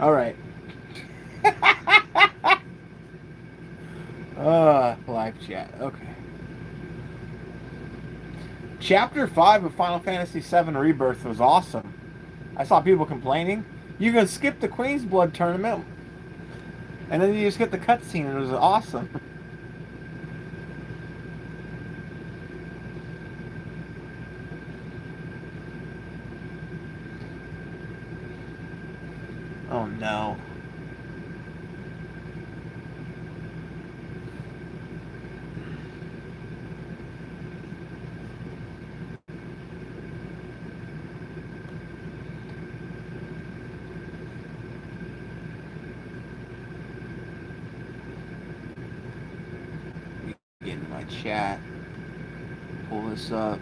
All right. Live chat. Okay. Chapter 5 of Final Fantasy VII Rebirth was awesome. I saw people complaining. You can skip the Queen's Blood tournament, and then you just get the cutscene, and it was awesome. Oh no. Get in my chat. Pull this up.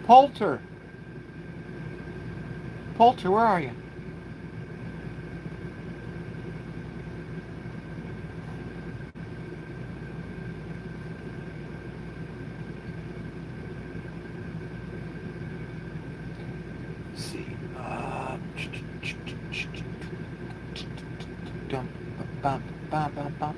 Poulter! Poulter, where are you? Let's see. Dum, bum, bum, bum, bum.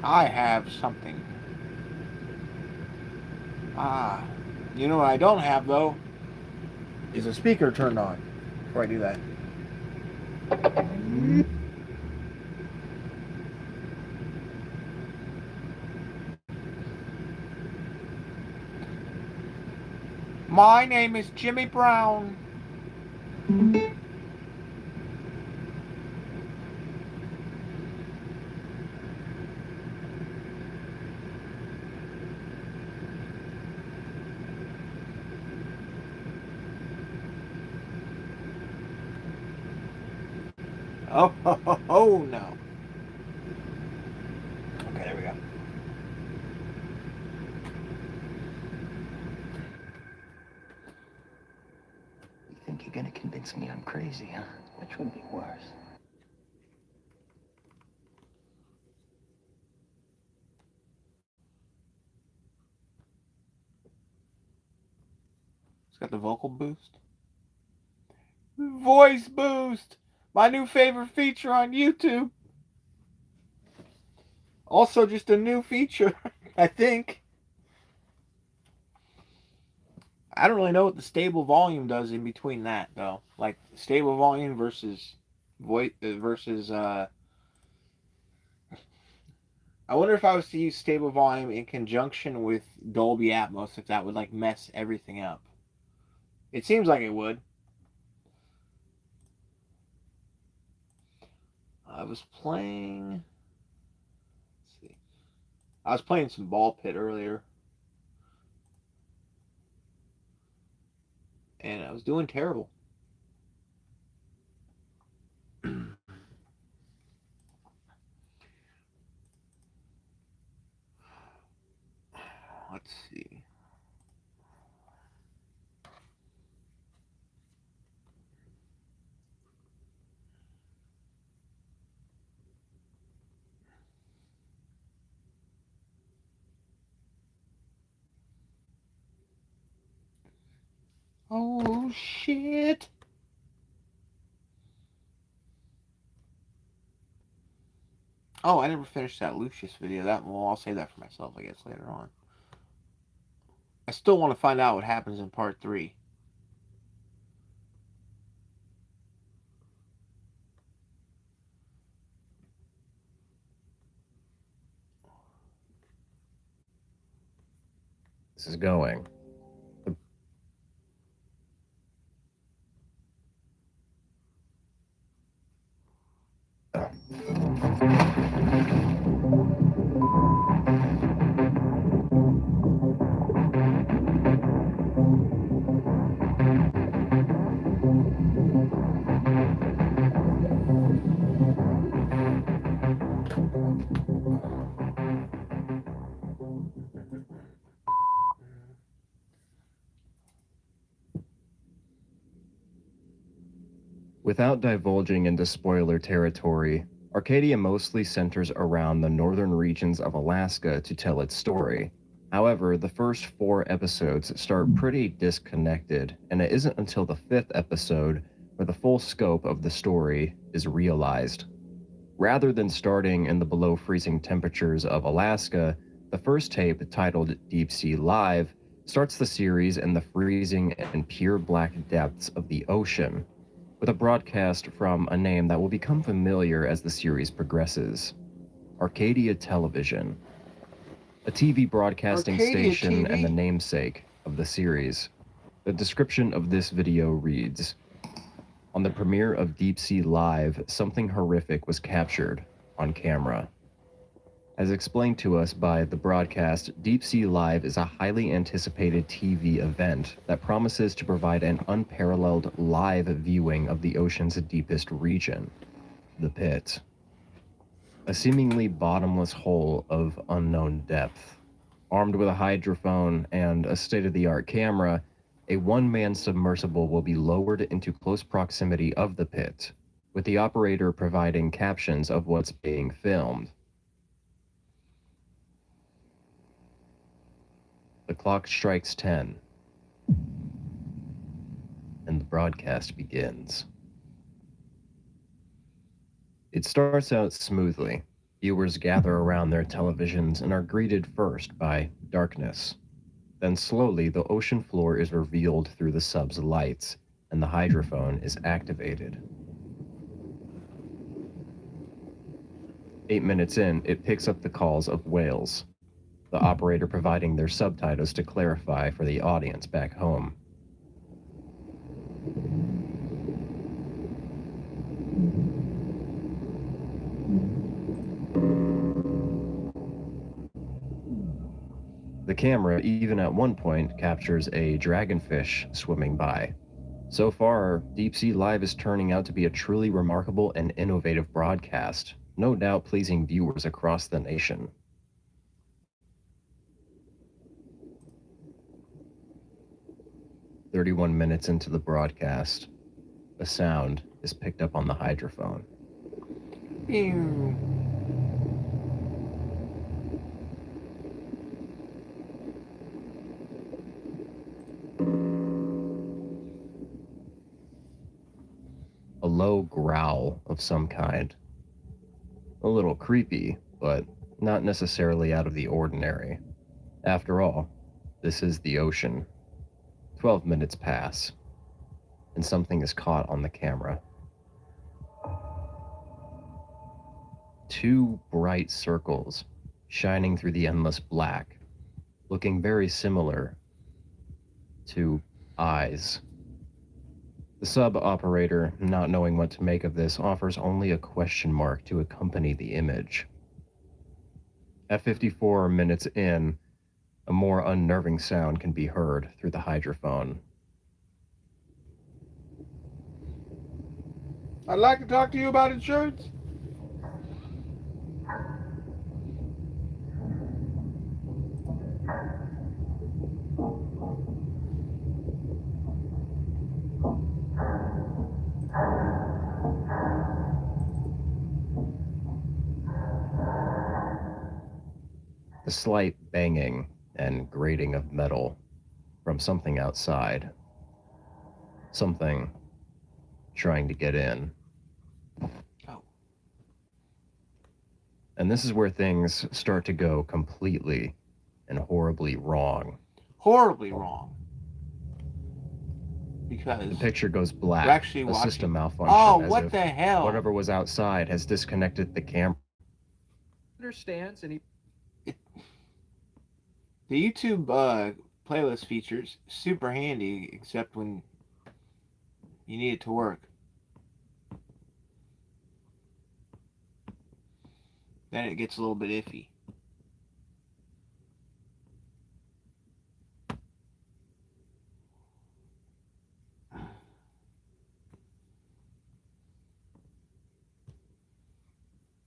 I have something. Ah. You know what I don't have, though? Is a speaker turned on before I do that. My name is Jimmy Brown. Oh no. Okay, there we go. You think you're gonna convince me I'm crazy, huh? Which would be worse? It's got the vocal boost. Voice boost! My new favorite feature on YouTube. Also, just a new feature, I think. I don't really know what the stable volume does in between that, though. Like, stable volume versus voice versus. I wonder if I was to use stable volume in conjunction with Dolby Atmos, if that would like mess everything up. It seems like it would. I was playing. Let's see. I was playing some ball pit earlier, and I was doing terrible. Let's see. Oh shit! Oh, I never finished that Lucius video. Well, I'll save that for myself, I guess, later on. I still want to find out what happens in part 3. this is going. Without divulging into spoiler territory, Arcadia mostly centers around the northern regions of Alaska to tell its story. However, the first 4 episodes start pretty disconnected, and it isn't until the 5th episode where the full scope of the story is realized. Rather than starting in the below freezing temperatures of Alaska, the first tape, titled Deep Sea Live, starts the series in the freezing and pure black depths of the ocean, with a broadcast from a name that will become familiar as the series progresses: Arcadia Television, a TV broadcasting Arcadia station TV? and the namesake of the series. The description of this video reads: on the premiere of Deep Sea Live, something horrific was captured on camera. As explained to us by the broadcast, Deep Sea Live is a highly anticipated TV event that promises to provide an unparalleled live viewing of the ocean's deepest region, the pit. A seemingly bottomless hole of unknown depth. Armed with a hydrophone and a state-of-the-art camera, a one-man submersible will be lowered into close proximity of the pit, with the operator providing captions of what's being filmed. The clock strikes 10, and the broadcast begins. It starts out smoothly. Viewers gather around their televisions and are greeted first by darkness. Then slowly, the ocean floor is revealed through the sub's lights, and the hydrophone is activated. 8 minutes in, it picks up the calls of whales, the operator providing their subtitles to clarify for the audience back home. The camera, even at one point, captures a dragonfish swimming by. So far, Deep Sea Live is turning out to be a truly remarkable and innovative broadcast, no doubt pleasing viewers across the nation. 31 minutes into the broadcast, a sound is picked up on the hydrophone. Ew. A low growl of some kind. A little creepy, but not necessarily out of the ordinary. After all, this is the ocean. 12 minutes pass, and something is caught on the camera. 2 bright circles shining through the endless black, looking very similar to eyes. The sub-operator, not knowing what to make of this, offers only a question mark to accompany the image. At 54 minutes in, a more unnerving sound can be heard through the hydrophone. I'd like to talk to you about insurance. The slight banging and grating of metal from something outside. Something trying to get in. Oh. And this is where things start to go completely and horribly wrong. Horribly wrong. Because The picture goes black. we're actually a watching. system malfunction. Oh, as what if the hell? whatever was outside has disconnected the camera. Understands, and he The YouTube playlist features super handy, except when you need it to work. Then it gets a little bit iffy.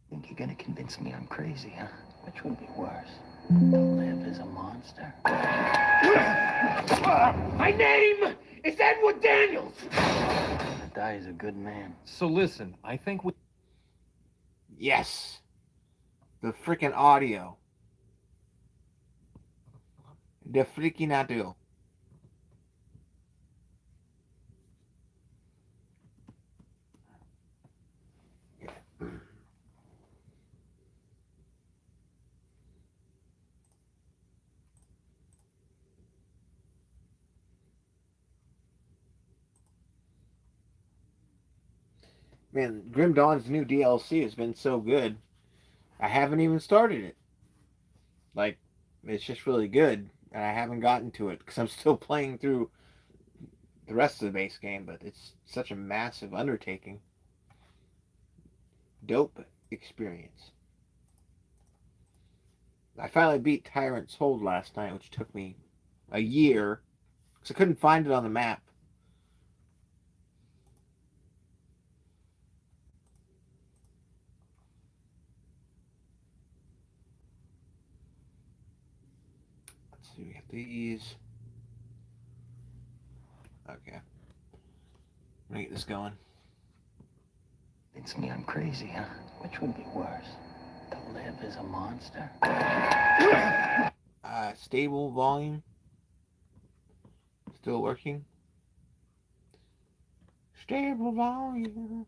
Think you're gonna convince me I'm crazy, huh? Which would be worse? To live as a monster? My name is Edward Daniels. To die as a good man. So listen, I think we... Yes! The freaking audio. The freaking audio. Man, Grim Dawn's new DLC has been so good. I haven't even started it. Like, it's just really good, and I haven't gotten to it because I'm still playing through the rest of the base game, but it's such a massive undertaking. Dope experience. I finally beat Tyrant's Hold last night, which took me a year because I couldn't find it on the map. Let's see, we have these. Okay. I'm gonna get this going. Convince me I'm crazy, huh? Which would be worse? To live as a monster? Stable volume. Still working. Stable volume.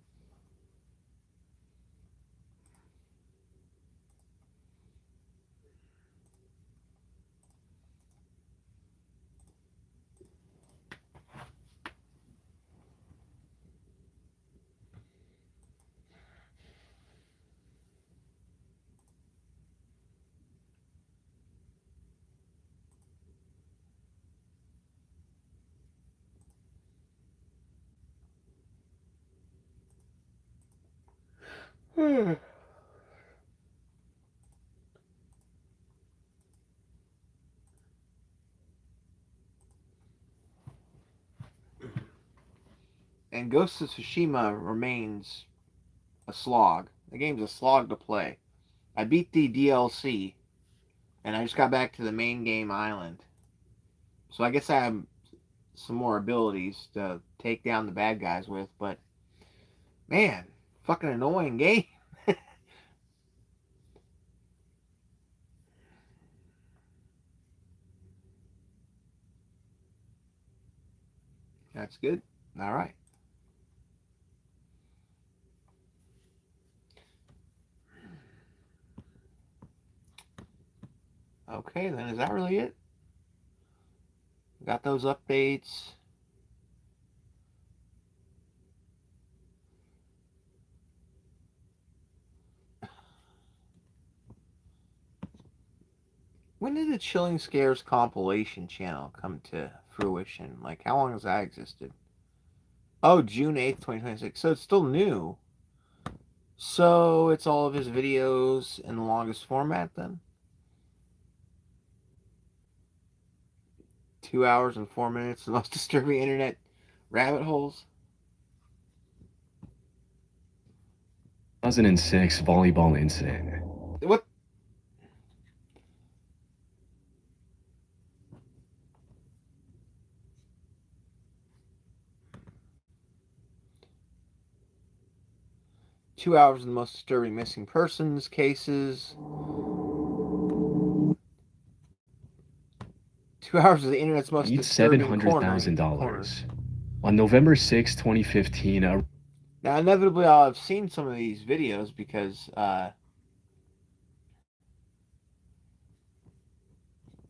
And Ghost of Tsushima remains a slog. The game's a slog to play. I beat the DLC, and I just got back to the main game island. So I guess I have some more abilities to take down the bad guys with, but man, fucking annoying game. That's good. All right. Okay, then is that really it? Got those updates. When did the Chilling Scares compilation channel come to fruition? Like, how long has that existed? Oh, June 8th, 2026. So it's still new. So it's all of his videos in the longest format then? 2 hours and 4 minutes, the most disturbing internet rabbit holes. 2006 volleyball incident. What? Two hours of the most disturbing missing persons cases. 2 hours of the internet's most disturbing $700,000. On November 6, 2015, now, inevitably, I'll have seen some of these videos because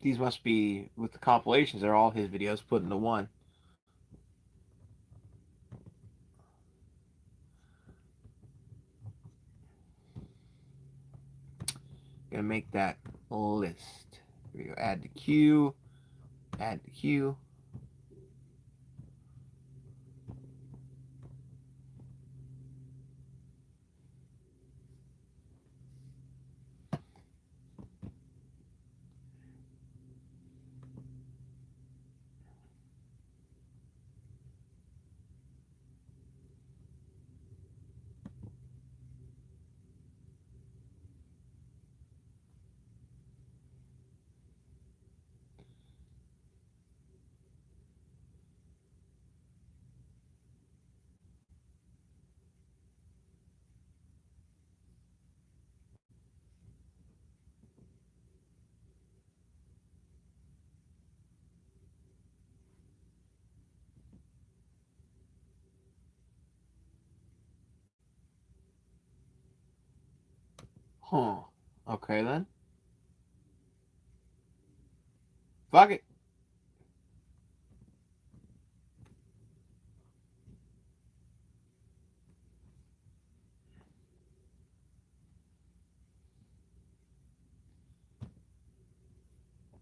these must be, with the compilations, they're all his videos put into one. Gonna make that list. Here we go. Add to queue. Add to queue. Huh. Okay then. Fuck it.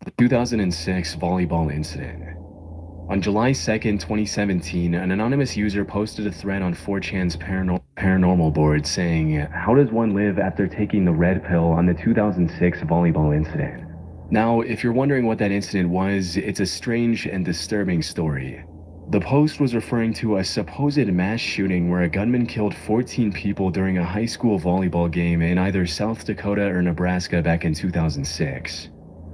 The 2006 volleyball incident. On July 2nd, 2017, an anonymous user posted a thread on 4chan's paranormal board saying, "How does one live after taking the red pill on the 2006 volleyball incident?" Now, if you're wondering what that incident was, it's a strange and disturbing story. The post was referring to a supposed mass shooting where a gunman killed 14 people during a high school volleyball game in either South Dakota or Nebraska back in 2006.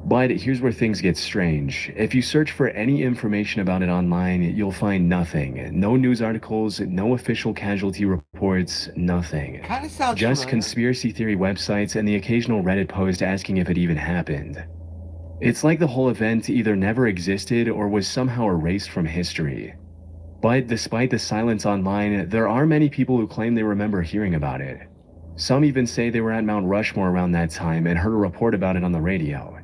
But here's where things get strange. If you search for any information about it online, you'll find nothing. No news articles, no official casualty reports, nothing. Kind of sounds Just familiar. conspiracy theory websites and the occasional Reddit post asking if it even happened. It's like the whole event either never existed or was somehow erased from history. But despite the silence online, there are many people who claim they remember hearing about it. Some even say they were at Mount Rushmore around that time and heard a report about it on the radio.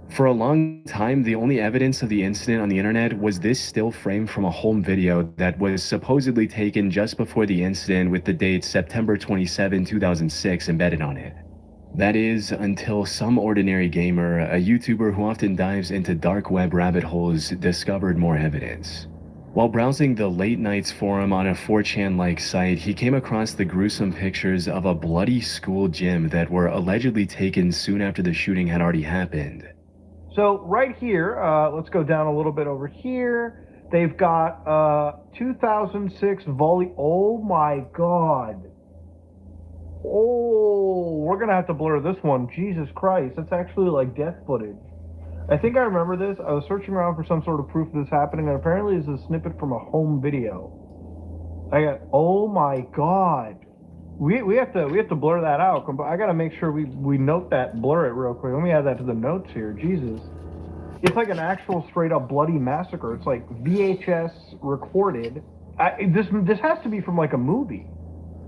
For a long time, the only evidence of the incident on the internet was this still frame from a home video that was supposedly taken just before the incident with the date September 27, 2006 embedded on it. That is, until some ordinary gamer, a YouTuber who often dives into dark web rabbit holes, discovered more evidence. While browsing the Late Nights forum on a 4chan-like site, he came across the gruesome pictures of a bloody school gym that were allegedly taken soon after the shooting had already happened. So right here, let's go down a little bit over here. They've got 2006 volley. Oh my God. Oh, we're gonna have to blur this one. Jesus Christ, that's actually like death footage. I think I remember this. I was searching around for some sort of proof of this happening, and apparently it's a snippet from a home video. Oh my God. We have to blur that out. I gotta make sure we note that, blur it real quick. Let me add that to the notes here. Jesus, it's like an actual straight up bloody massacre. It's like VHS recorded. This has to be from like a movie.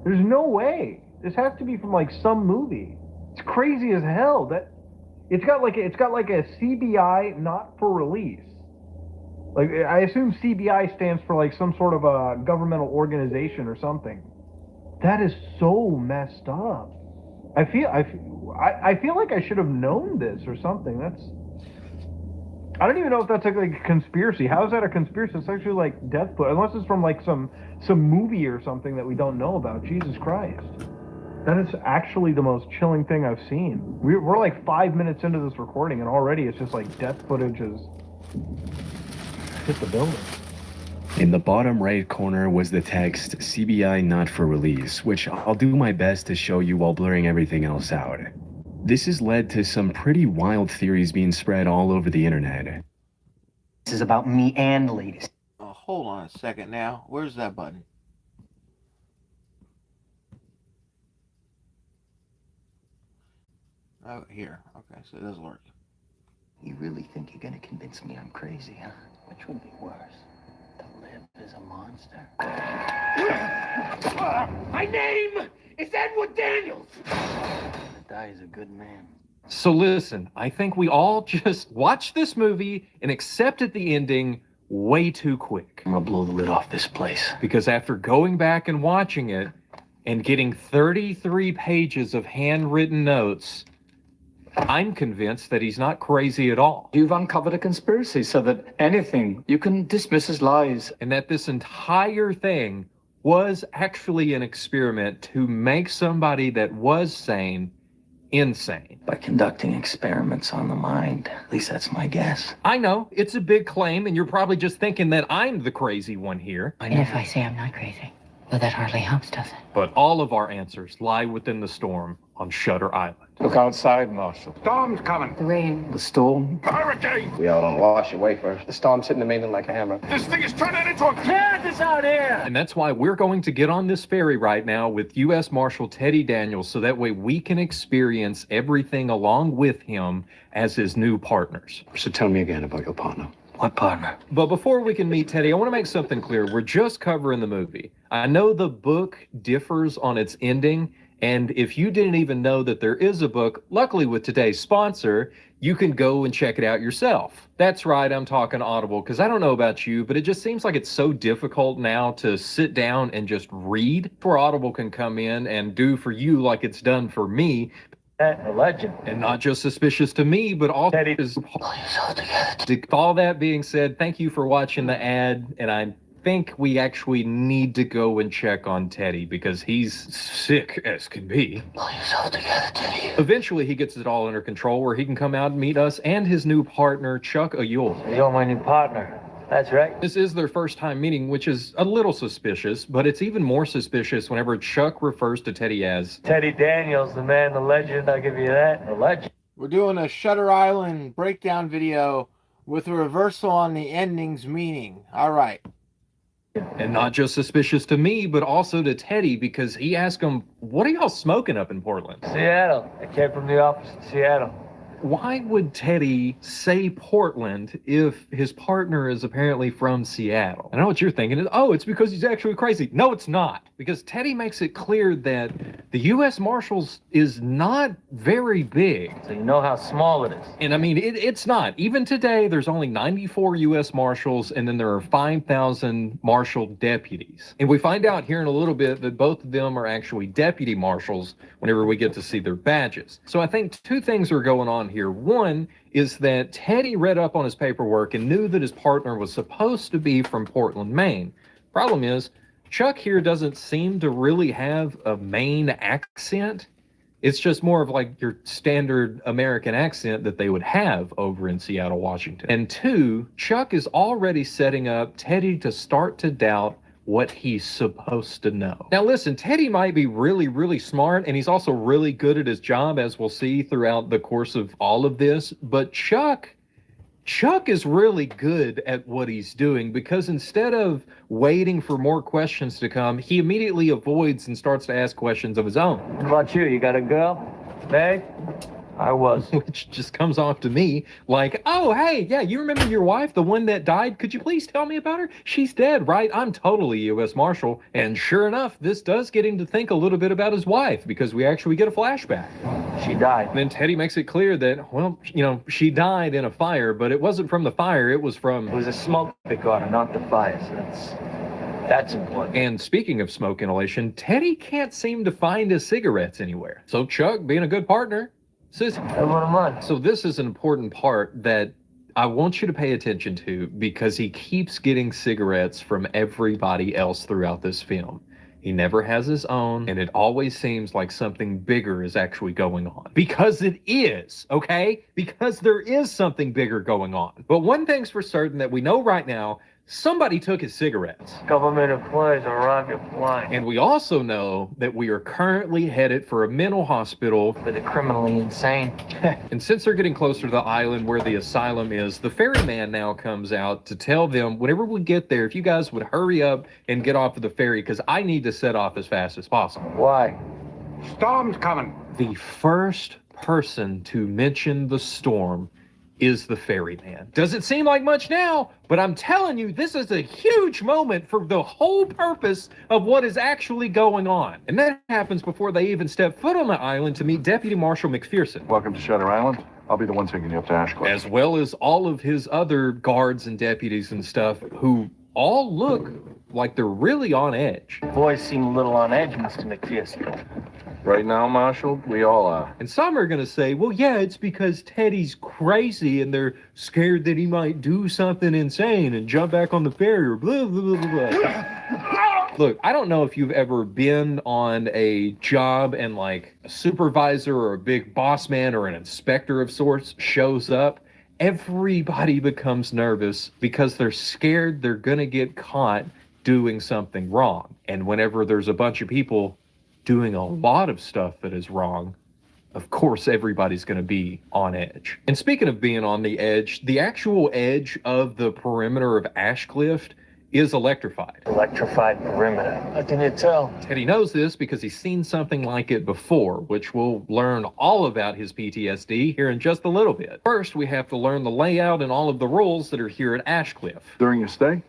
There's no way. This has to be from like some movie. It's crazy as hell. That it's got like a CBI not for release. Like I assume CBI stands for like some sort of a governmental organization or something. That is so messed up. I feel like I should have known this or something. I don't even know if that's like a conspiracy. How is that a conspiracy? It's actually like death foot, unless it's from like some movie or something that we don't know about. Jesus Christ. That is actually the most chilling thing I've seen. We're like 5 minutes into this recording and already it's just like death footage has hit the building. In the bottom right corner was the text CBI not for release, which I'll do my best to show you while blurring everything else out. This has led to some pretty wild theories being spread all over the internet. This is about me and ladies. Oh, hold on a second now. Where's that button? Oh, here. Okay, so it does work. You really think you're gonna convince me I'm crazy, huh? Which would be worse? To live as a monster. My name is Edward Daniels. To die as a good man. So listen, I think we all just watched this movie and accepted the ending way too quick. I'm gonna blow the lid off this place. Because after going back and watching it and getting 33 pages of handwritten notes, I'm convinced that he's not crazy at all, You've uncovered a conspiracy so that anything you can dismiss as lies. and that this entire thing was actually an experiment to make somebody that was sane insane. By conducting experiments on the mind. At least that's my guess. I know, it's a big claim, and you're probably just thinking that I'm the crazy one here. I And if I say I'm not crazy, well, that hardly helps, does it? But all of our answers lie within the storm on Shutter Island. Look outside, Marshal. Storm's coming. The rain. The storm. Hurricane. We all don't wash away first. The storm's hitting the mainland like a hammer. This thing is turning into a Kansas out here. And that's why we're going to get on this ferry right now with U.S. Marshal Teddy Daniels, so that way we can experience everything along with him as his new partners. So tell me again about your partner. What partner? But before we can meet Teddy, I want to make something clear. We're just covering the movie. I know the book differs on its ending, and if you didn't even know that there is a book, luckily with today's sponsor, you can go and check it out yourself. That's right, I'm talking Audible, because I don't know about you, but it just seems like it's so difficult now to sit down and just read, where Audible can come in and do for you like it's done for me. A legend. And not just suspicious to me, but also Teddy. is. Pull yourself together. All that being said, thank you for watching the ad, and I think we actually need to go and check on Teddy because he's sick as can be. Pull yourself together, Teddy. Eventually, he gets it all under control where he can come out and meet us and his new partner, Chuck Ayul. You're my new partner. That's right. This is their first time meeting, which is a little suspicious, but it's even more suspicious whenever Chuck refers to Teddy as Teddy Daniels, the man, the legend. I'll give you that. The legend. We're doing a Shutter Island breakdown video with a reversal on the ending's meaning. All right. And not just suspicious to me, but also to Teddy, because he asked him, what are y'all smoking up in Portland? Seattle. I came from the office in Seattle. Why would Teddy say Portland if his partner is apparently from Seattle? I know what you're thinking. Oh, it's because he's actually crazy. No, it's not. Because Teddy makes it clear that the U.S. Marshals is not very big. So you know how small it is. And I mean, it's not. Even today, there's only 94 U.S. Marshals, and then there are 5,000 Marshal deputies. And we find out here in a little bit that both of them are actually deputy marshals whenever we get to see their badges. So I think two things are going on here. One is that Teddy read up on his paperwork and knew that his partner was supposed to be from Portland, Maine. Problem is, Chuck here doesn't seem to really have a Maine accent. It's just more of like your standard American accent that they would have over in Seattle, Washington. And two, Chuck is already setting up Teddy to start to doubt what he's supposed to know. Now listen, Teddy might be really, really smart, and he's also really good at his job, as we'll see throughout the course of all of this, but Chuck is really good at what he's doing, because instead of waiting for more questions to come, he immediately avoids and starts to ask questions of his own. What about you? You got a girl? Babe? I was. Which just comes off to me like, oh, hey, yeah, you remember your wife, the one that died? Could you please tell me about her? She's dead, right? I'm totally U.S. Marshal. And sure enough, this does get him to think a little bit about his wife, because we actually get a flashback. She died. And then Teddy makes it clear that, well, you know, she died in a fire, but it wasn't from the fire, it was from... It was a smoke they got her, not the fire. So that's important. And speaking of smoke inhalation, Teddy can't seem to find his cigarettes anywhere. So Chuck, being a good partner, says, so this is an important part that I want you to pay attention to, because he keeps getting cigarettes from everybody else throughout this film. He never has his own, and it always seems like something bigger is actually going on. Because it is, okay? Because there is something bigger going on. But one thing's for certain that we know right now, somebody took his cigarettes. Government employees will rob you blind. And we also know that we are currently headed for a mental hospital For the criminally insane. And since they're getting closer to the island where the asylum is, the ferryman now comes out to tell them, whenever we get there, if you guys would hurry up and get off of the ferry, because I need to set off as fast as possible. Why? Storm's coming. The first person to mention the storm is the ferryman. Doesn't seem like much now, but I'm telling you, this is a huge moment for the whole purpose of what is actually going on. And that happens before they even step foot on the island to meet Deputy Marshal McPherson. Welcome to Shutter Island. I'll be the one taking you up to Ashcliff. As well as all of his other guards and deputies and stuff, who all look like they're really on edge. Boys seem a little on edge, Mr. McPherson. Right now, Marshal, we all are. And some are going to say, well, yeah, it's because Teddy's crazy and they're scared that he might do something insane and jump back on the ferry or blah, blah, blah, blah. Look, I don't know if you've ever been on a job and like a supervisor or a big boss man or an inspector of sorts shows up. Everybody becomes nervous because they're scared they're going to get caught doing something wrong. And whenever there's a bunch of people doing a lot of stuff that is wrong, of course, everybody's going to be on edge. And speaking of being on the edge, the actual edge of the perimeter of Ashcliff is electrified. Electrified perimeter. How can you tell? Teddy knows this because he's seen something like it before, which we'll learn all about his PTSD here in just a little bit. First, we have to learn the layout and all of the rules that are here at Ashcliff. During your stay,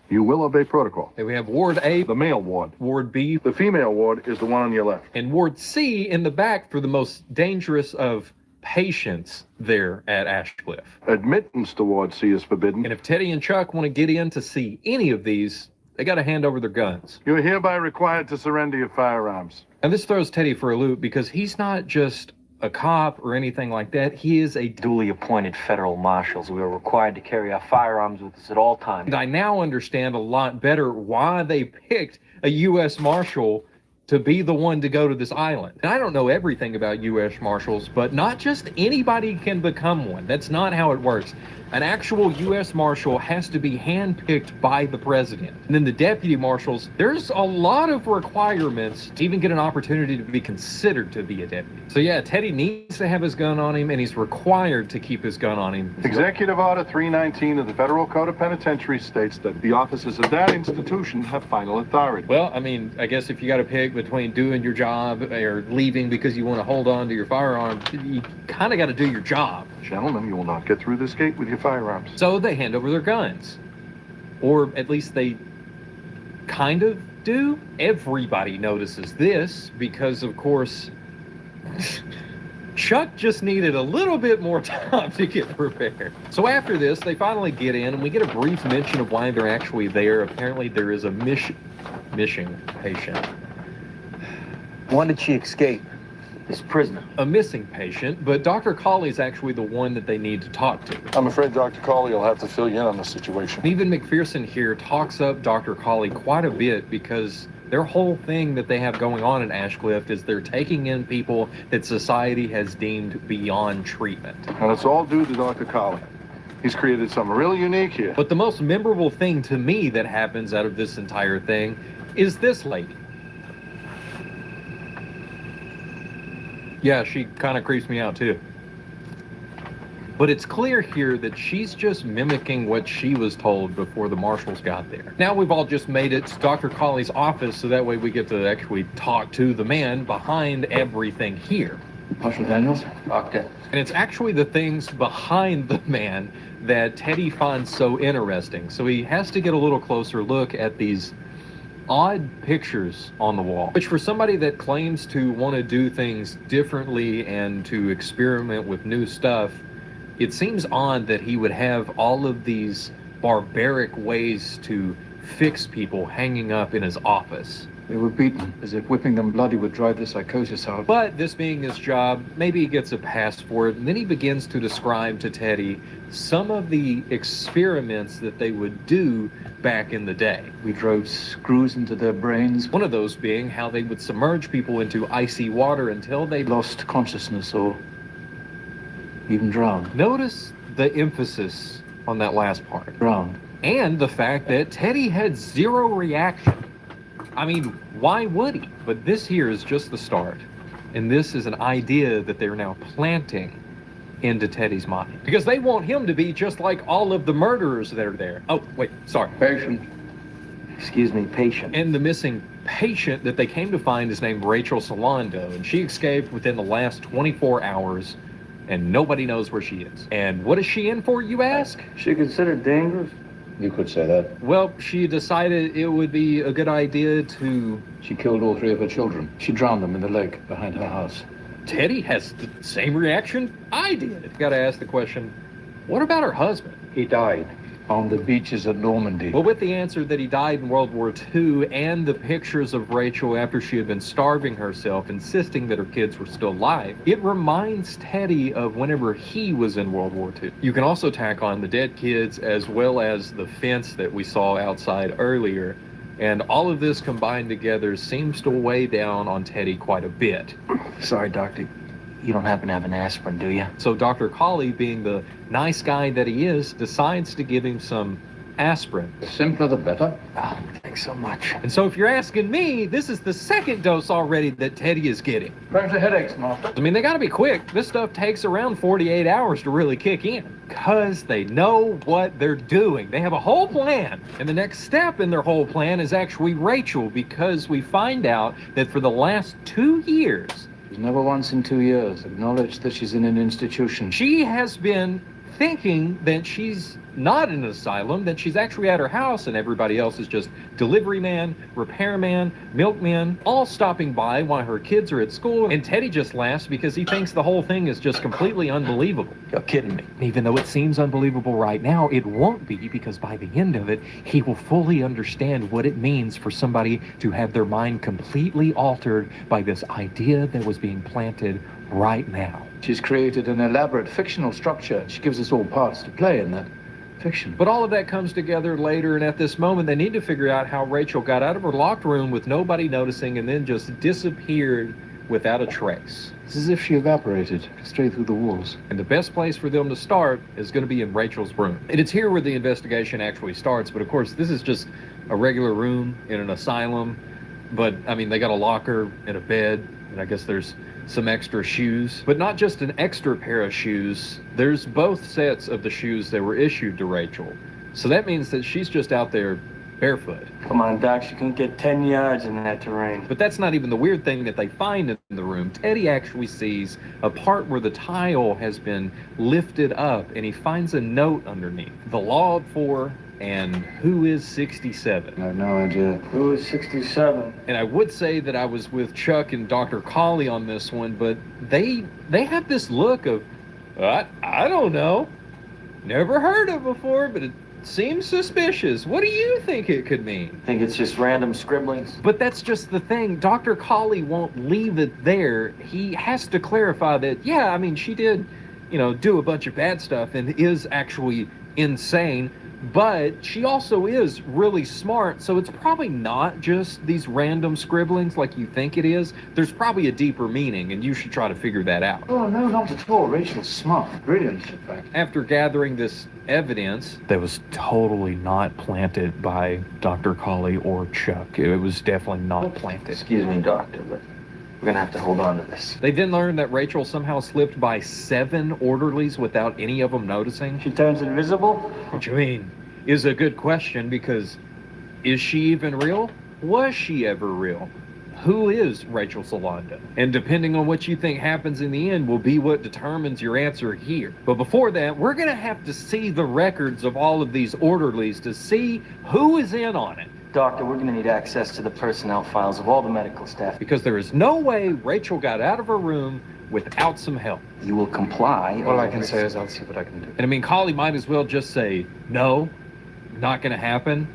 you will obey protocol. And we have Ward A, The male ward. Ward B, The female ward is the one on your left. and Ward C in the back for the most dangerous of patients there at Ashcliff. Admittance to Ward C is forbidden. And if Teddy and Chuck want to get in to see any of these, they got to hand over their guns. You're hereby required to surrender your firearms. And this throws Teddy for a loop because he's not just a cop or anything like that. He is a Duly appointed federal marshals. We are required to carry our firearms with us at all times. And I now understand a lot better why they picked a U.S. Marshal to be the one to go to this island. And I don't know everything about U.S. Marshals, but not just anybody can become one. That's not how it works. An actual U.S. Marshal has to be handpicked by the president. And then the deputy marshals, there's a lot of requirements to even get an opportunity to be considered to be a deputy. So yeah, Teddy needs to have his gun on him, and he's required to keep his gun on him. Executive Order 319 of the Federal Code of Penitentiaries states that the officers of that institution have final authority. Well, I mean, I guess if you got to pick between doing your job or leaving because you want to hold on to your firearm, you kind of got to do your job. Gentlemen, you will not get through this gate with your firearms. So they hand over their guns. Or at least they kind of do. Everybody notices this because, of course, Chuck just needed a little bit more time to get prepared. So after this, they finally get in, and we get a brief mention of why they're actually there. Apparently, there is a missing patient. When did she escape? This prisoner. A missing patient, but Dr. Colley's actually the one that they need to talk to. I'm afraid Dr. Cawley will have to fill you in on the situation. And even McPherson here talks up Dr. Colley quite a bit because their whole thing that they have going on in Ashcliff is they're taking in people that society has deemed beyond treatment. And it's all due to Dr. Cawley. He's created something really unique here. But the most memorable thing to me that happens out of this entire thing is this lady. Yeah, she kind of creeps me out too. But it's clear here that she's just mimicking what she was told before the marshals got there. Now we've all just made it to Dr. Colley's office, so that way we get to actually talk to the man behind everything here. Marshal Daniels? Doctor. And it's actually the things behind the man that Teddy finds so interesting. So he has to get a little closer look at these odd pictures on the wall, which for somebody that claims to want to do things differently and to experiment with new stuff, it seems odd that he would have all of these barbaric ways to fix people hanging up in his office. They were beaten, as if whipping them bloody would drive the psychosis out. But this being his job, maybe he gets a pass for it, and then he begins to describe to Teddy some of the experiments that they would do back in the day. We drove screws into their brains, One of those being how they would submerge people into icy water until they lost consciousness, or even drowned. Notice the emphasis on that last part. Drowned. And the fact that Teddy had zero reaction. I mean, why would he? But this here is just the start. And this is an idea that they're now planting into Teddy's mind. Because they want him to be just like all of the murderers that are there. Oh, wait, sorry. Patient. Excuse me, patient. And the missing patient that they came to find is named Rachel Solando, and she escaped within the last 24 hours, and nobody knows where she is. And what is she in for, you ask? She considered dangerous? You could say that. Well, she decided it would be a good idea to... She killed all 3 of her children. She drowned them in the lake behind her house. Teddy has the same reaction I did. Gotta ask the question, what about her husband? He died. On the beaches at Normandy. Well, with the answer that he died in World War II and the pictures of Rachel after she had been starving herself, insisting that her kids were still alive, it reminds Teddy of whenever he was in World War II. You can also tack on the dead kids as well as the fence that we saw outside earlier. And all of this combined together seems to weigh down on Teddy quite a bit. Sorry, Doctor. You don't happen to have an aspirin, do you? So Dr. Colley, being the nice guy that he is, decides to give him some aspirin. The simpler the better. Oh, thanks so much. And so if you're asking me, this is the second dose already that Teddy is getting. Thanks for headaches, Master. I mean, they gotta be quick. This stuff takes around 48 hours to really kick in. Because they know what they're doing. They have a whole plan. And the next step in their whole plan is actually Rachel, because we find out that for the last 2 years, She's never once in 2 years acknowledged that she's in an institution. she has been thinking that she's not in an asylum, that she's actually at her house, and everybody else is just delivery man, repairman, milkman, all stopping by while her kids are at school. And Teddy just laughs because he thinks the whole thing is just completely unbelievable. You're kidding me. Even though it seems unbelievable right now, it won't be, because by the end of it, he will fully understand what it means for somebody to have their mind completely altered by this idea that was being planted right now. She's created an elaborate fictional structure. She gives us all parts to play in that fiction. But all of that comes together later, and at this moment, they need to figure out how Rachel got out of her locked room with nobody noticing and then just disappeared without a trace. It's as if she evaporated straight through the walls. And the best place for them to start is going to be in Rachel's room. And it's here where the investigation actually starts, but of course, this is just a regular room in an asylum. But, I mean, they got a locker and a bed, and I guess there's some extra shoes, but not just an extra pair of shoes. There's both sets of the shoes that were issued to Rachel. So that means that she's just out there barefoot. Come on, Doc. She couldn't get 10 yards in that terrain. But that's not even the weird thing that they find in the room. Teddy actually sees a part where the tile has been lifted up, and he finds a note underneath. The Law of 4 and Who is 67? I have no idea. Who is 67? And I would say that I was with Chuck and Dr. Colley on this one, but they have this look of, I don't know. Never heard of before, but it seems suspicious. What do you think it could mean? Think it's just random scribblings? But that's just the thing. Dr. Colley won't leave it there. He has to clarify that, yeah, I mean, she did, do a bunch of bad stuff and is actually insane. But she also is really smart, so it's probably not just these random scribblings like you think it is. There's probably a deeper meaning, and you should try to figure that out. Oh, no, not at all. Rachel's smart. Brilliant, in fact. After gathering this evidence that was totally not planted by Dr. Colley or Chuck, it was definitely not planted. Excuse me, Doctor, but we're gonna have to hold on to this. They then learned that Rachel somehow slipped by 7 orderlies without any of them noticing. She turns invisible? Which, I mean, is a good question, because is she even real? Was she ever real? Who is Rachel Solanda? And depending on what you think happens in the end will be what determines your answer here. But before that, we're gonna have to see the records of all of these orderlies to see who is in on it. Doctor, we're gonna need access to the personnel files of all the medical staff. Because there is no way Rachel got out of her room without some help. You will comply. All I can say is I'll see what I can do. And I mean, Colley might as well just say, no, not gonna happen.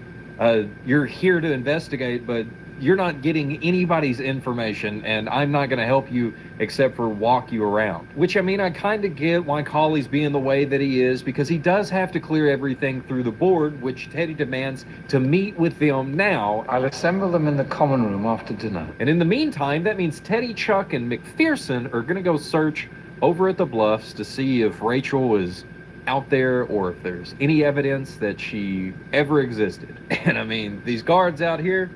You're here to investigate, but you're not getting anybody's information, and I'm not going to help you except for walk you around. Which, I mean, I kind of get why Colley's being the way that he is, because he does have to clear everything through the board, which Teddy demands to meet with them now. I'll assemble them in the common room after dinner. And in the meantime, that means Teddy, Chuck, and McPherson are going to go search over at the Bluffs to see if Rachel is out there or if there's any evidence that she ever existed. And I mean, these guards out here,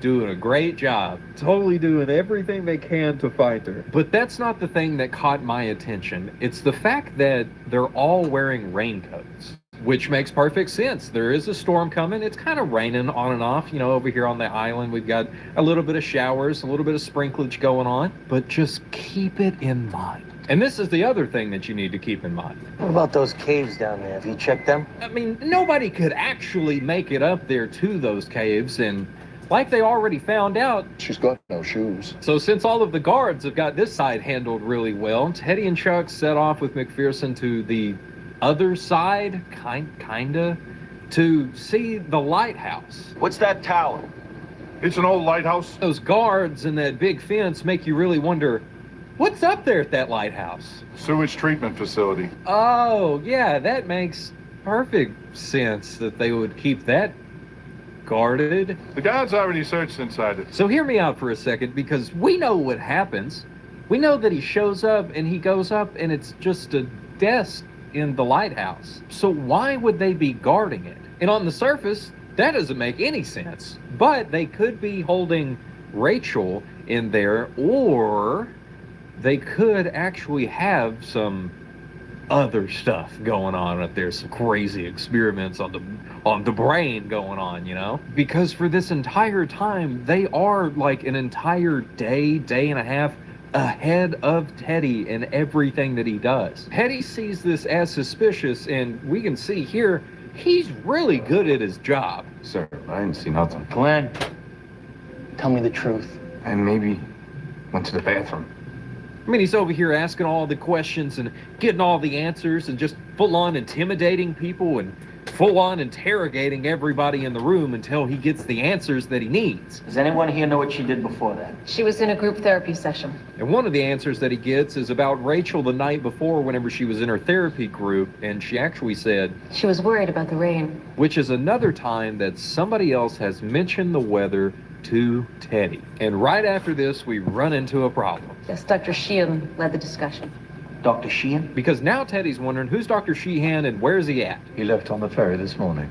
doing a great job, totally doing everything they can to find her. But that's not the thing that caught my attention. It's the fact that they're all wearing raincoats, which makes perfect sense. There is a storm coming. It's kind of raining on and off. Over here on the island, we've got a little bit of showers, a little bit of sprinklage going on, but just keep it in mind. And this is the other thing that you need to keep in mind. What about those caves down there? Have you checked them? I mean, nobody could actually make it up there to those caves, and like they already found out, She's got no shoes. so since all of the guards have got this side handled really well, Teddy and Chuck set off with McPherson to the other side, kinda. to see the lighthouse. What's that tower? It's an old lighthouse. Those guards and that big fence make you really wonder, what's up there at that lighthouse? Sewage treatment facility. Oh, yeah, that makes perfect sense that they would keep that guarded. The guards already searched inside it. So hear me out for a second, because we know what happens. We know that he shows up and he goes up and it's just a desk in the lighthouse. So why would they be guarding it? And on the surface, that doesn't make any sense. But they could be holding Rachel in there, or they could actually have some other stuff going on up there, some crazy experiments on the brain going on, you know? Because for this entire time, they are like an entire day and a half ahead of Teddy in everything that he does. Teddy sees this as suspicious, and we can see here, he's really good at his job. Sir, I didn't see nothing. Glenn, tell me the truth. I maybe went to the bathroom. I mean, he's over here asking all the questions and getting all the answers and just full-on intimidating people and full-on interrogating everybody in the room until he gets the answers that he needs. Does anyone here know what she did before that? She was in a group therapy session. And one of the answers that he gets is about Rachel the night before whenever she was in her therapy group, and she actually said, She was worried about the rain. which is another time that somebody else has mentioned the weather to Teddy. And right after this, we run into a problem. Yes, Dr. Sheehan led the discussion. Dr. Sheehan? Because now Teddy's wondering, who's Dr. Sheehan and where's he at? He left on the ferry this morning.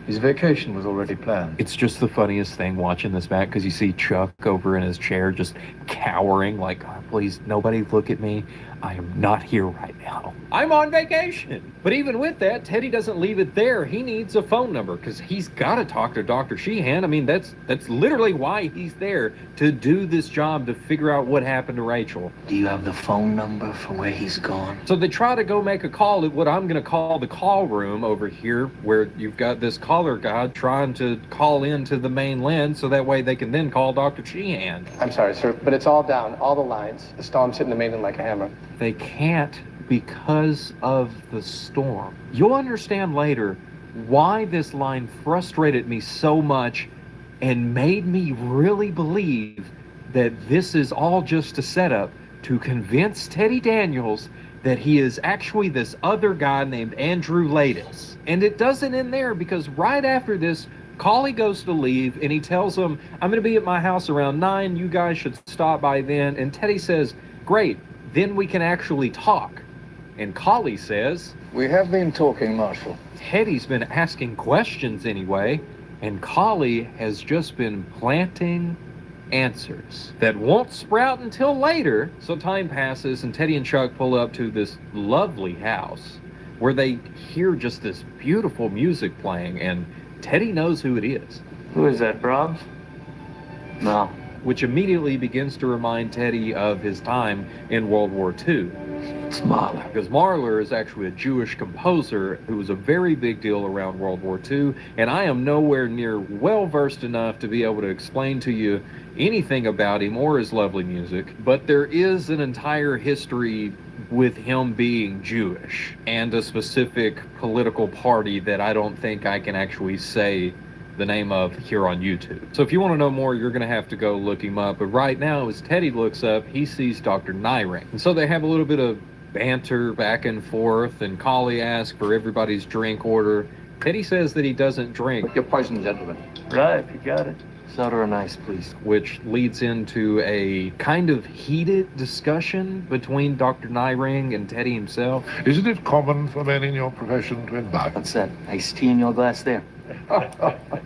His vacation was already planned. It's just the funniest thing watching this back, because you see Chuck over in his chair just cowering like, oh, please, nobody look at me. I am not here right now. I'm on vacation. But even with that, Teddy doesn't leave it there. He needs a phone number because he's got to talk to Dr. Sheehan. I mean, that's literally why he's there, to do this job, to figure out what happened to Rachel. Do you have the phone number for where he's gone? So they try to go make a call at what I'm going to call the call room over here, where you've got this caller guy trying to call into the mainland so that way they can then call Dr. Sheehan. I'm sorry, sir, but it's all down, all the lines. The storm's hitting the mainland like a hammer. They can't because of the storm. You'll understand later why this line frustrated me so much and made me really believe that this is all just a setup to convince Teddy Daniels that he is actually this other guy named Andrew Latis. And it doesn't end there, because right after this, Collie goes to leave and he tells them, I'm going to be at my house around 9. You guys should stop by then. And Teddy says, great, then we can actually talk. And Collie says, We have been talking, Marshal. Teddy's been asking questions anyway, and Collie has just been planting answers that won't sprout until later. So time passes and Teddy and Chuck pull up to this lovely house where they hear just this beautiful music playing, and Teddy knows who it is. Who is that, Brahms? No. Which immediately begins to remind Teddy of his time in World War II. It's Mahler. Because Mahler is actually a Jewish composer who was a very big deal around World War II, and I am nowhere near well-versed enough to be able to explain to you anything about him or his lovely music, but there is an entire history with him being Jewish and a specific political party that I don't think I can actually say the name of here on YouTube. So if you want to know more, you're going to have to go look him up. But right now, as Teddy looks up, he sees Dr. Nyring. And so they have a little bit of banter back and forth, and Collie asks for everybody's drink order. Teddy says that he doesn't drink. Your poison, gentlemen. Right, you got it. Soda or ice, please. Which leads into a kind of heated discussion between Dr. Nyring and Teddy himself. Isn't it common for men in your profession to imbibe? What's that? Iced tea in your glass there?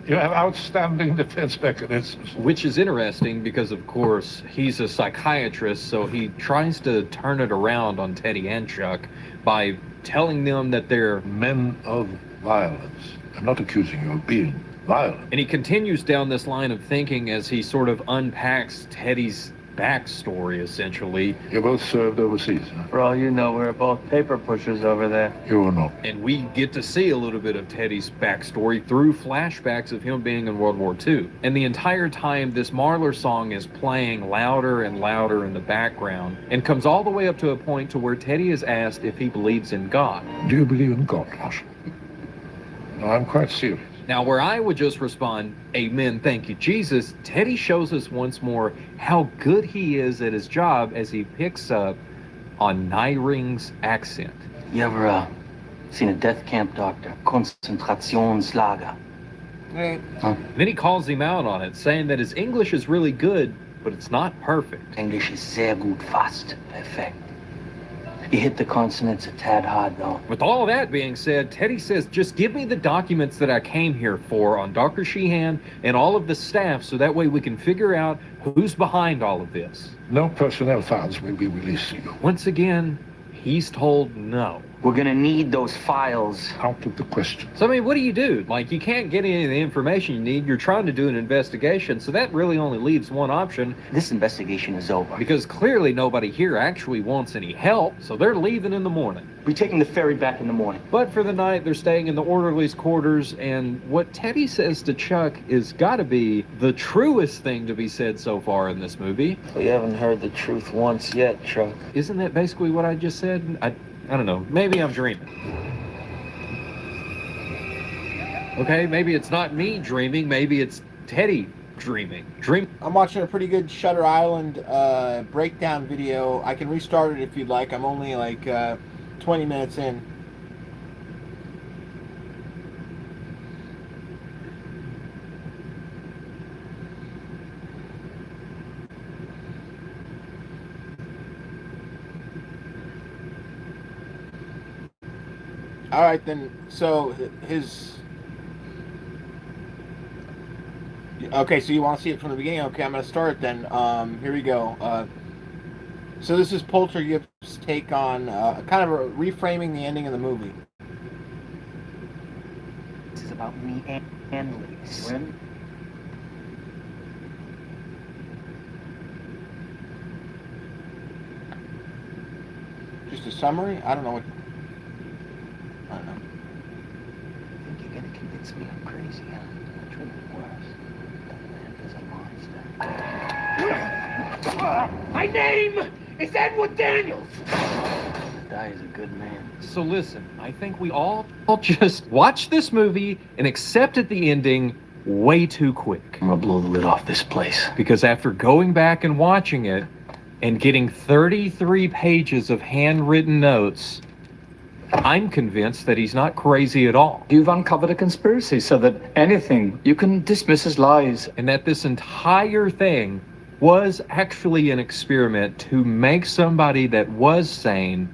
You have outstanding defense mechanisms. Which is interesting because, of course, he's a psychiatrist, so he tries to turn it around on Teddy and Chuck by telling them that they're Men of violence. I'm not accusing you of being violent. And he continues down this line of thinking as he sort of unpacks Teddy's backstory, essentially. You both served overseas, huh? For all you know, we're both paper pushers over there. You were not. And we get to see a little bit of Teddy's backstory through flashbacks of him being in World War II. And the entire time, this Mahler song is playing louder and louder in the background and comes all the way up to a point to where Teddy is asked if he believes in God. Do you believe in God, Marshal? No, I'm quite serious. Now, where I would just respond, amen, thank you, Jesus, Teddy shows us once more how good he is at his job as he picks up on Nyring's accent. You ever seen a death camp doctor? Konzentrationslager. Hey. Huh? Then he calls him out on it, saying that his English is really good, but it's not perfect. English is sehr gut, fast perfect. You hit the consonants a tad hard, though. With all that being said, Teddy says, just give me the documents that I came here for on Dr. Sheehan and all of the staff so that way we can figure out who's behind all of this. No personnel files will be released to you. Once again, he's told no. We're gonna need those files. Out of the question. So, I mean, what do you do? Like, you can't get any of the information you need. You're trying to do an investigation, so that really only leaves one option. This investigation is over. Because clearly nobody here actually wants any help, so they're leaving in the morning. We're taking the ferry back in the morning. But for the night, they're staying in the orderly's quarters, and what Teddy says to Chuck is gotta be the truest thing to be said so far in this movie. We haven't heard the truth once yet, Chuck. Isn't that basically what I just said? I don't know. Maybe I'm dreaming. Okay, maybe it's not me dreaming. Maybe it's Teddy dreaming. I'm watching a pretty good Shutter Island breakdown video. I can restart it if you'd like. I'm only like 20 minutes in. All right, then. So okay, so you want to see it from the beginning? Okay, I'm going to start then. Here we go. So this is Poltergeist's take on kind of reframing the ending of the movie. This is about me and Liz. Just a summary? I don't know what... I don't know. You think you're gonna convince me I'm crazy, huh? Which would be worse? The lamp is a monster. My name is Edward Daniels. The guy is a good man. So listen, I think we all just watch this movie and accepted the ending way too quick. I'm gonna blow the lid off this place. Because after going back and watching it and getting 33 pages of handwritten notes, I'm convinced that he's not crazy at all. You've uncovered a conspiracy so that anything you can dismiss as lies. And that this entire thing was actually an experiment to make somebody that was sane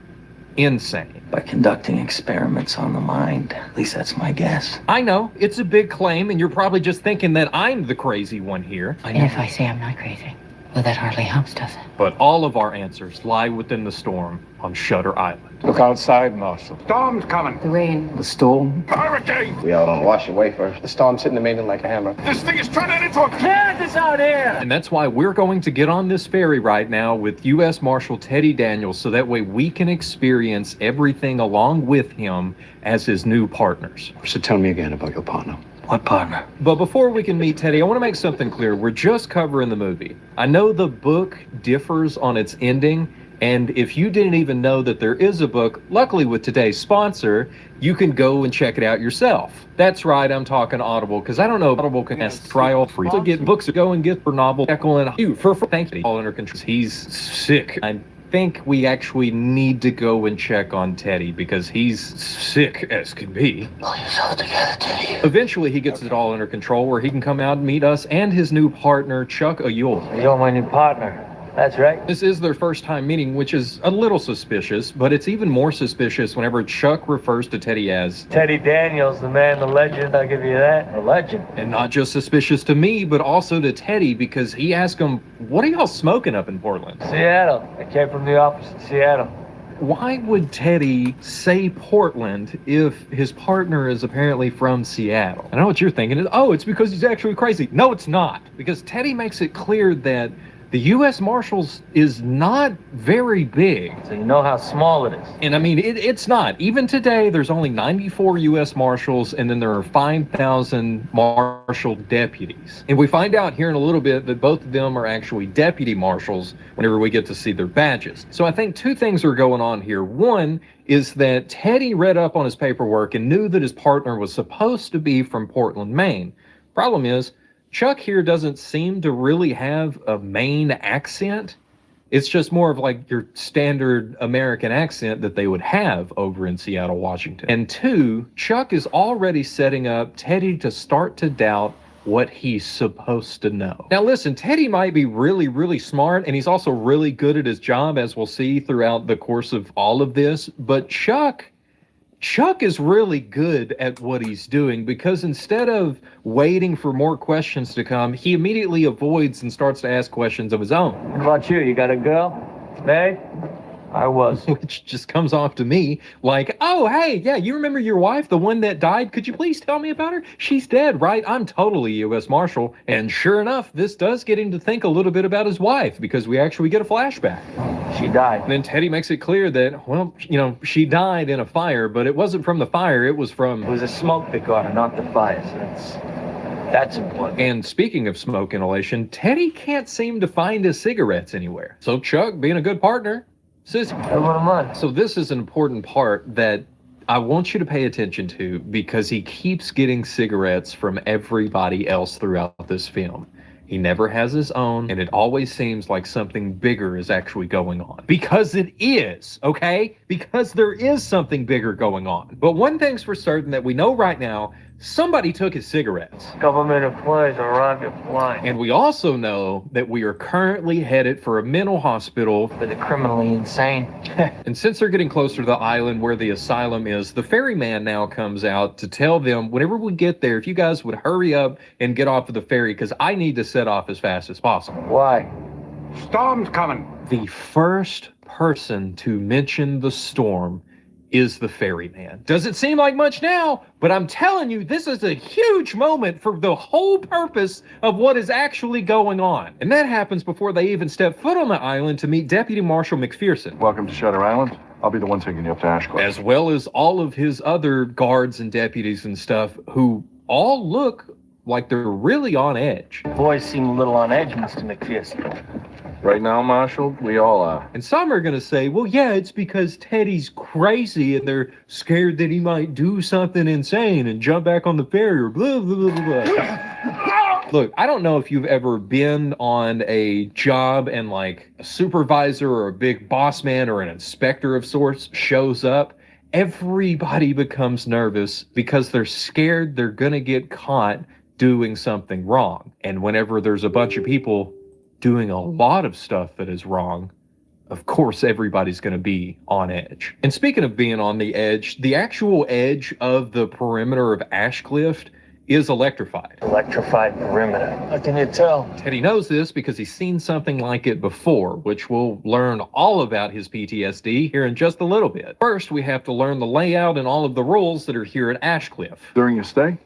insane. By conducting experiments on the mind. At least that's my guess. I know, it's a big claim, and you're probably just thinking that I'm the crazy one here. And if I say I'm not crazy, well, that hardly helps, does it? But all of our answers lie within the storm on Shutter Island. Look outside, Marshal. Storm's coming. The rain. The storm. Hurricane! We all don't wash away first. The storm's hitting the maiden like a hammer. This thing is turning into a Kansas out here! And that's why we're going to get on this ferry right now with U.S. Marshal Teddy Daniels, so that way we can experience everything along with him as his new partners. So tell me again about your partner. What partner? But before we can meet Teddy, I want to make something clear. We're just covering the movie. I know the book differs on its ending, and if you didn't even know that there is a book, luckily with today's sponsor, you can go and check it out yourself. That's right, I'm talking Audible, because I don't know if Audible can ask trial free to get books. Go and get for novel. And you for thank you. All under control. He's sick. I think we actually need to go and check on Teddy because he's sick as can be. Pull yourself together, Teddy. Eventually, he gets it all under control where he can come out and meet us and his new partner, Chuck Ayul. You're my new partner. That's right. This is their first time meeting, which is a little suspicious, but it's even more suspicious whenever Chuck refers to Teddy as Teddy Daniels, the man, the legend. I'll give you that. A legend. And not just suspicious to me, but also to Teddy, because he asked him, what are y'all smoking up in Portland? Seattle. I came from the office in Seattle. Why would Teddy say Portland if his partner is apparently from Seattle? I know what you're thinking. Oh, it's because he's actually crazy. No, it's not. Because Teddy makes it clear that the U.S. Marshals is not very big. So you know how small it is. And I mean, it's not. Even today, there's only 94 U.S. Marshals, and then there are 5,000 Marshal deputies. And we find out here in a little bit that both of them are actually deputy marshals whenever we get to see their badges. So I think two things are going on here. One is that Teddy read up on his paperwork and knew that his partner was supposed to be from Portland, Maine. Problem is, Chuck here doesn't seem to really have a Maine accent. It's just more of like your standard American accent that they would have over in Seattle, Washington. And two, Chuck is already setting up Teddy to start to doubt what he's supposed to know. Now listen, Teddy might be really, really smart, and he's also really good at his job, as we'll see throughout the course of all of this, but Chuck is really good at what he's doing, because instead of waiting for more questions to come, he immediately avoids and starts to ask questions of his own. What about you? You got a girl? Babe? I was. Which just comes off to me like, oh, hey, yeah, you remember your wife, the one that died? Could you please tell me about her? She's dead, right? I'm totally U.S. Marshal. And sure enough, this does get him to think a little bit about his wife, because we actually get a flashback. She died. And then Teddy makes it clear that, well, you know, she died in a fire, but it wasn't from the fire, it was from... It was a smoke that got her, not the fire. So that's important. And speaking of smoke inhalation, Teddy can't seem to find his cigarettes anywhere. So Chuck, being a good partner, says, so this is an important part that I want you to pay attention to, because he keeps getting cigarettes from everybody else throughout this film. He never has his own, and it always seems like something bigger is actually going on. Because it is, okay? Because there is something bigger going on. But one thing's for certain that we know right now, somebody took his cigarettes. Government employees are robbed you blind. And we also know that we are currently headed for a mental hospital For the criminally insane. And since they're getting closer to the island where the asylum is, the ferryman now comes out to tell them, whenever we get there, if you guys would hurry up and get off of the ferry, because I need to set off as fast as possible. Why? Storm's coming. The first person to mention the storm is the ferryman. Doesn't seem like much now, but I'm telling you, this is a huge moment for the whole purpose of what is actually going on. And that happens before they even step foot on the island to meet Deputy Marshal McPherson. Welcome to Shutter Island. I'll be the one taking you up to Ashcliff. As well as all of his other guards and deputies and stuff, who all look like they're really on edge. Boys seem a little on edge, Mr. McPherson. Right now, Marshal, we all are. And some are going to say, well, yeah, it's because Teddy's crazy and they're scared that he might do something insane and jump back on the ferry or blah, blah, blah, blah. Look, I don't know if you've ever been on a job and like a supervisor or a big boss man or an inspector of sorts shows up. Everybody becomes nervous because they're scared they're going to get caught doing something wrong. And whenever there's a bunch of people doing a lot of stuff that is wrong, of course everybody's going to be on edge. And speaking of being on the edge, the actual edge of the perimeter of Ashcliff is electrified. Electrified perimeter. How can you tell? Teddy knows this because he's seen something like it before, which we'll learn all about his PTSD here in just a little bit. First, we have to learn the layout and all of the rules that are here at Ashcliff. During your stay,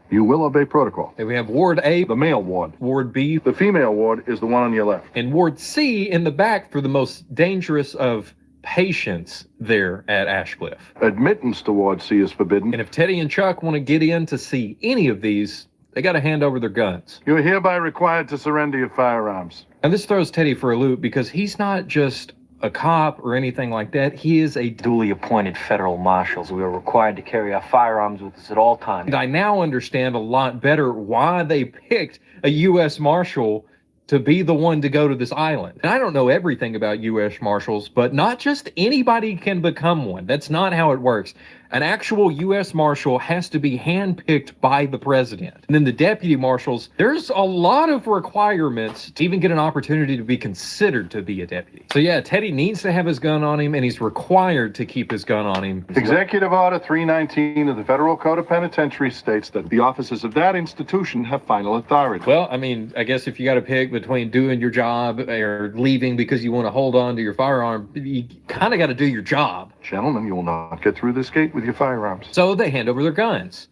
you will obey protocol. And we have Ward A, The male ward. Ward B, The female ward is the one on your left. and Ward C in the back for the most dangerous of patients there at Ashcliff. Admittance to Ward C is forbidden. And if Teddy and Chuck want to get in to see any of these, they got to hand over their guns. You are hereby required to surrender your firearms. And this throws Teddy for a loop because he's not just a cop or anything like that. He is a Duly appointed federal marshals. We are required to carry our firearms with us at all times. And I now understand a lot better why they picked a U.S. Marshal to be the one to go to this island. And I don't know everything about U.S. Marshals, but not just anybody can become one. That's not how it works. An actual U.S. Marshal has to be handpicked by the president. And then the deputy marshals, there's a lot of requirements to even get an opportunity to be considered to be a deputy. So yeah, Teddy needs to have his gun on him, and he's required to keep his gun on him. Executive Order 319 of the Federal Code of Penitentiary states that the officers of that institution have final authority. Well, I mean, I guess if you got to pick between doing your job or leaving because you want to hold on to your firearm, you kind of got to do your job. Gentlemen, you will not get through this gate with your firearms. So they hand over their guns.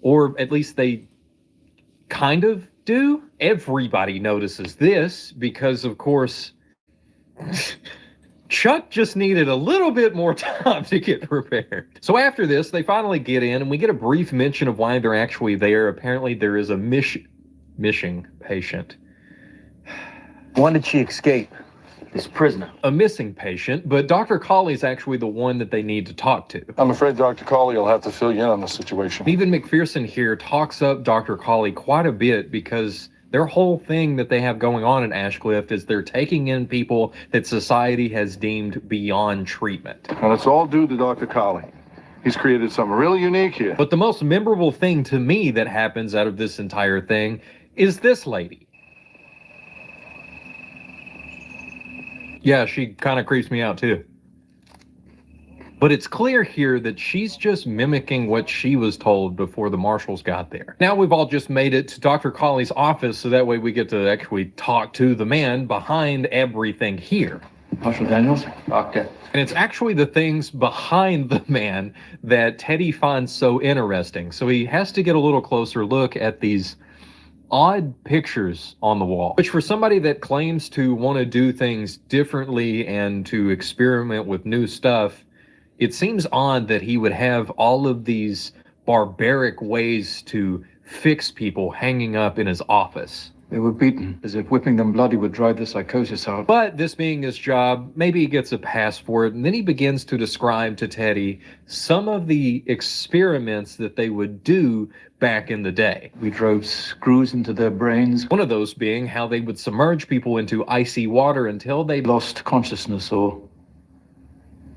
Or at least they kind of do? Everybody notices this because, of course, Chuck just needed a little bit more time to get prepared. So after this, they finally get in, and we get a brief mention of why they're actually there. Apparently, there is a missing patient. When did she escape? This prisoner. A missing patient, but Dr. Colley's actually the one that they need to talk to. I'm afraid Dr. Colley will have to fill you in on the situation. Even McPherson here talks up Dr. Colley quite a bit because their whole thing that they have going on in Ashcliff is they're taking in people that society has deemed beyond treatment. And it's all due to Dr. Colley. He's created something really unique here. But the most memorable thing to me that happens out of this entire thing is this lady. Yeah, she kind of creeps me out too. But it's clear here that she's just mimicking what she was told before the marshals got there. Now we've all just made it to Dr. Colley's office, so that way we get to actually talk to the man behind everything here. Marshal Daniels? Doctor. And it's actually the things behind the man that Teddy finds so interesting. So he has to get a little closer look at these odd pictures on the wall, which for somebody that claims to want to do things differently and to experiment with new stuff, it seems odd that he would have all of these barbaric ways to fix people hanging up in his office. They were beaten, as if whipping them bloody would drive the psychosis out. But this being his job, maybe he gets a pass for it, and then he begins to describe to Teddy some of the experiments that they would do back in the day. We drove screws into their brains. One of those being how they would submerge people into icy water until they Lost consciousness or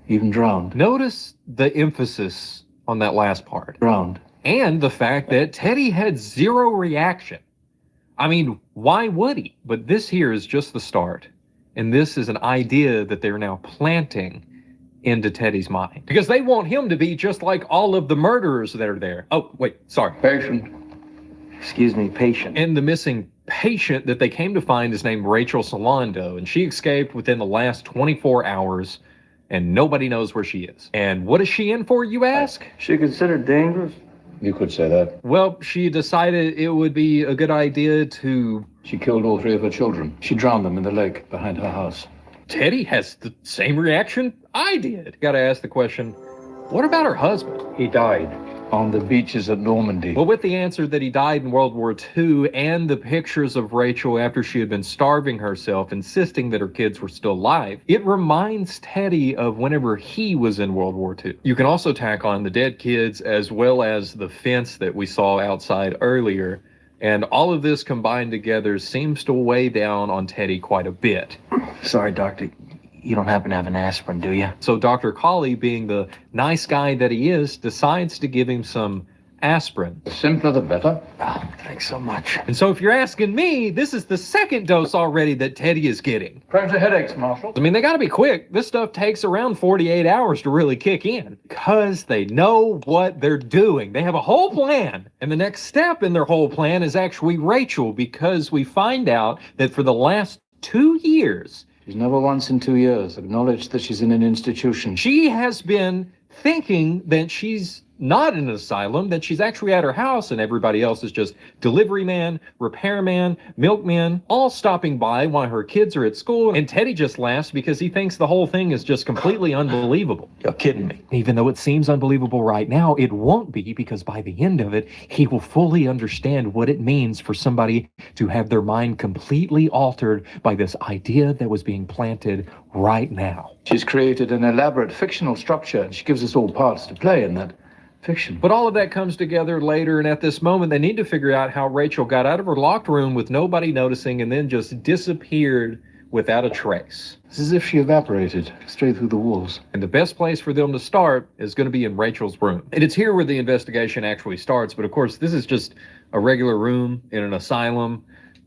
even drowned. Notice the emphasis on that last part. Drowned. And the fact that Teddy had zero reaction. I mean, why would he? But this here is just the start. And this is an idea that they're now planting into Teddy's mind. Because they want him to be just like all of the murderers that are there. Oh, wait, sorry. Patient. Excuse me, patient. And the missing patient that they came to find is named Rachel Solando. And she escaped within the last 24 hours. And nobody knows where she is. And what is she in for, you ask? She considered dangerous? You could say that. Well, she decided it would be a good idea to... She killed all 3 of her children. She drowned them in the lake behind her house. Teddy has the same reaction I did. Gotta ask the question, what about her husband? He died. On the beaches at Normandy. Well, with the answer that he died in World War II and the pictures of Rachel after she had been starving herself, insisting that her kids were still alive, it reminds Teddy of whenever he was in World War II. You can also tack on the dead kids as well as the fence that we saw outside earlier. And all of this combined together seems to weigh down on Teddy quite a bit. Sorry, Doctor. You don't happen to have an aspirin, do you? So Dr. Colley, being the nice guy that he is, decides to give him some aspirin. The simpler the better. Oh, thanks so much. And so if you're asking me, this is the second dose already that Teddy is getting. Prevents the headaches, Marshal. I mean, they gotta be quick. This stuff takes around 48 hours to really kick in because they know what they're doing. They have a whole plan. And the next step in their whole plan is actually Rachel, because we find out that for the last 2 years, She's never once in 2 years acknowledged that she's in an institution. she has been thinking that she's not in an asylum, that she's actually at her house, and everybody else is just delivery man, repairman, milkman, all stopping by while her kids are at school. And Teddy just laughs because he thinks the whole thing is just completely unbelievable. You're kidding me. Even though it seems unbelievable right now, it won't be, because by the end of it, he will fully understand what it means for somebody to have their mind completely altered by this idea that was being planted right now. She's created an elaborate fictional structure, and she gives us all parts to play in that fiction. But all of that comes together later, and at this moment, they need to figure out how Rachel got out of her locked room with nobody noticing and then just disappeared without a trace. It's as if she evaporated straight through the walls. And the best place for them to start is going to be in Rachel's room. And it's here where the investigation actually starts, but of course, this is just a regular room in an asylum.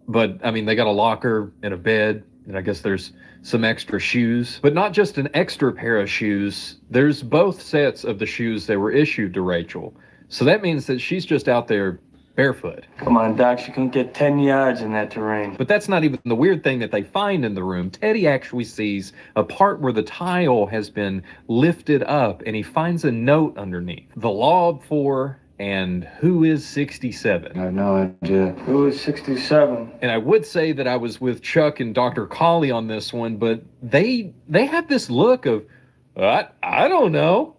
But, I mean, they got a locker and a bed, and I guess there's some extra shoes, but not just an extra pair of shoes. There's both sets of the shoes that were issued to Rachel. So that means that she's just out there barefoot. Come on, Doc. She couldn't get 10 yards in that terrain. But that's not even the weird thing that they find in the room. Teddy actually sees a part where the tile has been lifted up, and he finds a note underneath. The law for and who is 67? I have no idea. Who is 67? And I would say that I was with Chuck and Dr. Colley on this one, but they had this look of, I don't know.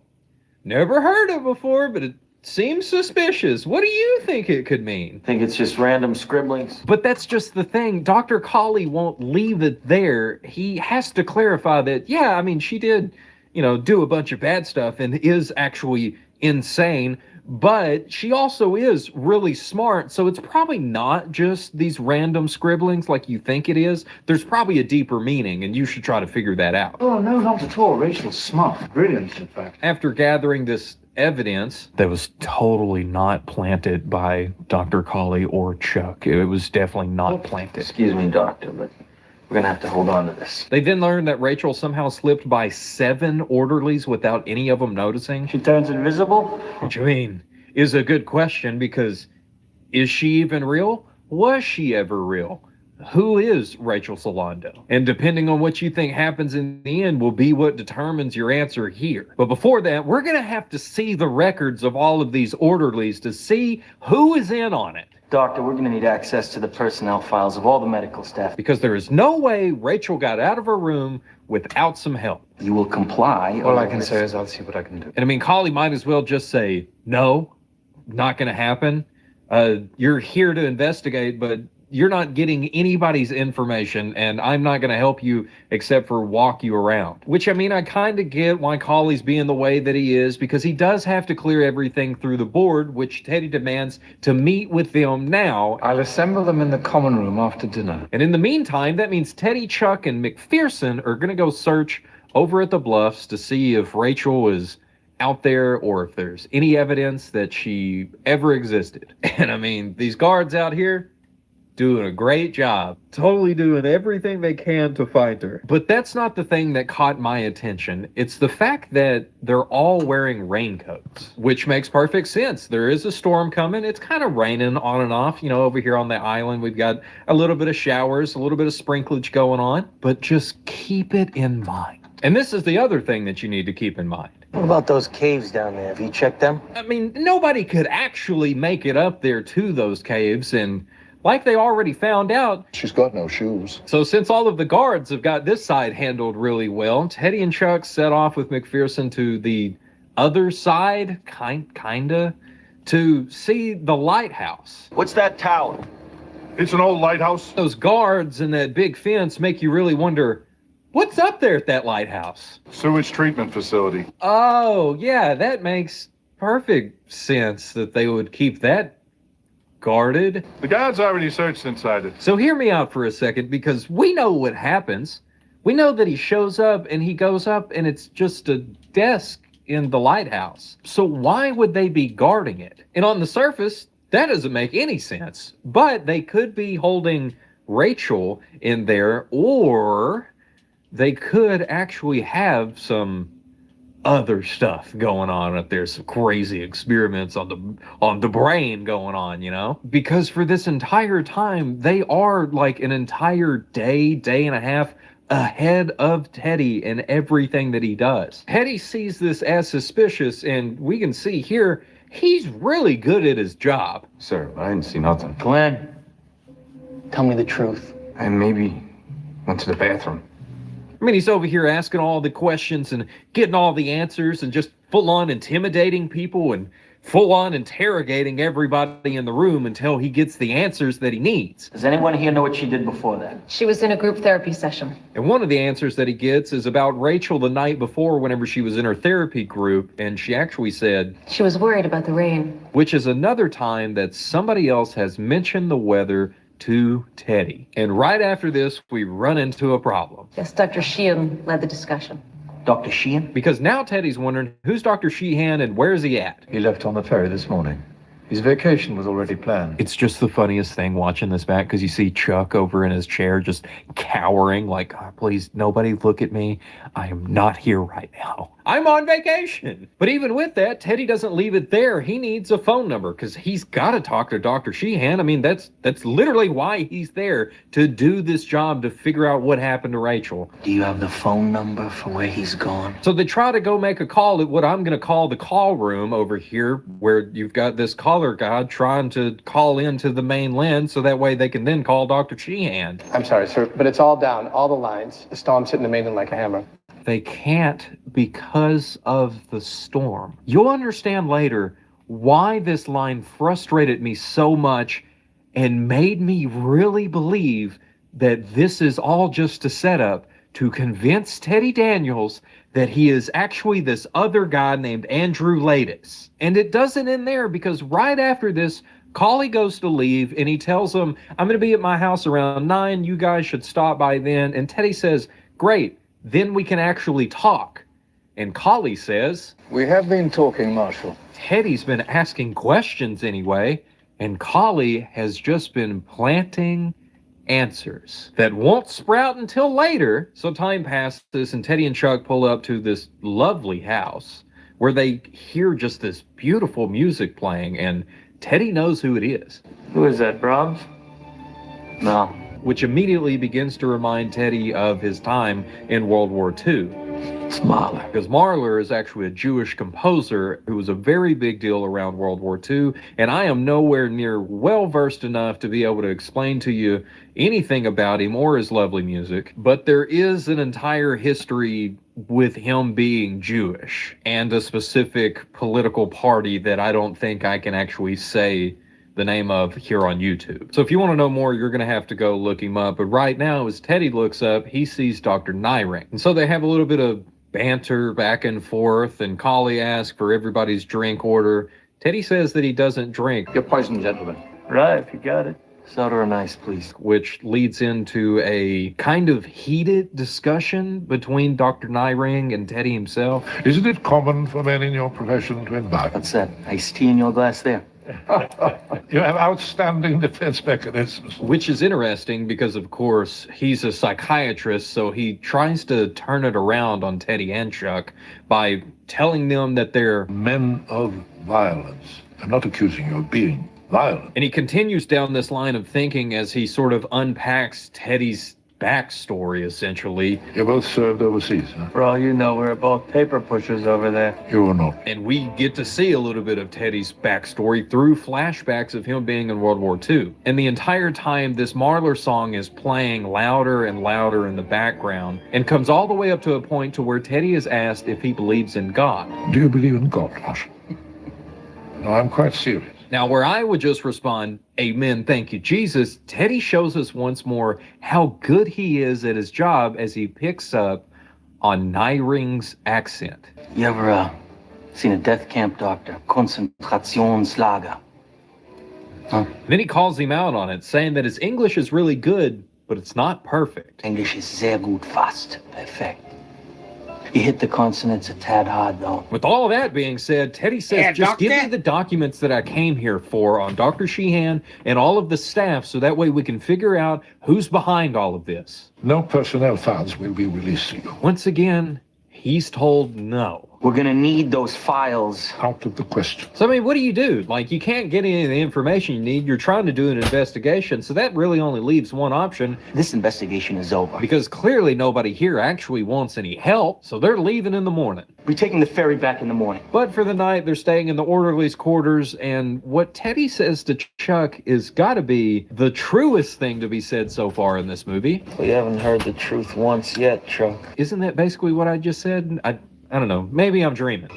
Never heard it before, but it seems suspicious. What do you think it could mean? Think it's just random scribblings? But that's just the thing. Dr. Colley won't leave it there. He has to clarify that, yeah, I mean, she did, do a bunch of bad stuff and is actually insane, but she also is really smart, so it's probably not just these random scribblings like you think it is. There's probably a deeper meaning, and you should try to figure that out. Oh, no, not at all. Rachel's smart. Brilliant, in fact. After gathering this evidence that was totally not planted by Dr. Colley or Chuck, it was definitely not planted. Excuse me, doctor, but we're gonna have to hold on to this. They then learned that Rachel somehow slipped by 7 orderlies without any of them noticing. She turns invisible? Which, I mean, is a good question, because is she even real? Was she ever real? Who is Rachel Solando? And depending on what you think happens in the end will be what determines your answer here. But before that, we're going to have to see the records of all of these orderlies to see who is in on it. Doctor, we're gonna need access to the personnel files of all the medical staff. Because there is no way Rachel got out of her room without some help. You will comply. All I can say is I'll see what I can do. And I mean, Colley might as well just say, no, not going to happen. You're here to investigate, but you're not getting anybody's information, and I'm not going to help you except for walk you around. Which, I mean, I kind of get why Colley's being the way that he is, because he does have to clear everything through the board, which Teddy demands to meet with them now. I'll assemble them in the common room after dinner. And in the meantime, that means Teddy, Chuck, and McPherson are going to go search over at the Bluffs to see if Rachel is out there or if there's any evidence that she ever existed. And I mean, these guards out here, doing a great job, totally doing everything they can to find her. But that's not the thing that caught my attention. It's the fact that they're all wearing raincoats, which makes perfect sense. There is a storm coming. It's kind of raining on and off. Over here on the island, we've got a little bit of showers, a little bit of sprinklage going on, but just keep it in mind. And this is the other thing that you need to keep in mind. What about those caves down there? Have you checked them? I mean, nobody could actually make it up there to those caves, and like they already found out, She's got no shoes. so since all of the guards have got this side handled really well, Teddy and Chuck set off with McPherson to the other side, kinda, to see the lighthouse. What's that tower? It's an old lighthouse. Those guards and that big fence make you really wonder, what's up there at that lighthouse? Sewage treatment facility. Oh, yeah, that makes perfect sense that they would keep that guarded. The guards already searched inside it. So hear me out for a second, because we know what happens. We know that he shows up and he goes up and it's just a desk in the lighthouse. So why would they be guarding it? And on the surface, that doesn't make any sense. But they could be holding Rachel in there, or they could actually have some other stuff going on up there, some crazy experiments on the brain going on, because for this entire time they are like an entire day and a half ahead of Teddy in everything that he does. Teddy sees this as suspicious, and we can see here he's really good at his job. Sir, I didn't see nothing. Glenn, tell me the truth. I maybe went to the bathroom. I mean, he's over here asking all the questions and getting all the answers and just full on intimidating people and full on interrogating everybody in the room until he gets the answers that he needs. Does anyone here know what she did before that? She was in a group therapy session. And one of the answers that he gets is about Rachel the night before, whenever she was in her therapy group, and she actually said She was worried about the rain. which is another time that somebody else has mentioned the weather to Teddy. And right after this, we run into a problem. Yes, Dr. Sheehan led the discussion. Dr. Sheehan? Because now Teddy's wondering, who's Dr. Sheehan and where's he at? He left on the ferry this morning. His vacation was already planned. It's just the funniest thing watching this back because you see Chuck over in his chair just cowering like, oh, please, nobody look at me. I am not here right now. I'm on vacation. But even with that, Teddy doesn't leave it there. He needs a phone number because he's got to talk to Dr. Sheehan. I mean, that's literally why he's there, to do this job, to figure out what happened to Rachel. Do you have the phone number for where he's gone? So they try to go make a call at what I'm going to call the call room over here, where you've got this caller guy trying to call into the main line so that way they can then call Dr. Sheehan. I'm sorry, sir, but it's all down, all the lines. The storm's hitting the mainland like a hammer. They can't because of the storm. You'll understand later why this line frustrated me so much and made me really believe that this is all just a setup to convince Teddy Daniels that he is actually this other guy named Andrew Latis. And it doesn't end there, because right after this, Collie goes to leave and he tells them, I'm going to be at my house around 9. You guys should stop by then. And Teddy says, great, then we can actually talk. And Collie says, We have been talking, Marshal. Teddy's been asking questions anyway, and Collie has just been planting answers that won't sprout until later. So time passes and Teddy and Chuck pull up to this lovely house where they hear just this beautiful music playing, and Teddy knows who it is. Who is that, Brahms? No. Which immediately begins to remind Teddy of his time in World War II. It's Mahler. Because Mahler is actually a Jewish composer who was a very big deal around World War II, and I am nowhere near well-versed enough to be able to explain to you anything about him or his lovely music, but there is an entire history with him being Jewish and a specific political party that I don't think I can actually say the name of here on YouTube. So if you want to know more, you're going to have to go look him up. But right now, as Teddy looks up, he sees Dr. Nyring. And so they have a little bit of banter back and forth, and Collie asks for everybody's drink order. Teddy says that he doesn't drink. Your poison, gentlemen. Right, if you got it. Soda or ice, please. Which leads into a kind of heated discussion between Dr. Nyring and Teddy himself. Isn't it common for men in your profession to imbibe? What's that? Iced tea in your glass there? You have outstanding defense mechanisms. Which is interesting because, of course, he's a psychiatrist, so he tries to turn it around on Teddy and Chuck by telling them that they're men of violence. I'm not accusing you of being violent. And he continues down this line of thinking as he sort of unpacks Teddy's backstory, essentially. You both served overseas, huh? For all you know, we're both paper pushers over there. You were not. And we get to see a little bit of Teddy's backstory through flashbacks of him being in World War II. And the entire time, this Mahler song is playing louder and louder in the background and comes all the way up to a point to where Teddy is asked if he believes in God. Do you believe in God, Marshal? No, I'm quite serious. Now, where I would just respond, amen, thank you, Jesus, Teddy shows us once more how good he is at his job as he picks up on Nyring's accent. You ever seen a death camp doctor? Konzentrationslager. Huh? Then he calls him out on it, saying that his English is really good, but it's not perfect. English is sehr gut, fast perfect. You hit the consonants a tad hard, though. With all of that being said, Teddy says, just give me the documents that I came here for on Dr. Sheehan and all of the staff, so that way we can figure out who's behind all of this. No personnel files will be released to you. Once again, he's told no. We're gonna need those files. Out of the question. So, I mean, what do? Like, you can't get any of the information you need. You're trying to do an investigation, so that really only leaves one option. This investigation is over. Because clearly nobody here actually wants any help, so they're leaving in the morning. We're taking the ferry back in the morning. But for the night, they're staying in the orderly's quarters, and what Teddy says to Chuck is gotta be the truest thing to be said so far in this movie. We haven't heard the truth once yet, Chuck. Isn't that basically what I just said? I don't know. Maybe I'm dreaming.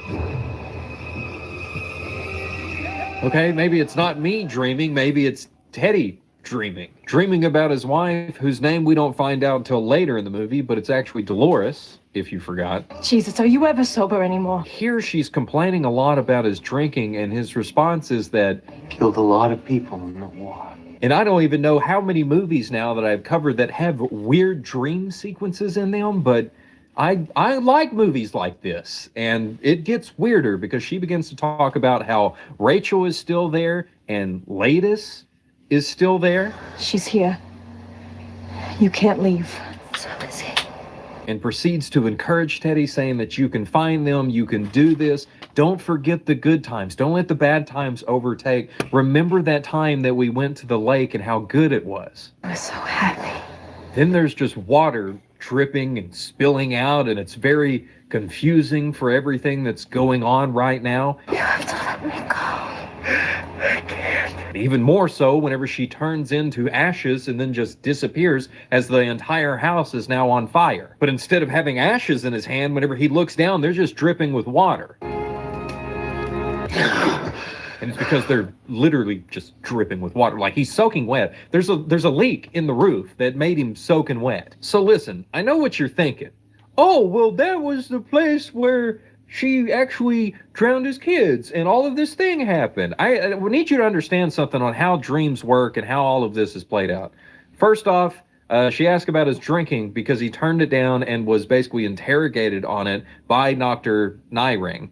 Okay, maybe it's not me dreaming. Maybe it's Teddy dreaming. Dreaming about his wife, whose name we don't find out until later in the movie, but it's actually Dolores, if you forgot. Jesus, are you ever sober anymore? Here she's complaining a lot about his drinking, and his response is that killed a lot of people in the war. And I don't even know how many movies now that I've covered that have weird dream sequences in them, but I like movies like this. And it gets weirder because she begins to talk about how Rachel is still there and Ladis is still there. She's here. You can't leave. So is he. And proceeds to encourage Teddy, saying that you can find them, you can do this. Don't forget the good times. Don't let the bad times overtake. Remember that time that we went to the lake and how good it was. I was so happy. Then there's just water dripping and spilling out, and it's very confusing for everything that's going on right now. You have to let me go. I can't. Even more so whenever she turns into ashes and then just disappears as the entire house is now on fire. But instead of having ashes in his hand, whenever he looks down, they're just dripping with water. And it's because they're literally just dripping with water. Like, he's soaking wet. There's a leak in the roof that made him soaking wet. So listen, I know what you're thinking. Oh, well, that was the place where she actually drowned his kids and all of this thing happened. I need you to understand something on how dreams work and how all of this is played out. First off, she asked about his drinking because he turned it down and was basically interrogated on it by Dr. Nyring.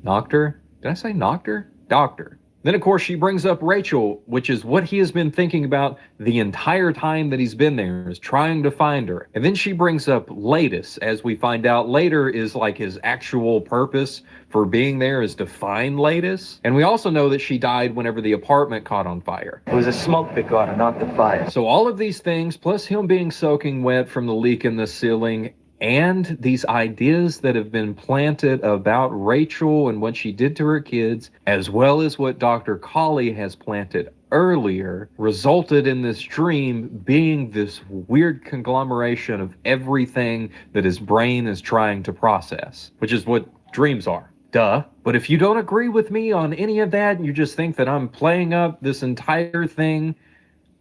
Doctor? Did I say Doctor? Doctor. Then, of course, she brings up Rachel, which is what he has been thinking about the entire time that he's been there, is trying to find her. And then she brings up Ladis, as we find out later is like his actual purpose for being there is to find Ladis. And we also know that she died whenever the apartment caught on fire. It was a smoke that got her, not the fire. So all of these things, plus him being soaking wet from the leak in the ceiling, and these ideas that have been planted about Rachel and what she did to her kids, as well as what Dr. Colley has planted earlier, resulted in this dream being this weird conglomeration of everything that his brain is trying to process, which is what dreams are. Duh. But if you don't agree with me on any of that, and you just think that I'm playing up this entire thing,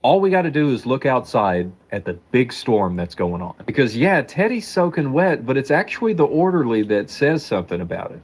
all we got to do is look outside at the big storm that's going on. Because, yeah, Teddy's soaking wet, but it's actually the orderly that says something about it.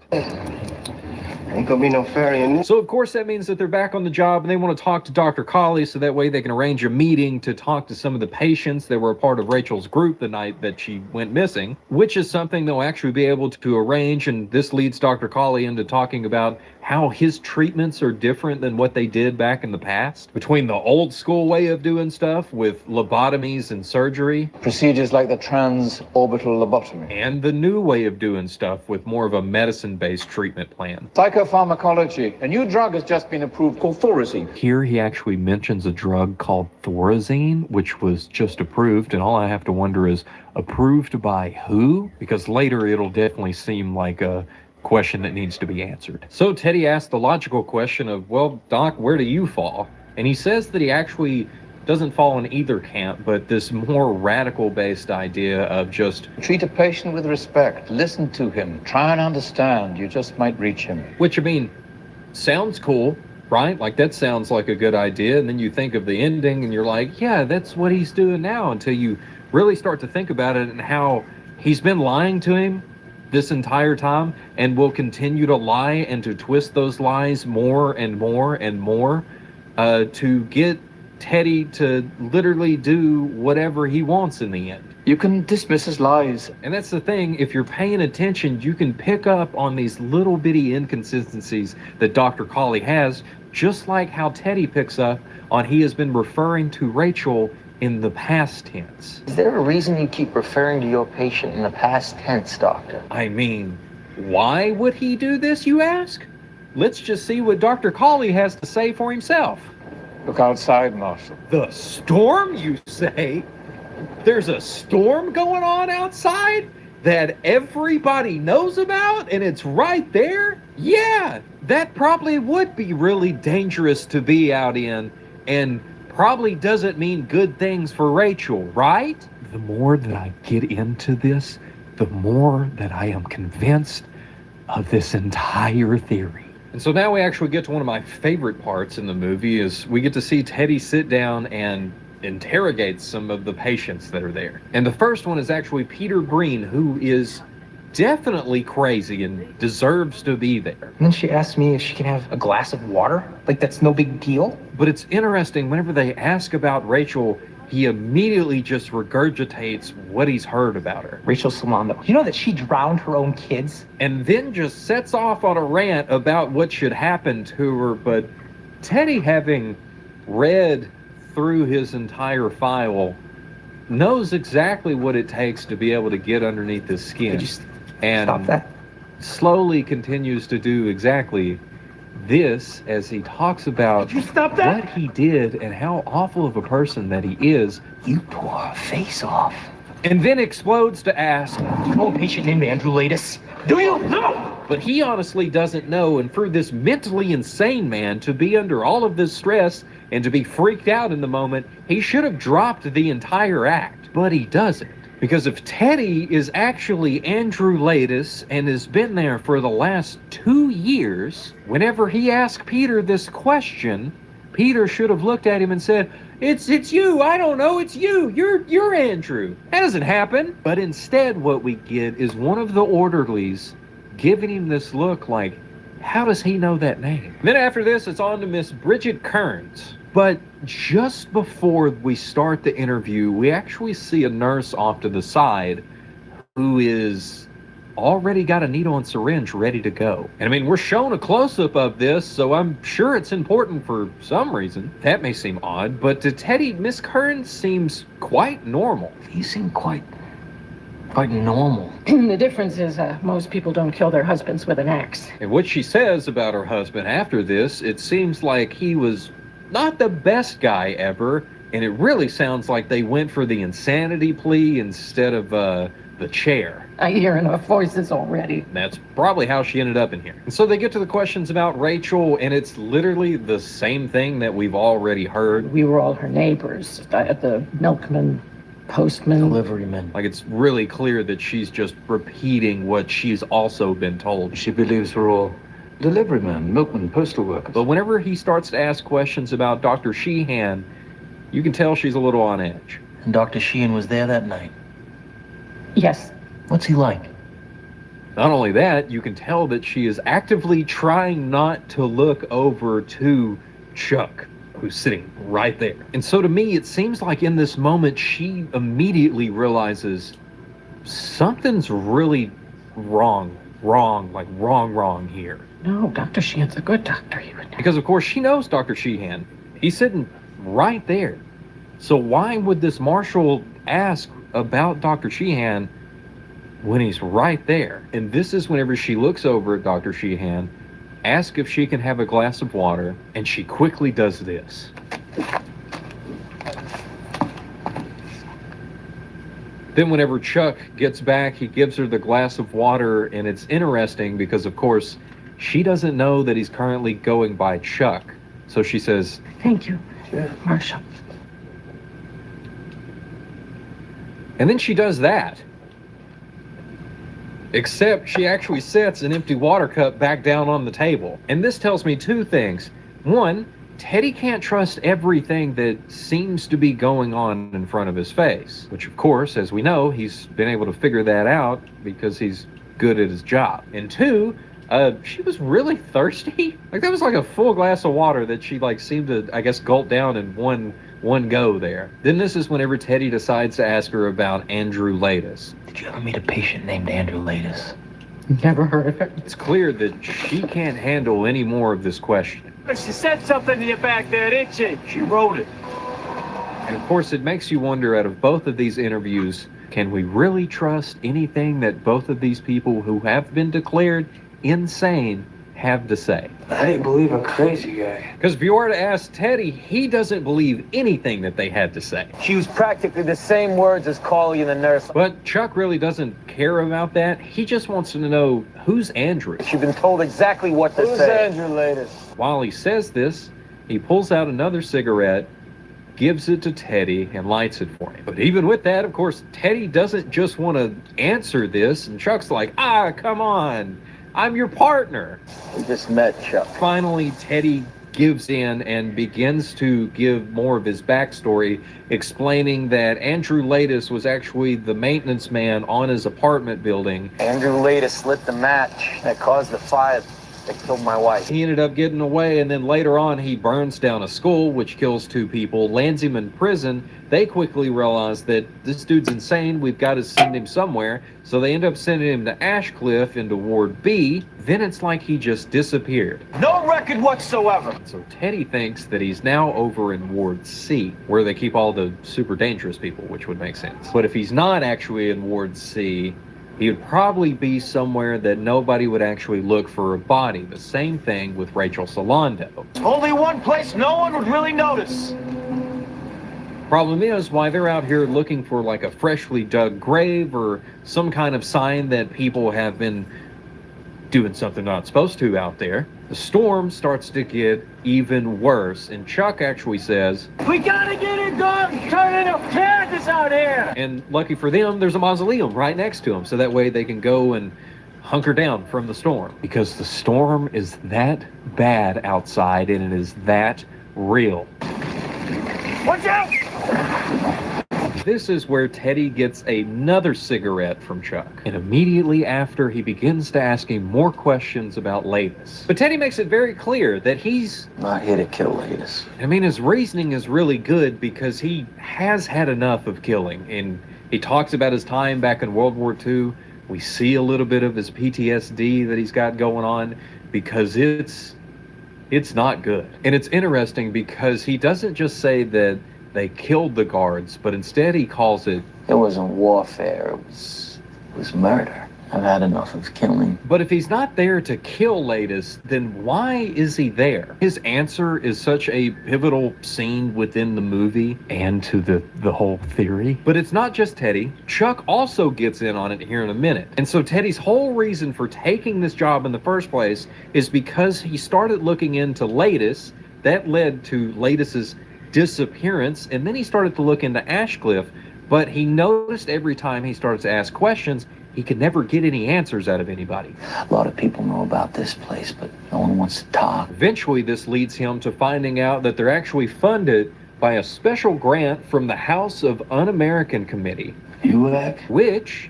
Ain't gonna be no fairy in this. So, of course, that means that they're back on the job and they want to talk to Dr. Colley so that way they can arrange a meeting to talk to some of the patients that were a part of Rachel's group the night that she went missing, which is something they'll actually be able to arrange. And this leads Dr. Colley into talking about how his treatments are different than what they did back in the past, between the old school way of doing stuff with lobotomies and surgery, Procedures like the transorbital lobotomy. and the new way of doing stuff with more of a medicine-based treatment plan. Psychopharmacology. A new drug has just been approved called Thorazine. Here he actually mentions a drug called Thorazine, which was just approved, and all I have to wonder is, approved by who? Because later it'll definitely seem like a question that needs to be answered. So Teddy asked the logical question of, well, Doc, where do you fall? And he says that he actually doesn't fall in either camp, but this more radical-based idea of just Treat a patient with respect. Listen to him. Try and understand. You just might reach him. which, I mean, sounds cool, right? Like, that sounds like a good idea. And then you think of the ending and you're like, yeah, that's what he's doing now, until you really start to think about it and how he's been lying to him this entire time and will continue to lie and to twist those lies more and more and more to get Teddy to literally do whatever he wants in the end. You can dismiss his lies. And that's the thing, if you're paying attention, you can pick up on these little bitty inconsistencies that Dr. Colley has, just like how Teddy picks up on he has been referring to Rachel in the past tense. Is there a reason you keep referring to your patient in the past tense, Doctor? I mean, why would he do this, you ask? Let's just see what Dr. Colley has to say for himself. Look outside, Marshal. The storm, you say? There's a storm going on outside that everybody knows about and it's right there? Yeah, that probably would be really dangerous to be out in and probably doesn't mean good things for Rachel, right? The more that I get into this, the more that I am convinced of this entire theory. And so now we actually get to one of my favorite parts in the movie is we get to see Teddy sit down and interrogate some of the patients that are there. And the first one is actually Peter Green, who is definitely crazy and deserves to be there. And then she asked me if she can have a glass of water. Like, that's no big deal. But it's interesting, whenever they ask about Rachel, he immediately just regurgitates what he's heard about her. Rachel Solano. You know that she drowned her own kids? And then just sets off on a rant about what should happen to her. But Teddy, having read through his entire file, knows exactly what it takes to be able to get underneath his skin. And stop that? Slowly continues to do exactly this as he talks about what he did and how awful of a person that he is. You tore her face off. And then explodes to ask, You know a patient named Andrew Latus? Do you? No! But he honestly doesn't know, and for this mentally insane man to be under all of this stress and to be freaked out in the moment, he should have dropped the entire act. But he doesn't. Because if Teddy is actually Andrew Latus and has been there for the last 2 years, whenever he asked Peter this question, Peter should have looked at him and said, It's you, I don't know, it's you, you're Andrew. That doesn't happen. But instead what we get is one of the orderlies giving him this look like, how does he know that name? Then after this, it's on to Miss Bridget Kearns. But just before we start the interview, we actually see a nurse off to the side who is already got a needle and syringe ready to go. And I mean, we're shown a close-up of this, so I'm sure it's important for some reason. That may seem odd, but to Teddy, Miss Kearns seems quite normal. You seem quite normal. The difference is most people don't kill their husbands with an axe. And what she says about her husband after this, it seems like he was not the best guy ever, and it really sounds like they went for the insanity plea instead of the chair. I hear enough voices already. And that's probably how she ended up in here. And so they get to the questions about Rachel, and it's literally the same thing that we've already heard. We were all her neighbors at the milkman, postman, deliveryman. Like, it's really clear that she's just repeating what she's also been told. She believes we're all deliverymen, milkmen, postal workers. But whenever he starts to ask questions about Dr. Sheehan, you can tell she's a little on edge. And Dr. Sheehan was there that night? Yes. What's he like? Not only that, you can tell that she is actively trying not to look over to Chuck, who's sitting right there. And so to me, it seems like in this moment, she immediately realizes something's really wrong here. No, Dr. Sheehan's a good doctor. Because of course she knows Dr. Sheehan. He's sitting right there. So why would this marshal ask about Dr. Sheehan when he's right there? And this is whenever she looks over at Dr. Sheehan, asks if she can have a glass of water, and she quickly does this. Then whenever Chuck gets back, he gives her the glass of water, and it's interesting because, of course, she doesn't know that he's currently going by Chuck. So she says, Thank you, Marshal. And then she does that. Except she actually sets an empty water cup back down on the table. And this tells me two things. One, Teddy can't trust everything that seems to be going on in front of his face, which of course, as we know, he's been able to figure that out because he's good at his job. And two, she was really thirsty. Like, that was like a full glass of water that she seemed to, I guess, gulp down in one go there. Then this is whenever Teddy decides to ask her about Andrew Latus. Did you ever meet a patient named Andrew Latus? Never heard of it. It's clear that she can't handle any more of this questioning. She said something to you back there, didn't she? She wrote it. And of course, it makes you wonder, out of both of these interviews, can we really trust anything that both of these people who have been declared insane have to say? I didn't believe a crazy guy. Because if you were to ask Teddy, he doesn't believe anything that they had to say. She used practically the same words as Carly and the nurse. But Chuck really doesn't care about that. He just wants to know, who's Andrew? She's been told exactly what to say. Who's Andrew Latus? While he says this, he pulls out another cigarette, gives it to Teddy, and lights it for him. But even with that, of course, Teddy doesn't just want to answer this, and Chuck's like, come on, I'm your partner. We just met, Chuck. Finally, Teddy gives in and begins to give more of his backstory, explaining that Andrew Latus was actually the maintenance man on his apartment building. Andrew Latus lit the match that caused the fire. They killed my wife. He ended up getting away, and then later on he burns down a school, which kills 2 people, lands him in prison. They quickly realize that this dude's insane, we've got to send him somewhere, so they end up sending him to Ashcliff into Ward B. Then it's like he just disappeared. No record whatsoever. So Teddy thinks that he's now over in Ward C, where they keep all the super dangerous people, which would make sense. But if he's not actually in Ward C, he would probably be somewhere that nobody would actually look for a body. The same thing with Rachel Solando. Only one place no one would really notice. Problem is, why they're out here looking for like a freshly dug grave or some kind of sign that people have been doing something not supposed to out there, the storm starts to get even worse, and Chuck actually says, "We gotta get it done! Turn into Kansas out here!" and lucky for them, there's a mausoleum right next to them, so that way they can go and hunker down from the storm. Because the storm is that bad outside, and it is that real. Watch out! This is where Teddy gets another cigarette from Chuck. And immediately after, he begins to ask him more questions about Latus. But Teddy makes it very clear that he's not here to kill Latus. I mean, his reasoning is really good because he has had enough of killing. And he talks about his time back in World War II. We see a little bit of his PTSD that he's got going on because it's not good. And it's interesting because he doesn't just say that they killed the guards, but instead he calls it... It wasn't warfare, it was murder. I've had enough of killing. But if he's not there to kill Latus, then why is he there? His answer is such a pivotal scene within the movie and to the whole theory. But it's not just Teddy. Chuck also gets in on it here in a minute. And so Teddy's whole reason for taking this job in the first place is because he started looking into Latus. That led to Latus's disappearance, and then he started to look into Ashcliff, but he noticed every time he started to ask questions, he could never get any answers out of anybody. A lot of people know about this place, but no one wants to talk. Eventually, this leads him to finding out that they're actually funded by a special grant from the House of Un-American Committee, which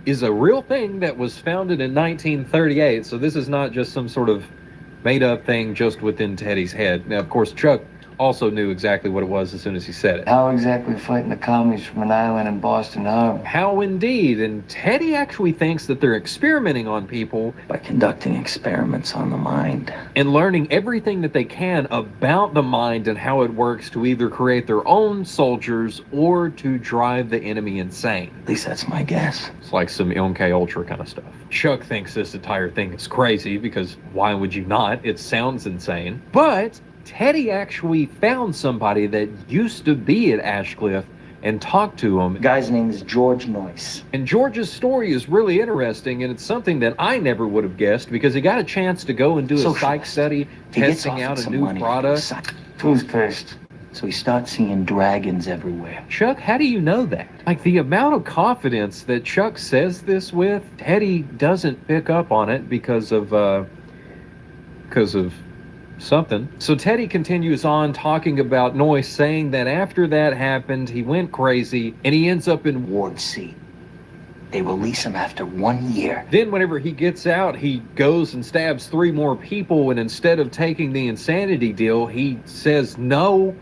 is a real thing that was founded in 1938, so this is not just some sort of made-up thing just within Teddy's head. Now, of course, Chuck also knew exactly what it was as soon as he said it. How exactly fighting the commies from an island in Boston Harbor? How indeed, and Teddy actually thinks that they're experimenting on people by conducting experiments on the mind and learning everything that they can about the mind and how it works to either create their own soldiers or to drive the enemy insane. At least that's my guess. It's like some MK Ultra kind of stuff. Chuck thinks this entire thing is crazy because why would you not? It sounds insane. But Teddy actually found somebody that used to be at Ashcliff and talked to him. The guy's name is George Noyce. And George's story is really interesting, and it's something that I never would have guessed because he got a chance to go and do a psych study, testing out a new product. Toothpaste. So he starts seeing dragons everywhere. Chuck, how do you know that? Like, the amount of confidence that Chuck says this with, Teddy doesn't pick up on it because of something. So Teddy continues on talking about Noyce, saying that after that happened, he went crazy and he ends up in Ward C. They release him after 1 year. Then whenever he gets out, he goes and stabs 3 more people, and instead of taking the insanity deal, he says no.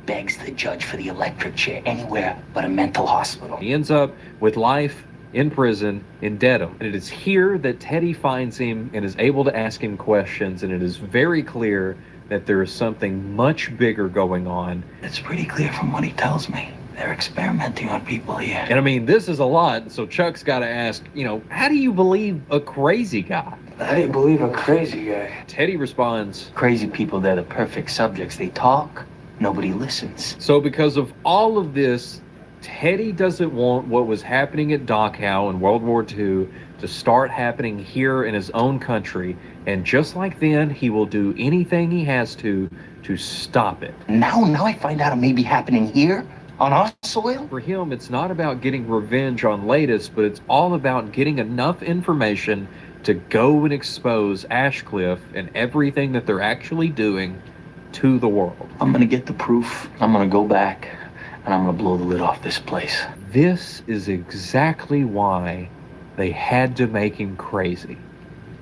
Begs the judge for the electric chair anywhere but a mental hospital. He ends up with life in prison in Dedham. And it is here that Teddy finds him and is able to ask him questions, and it is very clear that there is something much bigger going on. It's pretty clear from what he tells me. They're experimenting on people here. And I mean, this is a lot, so Chuck's got to ask, how do you believe a crazy guy? How do you believe a crazy guy? Teddy responds, crazy people, they're the perfect subjects. They talk, nobody listens. So because of all of this, Teddy doesn't want what was happening at Dachau in World War II to start happening here in his own country. And just like then, he will do anything he has to stop it. Now I find out it may be happening here on our soil? For him, it's not about getting revenge on Latus, but it's all about getting enough information to go and expose Ashcliff and everything that they're actually doing to the world. I'm gonna get the proof. I'm gonna go back and I'm gonna blow the lid off this place. This is exactly why they had to make him crazy.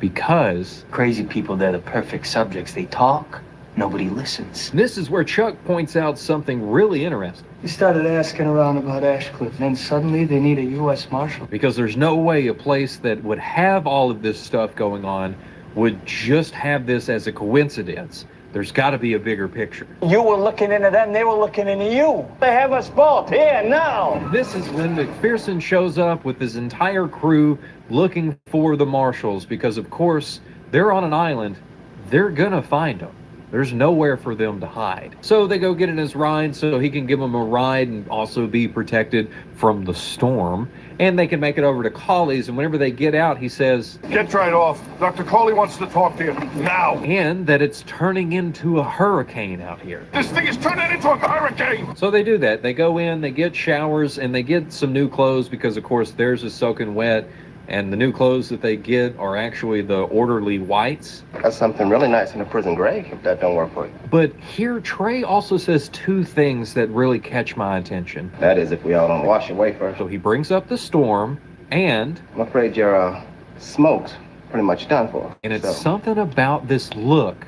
because Crazy people, they're the perfect subjects. They talk, nobody listens. this is where Chuck points out something really interesting. We started asking around about Ashcliff, then suddenly they need a U.S. Marshal. Because there's no way a place that would have all of this stuff going on would just have this as a coincidence. There's got to be a bigger picture. You were looking into them, they were looking into you. They have us both here now. This is when McPherson shows up with his entire crew looking for the marshals because, of course, they're on an island. They're gonna find them. There's nowhere for them to hide. So they go get in his ride so he can give them a ride and also be protected from the storm. And they can make it over to Colley's, and whenever they get out, he says, Get right off. Dr. Coley wants to talk to you now. and that it's turning into a hurricane out here. This thing is turning into a hurricane. So they do that. They go in, they get showers, and they get some new clothes because, of course, theirs is soaking wet. And the new clothes that they get are actually the orderly whites. That's something really nice in a prison gray, if that don't work for you. But here, Trey also says two things that really catch my attention. That is, if we all don't wash away first. So he brings up the storm, and I'm afraid your smoke's pretty much done for. And it's something about this look,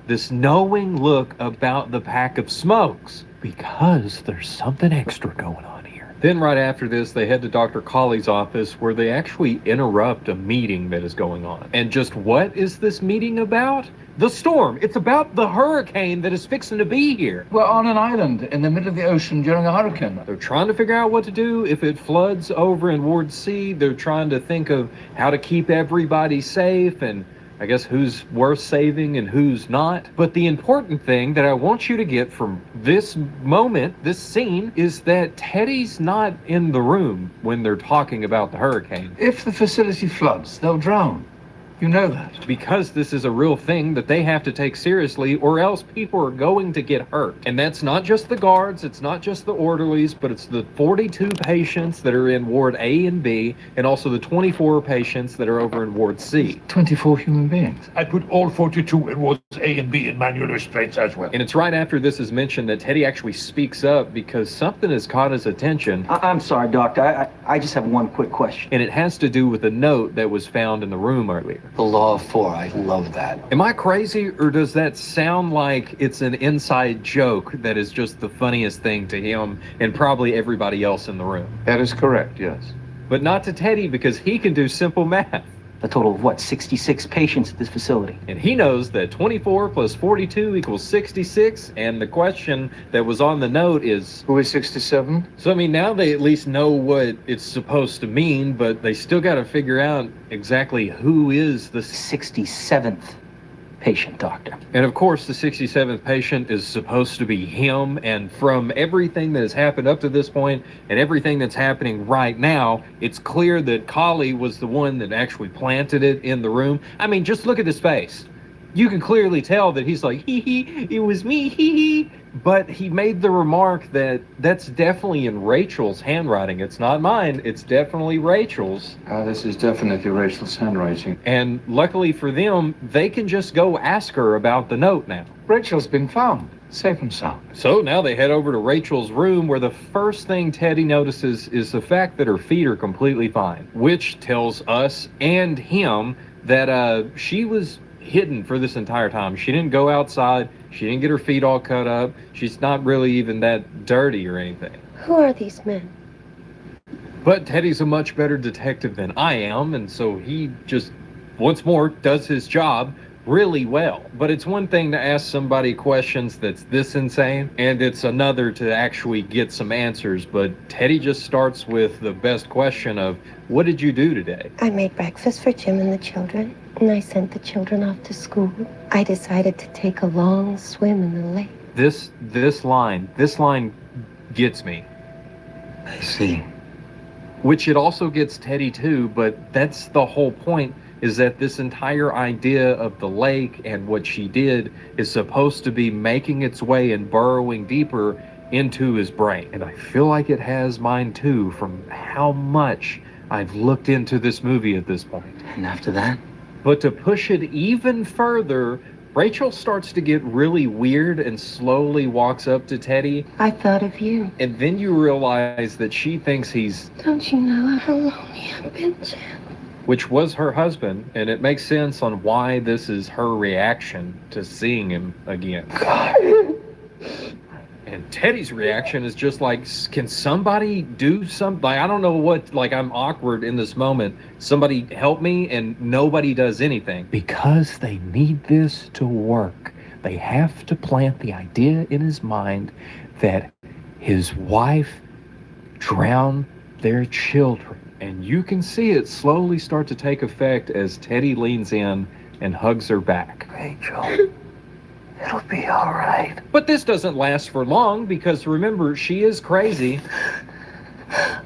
this knowing look about the pack of smokes, because there's something extra going on here. Then right after this, they head to Dr. Colley's office where they actually interrupt a meeting that is going on. And just what is this meeting about? The storm. It's about the hurricane that is fixing to be here. We're on an island in the middle of the ocean during a hurricane. They're trying to figure out what to do if it floods over in Ward C. They're trying to think of how to keep everybody safe and I guess who's worth saving and who's not. But the important thing that I want you to get from this moment, this scene, is that Teddy's not in the room when they're talking about the hurricane. If the facility floods, they'll drown. You know that. Because this is a real thing that they have to take seriously, or else people are going to get hurt. And that's not just the guards, it's not just the orderlies, but it's the 42 patients that are in Ward A and B, and also the 24 patients that are over in Ward C. 24 human beings. I put all 42 in wards A and B in manual restraints as well. And it's right after this is mentioned that Teddy actually speaks up because something has caught his attention. I'm sorry, Doctor. I just have one quick question. And it has to do with a note that was found in the room earlier. The Law of Four, I love that. Am I crazy, or does that sound like it's an inside joke that is just the funniest thing to him and probably everybody else in the room? That is correct, yes. But not to Teddy, because he can do simple math. A total of what, 66 patients at this facility? And he knows that 24 plus 42 equals 66, and the question that was on the note is... Who is 67? So, I mean, now they at least know what it's supposed to mean, but they still got to figure out exactly who is the 67th patient, Doctor. And of course, the 67th patient is supposed to be him, and from everything that has happened up to this point and everything that's happening right now, it's clear that Colley was the one that actually planted it in the room. I mean, just look at his face. You can clearly tell that he's like, hee, it was me, hee. But he made the remark that that's definitely in Rachel's handwriting. It's not mine. It's definitely Rachel's. This is definitely Rachel's handwriting. And luckily for them, they can just go ask her about the note now. Rachel's been found, safe and sound. So now they head over to Rachel's room, where the first thing Teddy notices is the fact that her feet are completely fine, which tells us and him that she was hidden for this entire time. She didn't go outside. She didn't get her feet all cut up. She's not really even that dirty or anything. Who are these men? But Teddy's a much better detective than I am, and so he just, once more, does his job really well. But it's one thing to ask somebody questions that's this insane, and it's another to actually get some answers. But Teddy just starts with the best question of, what did you do today? I made breakfast for Jim and the children, and I sent the children off to school. I decided to take a long swim in the lake. This line gets me. I see. Which it also gets Teddy too, but that's the whole point, is that this entire idea of the lake and what she did is supposed to be making its way and burrowing deeper into his brain. And I feel like it has mine too, from how much I've looked into this movie at this point. And after that? But to push it even further, Rachel starts to get really weird and slowly walks up to Teddy. I thought of you. And then you realize that she thinks he's... Don't you know how lonely I've been, Jim? which was her husband, and it makes sense on why this is her reaction to seeing him again. And Teddy's reaction is just like, can somebody do something? Like, I don't know what, like, I'm awkward in this moment. Somebody help me, and nobody does anything. Because they need this to work. They have to plant the idea in his mind that his wife drowned their children. And you can see it slowly start to take effect as Teddy leans in and hugs her back. Rachel, it'll be all right. But this doesn't last for long because remember, she is crazy.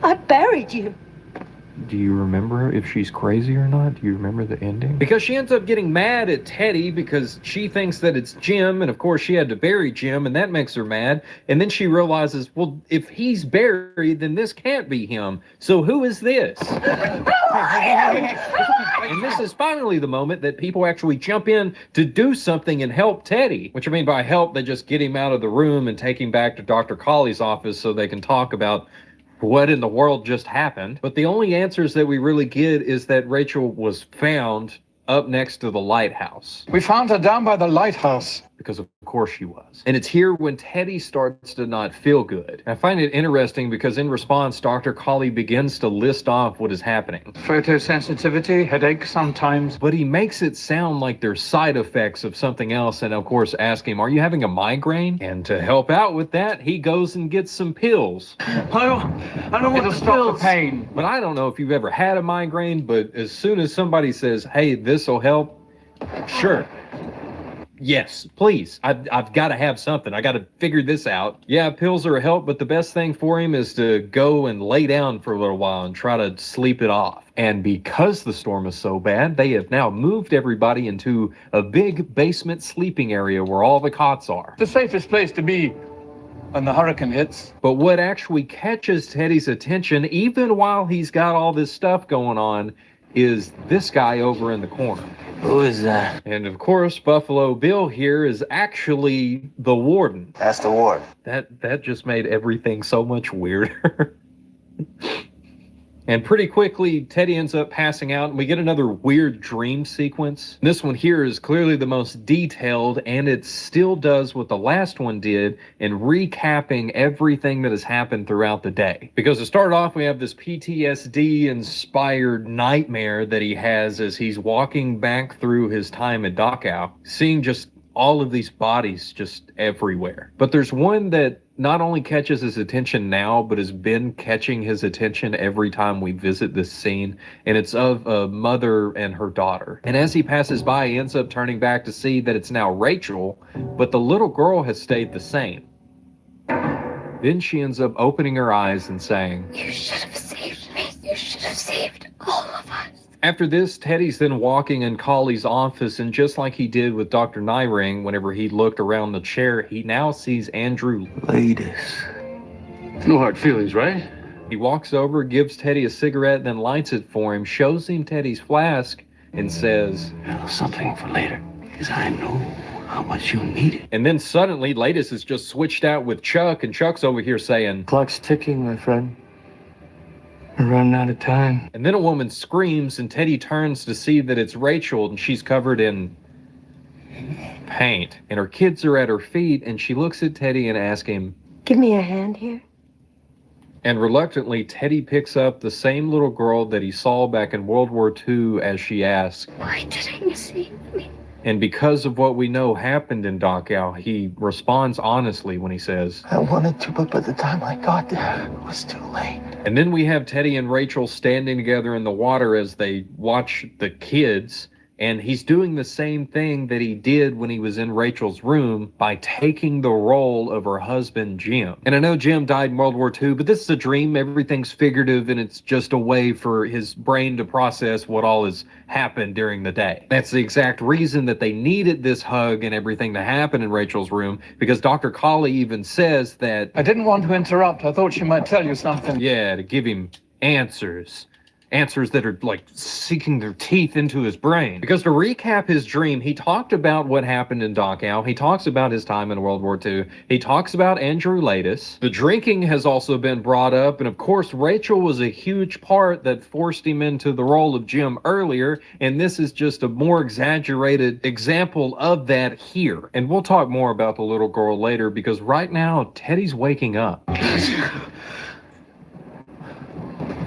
I buried you. Do you remember if she's crazy or not? Do you remember the ending? Because she ends up getting mad at Teddy because she thinks that it's Jim, and of course she had to bury Jim, and that makes her mad. And then she realizes, well, if he's buried, then this can't be him. So who is this? And this is finally the moment that people actually jump in to do something and help Teddy. Which I mean by help, they just get him out of the room and take him back to Dr. Colley's office so they can talk about what in the world just happened. But the only answers that we really get is that Rachel was found up next to the lighthouse. We found her down by the lighthouse. Because of course she was. And it's here when Teddy starts to not feel good. I find it interesting because in response, Dr. Colley begins to list off what is happening. Photosensitivity, headache sometimes. But he makes it sound like there's side effects of something else, and of course ask him, are you having a migraine? And to help out with that, he goes and gets some pills. I don't want to stop the pain. But I don't know if you've ever had a migraine, but as soon as somebody says, hey, this'll help, sure. Yes, please. I've got to have something. I got to figure this out. Yeah, pills are a help, but the best thing for him is to go and lay down for a little while and try to sleep it off. And because the storm is so bad, they have now moved everybody into a big basement sleeping area where all the cots are. The safest place to be when the hurricane hits. But what actually catches Teddy's attention, even while he's got all this stuff going on, is this guy over in the corner. Who is that? And of course, Buffalo Bill here is actually the warden. That's the warden. That just made everything so much weirder. And pretty quickly, Teddy ends up passing out, and we get another weird dream sequence. This one here is clearly the most detailed, and it still does what the last one did in recapping everything that has happened throughout the day. Because to start off, we have this PTSD-inspired nightmare that he has as he's walking back through his time at Dachau, seeing just all of these bodies just everywhere. But there's one that not only catches his attention now, but has been catching his attention every time we visit this scene, and it's of a mother and her daughter. And as he passes by, he ends up turning back to see that it's now Rachel, but the little girl has stayed the same. Then she ends up opening her eyes and saying, You should have saved me. You should have saved all of us. After this, Teddy's then walking in Colley's office, and just like he did with Dr. Nyring, whenever he looked around the chair, he now sees Andrew. Ladies. No hard feelings, right? He walks over, gives Teddy a cigarette, then lights it for him, shows him Teddy's flask, and says, Something for later, because I know how much you need it. And then suddenly, Latest is just switched out with Chuck, and Chuck's over here saying, Clock's ticking, my friend. We're running out of time. And then a woman screams, and Teddy turns to see that it's Rachel, and she's covered in paint. And her kids are at her feet, and she looks at Teddy and asks him, Give me a hand here. And reluctantly, Teddy picks up the same little girl that he saw back in World War II as she asks, Why didn't you save me? And because of what we know happened in Dachau, he responds honestly when he says, I wanted to, but by the time I got there, it was too late. And then we have Teddy and Rachel standing together in the water as they watch the kids. And he's doing the same thing that he did when he was in Rachel's room by taking the role of her husband, Jim. And I know Jim died in World War II, but this is a dream. Everything's figurative, and it's just a way for his brain to process what all has happened during the day. That's the exact reason that they needed this hug and everything to happen in Rachel's room, because Dr. Colley even says that... I didn't want to interrupt. I thought she might tell you something. Yeah, to give him answers. answers that are like sinking their teeth into his brain. Because to recap his dream, he talked about what happened in Dachau. He talks about his time in World War II. He talks about Andrew Laeddis. The drinking has also been brought up. And of course, Rachel was a huge part that forced him into the role of Jim earlier. And this is just a more exaggerated example of that here. And we'll talk more about the little girl later, because right now, Teddy's waking up.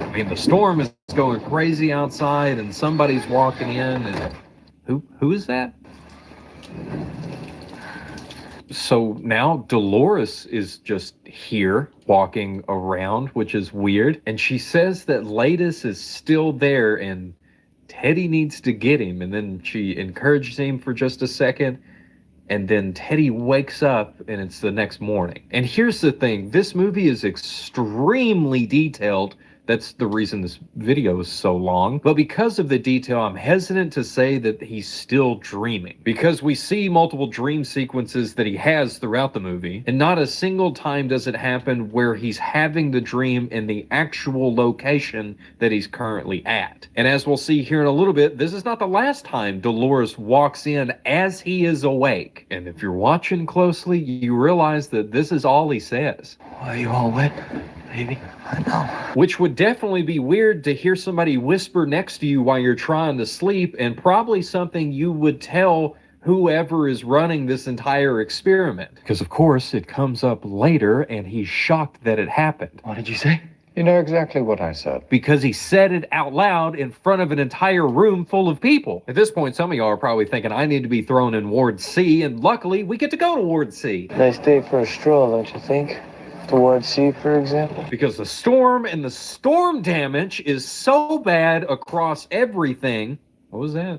I mean, the storm is going crazy outside, and somebody's walking in, and who is that? So now Dolores is just here walking around, which is weird, and she says that Laeddis is still there and Teddy needs to get him, and then she encourages him for just a second, and then Teddy wakes up and it's the next morning. And here's the thing, this movie is extremely detailed. That's the reason this video is so long. But because of the detail, I'm hesitant to say that he's still dreaming, because we see multiple dream sequences that he has throughout the movie, and not a single time does it happen where he's having the dream in the actual location that he's currently at. And as we'll see here in a little bit, this is not the last time Dolores walks in as he is awake. And if you're watching closely, you realize that this is all he says. Why are you all wet, baby? I know. Which would definitely be weird to hear somebody whisper next to you while you're trying to sleep, and probably something you would tell whoever is running this entire experiment. Because of course it comes up later and he's shocked that it happened. What did you say? You know exactly what I said. Because he said it out loud in front of an entire room full of people. At this point, some of y'all are probably thinking I need to be thrown in Ward C, and luckily we get to go to Ward C. Nice day for a stroll, don't you think? Towards sea, for example? Because the storm and the storm damage is so bad across everything. What was that?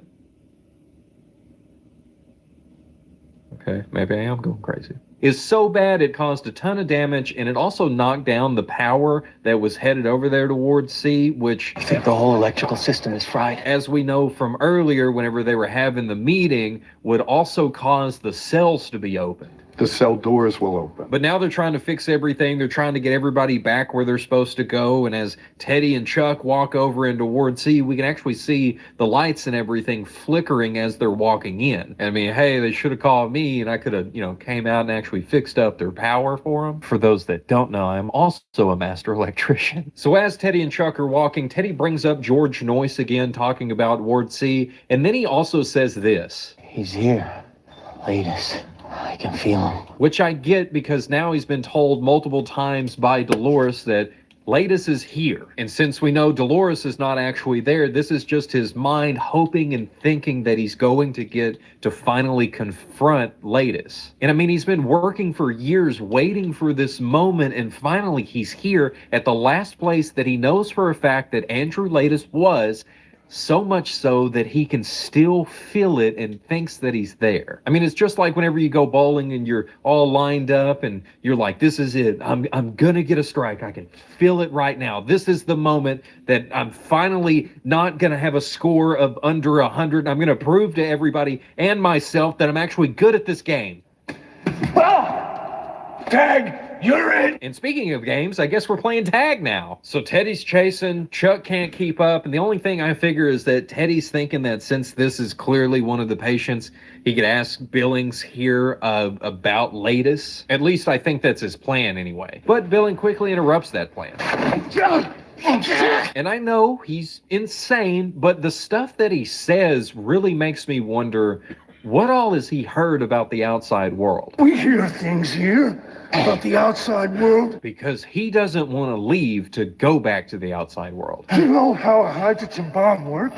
Okay, maybe I am going crazy. Is so bad it caused a ton of damage, and it also knocked down the power that was headed over there towards sea, which... I think the whole electrical system is fried. As we know from earlier, whenever they were having the meeting, would also cause the cells to be opened. The cell doors will open. But now they're trying to fix everything. They're trying to get everybody back where they're supposed to go. And as Teddy and Chuck walk over into Ward C, we can actually see the lights and everything flickering as they're walking in. I mean, hey, they should have called me and I could have, came out and actually fixed up their power for them. For those that don't know, I'm also a master electrician. So as Teddy and Chuck are walking, Teddy brings up George Noyce again, talking about Ward C. And then he also says this. He's here. Laeddis. I can feel him. Which I get, because now he's been told multiple times by Dolores that Laeddis is here. And since we know Dolores is not actually there, this is just his mind hoping and thinking that he's going to get to finally confront Laeddis. And I mean, he's been working for years waiting for this moment, and finally he's here at the last place that he knows for a fact that Andrew Laeddis was, so much so that he can still feel it and thinks that he's there. I mean, it's just like whenever you go bowling and you're all lined up and you're like, this is it. I'm gonna get a strike. I can feel it right now. This is the moment that I'm finally not gonna have a score of under 100. I'm gonna prove to everybody and myself that I'm actually good at this game. Tag! You're in! And speaking of games, I guess we're playing tag now. So Teddy's chasing, Chuck can't keep up, and the only thing I figure is that Teddy's thinking that since this is clearly one of the patients, he could ask Billings here about Laeddis. At least I think that's his plan anyway. But Billings quickly interrupts that plan. And I know he's insane, but the stuff that he says really makes me wonder, what all has he heard about the outside world? We hear things here about the outside world. Because he doesn't want to leave to go back to the outside world. You know how a hydrogen bomb works?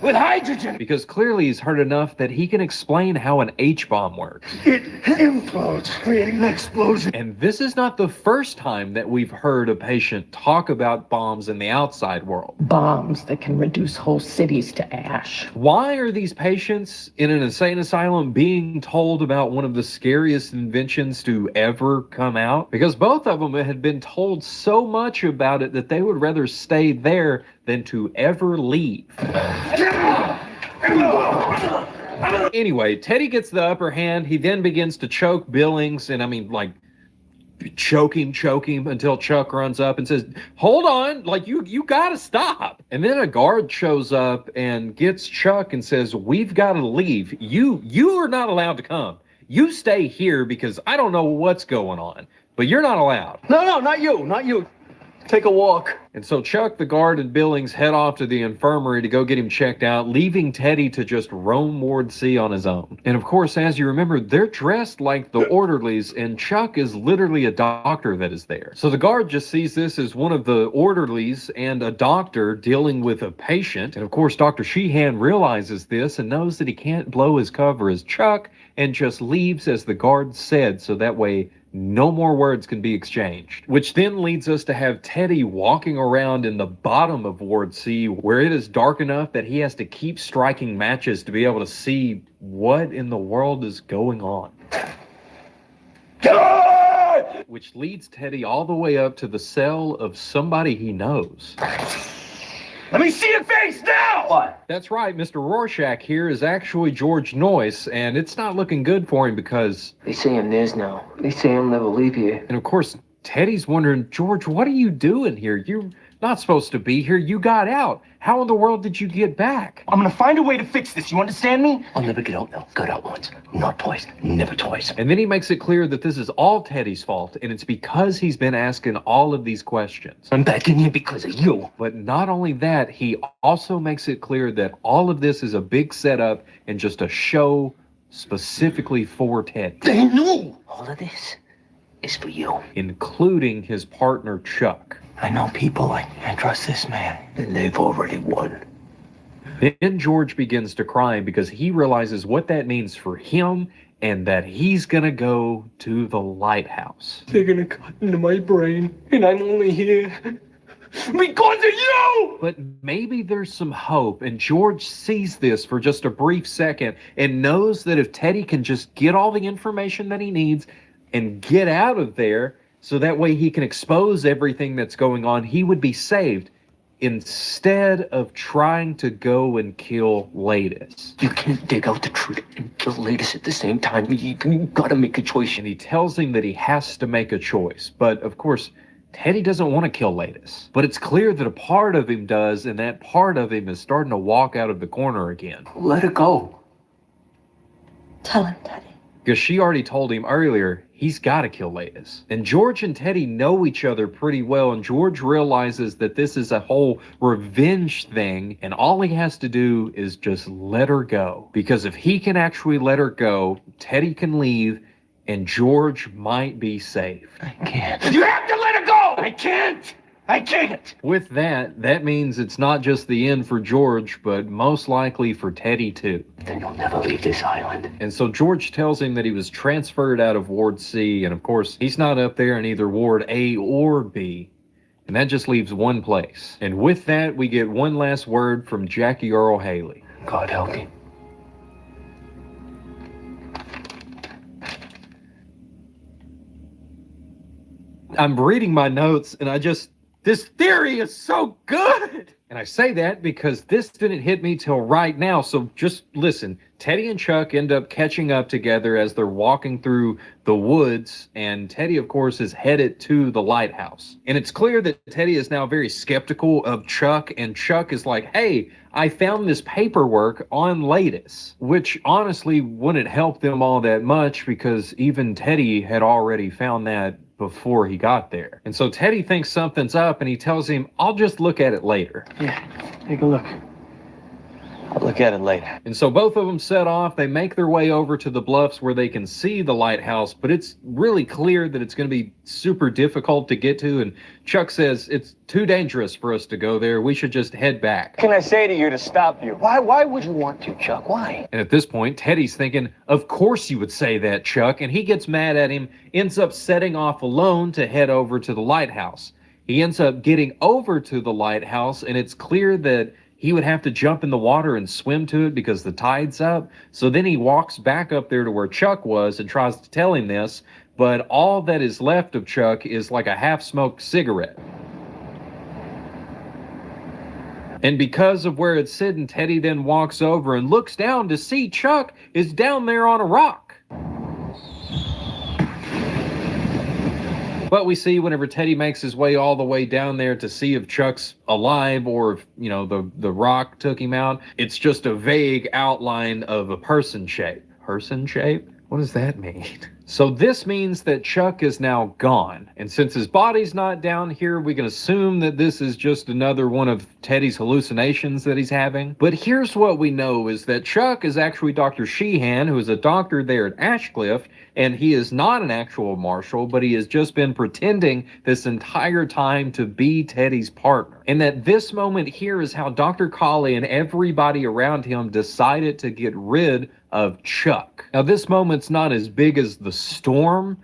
With hydrogen! Because clearly he's heard enough that he can explain how an H-bomb works. It implodes, creating an explosion. And this is not the first time that we've heard a patient talk about bombs in the outside world. Bombs that can reduce whole cities to ash. Why are these patients in an insane asylum being told about one of the scariest inventions to ever come out? Because both of them had been told so much about it that they would rather stay there than to ever leave. Anyway, Teddy gets the upper hand. He then begins to choke Billings, and I mean, like, choke him until Chuck runs up and says, hold on, like you gotta stop. And then a guard shows up and gets Chuck and says, we've got to leave. You are not allowed to come. You stay here because I don't know what's going on, but you're not allowed. No, not you. Take a walk. And so Chuck, the guard, and Billings head off to the infirmary to go get him checked out, leaving Teddy to just roam Ward C on his own. And of course, as you remember, they're dressed like the orderlies, and Chuck is literally a doctor that is there. So the guard just sees this as one of the orderlies and a doctor dealing with a patient. And of course, Dr. Sheehan realizes this and knows that he can't blow his cover as Chuck and just leaves as the guard said, so that way no more words can be exchanged. Which then leads us to have Teddy walking around in the bottom of Ward C, where it is dark enough that he has to keep striking matches to be able to see what in the world is going on. Which leads Teddy all the way up to the cell of somebody he knows. Let me see your face now! What? That's right, Mr. Rorschach here is actually George Noyce, and it's not looking good for him because... They say I'm theirs now. They say I'll never leave here. And of course, Teddy's wondering, George, what are you doing here? You're not supposed to be here. You got out. How in the world did you get back? I'm gonna find a way to fix this. You understand me? I'll never get out now. Got out once. Not twice. Never twice. And then he makes it clear that this is all Teddy's fault, and it's because he's been asking all of these questions. I'm back in here because of you. But not only that, he also makes it clear that all of this is a big setup and just a show specifically for Teddy. They knew all of this is for you. Including his partner, Chuck. I know people. I trust this man. And they've already won. Then George begins to cry because he realizes what that means for him and that he's gonna go to the lighthouse. They're gonna cut into my brain, and I'm only here because of you! But maybe there's some hope, and George sees this for just a brief second and knows that if Teddy can just get all the information that he needs and get out of there, so that way he can expose everything that's going on, he would be saved instead of trying to go and kill Ladis. You can't dig out the truth and kill Ladis at the same time. You gotta make a choice. And he tells him that he has to make a choice. But of course, Teddy doesn't want to kill Ladis. But it's clear that a part of him does, and that part of him is starting to walk out of the corner again. Let her go. Tell him, Teddy. Because she already told him earlier he's got to kill Ladis. And George and Teddy know each other pretty well, and George realizes that this is a whole revenge thing, and all he has to do is just let her go. Because if he can actually let her go, Teddy can leave, and George might be safe. I can't. You have to let her go! I can't! With that means it's not just the end for George, but most likely for Teddy too. Then you'll never leave this island. And so George tells him that he was transferred out of Ward C, and of course, he's not up there in either Ward A or B. And that just leaves one place. And with that, we get one last word from Jackie Earle Haley. God help you. I'm reading my notes, and this theory is so good! And I say that because this didn't hit me till right now, so just listen. Teddy and Chuck end up catching up together as they're walking through the woods, and Teddy, of course, is headed to the lighthouse. And it's clear that Teddy is now very skeptical of Chuck, and Chuck is like, hey, I found this paperwork on Ladis, which honestly wouldn't help them all that much because even Teddy had already found that before he got there. And so Teddy thinks something's up, and he tells him, I'll just look at it later. Yeah, take a look. I'll look at it later. And so both of them set off. They make their way over to the bluffs where they can see the lighthouse, but it's really clear that it's going to be super difficult to get to. And Chuck says, it's too dangerous for us to go there. We should just head back. What can I say to you to stop you? Why would you want to, Chuck? Why? And at this point, Teddy's thinking, of course you would say that, Chuck. And he gets mad at him, ends up setting off alone to head over to the lighthouse. He ends up getting over to the lighthouse, and it's clear that he would have to jump in the water and swim to it because the tide's up. So then he walks back up there to where Chuck was and tries to tell him this, but all that is left of Chuck is like a half-smoked cigarette. And because of where it's sitting, Teddy then walks over and looks down to see Chuck is down there on a rock. But we see whenever Teddy makes his way all the way down there to see if Chuck's alive or if, you know, the rock took him out, it's just a vague outline of a person shape. Person shape? What does that mean? So this means that Chuck is now gone. And since his body's not down here, we can assume that this is just another one of Teddy's hallucinations that he's having. But here's what we know is that Chuck is actually Dr. Sheehan, who is a doctor there at Ashcliff, and he is not an actual marshal, but he has just been pretending this entire time to be Teddy's partner. And that this moment here is how Dr. Colley and everybody around him decided to get rid of Chuck. Now this moment's not as big as the storm,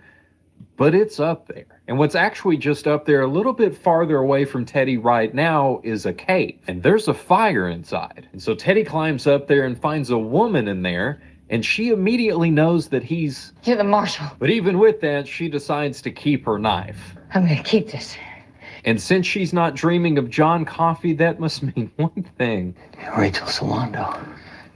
but it's up there. And what's actually just up there a little bit farther away from Teddy right now is a cave. And there's a fire inside. And so Teddy climbs up there and finds a woman in there, and she immediately knows that he's... You're the marshal. But even with that, she decides to keep her knife. I'm gonna keep this. And since she's not dreaming of John Coffey, that must mean one thing. Rachel Solando,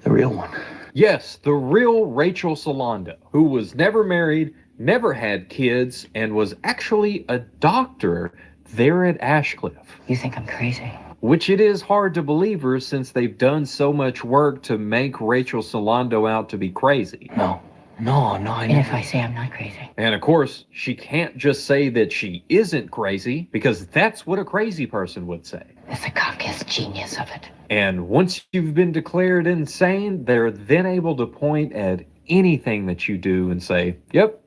the real one. Yes, the real Rachel Solando, who was never married, never had kids, and was actually a doctor there at Ashcliff. You think I'm crazy? Which it is hard to believe her since they've done so much work to make Rachel Solando out to be crazy. No, And if I say I'm not crazy? And of course, she can't just say that she isn't crazy, because that's what a crazy person would say. That's the Kafka's genius of it. And once you've been declared insane, they're then able to point at anything that you do and say, yep,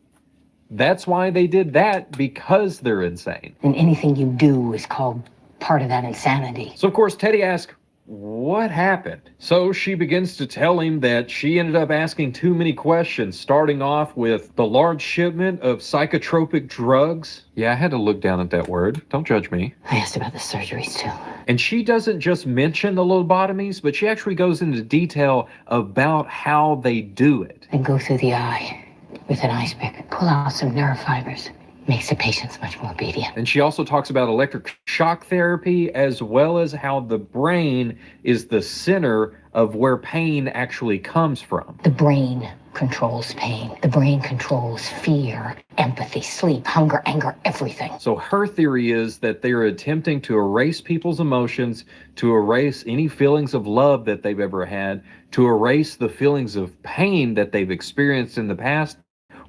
that's why they did that, because they're insane. And anything you do is called part of that insanity. So of course, Teddy asks, what happened? So she begins to tell him that she ended up asking too many questions, starting off with the large shipment of psychotropic drugs. Yeah, I had to look down at that word. Don't judge me. I asked about the surgeries too. And she doesn't just mention the lobotomies, but she actually goes into detail about how they do it. And go through the eye with an ice pick, pull out some nerve fibers. Makes the patients much more obedient. And she also talks about electric shock therapy, as well as how the brain is the center of where pain actually comes from. The brain controls pain. The brain controls fear, empathy, sleep, hunger, anger, everything. So her theory is that they're attempting to erase people's emotions, to erase any feelings of love that they've ever had, to erase the feelings of pain that they've experienced in the past,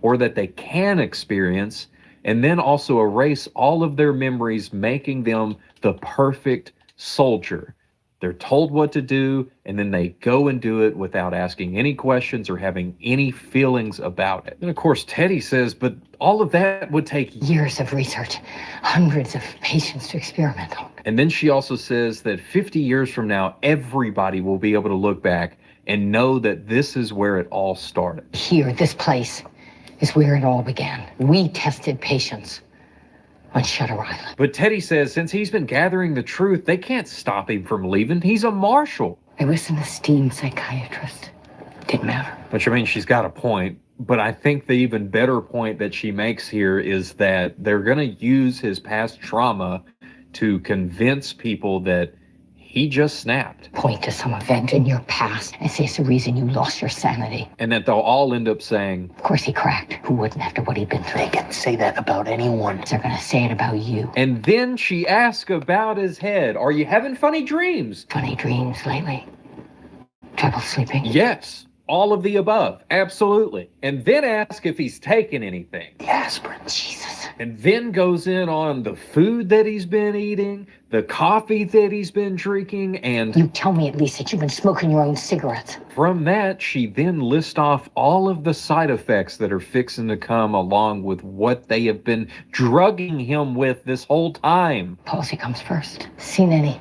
or that they can experience, and then also erase all of their memories, making them the perfect soldier. They're told what to do, and then they go and do it without asking any questions or having any feelings about it. And of course, Teddy says, but all of that would take years of research, hundreds of patients to experiment on. And then she also says that 50 years from now, everybody will be able to look back and know that this is where it all started. Here, this place is where it all began. We tested patients on Shutter Island. But Teddy says since he's been gathering the truth, they can't stop him from leaving. He's a marshal. I was an esteemed psychiatrist. Didn't matter. Which, I mean, she's got a point. But I think the even better point that she makes here is that they're going to use his past trauma to convince people that he just snapped. Point to some event in your past and say it's the reason you lost your sanity. And that they'll all end up saying, of course he cracked. Who wouldn't after what he'd been through? They can say that about anyone. They're gonna say it about you. And then she asks about his head. Are you having funny dreams? Funny dreams lately? Trouble sleeping? Yes. All of the above. Absolutely. And then ask if he's taken anything. The aspirin. Jesus. And then goes in on the food that he's been eating, the coffee that he's been drinking, and... You tell me at least that you've been smoking your own cigarettes. From that, she then lists off all of the side effects that are fixing to come along with what they have been drugging him with this whole time. Palsy comes first. Seen any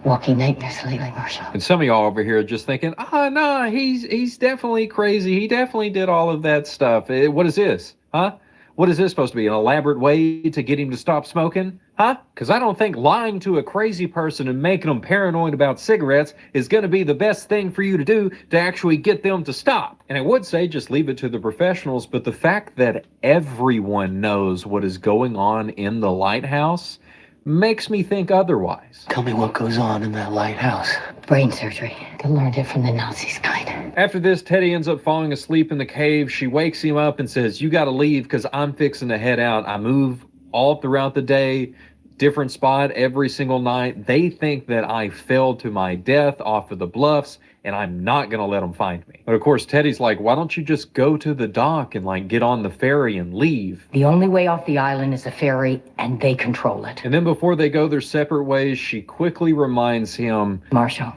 walking nightmares lately, Marshall? And some of y'all over here are just thinking, no, he's definitely crazy. He definitely did all of that stuff. What is this? Huh? What is this supposed to be? An elaborate way to get him to stop smoking? Huh? Because I don't think lying to a crazy person and making them paranoid about cigarettes is going to be the best thing for you to do to actually get them to stop. And I would say just leave it to the professionals, but the fact that everyone knows what is going on in the lighthouse makes me think otherwise. Tell me what goes on in that lighthouse. Brain surgery. They learned it from the Nazis, kind. After this, Teddy ends up falling asleep in the cave. She wakes him up and says, you got to leave because I'm fixing to head out. I move all throughout the day, different spot every single night. They think that I fell to my death off of the bluffs, and I'm not going to let them find me. But of course, Teddy's like, why don't you just go to the dock and like get on the ferry and leave? The only way off the island is a ferry, and they control it. And then before they go their separate ways, she quickly reminds him, Marshall,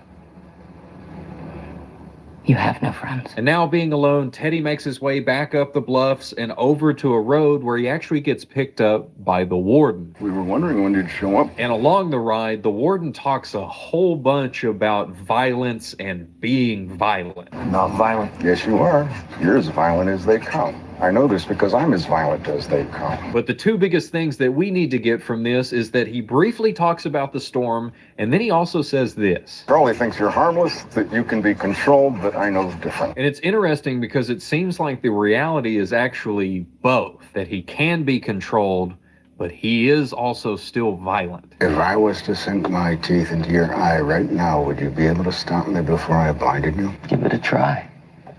you have no friends. And now being alone, Teddy makes his way back up the bluffs and over to a road where he actually gets picked up by the warden. We were wondering when you'd show up. And along the ride, the warden talks a whole bunch about violence and being violent. Not violent. Yes, you are. You're as violent as they come. I know this because I'm as violent as they come. But the two biggest things that we need to get from this is that he briefly talks about the storm, and then he also says this. Charlie thinks you're harmless, that you can be controlled, but I know different. And it's interesting because it seems like the reality is actually both, that he can be controlled, but he is also still violent. If I was to sink my teeth into your eye right now, would you be able to stop me before I blinded you? Give it a try.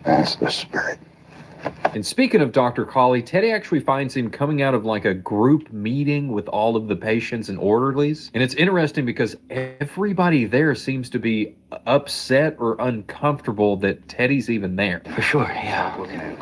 That's the spirit. And speaking of Dr. Colley, Teddy actually finds him coming out of like a group meeting with all of the patients and orderlies. And it's interesting because everybody there seems to be upset or uncomfortable that Teddy's even there. For sure, yeah.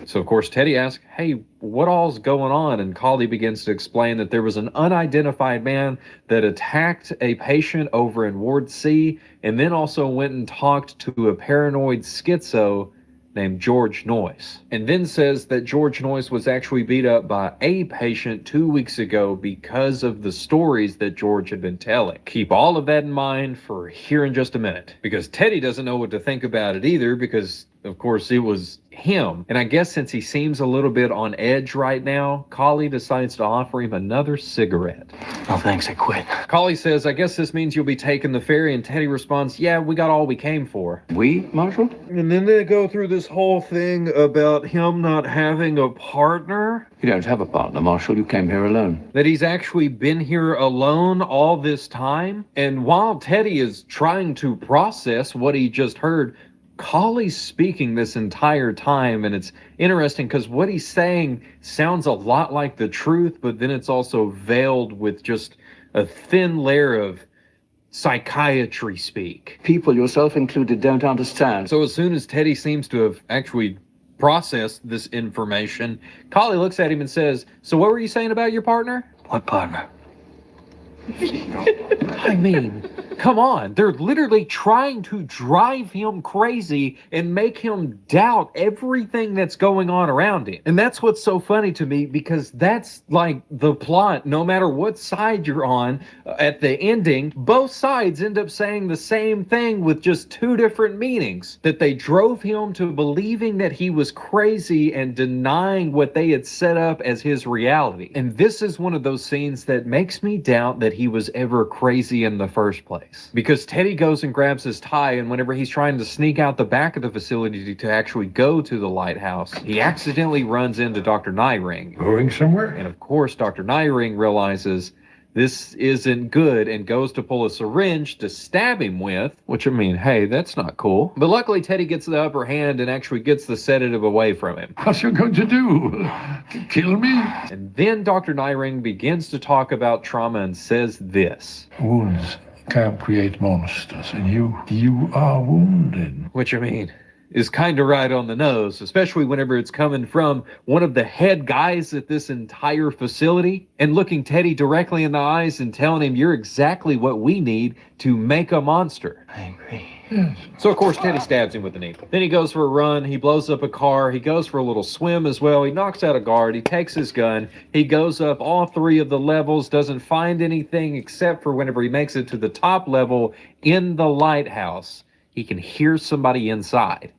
So of course Teddy asks, hey, what all's going on? And Colley begins to explain that there was an unidentified man that attacked a patient over in Ward C, and then also went and talked to a paranoid schizo named George Noyce, and then says that George Noyce was actually beat up by a patient 2 weeks ago because of the stories that George had been telling. Keep all of that in mind for here in just a minute, because Teddy doesn't know what to think about it either, because of course it was him. And I guess since he seems a little bit on edge right now, Colley decides to offer him another cigarette. Oh, thanks, I quit. Colley says, I guess this means you'll be taking the ferry, and Teddy responds, yeah, we got all we came for. We, Marshall? And then they go through this whole thing about him not having a partner. You don't have a partner, Marshall. You came here alone. That he's actually been here alone all this time. And while Teddy is trying to process what he just heard, Colley's speaking this entire time, and it's interesting because what he's saying sounds a lot like the truth, but then it's also veiled with just a thin layer of psychiatry speak. People, yourself included, don't understand. So as soon as Teddy seems to have actually processed this information, Colley looks at him and says, so what were you saying about your partner? What partner? I mean, come on. They're literally trying to drive him crazy and make him doubt everything that's going on around him. And that's what's so funny to me, because that's like the plot. No matter what side you're on, at the ending, both sides end up saying the same thing with just two different meanings. That they drove him to believing that he was crazy and denying what they had set up as his reality. And this is one of those scenes that makes me doubt that he was ever crazy in the first place. Because Teddy goes and grabs his tie, and whenever he's trying to sneak out the back of the facility to actually go to the lighthouse, he accidentally runs into Dr. Nyring. Going somewhere? And of course, Dr. Nyring realizes this isn't good and goes to pull a syringe to stab him with, which, I mean, hey, that's not cool. But luckily, Teddy gets the upper hand and actually gets the sedative away from him. What you going to do? Kill me? And then Dr. Nyring begins to talk about trauma and says this. Wounds can create monsters, and you are wounded. Which, I mean, is kind of right on the nose, especially whenever it's coming from one of the head guys at this entire facility and looking Teddy directly in the eyes and telling him, you're exactly what we need to make a monster. I agree. Yes. So, of course, Teddy stabs him with the needle. Then he goes for a run. He blows up a car. He goes for a little swim as well. He knocks out a guard. He takes his gun. He goes up all three of the levels, doesn't find anything except for whenever he makes it to the top level in the lighthouse, he can hear somebody inside.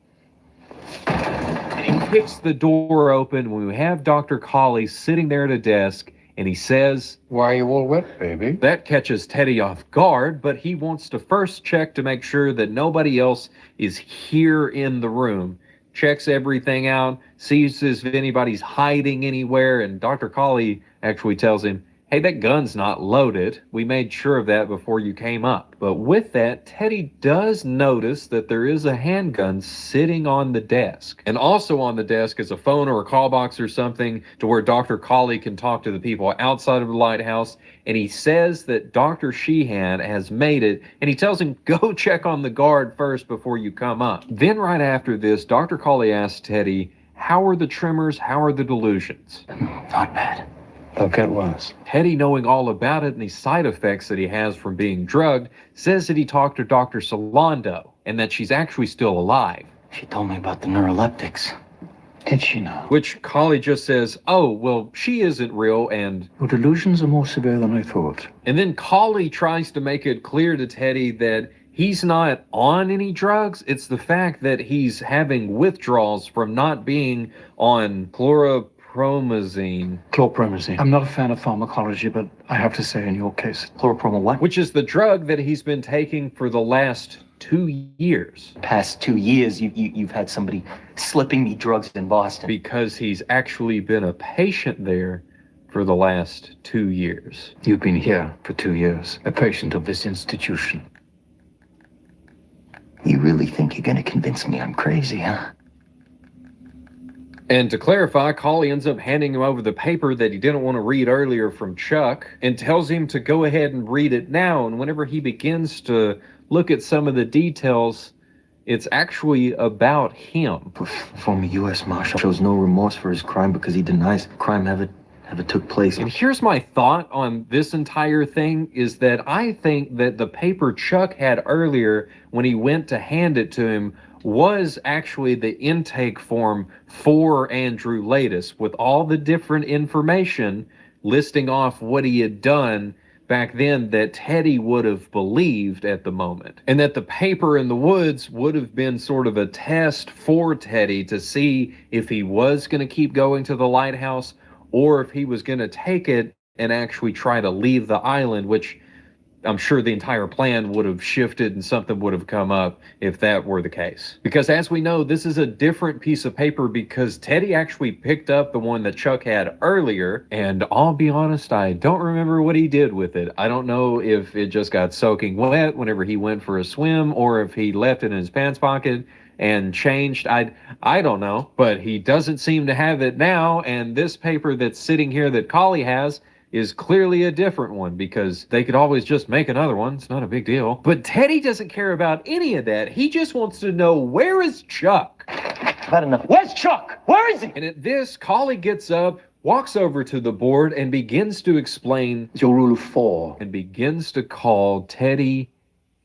And he kicks the door open when we have Dr. Colley sitting there at a desk, and he says, Why are you all wet, baby? That catches Teddy off guard, but he wants to first check to make sure that nobody else is here in the room. Checks everything out, sees if anybody's hiding anywhere, and Dr. Colley actually tells him, hey, that gun's not loaded. We made sure of that before you came up. But with that, Teddy does notice that there is a handgun sitting on the desk. And also on the desk is a phone or a call box or something to where Dr. Cawley can talk to the people outside of the lighthouse. And he says that Dr. Sheehan has made it, and he tells him, go check on the guard first before you come up. Then right after this, Dr. Cawley asks Teddy, how are the tremors? How are the delusions? Not bad. They'll get worse. Teddy, knowing all about it and the side effects that he has from being drugged, says that he talked to Dr. Solando and that she's actually still alive. She told me about the neuroleptics. Did she now? Which Cawley just says, oh, well, she isn't real, and... Your delusions are more severe than I thought. And then Cawley tries to make it clear to Teddy that he's not on any drugs. It's the fact that he's having withdrawals from not being on chlorpromazine. Chlorpromazine. I'm not a fan of pharmacology, but I have to say in your case, Chloropromal what? Which is the drug that he's been taking for the last 2 years. Past 2 years, you've had somebody slipping me drugs in Boston. Because he's actually been a patient there for the last 2 years. You've been here for 2 years, a patient of this institution. You really think you're gonna convince me I'm crazy, huh? And to clarify, Cawley ends up handing him over the paper that he didn't want to read earlier from Chuck and tells him to go ahead and read it now. And whenever he begins to look at some of the details, it's actually about him. Former U.S. Marshal shows no remorse for his crime because he denies crime ever took place. And here's my thought on this entire thing is that I think that the paper Chuck had earlier when he went to hand it to him was actually the intake form for Andrew Laeddis with all the different information listing off what he had done back then that Teddy would have believed at the moment. And that the paper in the woods would have been sort of a test for Teddy to see if he was going to keep going to the lighthouse or if he was going to take it and actually try to leave the island, which I'm sure the entire plan would have shifted and something would have come up if that were the case. Because as we know, this is a different piece of paper because Teddy actually picked up the one that Chuck had earlier. And I'll be honest, I don't remember what he did with it. I don't know if it just got soaking wet whenever he went for a swim or if he left it in his pants pocket and changed. I don't know, but he doesn't seem to have it now. And this paper that's sitting here that Cawley has is clearly a different one because they could always just make another one. It's not a big deal. But Teddy doesn't care about any of that. He just wants to know, where is Chuck? Had enough. Where's Chuck? Where is he? And at this, Cawley gets up, walks over to the board and begins to explain your rule of 4 and begins to call Teddy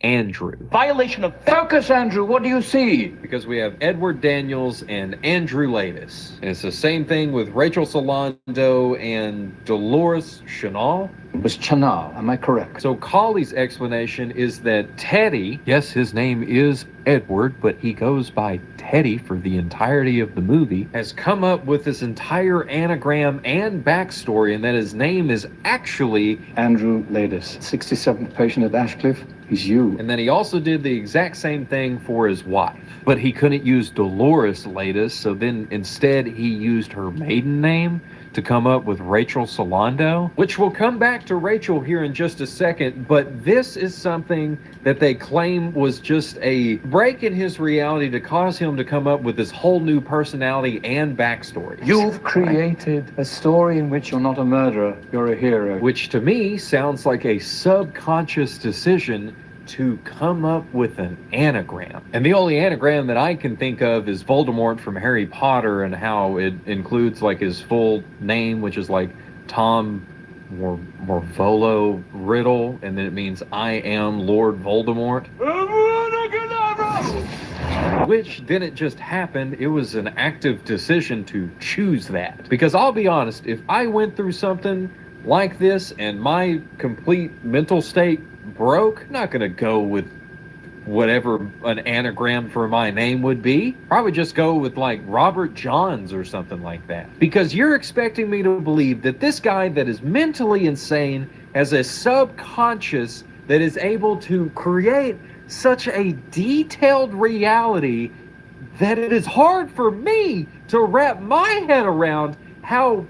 Andrew. Violation of... Focus, Andrew. What do you see? Because we have Edward Daniels and Andrew Laeddis. And it's the same thing with Rachel Solando and Dolores Chanel. It was Chanel, am I correct? So Cawley's explanation is that Teddy, yes, his name is Edward, but he goes by Teddy for the entirety of the movie, has come up with this entire anagram and backstory, and that his name is actually Andrew Laeddis, 67th patient at Ashcliffe. He's you. And then he also did the exact same thing for his wife. But he couldn't use Dolores Laeddis, so then instead he used her maiden name to come up with Rachel Solando, which we'll come back to Rachel here in just a second, but this is something that they claim was just a break in his reality to cause him to come up with this whole new personality and backstory. You've created a story in which you're not a murderer, you're a hero. Which to me sounds like a subconscious decision to come up with an anagram. And the only anagram that I can think of is Voldemort from Harry Potter and how it includes like his full name, which is like Tom Morvolo Riddle, and then it means I am Lord Voldemort. Which didn't just happen, it was an active decision to choose that. Because I'll be honest, if I went through something like this and my complete mental state broke, I'm not gonna go with whatever an anagram for my name would be. Probably just go with like Robert Johns or something like that. Because you're expecting me to believe that this guy that is mentally insane has a subconscious that is able to create such a detailed reality that it is hard for me to wrap my head around how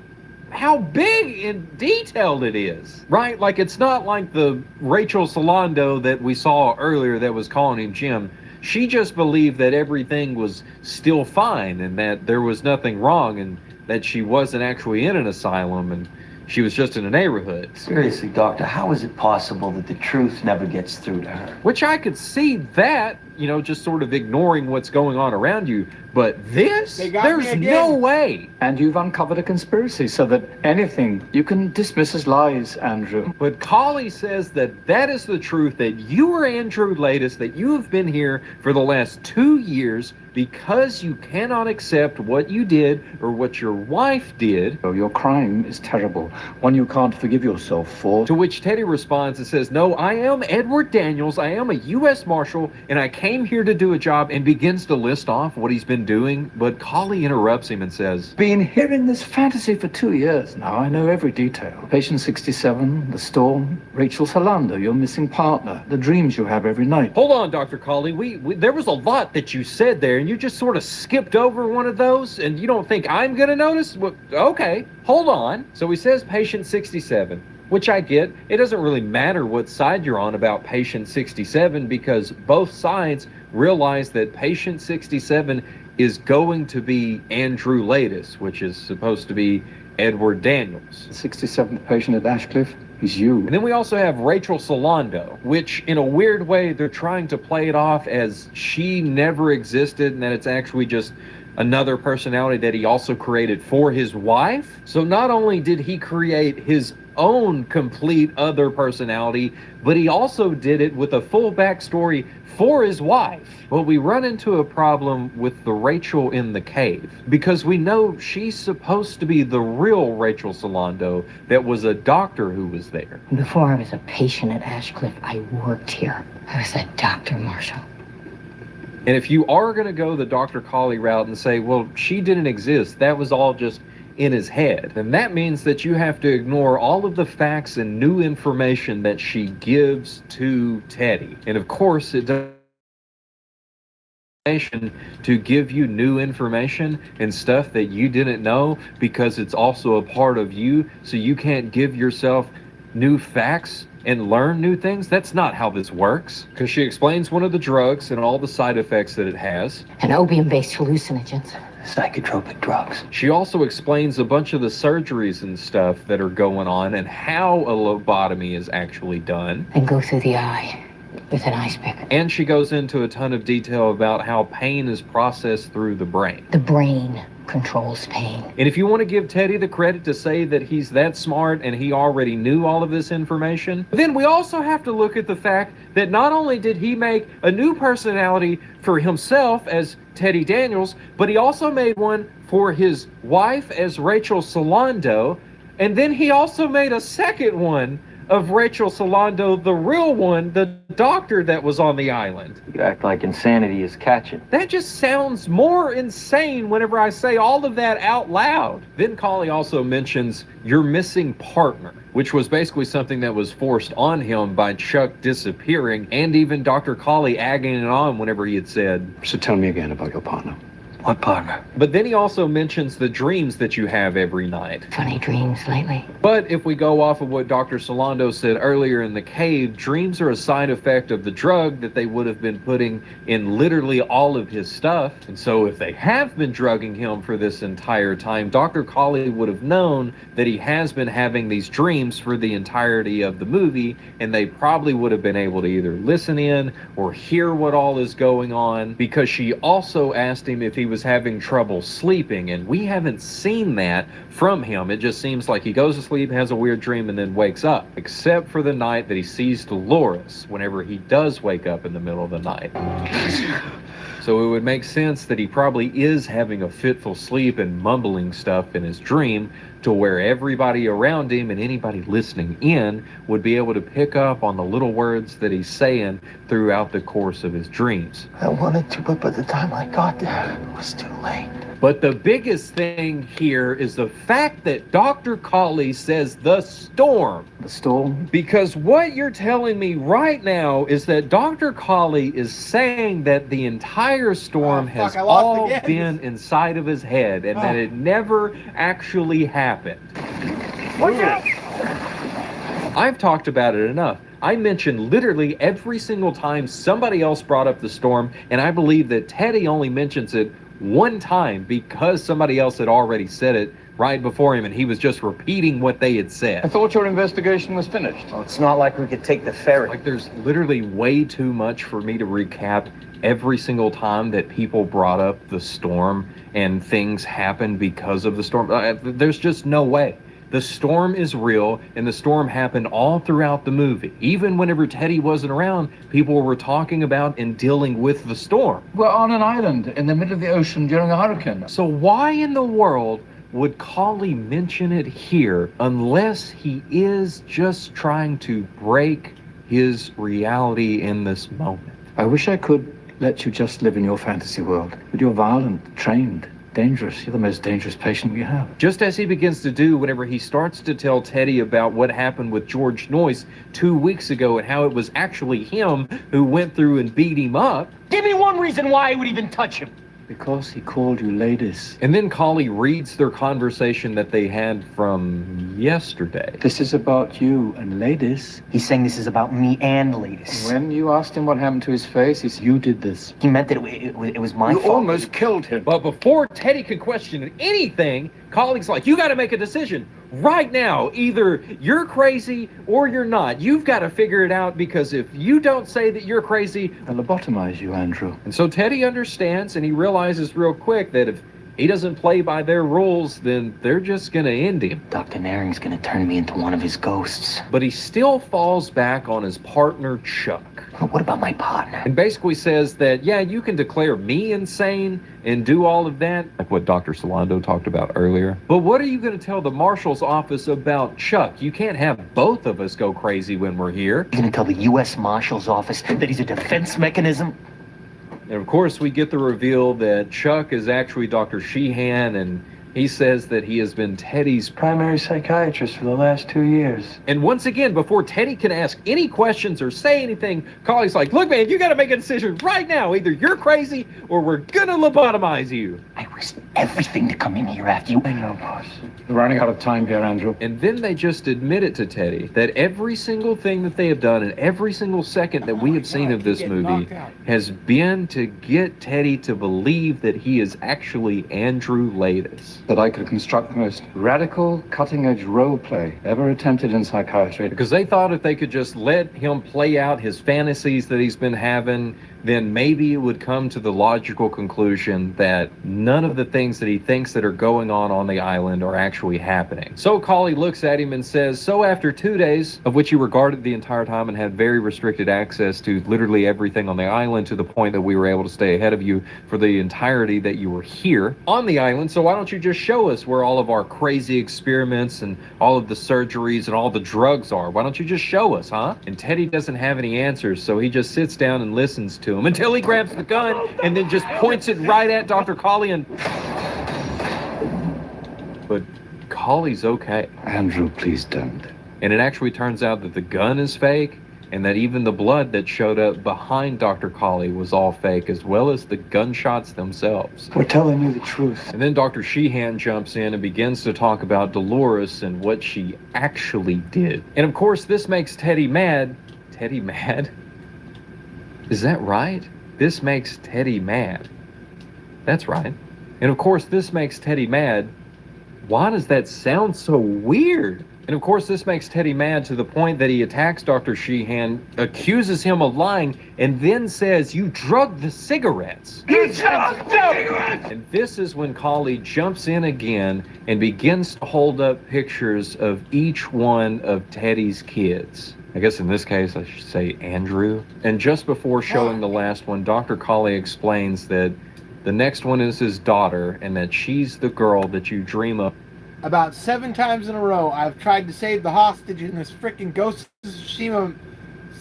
how big and detailed it is, right? Like, it's not like the Rachel Solando that we saw earlier that was calling him Jim. She just believed that everything was still fine and that there was nothing wrong and that she wasn't actually in an asylum and she was just in a neighborhood. Seriously, Doctor, how is it possible that the truth never gets through to her? Which I could see that, you know, just sort of ignoring what's going on around you. But this, there's no way. And you've uncovered a conspiracy so that anything you can dismiss as lies, Andrew. But Colley says that that is the truth, that you are Andrew Laeddis, that you have been here for the last 2 years because you cannot accept what you did or what your wife did. Oh, your crime is terrible, one you can't forgive yourself for. To which Teddy responds and says, no, I am Edward Daniels, I am a U.S. Marshal, and I came here to do a job, and begins to list off what he's been doing. But Colley interrupts him and says, been hearing this fantasy for 2 years now. I know every detail. Patient 67, the storm, Rachel Solando, your missing partner, the dreams you have every night. Hold on, Dr. Colley. There was a lot that you said there, and you just sort of skipped over one of those, and you don't think I'm going to notice? Well, okay, hold on. So he says patient 67, which I get. It doesn't really matter what side you're on about patient 67 because both sides realize that patient 67 is going to be Andrew Laeddis, which is supposed to be Edward Daniels. The 67th patient at Ashcliffe is you. And then we also have Rachel Solando, which in a weird way, they're trying to play it off as she never existed and that it's actually just another personality that he also created for his wife. So not only did he create his own complete other personality, but he also did it with a full backstory for his wife. But we run into a problem with the Rachel in the cave because we know she's supposed to be the real Rachel Solando that was a doctor who was there. Before I was a patient at Ashcliffe, I worked here. I was a Dr. Marshall. And if you are going to go the Dr. Colley route and say, well, she didn't exist, that was all just in his head, then that means that you have to ignore all of the facts and new information that she gives to Teddy. And of course, it does to give you new information and stuff that you didn't know because it's also a part of you, so you can't give yourself new facts and learn new things. That's not how this works. Because she explains one of the drugs and all the side effects that it has. And opium-based hallucinogens. Psychotropic drugs. She also explains a bunch of the surgeries and stuff that are going on and how a lobotomy is actually done. And go through the eye with an ice pick. And she goes into a ton of detail about how pain is processed through the brain. The brain controls pain. And if you want to give Teddy the credit to say that he's that smart and he already knew all of this information, then we also have to look at the fact that not only did he make a new personality for himself as Teddy Daniels, but he also made one for his wife as Rachel Solando, and then he also made a second one of Rachel Solando, the real one, the doctor that was on the island. You act like insanity is catching. That just sounds more insane whenever I say all of that out loud. Then Colley also mentions your missing partner, which was basically something that was forced on him by Chuck disappearing, and even Dr. Colley egging it on whenever he had said, So tell me again about your partner. What partner? But then he also mentions the dreams that you have every night. Funny dreams lately. But if we go off of what Dr. Solando said earlier in the cave, dreams are a side effect of the drug that they would have been putting in literally all of his stuff. And so if they have been drugging him for this entire time, Dr. Colley would have known that he has been having these dreams for the entirety of the movie, and they probably would have been able to either listen in or hear what all is going on, because she also asked him if he was having trouble sleeping, and we haven't seen that from him. It just seems like he goes to sleep, has a weird dream, and then wakes up, except for the night that he sees Dolores whenever he does wake up in the middle of the night. So it would make sense that he probably is having a fitful sleep and mumbling stuff in his dream, to where everybody around him and anybody listening in would be able to pick up on the little words that he's saying throughout the course of his dreams. I wanted to, but by the time I got there, it was too late. But the biggest thing here is the fact that Dr. Colley says the storm. The storm? Because what you're telling me right now is that Dr. Colley is saying that the entire storm has all been inside of his head and that it never actually happened. Watch out! I've talked about it enough. I mentioned literally every single time somebody else brought up the storm, and I believe that Teddy only mentions it one time because somebody else had already said it right before him, and he was just repeating what they had said. I thought your investigation was finished. Well, it's not like we could take the ferry. Like, there's literally way too much for me to recap every single time that people brought up the storm and things happened because of the storm. There's just no way. The storm is real, and the storm happened all throughout the movie. Even whenever Teddy wasn't around, people were talking about and dealing with the storm. We're on an island in the middle of the ocean during a hurricane. So why in the world would Cawley mention it here unless he is just trying to break his reality in this moment? I wish I could let you just live in your fantasy world, but you're violent, trained, dangerous. You're the most dangerous patient we have. Just as he begins to do whenever he starts to tell Teddy about what happened with George Noyce 2 weeks ago and how it was actually him who went through and beat him up. Give me one reason why I would even touch him. Because he called you ladies. And then Cawley reads their conversation that they had from yesterday. This is about you and ladies. He's saying this is about me and ladies. When you asked him what happened to his face, he said, you did this. He meant that it was my fault. You almost killed him. But before Teddy could question anything, Cawley's like, you got to make a decision right now. Either you're crazy or you're not. You've got to figure it out, because if you don't say that you're crazy, I'll lobotomize you, Andrew. And so Teddy understands, and he realizes real quick that if he doesn't play by their rules, then they're just going to end him. Dr. Naring's going to turn me into one of his ghosts. But he still falls back on his partner, Chuck. What about my partner? And basically says that, yeah, you can declare me insane and do all of that, like what Dr. Solando talked about earlier. But what are you going to tell the marshal's office about Chuck? You can't have both of us go crazy when we're here. You're going to tell the U.S. Marshal's office that he's a defense mechanism? And of course, we get the reveal that Chuck is actually Dr. Sheehan, and he says that he has been Teddy's primary psychiatrist for the last 2 years. And once again, before Teddy can ask any questions or say anything, Cawley's like, look, man, you got to make a decision right now. Either you're crazy or we're going to lobotomize you. I risked everything to come in here after you. I know, boss. We're running out of time here, Andrew. And then they just admit it to Teddy that every single thing that they have done and every single second that we have seen of this movie has been to get Teddy to believe that he is actually Andrew Laeddis. That I could construct the most radical, cutting-edge role play ever attempted in psychiatry. Because they thought if they could just let him play out his fantasies that he's been having, then maybe it would come to the logical conclusion that none of the things that he thinks that are going on the island are actually happening. So Cawley looks at him and says, so after 2 days, of which you were guarded the entire time and had very restricted access to literally everything on the island, to the point that we were able to stay ahead of you for the entirety that you were here on the island, so why don't you just show us where all of our crazy experiments and all of the surgeries and all the drugs are? Why don't you just show us, huh? And Teddy doesn't have any answers, so he just sits down and listens to him until he grabs the gun and then just points it right at Dr. Cawley and... But Cawley's okay. Andrew, please don't. And it actually turns out that the gun is fake, and that even the blood that showed up behind Dr. Cawley was all fake, as well as the gunshots themselves. We're telling you the truth. And then Dr. Sheehan jumps in and begins to talk about Dolores and what she actually did. And of course, this makes Teddy mad. Teddy mad? Is that right? This makes Teddy mad. That's right. And of course, this makes Teddy mad. Why does that sound so weird? And of course, this makes Teddy mad to the point that he attacks Dr. Sheehan, accuses him of lying, and then says, you drugged the cigarettes. You drugged them! And this is when Cawley jumps in again and begins to hold up pictures of each one of Teddy's kids. I guess in this case, I should say Andrew. And just before showing the last one, Dr. Cawley explains that the next one is his daughter, and that she's the girl that you dream of. About 7 times in a row, I've tried to save the hostage in this freaking Ghost of Tsushima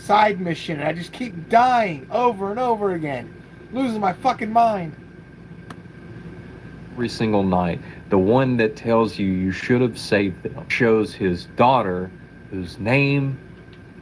side mission, and I just keep dying over and over again. Losing my fucking mind. Every single night, the one that tells you you should have saved them shows his daughter, whose name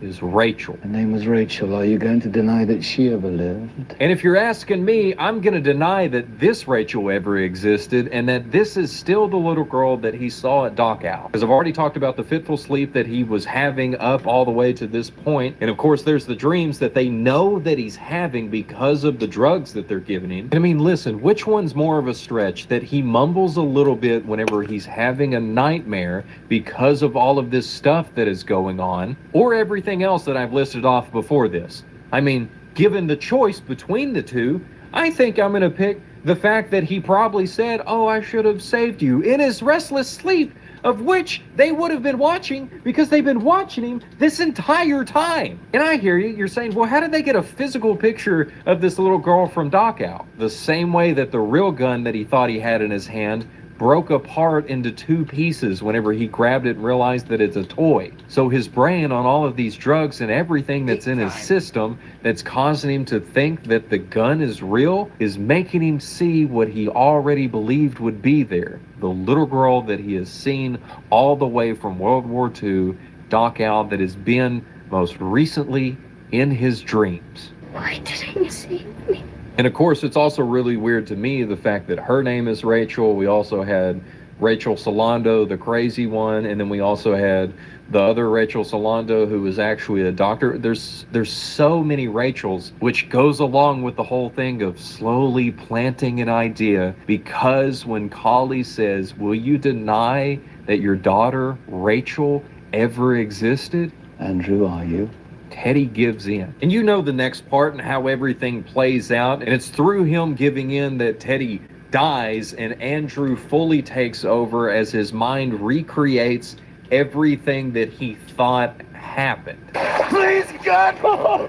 is Rachel. Her name was Rachel. Are you going to deny that she ever lived? And if you're asking me, I'm going to deny that this Rachel ever existed and that this is still the little girl that he saw at Dock Owl. Because I've already talked about the fitful sleep that he was having up all the way to this point. And of course, there's the dreams that they know that he's having because of the drugs that they're giving him. And I mean, listen, which one's more of a stretch? That he mumbles a little bit whenever he's having a nightmare because of all of this stuff that is going on, or everything else that I've listed off before this? I mean, given the choice between the two, I think I'm going to pick the fact that he probably said, "Oh, I should have saved you," in his restless sleep, of which they would have been watching because they've been watching him this entire time. And I hear you, you're saying, well, how did they get a physical picture of this little girl from Dock Owl? The same way that the real gun that he thought he had in his hand broke apart into two pieces whenever he grabbed it and realized that it's a toy. So his brain, on all of these drugs and everything that's in his system that's causing him to think that the gun is real, is making him see what he already believed would be there. The little girl that he has seen all the way from World War II, Dock Owl, that has been most recently in his dreams. Why didn't you save me? And of course, it's also really weird to me, the fact that her name is Rachel. We also had Rachel Solando, the crazy one, and then we also had the other Rachel Solando, who was actually a doctor. There's so many Rachels, which goes along with the whole thing of slowly planting an idea, because when Kali says, "Will you deny that your daughter, Rachel, ever existed?" Andrew, are you? Teddy gives in. And you know the next part and how everything plays out. And it's through him giving in that Teddy dies and Andrew fully takes over as his mind recreates everything that he thought happened. Please, God, no!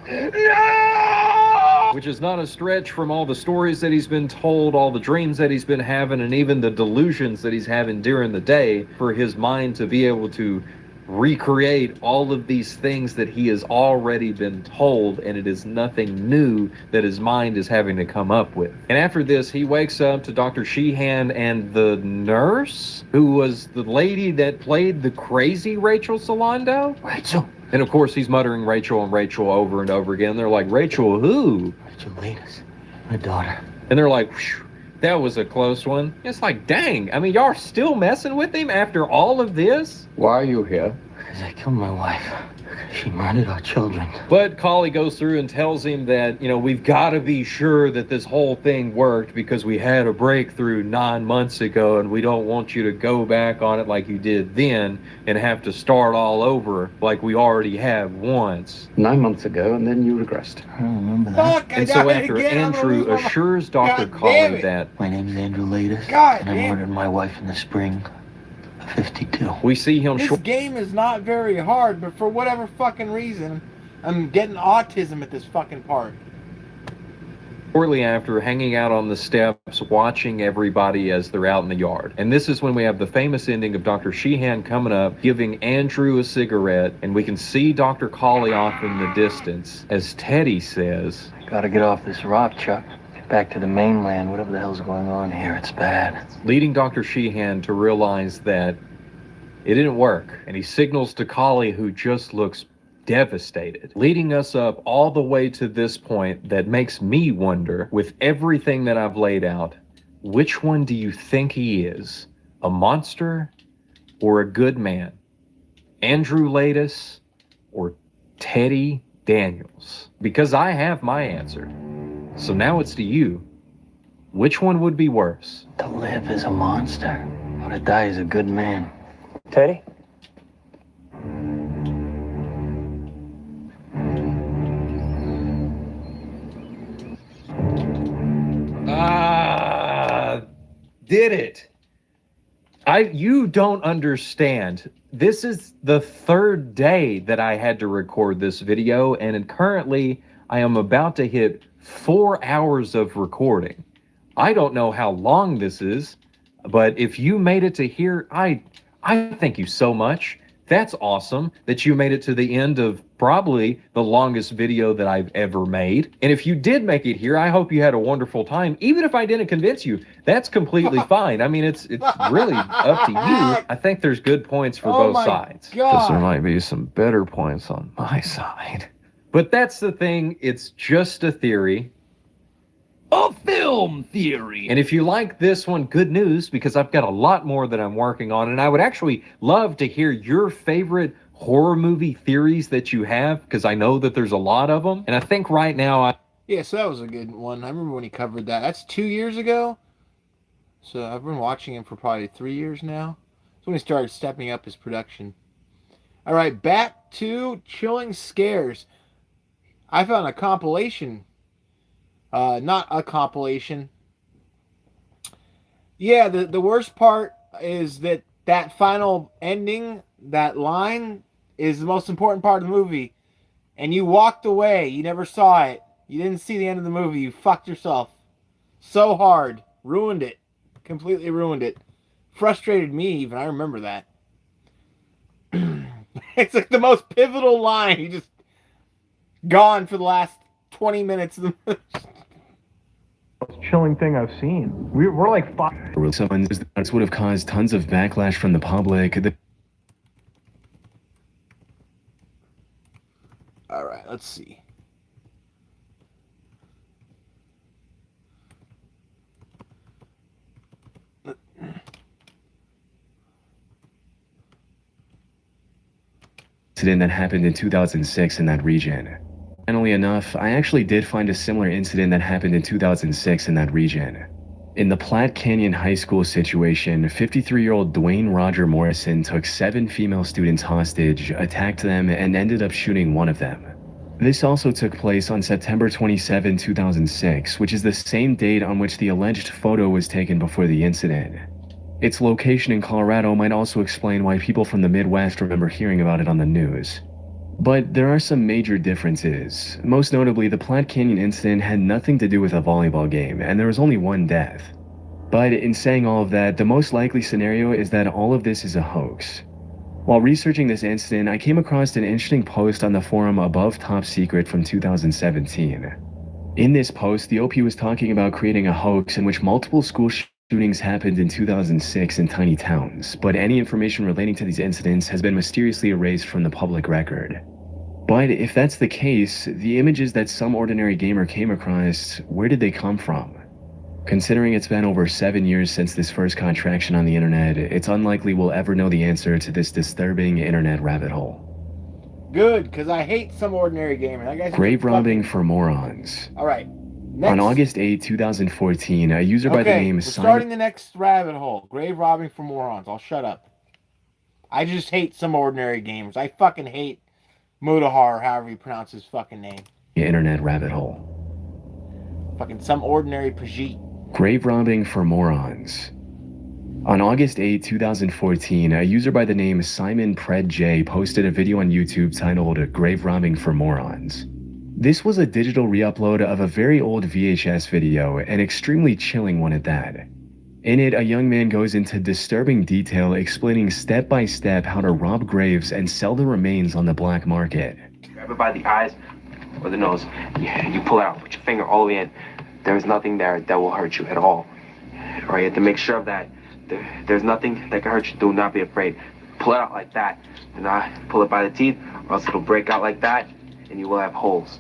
Which is not a stretch from all the stories that he's been told, all the dreams that he's been having, and even the delusions that he's having during the day, for his mind to be able to recreate all of these things that he has already been told, and it is nothing new that his mind is having to come up with. And after this, he wakes up to Dr. Sheehan and the nurse, who was the lady that played the crazy Rachel Solando. Rachel. And of course, he's muttering Rachel and Rachel over and over again. They're like, "Rachel who?" Rachel Latest, my daughter. And they're like, "Phew, that was a close one." It's like, dang, I mean, y'all are still messing with him after all of this? Why are you here? Because I killed my wife. She murdered our children. But Kali goes through and tells him that, you know, we've got to be sure that this whole thing worked because we had a breakthrough 9 months ago, and we don't want you to go back on it like you did then and have to start all over like we already have once. 9 months ago, and then you regressed. I don't remember that. And so after Andrew assures Dr. Kali that My name's Andrew Latest, and I murdered my wife in the spring of 52. we see him This game is not very hard, but for whatever fucking reason, I'm getting autism at this fucking part. shortly after hanging out on the steps watching everybody as they're out in the yard. And this is when we have the famous ending of Dr. Sheehan coming up, giving Andrew a cigarette, and we can see Dr. Kali off in the distance as Teddy says, Gotta get off this rock, Chuck. Get back to the mainland. Whatever the hell's going on here, it's bad. leading Dr. Sheehan to realize that it didn't work. And he signals to Kali, who just looks devastated, leading us up all the way to this point that makes me wonder, with everything that I've laid out, which one do you think he is? A monster or a good man? Andrew Latest or Teddy Daniels? Because I have my answer. So now it's to you. Which one would be worse? To live is a monster, or to die is a good man. Teddy? Did it. You don't understand. This is the third day that I had to record this video, and currently I am about to hit 4 hours of recording. I don't know how long this is, but if you made it to here, I thank you so much. That's awesome that you made it to the end of probably the longest video that I've ever made. And if you did make it here, I hope you had a wonderful time. Even if I didn't convince you, that's completely fine. I mean, it's really up to you. I think there's good points for both sides. God. There might be some better points on my side. But that's the thing. It's just a theory. A film theory. And if you like this one, good news, because I've got a lot more that I'm working on, and I would actually love to hear your favorite horror movie theories that you have, because I know that there's a lot of them. And I think right now Yeah, so that was a good one. I remember when he covered that. That's 2 years ago. So I've been watching him for probably 3 years now. That's when he started stepping up his production. All right, back to Chilling Scares. I found a compilation. Not a compilation. Yeah, the worst part is that final ending, that line, is the most important part of the movie. And you walked away. You never saw it. You didn't see the end of the movie. You fucked yourself. So hard. Ruined it. Completely ruined it. Frustrated me even. I remember that. It's like the most pivotal line. You just gone for the last 20 minutes of the movie. Most chilling thing I've seen. We're like five. This would have caused tons of backlash from the public. All right, let's see. Incident that happened in 2006 in that region. Funnily enough, I actually did find a similar incident that happened in 2006 in that region. In the Platte Canyon High School situation, 53-year-old Dwayne Roger Morrison took 7 female students hostage, attacked them, and ended up shooting one of them. This also took place on September 27, 2006, which is the same date on which the alleged photo was taken before the incident. Its location in Colorado might also explain why people from the Midwest remember hearing about it on the news. But there are some major differences. Most notably, the Platte Canyon incident had nothing to do with a volleyball game, and there was only one death. But in saying all of that, the most likely scenario is that all of this is a hoax. While researching this incident, I came across an interesting post on the forum Above Top Secret from 2017. In this post, the OP was talking about creating a hoax in which multiple school shootings happened in 2006 in tiny towns, but any information relating to these incidents has been mysteriously erased from the public record. But if that's the case, the images that some ordinary gamer came across, where did they come from? Considering it's been over 7 years since this first contraction on the internet, it's unlikely we'll ever know the answer to this disturbing internet rabbit hole. Good, because I hate some ordinary gamer. That guy's Grave robbing for morons. All right. Next. On August 8, 2014, a user by the name we're starting the next rabbit hole. Grave robbing for morons. I'll shut up. I just hate some ordinary gamers. I fucking hate Mudahar, however you pronounce his fucking name. Internet rabbit hole. Fucking some ordinary Pajit. Grave robbing for morons. On August 8, 2014, a user by the name Simon Pred J posted a video on YouTube titled Grave Robbing for Morons. This was a digital re-upload of a very old VHS video, an extremely chilling one at that. In it, a young man goes into disturbing detail explaining step by step how to rob graves and sell the remains on the black market. Grab it by the eyes or the nose. You pull it out, put your finger all the way in. There is nothing there that will hurt you at all. Or you have to make sure of that. There's nothing that can hurt you. Do not be afraid. Pull it out like that. Do not pull it by the teeth, or else it'll break out like that, and you will have holes.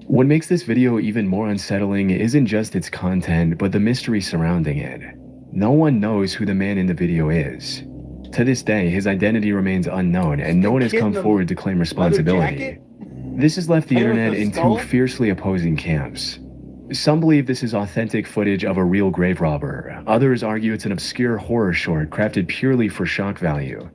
What makes this video even more unsettling isn't just its content, but the mystery surrounding it. No one knows who the man in the video is. To this day, his identity remains unknown, and no one has come forward to claim responsibility. This has left the internet in two fiercely opposing camps. Some believe this is authentic footage of a real grave robber. Others argue it's an obscure horror short crafted purely for shock value.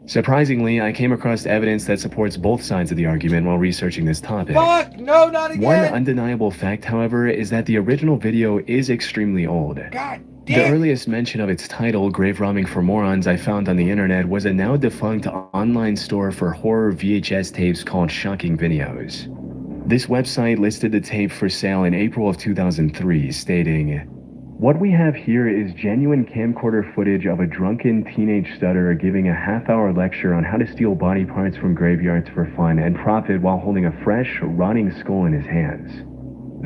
Surprisingly, I came across evidence that supports both sides of the argument while researching this topic. Fuck! No, not again! One undeniable fact, however, is that the original video is extremely old. God damn! The earliest mention of its title, Grave Robbing for Morons, I found on the internet was a now defunct online store for horror VHS tapes called Shocking Videos. This website listed the tape for sale in April of 2003, stating, What we have here is genuine camcorder footage of a drunken teenage stutterer giving a half-hour lecture on how to steal body parts from graveyards for fun and profit while holding a fresh, rotting skull in his hands.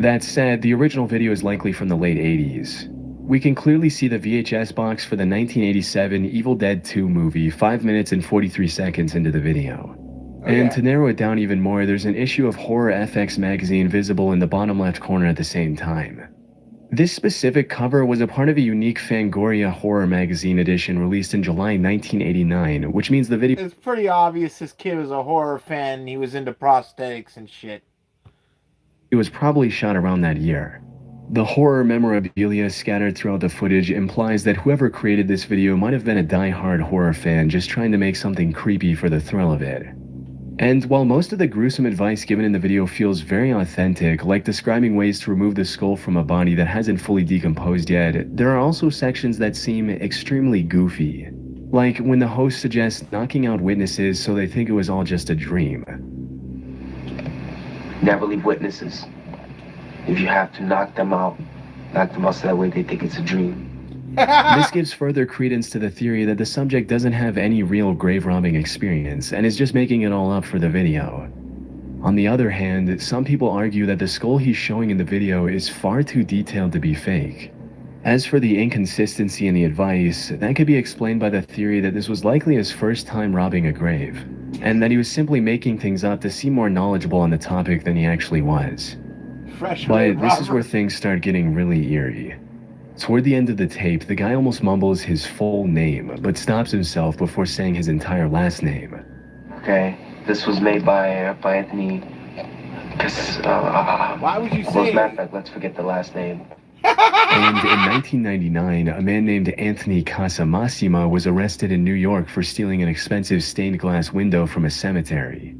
That said, the original video is likely from the late 80s. We can clearly see the VHS box for the 1987 Evil Dead 2 movie 5 minutes and 43 seconds into the video. And to narrow it down even more, there's an issue of Horror FX magazine visible in the bottom left corner at the same time. This specific cover was a part of a unique Fangoria horror magazine edition released in July 1989, which means the video... It's pretty obvious this kid was a horror fan and he was into prosthetics and shit. It was probably shot around that year. The horror memorabilia scattered throughout the footage implies that whoever created this video might have been a die-hard horror fan just trying to make something creepy for the thrill of it. And while most of the gruesome advice given in the video feels very authentic, like describing ways to remove the skull from a body that hasn't fully decomposed yet, there are also sections that seem extremely goofy. Like when the host suggests knocking out witnesses so they think it was all just a dream. Never leave witnesses. If you have to knock them out so that way they think it's a dream. This gives further credence to the theory that the subject doesn't have any real grave robbing experience and is just making it all up for the video. On the other hand, some people argue that the skull he's showing in the video is far too detailed to be fake. As for the inconsistency in the advice, that could be explained by the theory that this was likely his first time robbing a grave, and that he was simply making things up to seem more knowledgeable on the topic than he actually was. But this is where things start getting really eerie. Toward the end of the tape, the guy almost mumbles his full name, but stops himself before saying his entire last name. Okay, this was made by Anthony. Why would you Well, say? as a matter of fact, let's forget the last name. And in 1999, a man named Anthony Casamassima was arrested in New York for stealing an expensive stained glass window from a cemetery.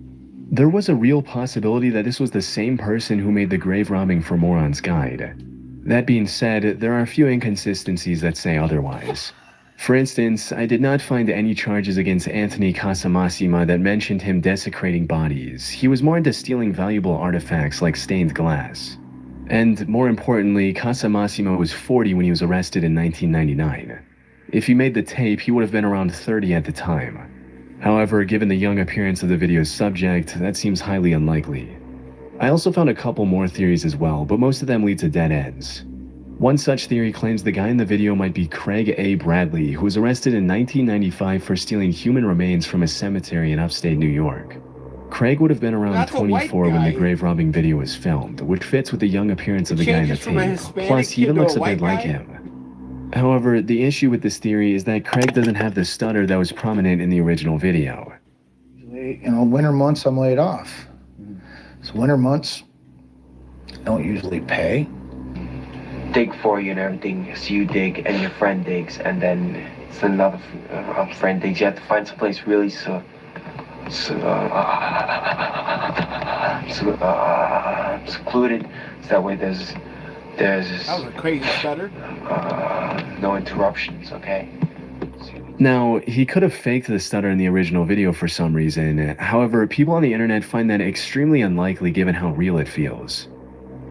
There was a real possibility that this was the same person who made the grave robbing for Moron's Guide. That being said, there are a few inconsistencies that say otherwise. For instance, I did not find any charges against Anthony Casamassima that mentioned him desecrating bodies. He was more into stealing valuable artifacts like stained glass. And more importantly, Casamassima was 40 when he was arrested in 1999. If he made the tape, he would have been around 30 at the time. However, given the young appearance of the video's subject, that seems highly unlikely. I also found a couple more theories as well, but most of them lead to dead ends. One such theory claims the guy in the video might be Craig A. Bradley, who was arrested in 1995 for stealing human remains from a cemetery in upstate New York. Craig would have been around 24 when the grave robbing video was filmed, which fits with the young appearance of the guy in the tape. Plus, he even looks a bit like him. However, the issue with this theory is that Craig doesn't have the stutter that was prominent in the original video. Winter months I'm laid off. So winter months don't usually pay. Dig for you and everything. So you dig and your friend digs, and then it's another friend digs. You have to find someplace really secluded, so that way there's That was a crazy stutter. no interruptions. Okay. Now, he could have faked the stutter in the original video for some reason. However, people on the internet find that extremely unlikely given how real it feels.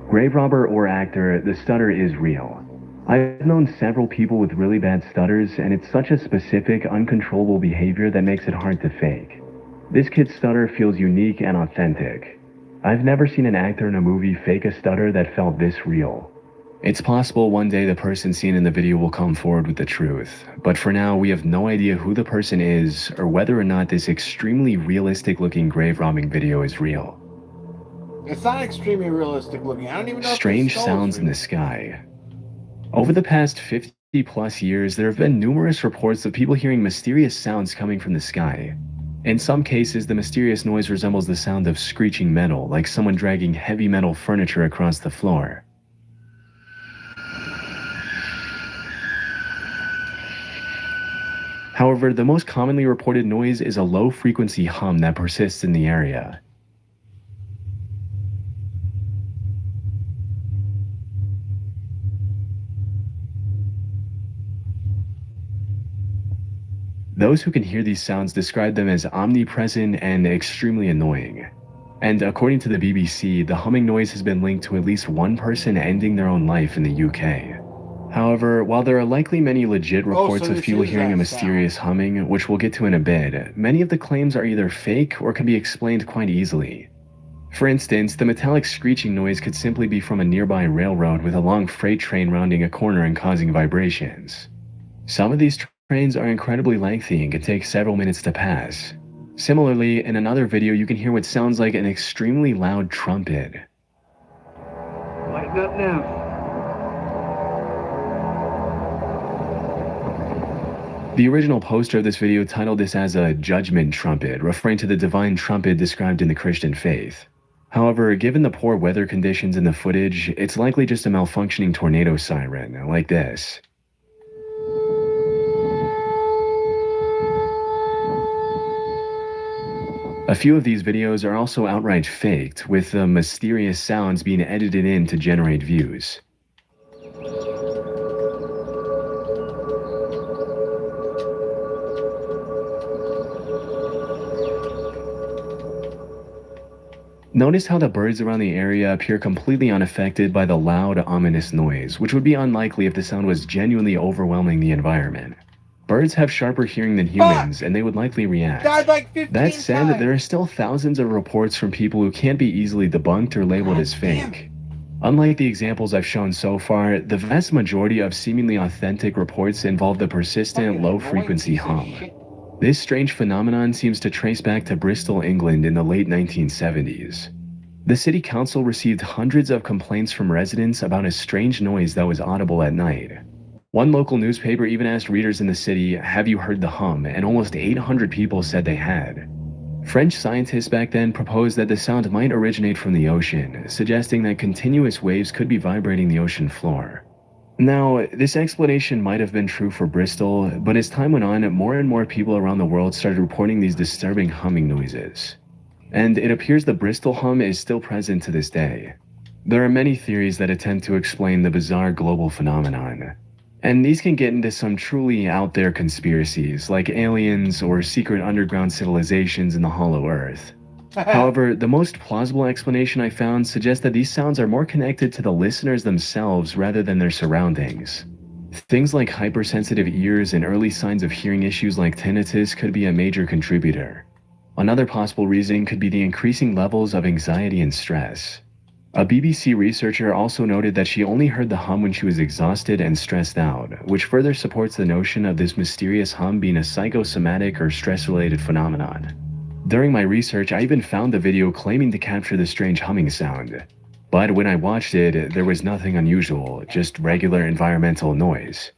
Grave robber or actor, the stutter is real. I've known several people with really bad stutters, and it's such a specific, uncontrollable behavior that makes it hard to fake. This kid's stutter feels unique and authentic. I've never seen an actor in a movie fake a stutter that felt this real. It's possible one day the person seen in the video will come forward with the truth, but for now we have no idea who the person is or whether or not this extremely realistic looking grave robbing video is real. It's not extremely realistic looking. I don't even know. Strange sounds in the sky. Over the past 50 plus years, there have been numerous reports of people hearing mysterious sounds coming from the sky. In some cases, the mysterious noise resembles the sound of screeching metal, like someone dragging heavy metal furniture across the floor. However, the most commonly reported noise is a low-frequency hum that persists in the area. Those who can hear these sounds describe them as omnipresent and extremely annoying. And according to the BBC, the humming noise has been linked to at least one person ending their own life in the UK. However, while there are likely many legit reports so of this people is hearing a that mysterious humming, which we'll get to in a bit, many of the claims are either fake or can be explained quite easily. For instance, the metallic screeching noise could simply be from a nearby railroad with a long freight train rounding a corner and causing vibrations. Some of these trains are incredibly lengthy and can take several minutes to pass. Similarly, in another video you can hear what sounds like an extremely loud trumpet. Lighten up now. The original poster of this video titled this as a judgment trumpet, referring to the divine trumpet described in the Christian faith. However, given the poor weather conditions in the footage, it's likely just a malfunctioning tornado siren, like this. A few of these videos are also outright faked, with the mysterious sounds being edited in to generate views. Notice how the birds around the area appear completely unaffected by the loud, ominous noise, which would be unlikely if the sound was genuinely overwhelming the environment. Birds have sharper hearing than humans, and they would likely react. Died like 15 That said, times. there are still thousands of reports from people who can't be easily debunked or labeled as fake. Unlike the examples I've shown so far, the vast majority of seemingly authentic reports involve the persistent, low-frequency hum. This strange phenomenon seems to trace back to Bristol, England in the late 1970s. The city council received hundreds of complaints from residents about a strange noise that was audible at night. One local newspaper even asked readers in the city, "Have you heard the hum?" and almost 800 people said they had. French scientists back then proposed that the sound might originate from the ocean, suggesting that continuous waves could be vibrating the ocean floor. Now, this explanation might have been true for Bristol, but as time went on, more and more people around the world started reporting these disturbing humming noises. And it appears the Bristol hum is still present to this day. There are many theories that attempt to explain the bizarre global phenomenon. And these can get into some truly out there conspiracies, like aliens or secret underground civilizations in the hollow earth. However, the most plausible explanation I found suggests that these sounds are more connected to the listeners themselves rather than their surroundings. Things like hypersensitive ears and early signs of hearing issues like tinnitus could be a major contributor. Another possible reason could be the increasing levels of anxiety and stress. A BBC researcher also noted that she only heard the hum when she was exhausted and stressed out, which further supports the notion of this mysterious hum being a psychosomatic or stress-related phenomenon. During my research, I even found the video claiming to capture the strange humming sound. But when I watched it, there was nothing unusual, just regular environmental noise.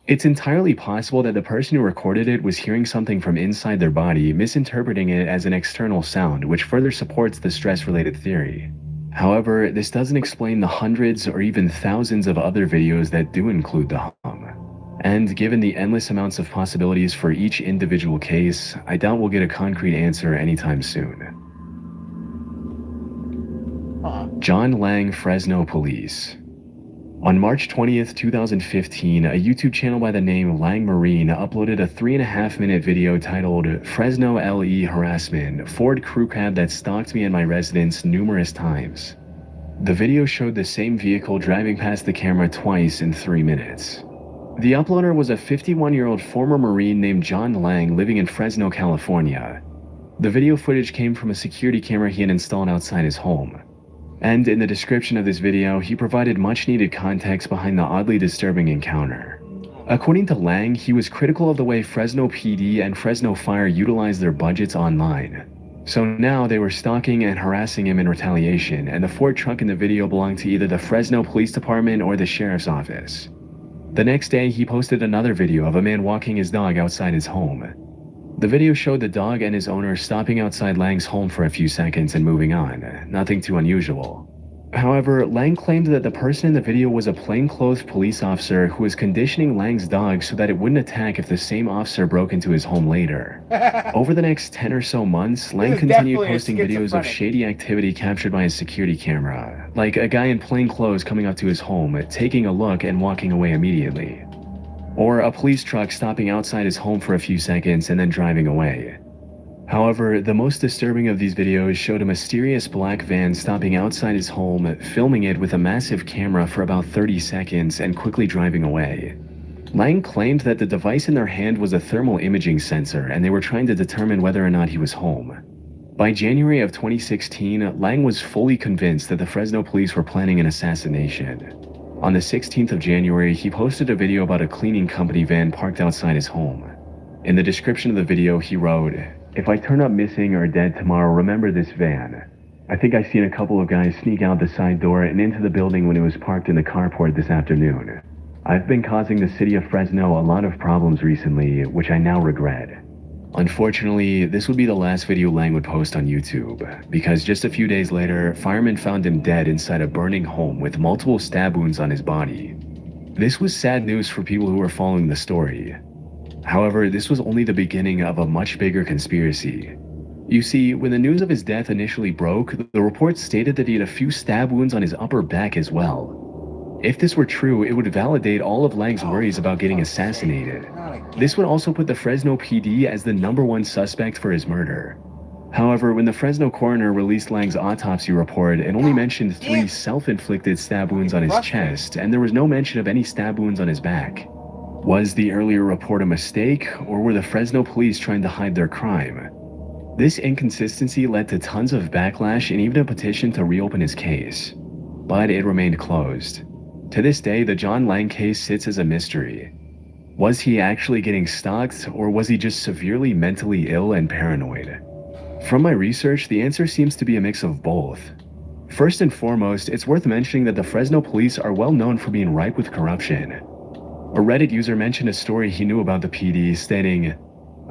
It's entirely possible that the person who recorded it was hearing something from inside their body, misinterpreting it as an external sound, which further supports the stress-related theory. However, this doesn't explain the hundreds or even thousands of other videos that do include the hum. And given the endless amounts of possibilities for each individual case, I doubt we'll get a concrete answer anytime soon. John Lang Fresno Police. On March 20th, 2015, a YouTube channel by the name Lang Marine uploaded a 3.5-minute video titled Fresno LE Harassment, Ford Crew Cab that stalked me and my residence numerous times. The video showed the same vehicle driving past the camera twice in 3 minutes. The uploader was a 51-year-old former Marine named John Lang living in Fresno, California. The video footage came from a security camera he had installed outside his home. And in the description of this video, he provided much-needed context behind the oddly disturbing encounter. According to Lang, he was critical of the way Fresno PD and Fresno Fire utilized their budgets online. So now they were stalking and harassing him in retaliation, and the Ford truck in the video belonged to either the Fresno Police Department or the Sheriff's Office. The next day, he posted another video of a man walking his dog outside his home. The video showed the dog and his owner stopping outside Lang's home for a few seconds and moving on, nothing too unusual. However, Lang claimed that the person in the video was a plainclothes police officer who was conditioning Lang's dog so that it wouldn't attack if the same officer broke into his home later. Over the next 10 or so months, Lang continued posting videos of shady activity captured by his security camera, like a guy in plain clothes coming up to his home, taking a look and walking away immediately. Or a police truck stopping outside his home for a few seconds and then driving away. However, the most disturbing of these videos showed a mysterious black van stopping outside his home, filming it with a massive camera for about 30 seconds and quickly driving away. Lang claimed that the device in their hand was a thermal imaging sensor and they were trying to determine whether or not he was home. By January of 2016, Lang was fully convinced that the Fresno police were planning an assassination. On the 16th of January, he posted a video about a cleaning company van parked outside his home. In the description of the video, he wrote, "If I turn up missing or dead tomorrow, remember this van. I think I seen a couple of guys sneak out the side door and into the building when it was parked in the carport this afternoon. I've been causing the city of Fresno a lot of problems recently, which I now regret." Unfortunately, this would be the last video Lang would post on YouTube, because just a few days later, firemen found him dead inside a burning home with multiple stab wounds on his body. This was sad news for people who were following the story. However, this was only the beginning of a much bigger conspiracy. You see, when the news of his death initially broke, the report stated that he had a few stab wounds on his upper back as well. If this were true, it would validate all of Lang's worries about getting assassinated. This would also put the Fresno PD as the #1 suspect for his murder. However, when the Fresno coroner released Lang's autopsy report, it only mentioned 3 self-inflicted stab wounds on his chest, and there was no mention of any stab wounds on his back. Was the earlier report a mistake, or were the Fresno police trying to hide their crime? This inconsistency led to tons of backlash and even a petition to reopen his case. But it remained closed. To this day, the John Lang case sits as a mystery. Was he actually getting stalked, or was he just severely mentally ill and paranoid? From my research, the answer seems to be a mix of both. First and foremost, it's worth mentioning that the Fresno police are well known for being ripe with corruption. A Reddit user mentioned a story he knew about the PD, stating,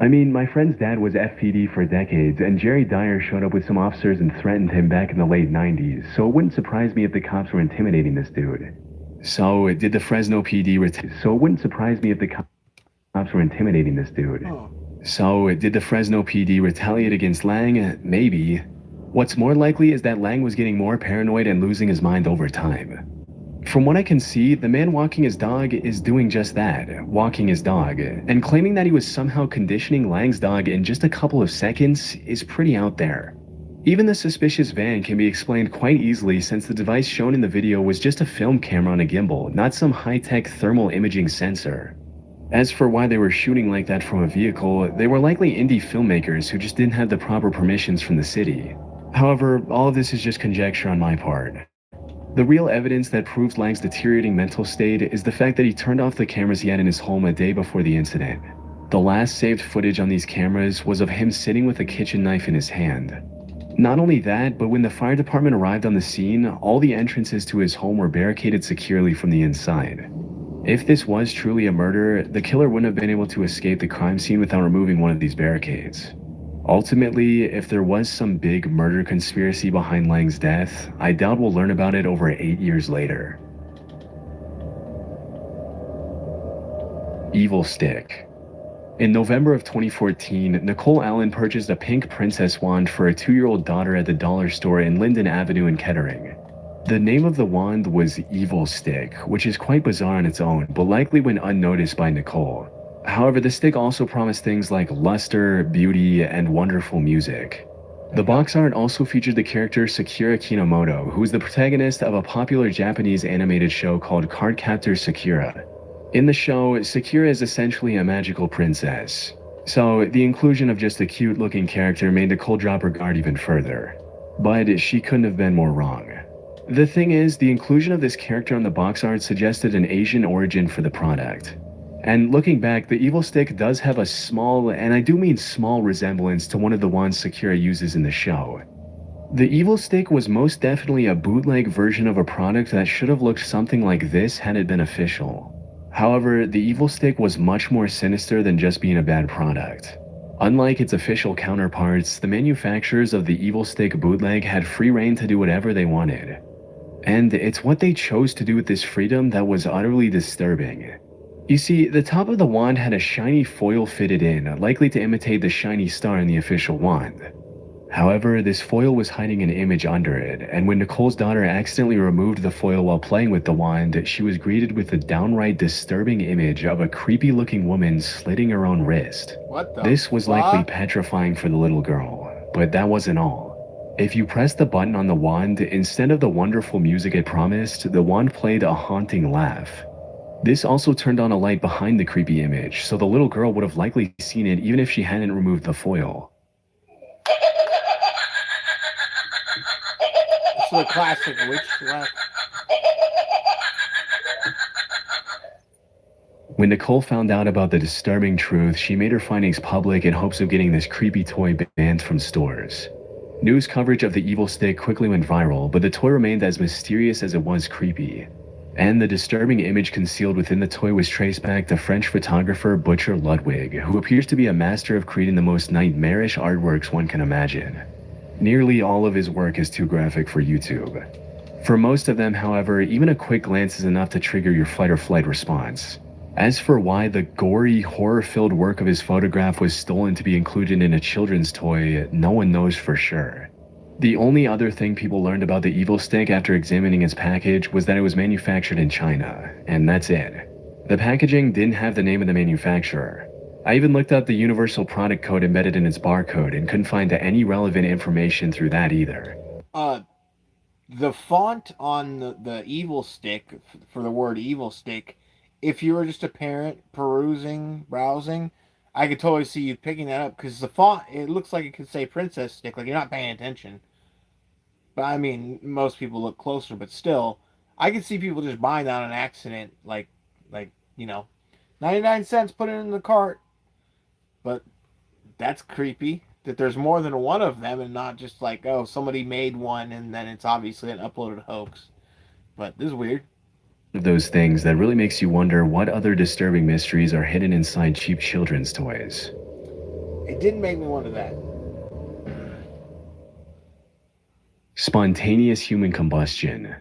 "I mean, my friend's dad was FPD for decades, and Jerry Dyer showed up with some officers and threatened him back in the late 90s, so it wouldn't surprise me if the cops were intimidating this dude." So did the Fresno PD retaliate against Lang? Maybe. What's more likely is that Lang was getting more paranoid and losing his mind over time. From what I can see, the man walking his dog is doing just that, walking his dog, and claiming that he was somehow conditioning Lang's dog in just a couple of seconds is pretty out there. Even the suspicious van can be explained quite easily since the device shown in the video was just a film camera on a gimbal, not some high-tech thermal imaging sensor. As for why they were shooting like that from a vehicle, they were likely indie filmmakers who just didn't have the proper permissions from the city. However, all of this is just conjecture on my part. The real evidence that proves Lang's deteriorating mental state is the fact that he turned off the cameras he had in his home a day before the incident. The last saved footage on these cameras was of him sitting with a kitchen knife in his hand. Not only that, but when the fire department arrived on the scene, all the entrances to his home were barricaded securely from the inside. If this was truly a murder, the killer wouldn't have been able to escape the crime scene without removing one of these barricades. Ultimately, if there was some big murder conspiracy behind Lang's death, I doubt we'll learn about it over 8 years later. Evil Stick. In November of 2014, Nicole Allen purchased a pink princess wand for her 2-year-old daughter at the dollar store in Linden Avenue in Kettering. The name of the wand was Evil Stick, which is quite bizarre on its own, but likely went unnoticed by Nicole. However, the stick also promised things like luster, beauty, and wonderful music. The box art also featured the character Sakura Kinomoto, who is the protagonist of a popular Japanese animated show called Cardcaptor Sakura. In the show, Sakura is essentially a magical princess. So, the inclusion of just a cute-looking character made Nicole drop her guard even further. But she couldn't have been more wrong. The thing is, the inclusion of this character on the box art suggested an Asian origin for the product. And looking back, the Evil Stick does have a small, and I do mean small, resemblance to one of the wands Sakura uses in the show. The Evil Stick was most definitely a bootleg version of a product that should have looked something like this had it been official. However, the Evil Stick was much more sinister than just being a bad product. Unlike its official counterparts, the manufacturers of the Evil Stick bootleg had free reign to do whatever they wanted. And it's what they chose to do with this freedom that was utterly disturbing. You see, the top of the wand had a shiny foil fitted in, likely to imitate the shiny star in the official wand. However, this foil was hiding an image under it, and when Nicole's daughter accidentally removed the foil while playing with the wand, she was greeted with a downright disturbing image of a creepy-looking woman slitting her own wrist. What the This was fuck? likely petrifying for the little girl, but that wasn't all. If you pressed the button on the wand, instead of the wonderful music it promised, the wand played a haunting laugh. This also turned on a light behind the creepy image, so the little girl would have likely seen it even if she hadn't removed the foil. This is a classic witch laugh. When Nicole found out about the disturbing truth, she made her findings public in hopes of getting this creepy toy banned from stores. News coverage of the evil stick quickly went viral, but the toy remained as mysterious as it was creepy. And the disturbing image concealed within the toy was traced back to French photographer Butcher Ludwig, who appears to be a master of creating the most nightmarish artworks one can imagine. Nearly all of his work is too graphic for YouTube. For most of them, however, even a quick glance is enough to trigger your fight or flight response. As for why the gory, horror-filled work of his photograph was stolen to be included in a children's toy, no one knows for sure. The only other thing people learned about the Evil Stick after examining its package was that it was manufactured in China, and that's it. The packaging didn't have the name of the manufacturer. I even looked up the universal product code embedded in its barcode and couldn't find any relevant information through that either. The font on the Evil Stick, for the word Evil Stick, if you were just a parent browsing, I could totally see you picking that up, because the font, it looks like it could say Princess Stick, like you're not paying attention. But I mean, most people look closer, but still, I could see people just buying that on accident, like, 99 cents, put it in the cart. But that's creepy, that there's more than one of them, and not just like, oh, somebody made one, and then it's obviously an uploaded hoax. But this is weird. Of those things that really makes you wonder what other disturbing mysteries are hidden inside cheap children's toys. It didn't make me wonder that. Spontaneous human combustion.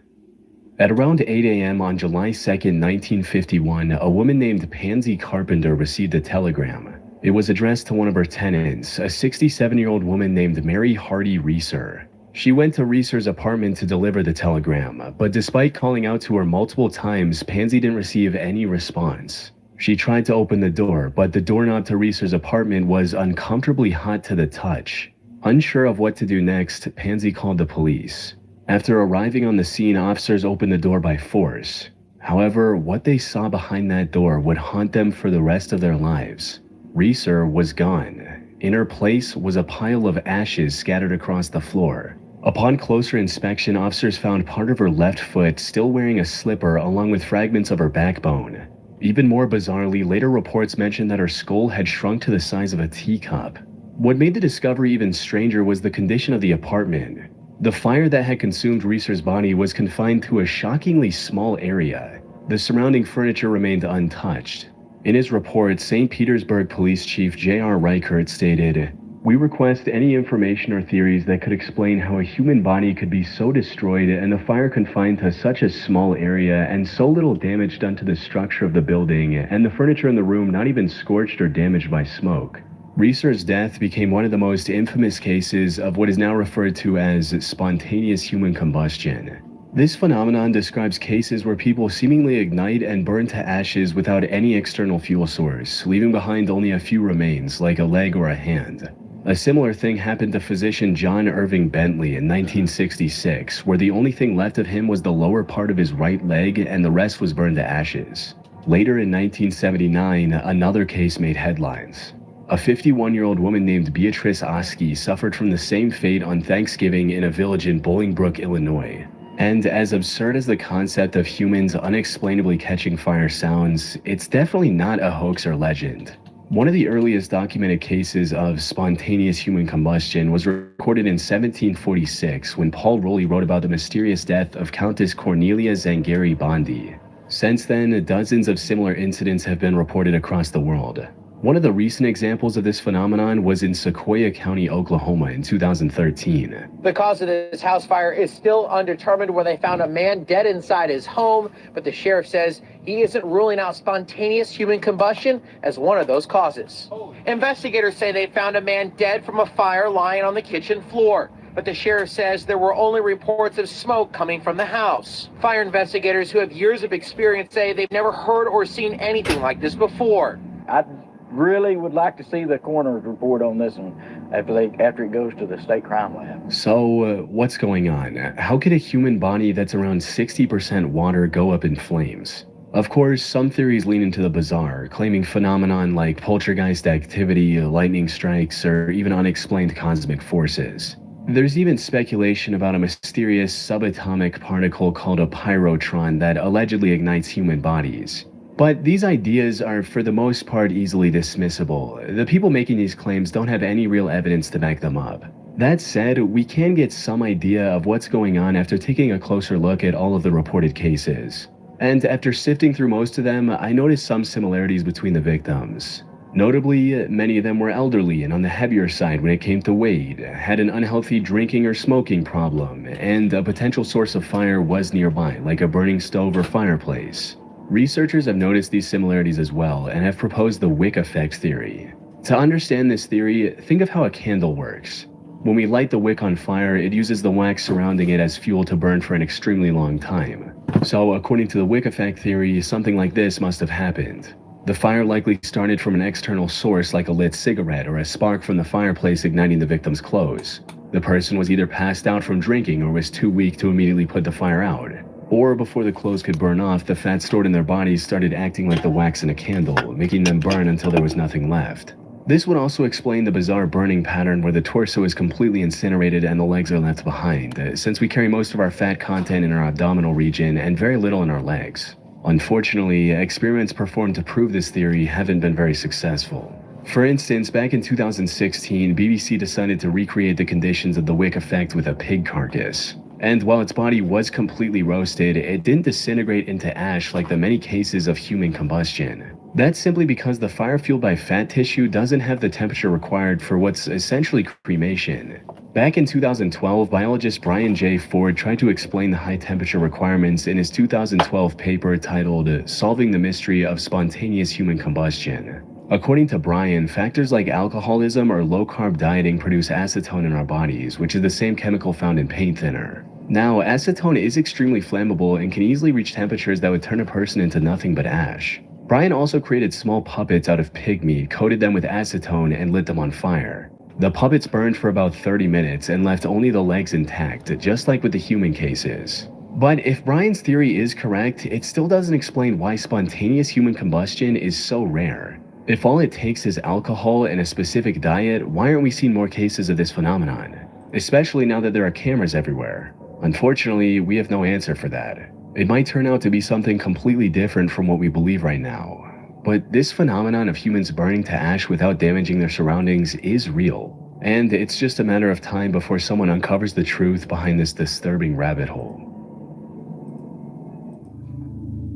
At around 8 a.m. on July 2nd, 1951, a woman named Pansy Carpenter received a telegram. It was addressed to one of her tenants, a 67-year-old woman named Mary Hardy Reeser. She went to Reeser's apartment to deliver the telegram, but despite calling out to her multiple times, Pansy didn't receive any response. She tried to open the door, but the doorknob to Reeser's apartment was uncomfortably hot to the touch. Unsure of what to do next, Pansy called the police. After arriving on the scene, officers opened the door by force. However, what they saw behind that door would haunt them for the rest of their lives. Reeser was gone. In her place was a pile of ashes scattered across the floor. Upon closer inspection, officers found part of her left foot still wearing a slipper along with fragments of her backbone. Even more bizarrely, later reports mentioned that her skull had shrunk to the size of a teacup. What made the discovery even stranger was the condition of the apartment. The fire that had consumed Reeser's body was confined to a shockingly small area. The surrounding furniture remained untouched. In his report, St. Petersburg Police Chief J.R. Reichert stated, "We request any information or theories that could explain how a human body could be so destroyed and the fire confined to such a small area and so little damage done to the structure of the building and the furniture in the room not even scorched or damaged by smoke." Reeser's death became one of the most infamous cases of what is now referred to as spontaneous human combustion. This phenomenon describes cases where people seemingly ignite and burn to ashes without any external fuel source, leaving behind only a few remains like a leg or a hand. A similar thing happened to physician John Irving Bentley in 1966, where the only thing left of him was the lower part of his right leg and the rest was burned to ashes. Later in 1979, another case made headlines. A 51-year-old woman named Beatrice Oski suffered from the same fate on Thanksgiving in a village in Bolingbrook, Illinois. And as absurd as the concept of humans unexplainably catching fire sounds, it's definitely not a hoax or legend. One of the earliest documented cases of spontaneous human combustion was recorded in 1746 when Paul Rowley wrote about the mysterious death of Countess Cornelia Zangari Bondi. Since then, dozens of similar incidents have been reported across the world. One of the recent examples of this phenomenon was in Sequoia County, Oklahoma in 2013. The cause of this house fire is still undetermined, where they found a man dead inside his home, but the sheriff says he isn't ruling out spontaneous human combustion as one of those causes. Investigators say they found a man dead from a fire lying on the kitchen floor, but the sheriff says there were only reports of smoke coming from the house. Fire investigators who have years of experience say they've never heard or seen anything like this before. I really would like to see the coroner's report on this one after it goes to the state crime lab. So, what's going on? How could a human body that's around 60% water go up in flames? Of course, some theories lean into the bizarre, claiming phenomenon like poltergeist activity, lightning strikes, or even unexplained cosmic forces. There's even speculation about a mysterious subatomic particle called a pyrotron that allegedly ignites human bodies. But these ideas are for the most part easily dismissible. The people making these claims don't have any real evidence to back them up. That said, we can get some idea of what's going on after taking a closer look at all of the reported cases. And after sifting through most of them, I noticed some similarities between the victims. Notably, many of them were elderly and on the heavier side when it came to weight, had an unhealthy drinking or smoking problem, and a potential source of fire was nearby, like a burning stove or fireplace. Researchers have noticed these similarities as well and have proposed the wick effect theory. To understand this theory, think of how a candle works. When we light the wick on fire, it uses the wax surrounding it as fuel to burn for an extremely long time. So, according to the wick effect theory, something like this must have happened. The fire likely started from an external source like a lit cigarette or a spark from the fireplace igniting the victim's clothes. The person was either passed out from drinking or was too weak to immediately put the fire out. Or before the clothes could burn off, the fat stored in their bodies started acting like the wax in a candle, making them burn until there was nothing left. This would also explain the bizarre burning pattern where the torso is completely incinerated and the legs are left behind, since we carry most of our fat content in our abdominal region and very little in our legs. Unfortunately, experiments performed to prove this theory haven't been very successful. For instance, back in 2016, BBC decided to recreate the conditions of the wick effect with a pig carcass. And while its body was completely roasted, it didn't disintegrate into ash like the many cases of human combustion. That's simply because the fire fueled by fat tissue doesn't have the temperature required for what's essentially cremation. Back in 2012, biologist Brian J. Ford tried to explain the high temperature requirements in his 2012 paper titled Solving the Mystery of Spontaneous Human Combustion. According to Brian, factors like alcoholism or low-carb dieting produce acetone in our bodies, which is the same chemical found in paint thinner. Now, acetone is extremely flammable and can easily reach temperatures that would turn a person into nothing but ash. Brian also created small puppets out of pig meat, coated them with acetone, and lit them on fire. The puppets burned for about 30 minutes and left only the legs intact, just like with the human cases. But if Brian's theory is correct, it still doesn't explain why spontaneous human combustion is so rare. If all it takes is alcohol and a specific diet, why aren't we seeing more cases of this phenomenon? Especially now that there are cameras everywhere. Unfortunately, we have no answer for that. It might turn out to be something completely different from what we believe right now. But this phenomenon of humans burning to ash without damaging their surroundings is real. And it's just a matter of time before someone uncovers the truth behind this disturbing rabbit hole.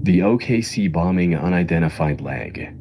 The OKC bombing unidentified leg.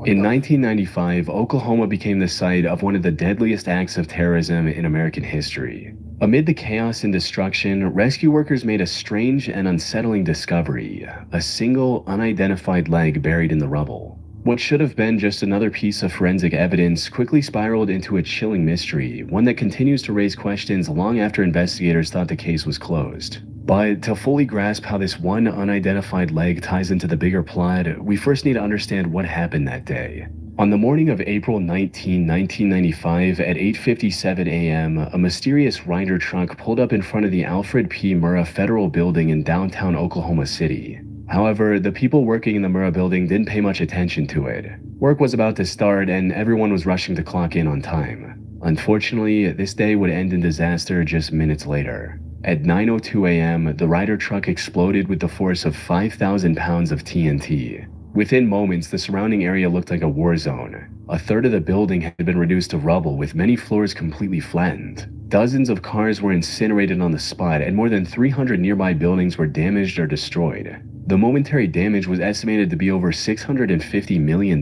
In 1995, Oklahoma became the site of one of the deadliest acts of terrorism in American history. Amid the chaos and destruction, rescue workers made a strange and unsettling discovery: a single, unidentified leg buried in the rubble. What should have been just another piece of forensic evidence quickly spiraled into a chilling mystery, one that continues to raise questions long after investigators thought the case was closed. But to fully grasp how this one unidentified leg ties into the bigger plot, we first need to understand what happened that day. On the morning of April 19, 1995, at 8:57 a.m., a mysterious Ryder truck pulled up in front of the Alfred P. Murrah Federal Building in downtown Oklahoma City. However, the people working in the Murrah Building didn't pay much attention to it. Work was about to start and everyone was rushing to clock in on time. Unfortunately, this day would end in disaster just minutes later. At 9:02 a.m., the Ryder truck exploded with the force of 5,000 pounds of TNT. Within moments, the surrounding area looked like a war zone. A third of the building had been reduced to rubble, with many floors completely flattened. Dozens of cars were incinerated on the spot, and more than 300 nearby buildings were damaged or destroyed. The momentary damage was estimated to be over $650 million,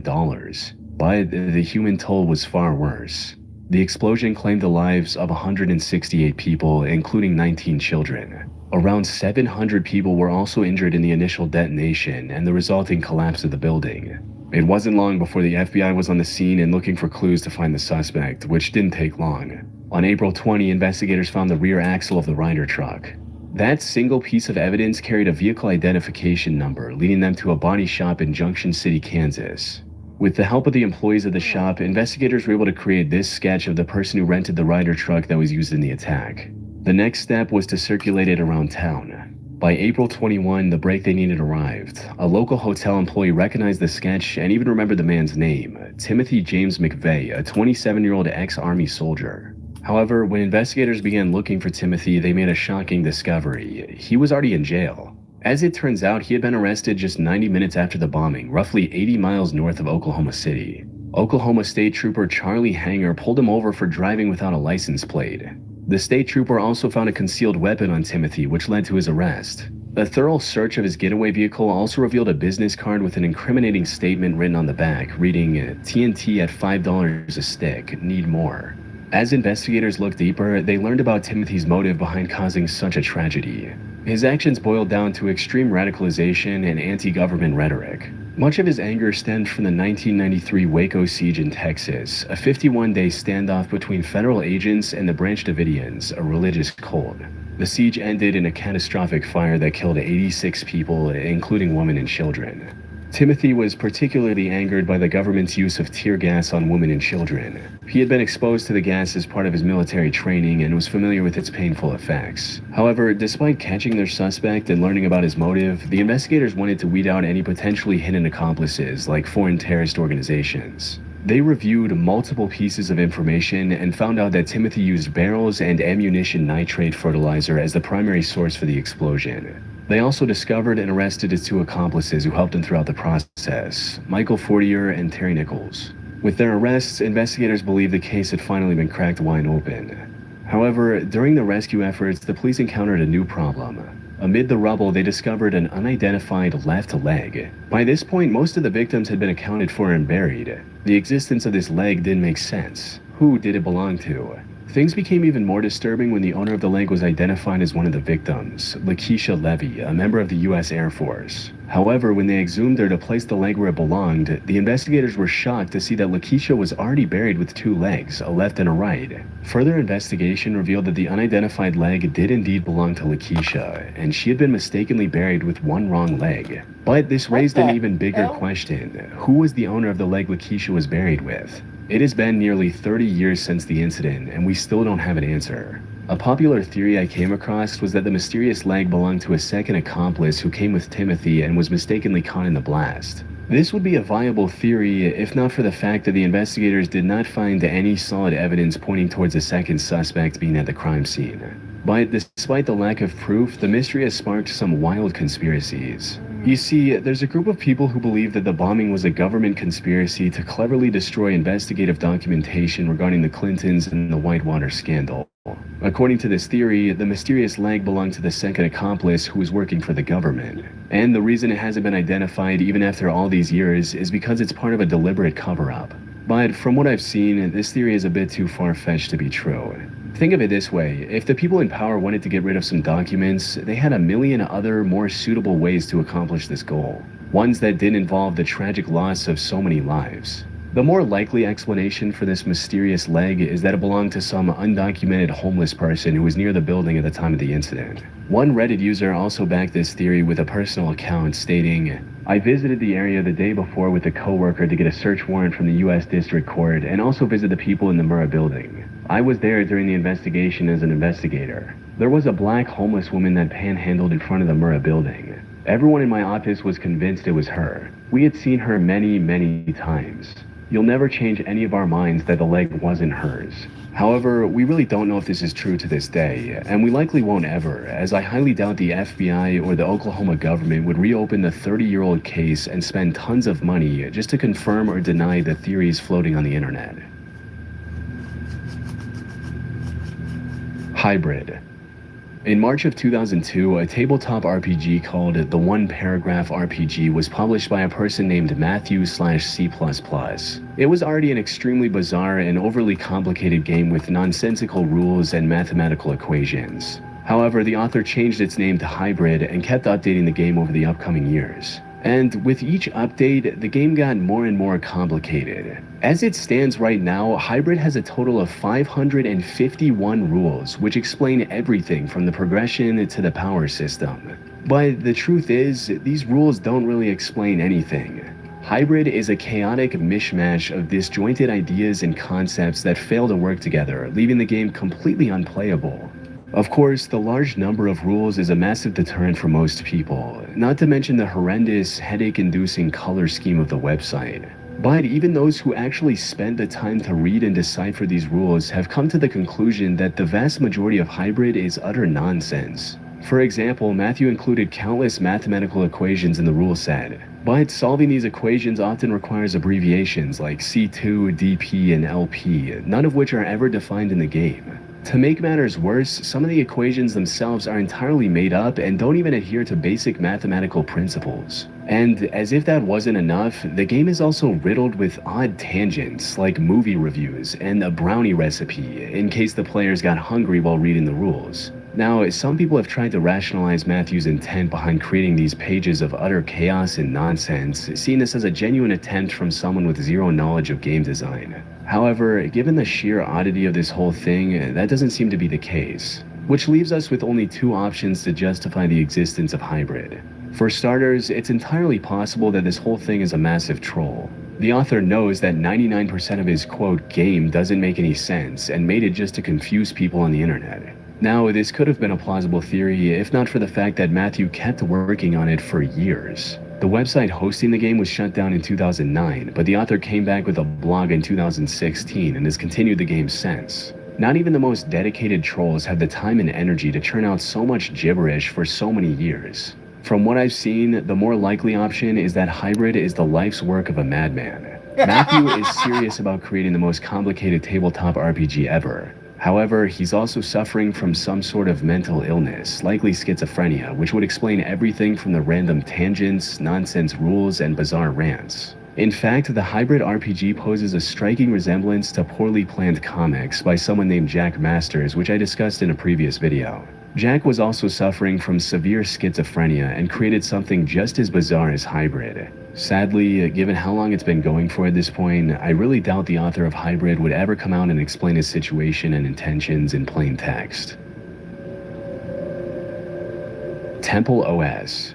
but the human toll was far worse. The explosion claimed the lives of 168 people, including 19 children. Around 700 people were also injured in the initial detonation and the resulting collapse of the building. It wasn't long before the FBI was on the scene and looking for clues to find the suspect, which didn't take long. On April 20, investigators found the rear axle of the Ryder truck. That single piece of evidence carried a vehicle identification number, leading them to a body shop in Junction City, Kansas. With the help of the employees of the shop, investigators were able to create this sketch of the person who rented the Ryder truck that was used in the attack. The next step was to circulate it around town. By April 21, the break they needed arrived. A local hotel employee recognized the sketch and even remembered the man's name, Timothy James McVeigh, a 27-year-old ex-Army soldier. However, when investigators began looking for Timothy, they made a shocking discovery. He was already in jail. As it turns out, he had been arrested just 90 minutes after the bombing, roughly 80 miles north of Oklahoma City. Oklahoma State Trooper Charlie Hanger pulled him over for driving without a license plate. The state trooper also found a concealed weapon on Timothy, which led to his arrest. A thorough search of his getaway vehicle also revealed a business card with an incriminating statement written on the back, reading, "TNT at $5 a stick, need more." As investigators looked deeper, they learned about Timothy's motive behind causing such a tragedy. His actions boiled down to extreme radicalization and anti-government rhetoric. Much of his anger stemmed from the 1993 Waco siege in Texas, a 51-day standoff between federal agents and the Branch Davidians, a religious cult. The siege ended in a catastrophic fire that killed 86 people, including women and children. Timothy was particularly angered by the government's use of tear gas on women and children. He had been exposed to the gas as part of his military training and was familiar with its painful effects. However, despite catching their suspect and learning about his motive, the investigators wanted to weed out any potentially hidden accomplices, like foreign terrorist organizations. They reviewed multiple pieces of information and found out that Timothy used barrels and ammunition nitrate fertilizer as the primary source for the explosion. They also discovered and arrested his two accomplices who helped him throughout the process, Michael Fortier and Terry Nichols. With their arrests, investigators believed the case had finally been cracked wide open. However, during the rescue efforts, the police encountered a new problem. Amid the rubble, they discovered an unidentified left leg. By this point, most of the victims had been accounted for and buried. The existence of this leg didn't make sense. Who did it belong to? Things became even more disturbing when the owner of the leg was identified as one of the victims, Lakeisha Levy, a member of the U.S. Air Force. However, when they exhumed her to place the leg where it belonged, the investigators were shocked to see that Lakeisha was already buried with two legs, a left and a right. Further investigation revealed that the unidentified leg did indeed belong to Lakeisha, and she had been mistakenly buried with one wrong leg. But this raised an even bigger question. Who was the owner of the leg Lakeisha was buried with? It has been nearly 30 years since the incident, and we still don't have an answer. A popular theory I came across was that the mysterious leg belonged to a second accomplice who came with Timothy and was mistakenly caught in the blast. This would be a viable theory if not for the fact that the investigators did not find any solid evidence pointing towards a second suspect being at the crime scene. But despite the lack of proof, the mystery has sparked some wild conspiracies. You see, there's a group of people who believe that the bombing was a government conspiracy to cleverly destroy investigative documentation regarding the Clintons and the Whitewater scandal. According to this theory, the mysterious leg belonged to the second accomplice who was working for the government. And the reason it hasn't been identified even after all these years is because it's part of a deliberate cover-up. But from what I've seen, this theory is a bit too far-fetched to be true. Think of it this way, if the people in power wanted to get rid of some documents, they had a million other, more suitable ways to accomplish this goal. Ones that didn't involve the tragic loss of so many lives. The more likely explanation for this mysterious leg is that it belonged to some undocumented homeless person who was near the building at the time of the incident. One Reddit user also backed this theory with a personal account stating, "I visited the area the day before with a coworker to get a search warrant from the U.S. District Court and also visit the people in the Murrah building. I was there during the investigation as an investigator. There was a black homeless woman that panhandled in front of the Murrah building. Everyone in my office was convinced it was her. We had seen her many, many times. You'll never change any of our minds that the leg wasn't hers." However, we really don't know if this is true to this day, and we likely won't ever, as I highly doubt the FBI or the Oklahoma government would reopen the 30-year-old case and spend tons of money just to confirm or deny the theories floating on the internet. Hybrid. In March of 2002, a tabletop RPG called The One Paragraph RPG was published by a person named Matthew/C++. It was already an extremely bizarre and overly complicated game with nonsensical rules and mathematical equations. However, the author changed its name to Hybrid and kept updating the game over the upcoming years. And with each update, the game got more and more complicated. As it stands right now, Hybrid has a total of 551 rules, which explain everything from the progression to the power system. But the truth is, these rules don't really explain anything. Hybrid is a chaotic mishmash of disjointed ideas and concepts that fail to work together, leaving the game completely unplayable. Of course, the large number of rules is a massive deterrent for most people, not to mention the horrendous, headache-inducing color scheme of the website. But even those who actually spend the time to read and decipher these rules have come to the conclusion that the vast majority of Hybrid is utter nonsense. For example, Matthew included countless mathematical equations in the rule set, but solving these equations often requires abbreviations like C2, DP, and LP, none of which are ever defined in the game. To make matters worse, some of the equations themselves are entirely made up and don't even adhere to basic mathematical principles. And as if that wasn't enough, the game is also riddled with odd tangents like movie reviews and a brownie recipe in case the players got hungry while reading the rules. Now, some people have tried to rationalize Matthew's intent behind creating these pages of utter chaos and nonsense, seeing this as a genuine attempt from someone with zero knowledge of game design. However, given the sheer oddity of this whole thing, that doesn't seem to be the case, which leaves us with only two options to justify the existence of Hybrid. For starters, it's entirely possible that this whole thing is a massive troll. The author knows that 99% of his quote game doesn't make any sense and made it just to confuse people on the internet. Now, this could have been a plausible theory if not for the fact that Matthew kept working on it for years. The website hosting the game was shut down in 2009, but the author came back with a blog in 2016 and has continued the game since. Not even the most dedicated trolls have the time and energy to churn out so much gibberish for so many years. From what I've seen, the more likely option is that Hybrid is the life's work of a madman. Matthew is serious about creating the most complicated tabletop RPG ever. However, he's also suffering from some sort of mental illness, likely schizophrenia, which would explain everything from the random tangents, nonsense rules, and bizarre rants. In fact, the Hybrid RPG poses a striking resemblance to poorly planned comics by someone named Jack Masters, which I discussed in a previous video. Jack was also suffering from severe schizophrenia and created something just as bizarre as Hybrid. Sadly, given how long it's been going for at this point, I really doubt the author of Hybrid would ever come out and explain his situation and intentions in plain text. Temple OS.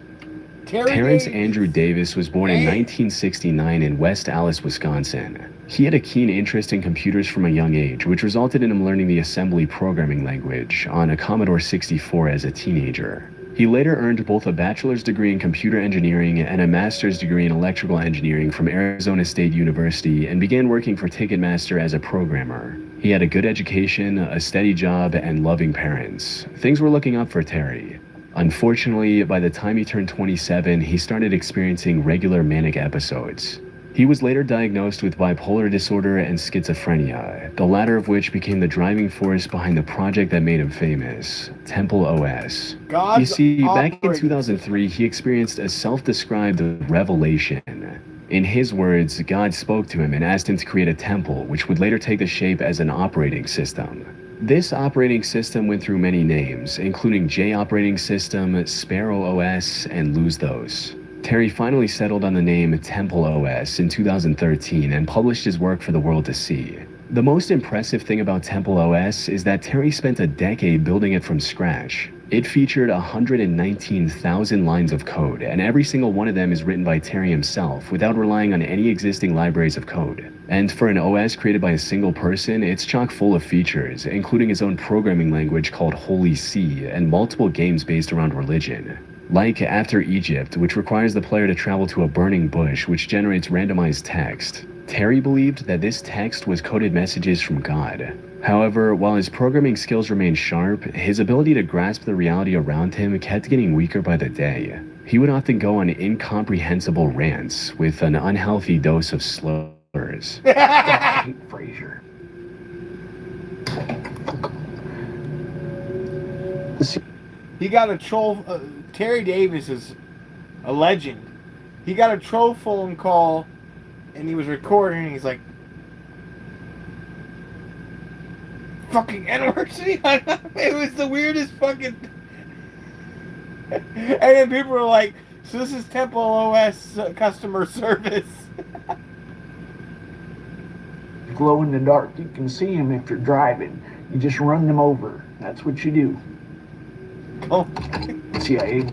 Terrence Andrew Davis was born in 1969 in West Allis, Wisconsin. He had a keen interest in computers from a young age, which resulted in him learning the assembly programming language on a Commodore 64 as a teenager. He later earned both a bachelor's degree in computer engineering and a master's degree in electrical engineering from Arizona State University and began working for Ticketmaster as a programmer. He had a good education, a steady job, and loving parents. Things were looking up for Terry. Unfortunately, by the time he turned 27, he started experiencing regular manic episodes. He was later diagnosed with bipolar disorder and schizophrenia, the latter of which became the driving force behind the project that made him famous, Temple OS. You see, back in 2003, he experienced a self-described revelation. In his words, God spoke to him and asked him to create a temple, which would later take the shape as an operating system. This operating system went through many names, including J Operating System, Sparrow OS, and Lose Those. Terry finally settled on the name Temple OS in 2013 and published his work for the world to see. The most impressive thing about Temple OS is that Terry spent a decade building it from scratch. It featured 119,000 lines of code, and every single one of them is written by Terry himself without relying on any existing libraries of code. And for an OS created by a single person, it's chock full of features, including his own programming language called Holy See and multiple games based around religion. Like After Egypt, which requires the player to travel to a burning bush which generates randomized text. Terry believed that this text was coded messages from God. However, while his programming skills remained sharp, his ability to grasp the reality around him kept getting weaker by the day. He would often go on incomprehensible rants with an unhealthy dose of slurs. I hate Frasier. He got a troll. Terry Davis is a legend. He got a troll phone call, and he was recording. And he's like, "Fucking N-words." It was the weirdest fucking. And then people were like So this is Temple OS customer service. Glow in the dark. You can see them if you're driving. You just run them over. That's what you do. Oh. CIA.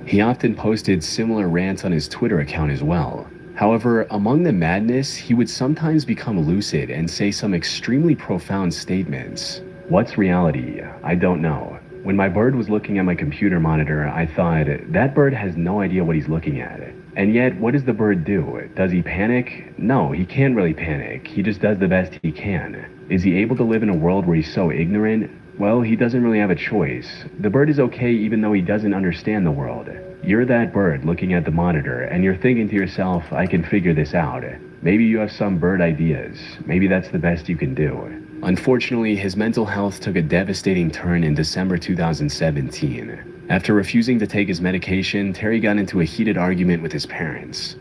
He often posted similar rants on his Twitter account as well. However, among the madness, he would sometimes become lucid and say some extremely profound statements. What's reality? I don't know. When my bird was looking at my computer monitor, I thought, that bird has no idea what he's looking at. And yet, what does the bird do? Does he panic? No, he can't really panic. He just does the best he can. Is he able to live in a world where he's so ignorant? Well, he doesn't really have a choice. The bird is okay even though he doesn't understand the world. You're that bird looking at the monitor, and you're thinking to yourself, I can figure this out. Maybe you have some bird ideas. Maybe that's the best you can do. Unfortunately, his mental health took a devastating turn in December 2017. After refusing to take his medication, Terry got into a heated argument with his parents.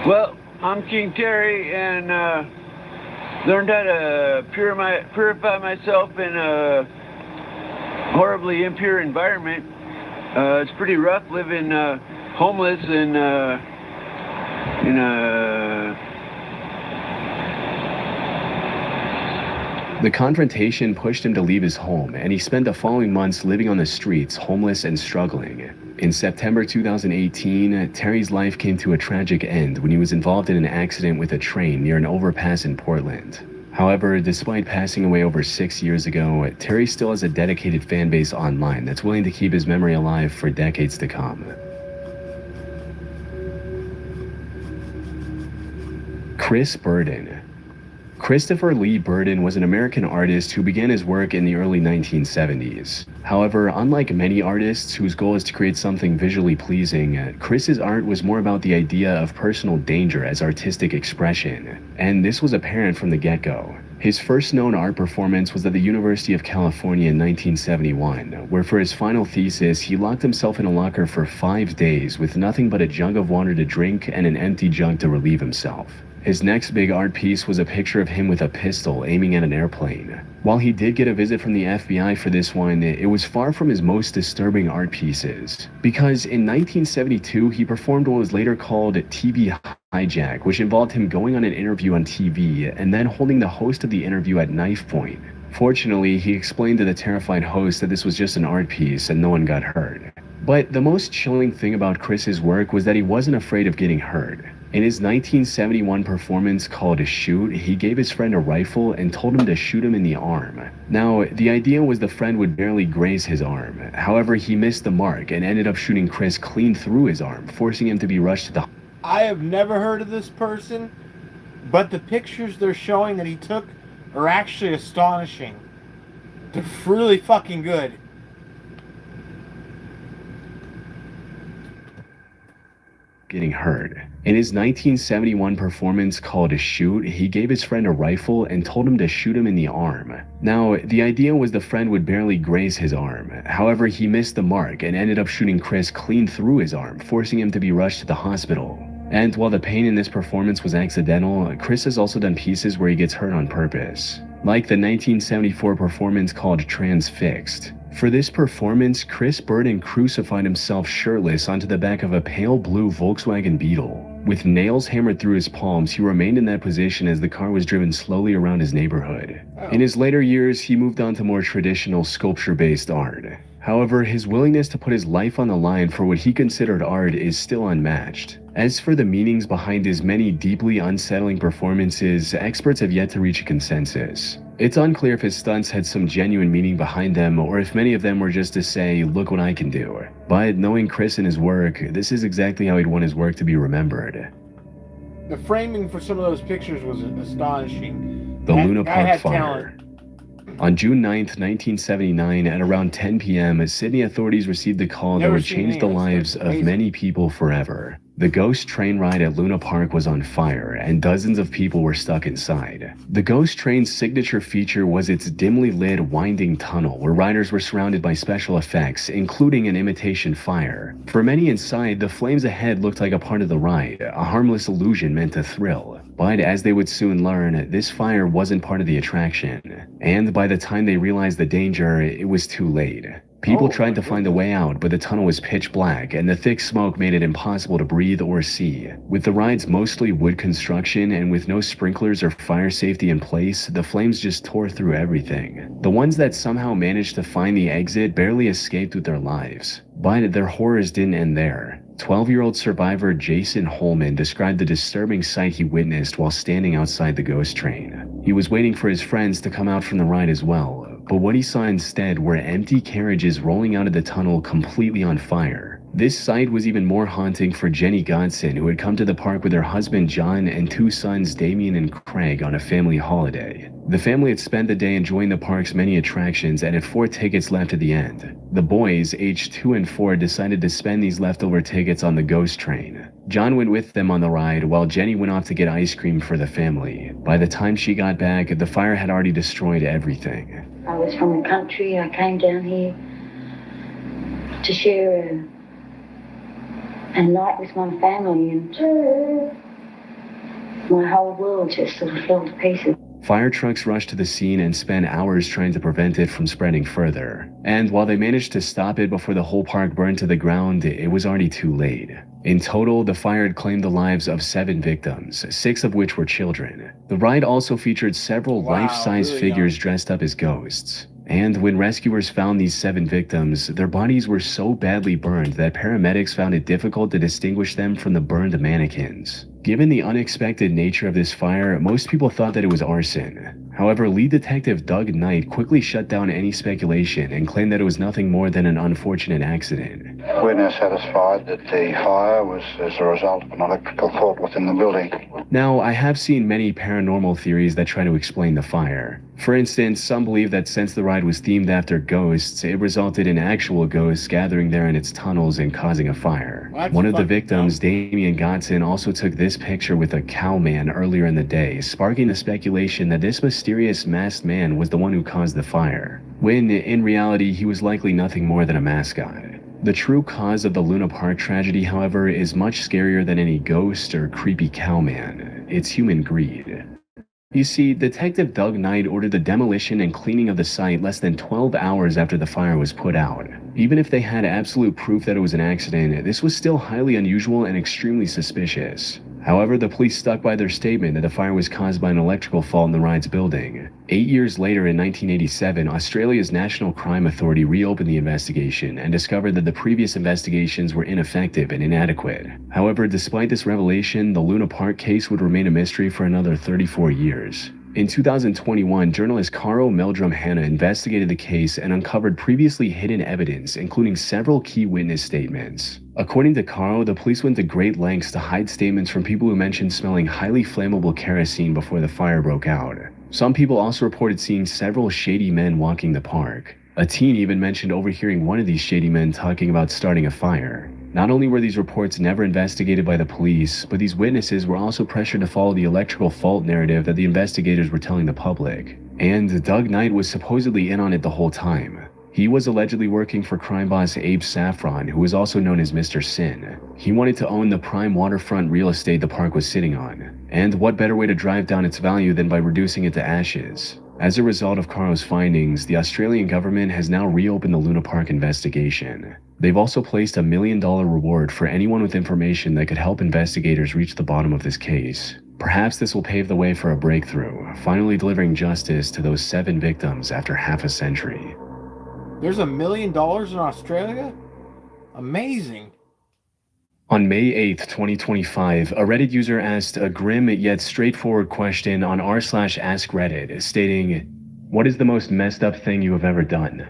Well, I'm King Terry, and learned how to purify myself in a horribly impure environment. It's pretty rough living homeless in a... The confrontation pushed him to leave his home, and he spent the following months living on the streets, homeless and struggling. In September 2018, Terry's life came to a tragic end when he was involved in an accident with a train near an overpass in Portland. However, despite passing away over 6 years ago, Terry still has a dedicated fan base online that's willing to keep his memory alive for decades to come. Chris Burden. Christopher Lee Burden was an American artist who began his work in the early 1970s. However, unlike many artists whose goal is to create something visually pleasing, Chris's art was more about the idea of personal danger as artistic expression, and this was apparent from the get-go. His first known art performance was at the University of California in 1971, where for his final thesis, he locked himself in a locker for 5 days with nothing but a jug of water to drink and an empty jug to relieve himself. His next big art piece was a picture of him with a pistol aiming at an airplane. While he did get a visit from the FBI for this one, it was far from his most disturbing art pieces. Because in 1972, he performed what was later called TV hijack, which involved him going on an interview on TV and then holding the host of the interview at knife point. Fortunately, he explained to the terrified host that this was just an art piece and no one got hurt. But the most chilling thing about Chris's work was that he wasn't afraid of getting hurt. In his 1971 performance called Shoot, he gave his friend a rifle and told him to shoot him in the arm. Now, the idea was the friend would barely graze his arm. However, he missed the mark and ended up shooting Chris clean through his arm, forcing him to be rushed to the... I have never heard of this person, but the pictures they're showing that he took are actually astonishing. They're really fucking good. Getting hurt. In his 1971 performance called Shoot, he gave his friend a rifle and told him to shoot him in the arm. Now, the idea was the friend would barely graze his arm. However, he missed the mark and ended up shooting Chris clean through his arm, forcing him to be rushed to the hospital. And while the pain in this performance was accidental, Chris has also done pieces where he gets hurt on purpose, like the 1974 performance called Transfixed. For this performance, Chris Burden crucified himself shirtless onto the back of a pale blue Volkswagen Beetle. With nails hammered through his palms, he remained in that position as the car was driven slowly around his neighborhood. In his later years, he moved on to more traditional sculpture-based art. However, his willingness to put his life on the line for what he considered art is still unmatched. As for the meanings behind his many deeply unsettling performances, experts have yet to reach a consensus. It's unclear if his stunts had some genuine meaning behind them, or if many of them were just to say, look what I can do. But knowing Chris and his work, this is exactly how he'd want his work to be remembered. The framing for some of those pictures was astonishing. The Luna Park fire. Talent. On June 9th, 1979, at around 10 p.m., Sydney authorities received a call that would change the lives of many people forever. The ghost train ride at Luna Park was on fire, and dozens of people were stuck inside. The ghost train's signature feature was its dimly lit, winding tunnel, where riders were surrounded by special effects, including an imitation fire. For many inside, the flames ahead looked like a part of the ride, a harmless illusion meant to thrill. But as they would soon learn, this fire wasn't part of the attraction. And by the time they realized the danger, it was too late. People tried to find a way out, but the tunnel was pitch black, and the thick smoke made it impossible to breathe or see. With the rides mostly wood construction and with no sprinklers or fire safety in place, the flames just tore through everything. The ones that somehow managed to find the exit barely escaped with their lives. But their horrors didn't end there. 12-year-old survivor Jason Holman described the disturbing sight he witnessed while standing outside the ghost train. He was waiting for his friends to come out from the ride as well, but what he saw instead were empty carriages rolling out of the tunnel completely on fire. This sight was even more haunting for Jenny Godson, who had come to the park with her husband John and 2 sons Damien and Craig on a family holiday. The family had spent the day enjoying the park's many attractions and had 4 tickets left at the end. The boys, aged 2 and 4, decided to spend these leftover tickets on the ghost train. John went with them on the ride, while Jenny went off to get ice cream for the family. By the time she got back, the fire had already destroyed everything. I was from the country. I came down here to share a night with my family, and my whole world just sort of fell to pieces. Fire trucks rushed to the scene and spent hours trying to prevent it from spreading further. And while they managed to stop it before the whole park burned to the ground, it was already too late. In total, the fire had claimed the lives of 7 victims, 6 of which were children. The ride also featured several life-size figures dressed up as ghosts. And when rescuers found these 7 victims, their bodies were so badly burned that paramedics found it difficult to distinguish them from the burned mannequins. Given the unexpected nature of this fire, most people thought that it was arson. However, lead detective Doug Knight quickly shut down any speculation and claimed that it was nothing more than an unfortunate accident. We're now satisfied that the fire was as a result of an electrical fault within the building. Now, I have seen many paranormal theories that try to explain the fire. For instance, some believe that since the ride was themed after ghosts, it resulted in actual ghosts gathering there in its tunnels and causing a fire. One of the victims, Damien Godson, also took this picture with a cowman earlier in the day, sparking the speculation that this mysterious masked man was the one who caused the fire, when in reality he was likely nothing more than a mascot. The true cause of the Luna Park tragedy, however, is much scarier than any ghost or creepy cowman. It's human greed. You see, Detective Doug Knight ordered the demolition and cleaning of the site less than 12 hours after the fire was put out. Even if they had absolute proof that it was an accident, this was still highly unusual and extremely suspicious. However, the police stuck by their statement that the fire was caused by an electrical fault in the ride's building. 8 years later, in 1987, Australia's National Crime Authority reopened the investigation and discovered that the previous investigations were ineffective and inadequate. However, despite this revelation, the Luna Park case would remain a mystery for another 34 years. In 2021, journalist Carl Meldrum Hanna investigated the case and uncovered previously hidden evidence, including several key witness statements. According to Carl, the police went to great lengths to hide statements from people who mentioned smelling highly flammable kerosene before the fire broke out. Some people also reported seeing several shady men walking the park. A teen even mentioned overhearing one of these shady men talking about starting a fire. Not only were these reports never investigated by the police, but these witnesses were also pressured to follow the electrical fault narrative that the investigators were telling the public. And Doug Knight was supposedly in on it the whole time. He was allegedly working for crime boss Abe Saffron, who was also known as Mr. Sin. He wanted to own the prime waterfront real estate the park was sitting on. And what better way to drive down its value than by reducing it to ashes? As a result of Carl's findings, the Australian government has now reopened the Luna Park investigation. They've also placed a $1 million reward for anyone with information that could help investigators reach the bottom of this case. Perhaps this will pave the way for a breakthrough, finally delivering justice to those 7 victims after half a century. There's $1 million in Australia? Amazing. On May 8, 2025, a Reddit user asked a grim yet straightforward question on r/AskReddit, stating, "What is the most messed up thing you have ever done?"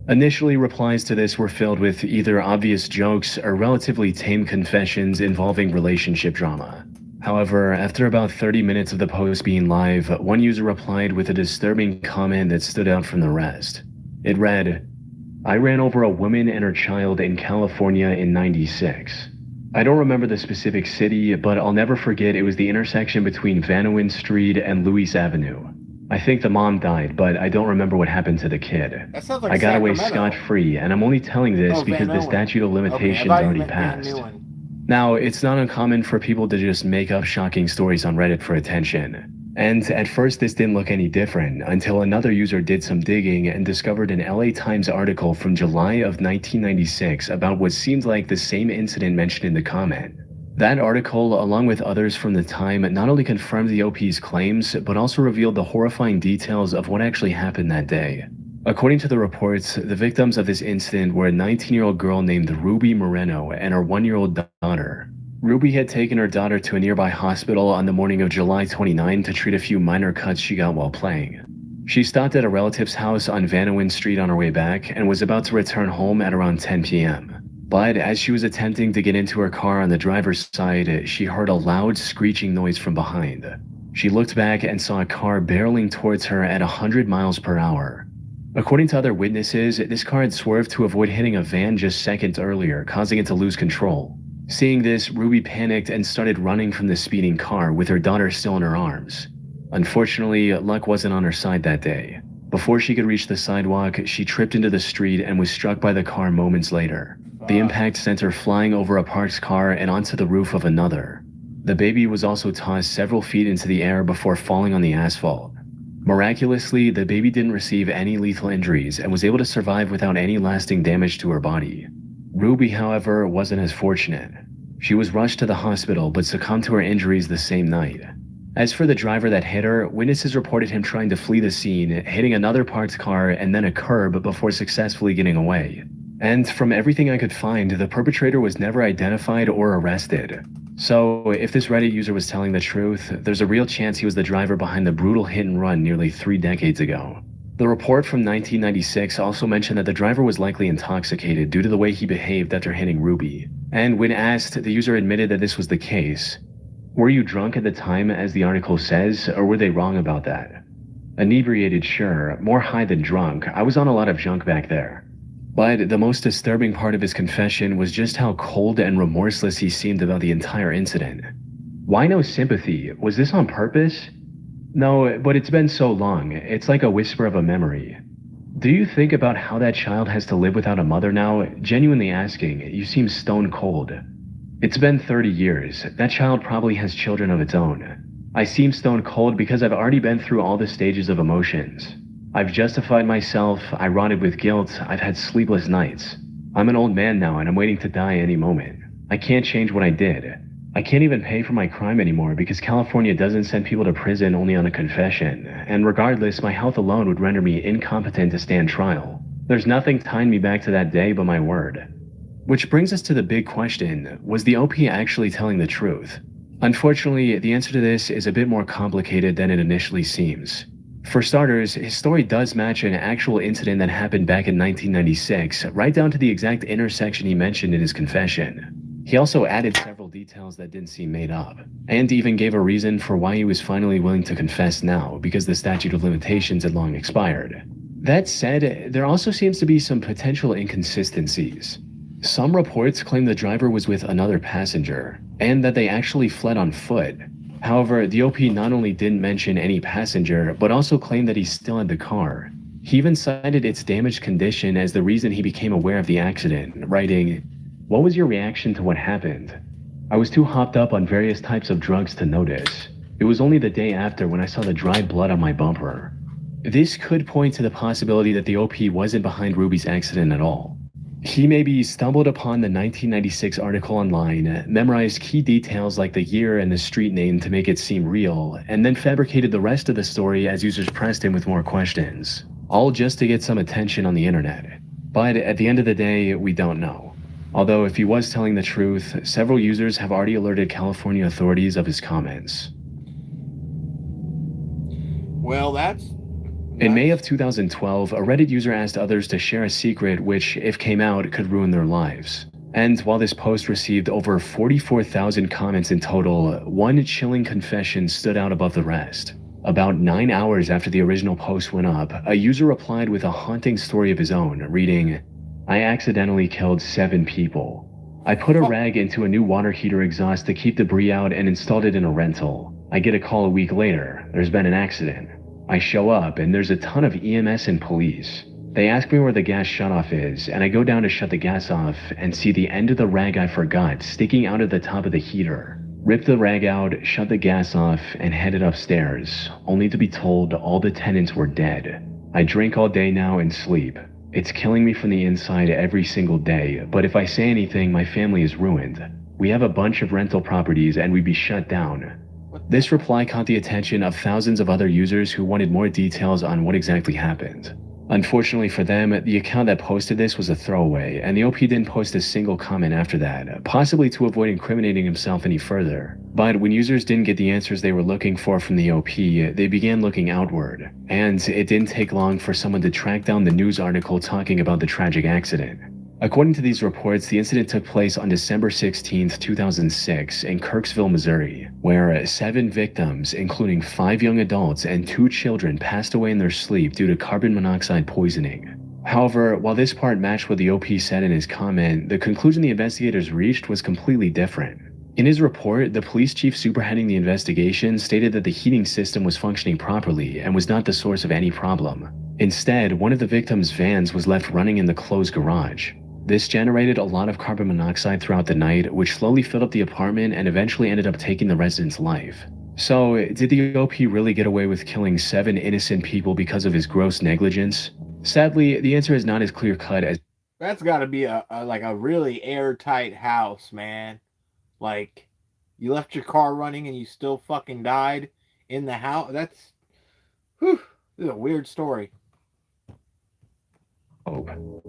Initially, replies to this were filled with either obvious jokes or relatively tame confessions involving relationship drama. However, after about 30 minutes of the post being live, one user replied with a disturbing comment that stood out from the rest. It read, "I ran over a woman and her child in California in '96. I don't remember the specific city, but I'll never forget it was the intersection between Vanowen Street and Louis Avenue. I think the mom died, but I don't remember what happened to the kid. That sounds like I got away Sacramento. scot-free, and I'm only telling this because the statute of limitations already passed." Now, it's not uncommon for people to just make up shocking stories on Reddit for attention. And at first this didn't look any different until another user did some digging and discovered an LA Times article from July of 1996 about what seemed like the same incident mentioned in the comment. That article, along with others from the time, not only confirmed the OP's claims, but also revealed the horrifying details of what actually happened that day. According to the reports, the victims of this incident were a 19-year-old girl named Ruby Moreno and her 1-year-old daughter. Ruby had taken her daughter to a nearby hospital on the morning of July 29 to treat a few minor cuts she got while playing. She stopped at a relative's house on Vanawin Street on her way back and was about to return home at around 10 p.m. But as she was attempting to get into her car on the driver's side, she heard a loud screeching noise from behind. She looked back and saw a car barreling towards her at 100 miles per hour. According to other witnesses, this car had swerved to avoid hitting a van just seconds earlier, causing it to lose control. Seeing this, Ruby panicked and started running from the speeding car with her daughter still in her arms. Unfortunately, luck wasn't on her side that day. Before she could reach the sidewalk, she tripped into the street and was struck by the car moments later. The impact sent her flying over a parked car and onto the roof of another. The baby was also tossed several feet into the air before falling on the asphalt. Miraculously, the baby didn't receive any lethal injuries and was able to survive without any lasting damage to her body. Ruby, however, wasn't as fortunate. She was rushed to the hospital but succumbed to her injuries the same night. As for the driver that hit her, witnesses reported him trying to flee the scene, hitting another parked car and then a curb before successfully getting away. And from everything I could find, the perpetrator was never identified or arrested. So, if this Reddit user was telling the truth, there's a real chance he was the driver behind the brutal hit and run nearly 3 decades ago. The report from 1996 also mentioned that the driver was likely intoxicated due to the way he behaved after hitting Ruby. And when asked, the user admitted that this was the case. Were you drunk at the time, as the article says, or were they wrong about that? Inebriated, sure, more high than drunk. I was on a lot of junk back there. But the most disturbing part of his confession was just how cold and remorseless he seemed about the entire incident. Why no sympathy? Was this on purpose? No, but it's been so long. It's like a whisper of a memory. Do you think about how that child has to live without a mother now? Genuinely asking, you seem stone cold. It's been 30 years. That child probably has children of its own. I seem stone cold because I've already been through all the stages of emotions. I've justified myself, I rotted with guilt, I've had sleepless nights. I'm an old man now and I'm waiting to die any moment. I can't change what I did. I can't even pay for my crime anymore because California doesn't send people to prison only on a confession, and regardless, my health alone would render me incompetent to stand trial. There's nothing tying me back to that day but my word. Which brings us to the big question, was the OP actually telling the truth? Unfortunately, the answer to this is a bit more complicated than it initially seems. For starters, his story does match an actual incident that happened back in 1996, right down to the exact intersection he mentioned in his confession. He also added several details that didn't seem made up, and even gave a reason for why he was finally willing to confess now, because the statute of limitations had long expired. That said, there also seems to be some potential inconsistencies. Some reports claim the driver was with another passenger, and that they actually fled on foot. However, the OP not only didn't mention any passenger, but also claimed that he still had the car. He even cited its damaged condition as the reason he became aware of the accident, writing, "What was your reaction to what happened? I was too hopped up on various types of drugs to notice. It was only the day after when I saw the dried blood on my bumper." This could point to the possibility that the OP wasn't behind Ruby's accident at all. He maybe stumbled upon the 1996 article online, memorized key details like the year and the street name to make it seem real, and then fabricated the rest of the story as users pressed him with more questions. All just to get some attention on the internet. But at the end of the day, we don't know. Although if he was telling the truth, several users have already alerted California authorities of his comments. Well, that's... In May of 2012, a Reddit user asked others to share a secret which, if came out, could ruin their lives. And while this post received over 44,000 comments in total, one chilling confession stood out above the rest. About 9 hours after the original post went up, a user replied with a haunting story of his own, reading, "I accidentally killed 7 people. I put a rag into a new water heater exhaust to keep debris out and installed it in a rental. I get a call a week later, there's been an accident. I show up and there's a ton of EMS and police. They ask me where the gas shutoff is, and I go down to shut the gas off and see the end of the rag I forgot sticking out of the top of the heater. ripped the rag out, shut the gas off, and headed upstairs, only to be told all the tenants were dead. I drink all day now and sleep. It's killing me from the inside every single day, but if I say anything, my family is ruined. We have a bunch of rental properties and we'd be shut down. This reply caught the attention of thousands of other users who wanted more details on what exactly happened. Unfortunately for them, the account that posted this was a throwaway, and the OP didn't post a single comment after that, possibly to avoid incriminating himself any further. But when users didn't get the answers they were looking for from the OP, they began looking outward, and it didn't take long for someone to track down the news article talking about the tragic accident. According to these reports, the incident took place on December 16, 2006 in Kirksville, Missouri, where 7 victims, including 5 young adults and 2 children, passed away in their sleep due to carbon monoxide poisoning. However, while this part matched what the OP said in his comment, the conclusion the investigators reached was completely different. In his report, the police chief superheading the investigation stated that the heating system was functioning properly and was not the source of any problem. Instead, one of the victims' vans was left running in the closed garage. This generated a lot of carbon monoxide throughout the night, which slowly filled up the apartment and eventually ended up taking the resident's life. So, did the OP really get away with killing 7 innocent people because of his gross negligence? Sadly, the answer is not as clear-cut as... That's got to be a really airtight house, man. Like, you left your car running and you still fucking died in the house. That's... Whew, this is a weird story.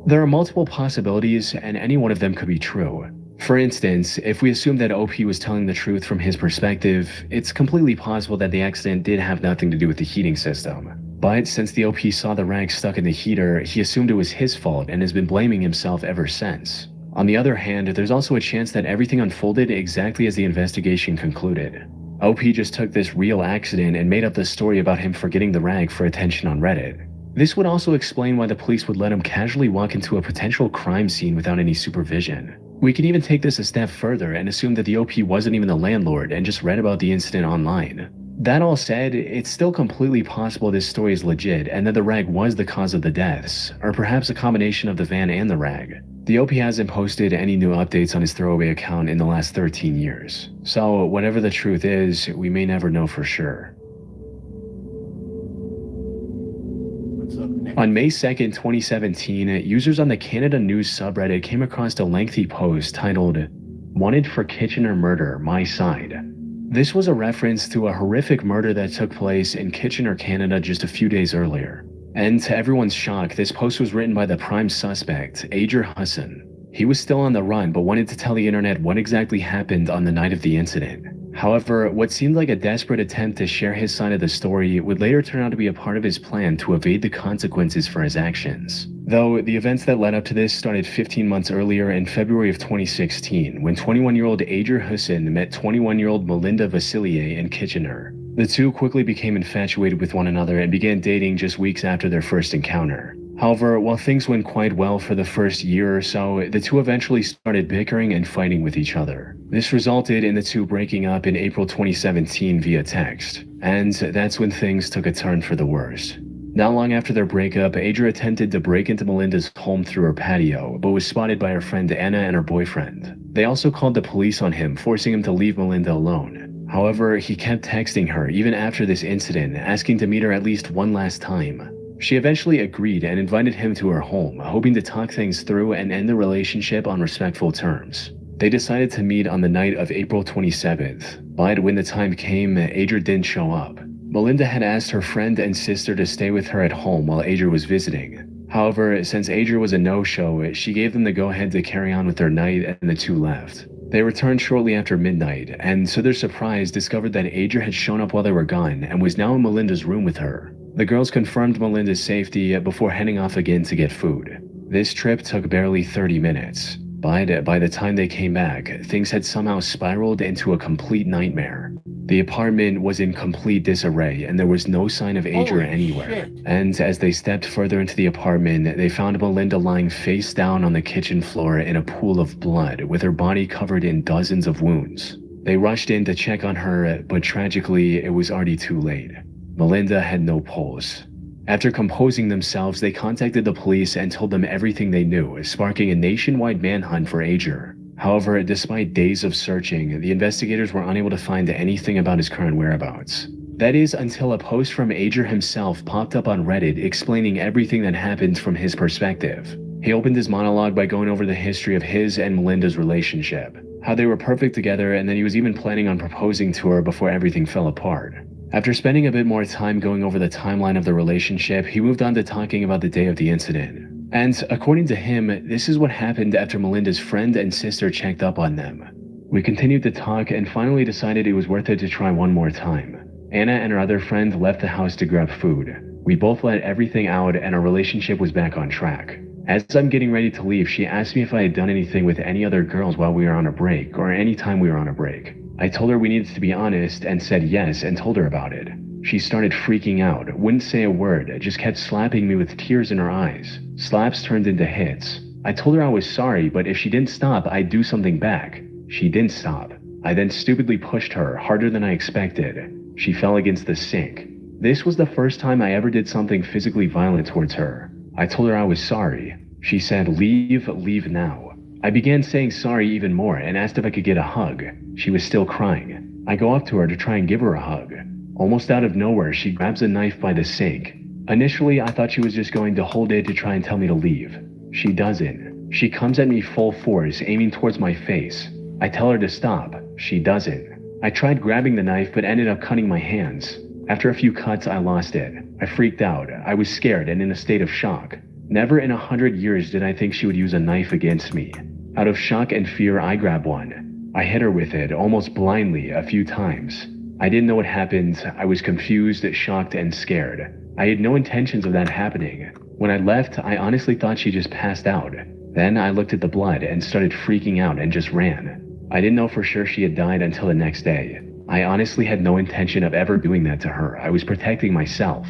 There are multiple possibilities, and any one of them could be true. For instance, if we assume that OP was telling the truth from his perspective, it's completely possible that the accident did have nothing to do with the heating system. But since the OP saw the rag stuck in the heater, he assumed it was his fault and has been blaming himself ever since. On the other hand, there's also a chance that everything unfolded exactly as the investigation concluded. OP just took this real accident and made up the story about him forgetting the rag for attention on Reddit. This would also explain why the police would let him casually walk into a potential crime scene without any supervision. We can even take this a step further and assume that the OP wasn't even the landlord and just read about the incident online. That all said, it's still completely possible this story is legit and that the rag was the cause of the deaths, or perhaps a combination of the van and the rag. The OP hasn't posted any new updates on his throwaway account in the last 13 years, so whatever the truth is, we may never know for sure. On May 2nd, 2017, users on the Canada News subreddit came across a lengthy post titled, "Wanted for Kitchener Murder, My Side." This was a reference to a horrific murder that took place in Kitchener, Canada just a few days earlier. And to everyone's shock, this post was written by the prime suspect, Ager Husson. He was still on the run, but wanted to tell the internet what exactly happened on the night of the incident. However, what seemed like a desperate attempt to share his side of the story would later turn out to be a part of his plan to evade the consequences for his actions. Though, the events that led up to this started 15 months earlier in February of 2016, when 21-year-old Ager Husson met 21-year-old Melinda Vasilier in Kitchener. The two quickly became infatuated with one another and began dating just weeks after their first encounter. However, while things went quite well for the first year or so, the two eventually started bickering and fighting with each other. This resulted in the two breaking up in April 2017 via text, and that's when things took a turn for the worse. Not long after their breakup, Ager attempted to break into Melinda's home through her patio, but was spotted by her friend Anna and her boyfriend. They also called the police on him, forcing him to leave Melinda alone. However, he kept texting her even after this incident, asking to meet her at least one last time. She eventually agreed and invited him to her home, hoping to talk things through and end the relationship on respectful terms. They decided to meet on the night of April 27th, but when the time came, Ager didn't show up. Melinda had asked her friend and sister to stay with her at home while Ager was visiting. However, since Ager was a no-show, she gave them the go-ahead to carry on with their night, and the two left. They returned shortly after midnight, and to their surprise discovered that Ager had shown up while they were gone and was now in Melinda's room with her. The girls confirmed Melinda's safety before heading off again to get food. This trip took barely 30 minutes, but by the time they came back, things had somehow spiraled into a complete nightmare. The apartment was in complete disarray and there was no sign of Ager anywhere. And as they stepped further into the apartment, they found Melinda lying face down on the kitchen floor in a pool of blood with her body covered in dozens of wounds. They rushed in to check on her, but tragically, it was already too late. Melinda had no pulse. After composing themselves, they contacted the police and told them everything they knew, sparking a nationwide manhunt for Ager. However, despite days of searching, the investigators were unable to find anything about his current whereabouts. That is until a post from Ager himself popped up on Reddit explaining everything that happened from his perspective. He opened his monologue by going over the history of his and Melinda's relationship, how they were perfect together, and that he was even planning on proposing to her before everything fell apart. After spending a bit more time going over the timeline of the relationship, he moved on to talking about the day of the incident. And according to him, this is what happened after Melinda's friend and sister checked up on them. We continued to talk and finally decided it was worth it to try one more time. Anna and her other friend left the house to grab food. We both let everything out and our relationship was back on track. As I'm getting ready to leave, she asked me if I had done anything with any other girls while we were on a break, or any time we were on a break. I told her we needed to be honest and said yes and told her about it. She started freaking out, wouldn't say a word, just kept slapping me with tears in her eyes. Slaps turned into hits. I told her I was sorry, but if she didn't stop, I'd do something back. She didn't stop. I then stupidly pushed her, harder than I expected. She fell against the sink. This was the first time I ever did something physically violent towards her. I told her I was sorry. She said, leave now. I began saying sorry even more and asked if I could get a hug. She was still crying. I go up to her to try and give her a hug. Almost out of nowhere, she grabs a knife by the sink. Initially, I thought she was just going to hold it to try and tell me to leave. She doesn't. She comes at me full force, aiming towards my face. I tell her to stop. She doesn't. I tried grabbing the knife, but ended up cutting my hands. After a few cuts, I lost it. I freaked out. I was scared and in a state of shock. Never in 100 years did I think she would use a knife against me. Out of shock and fear, I grabbed one. I hit her with it, almost blindly, a few times. I didn't know what happened. I was confused, shocked, and scared. I had no intentions of that happening. When I left, I honestly thought she just passed out. Then I looked at the blood and started freaking out and just ran. I didn't know for sure she had died until the next day. I honestly had no intention of ever doing that to her. I was protecting myself.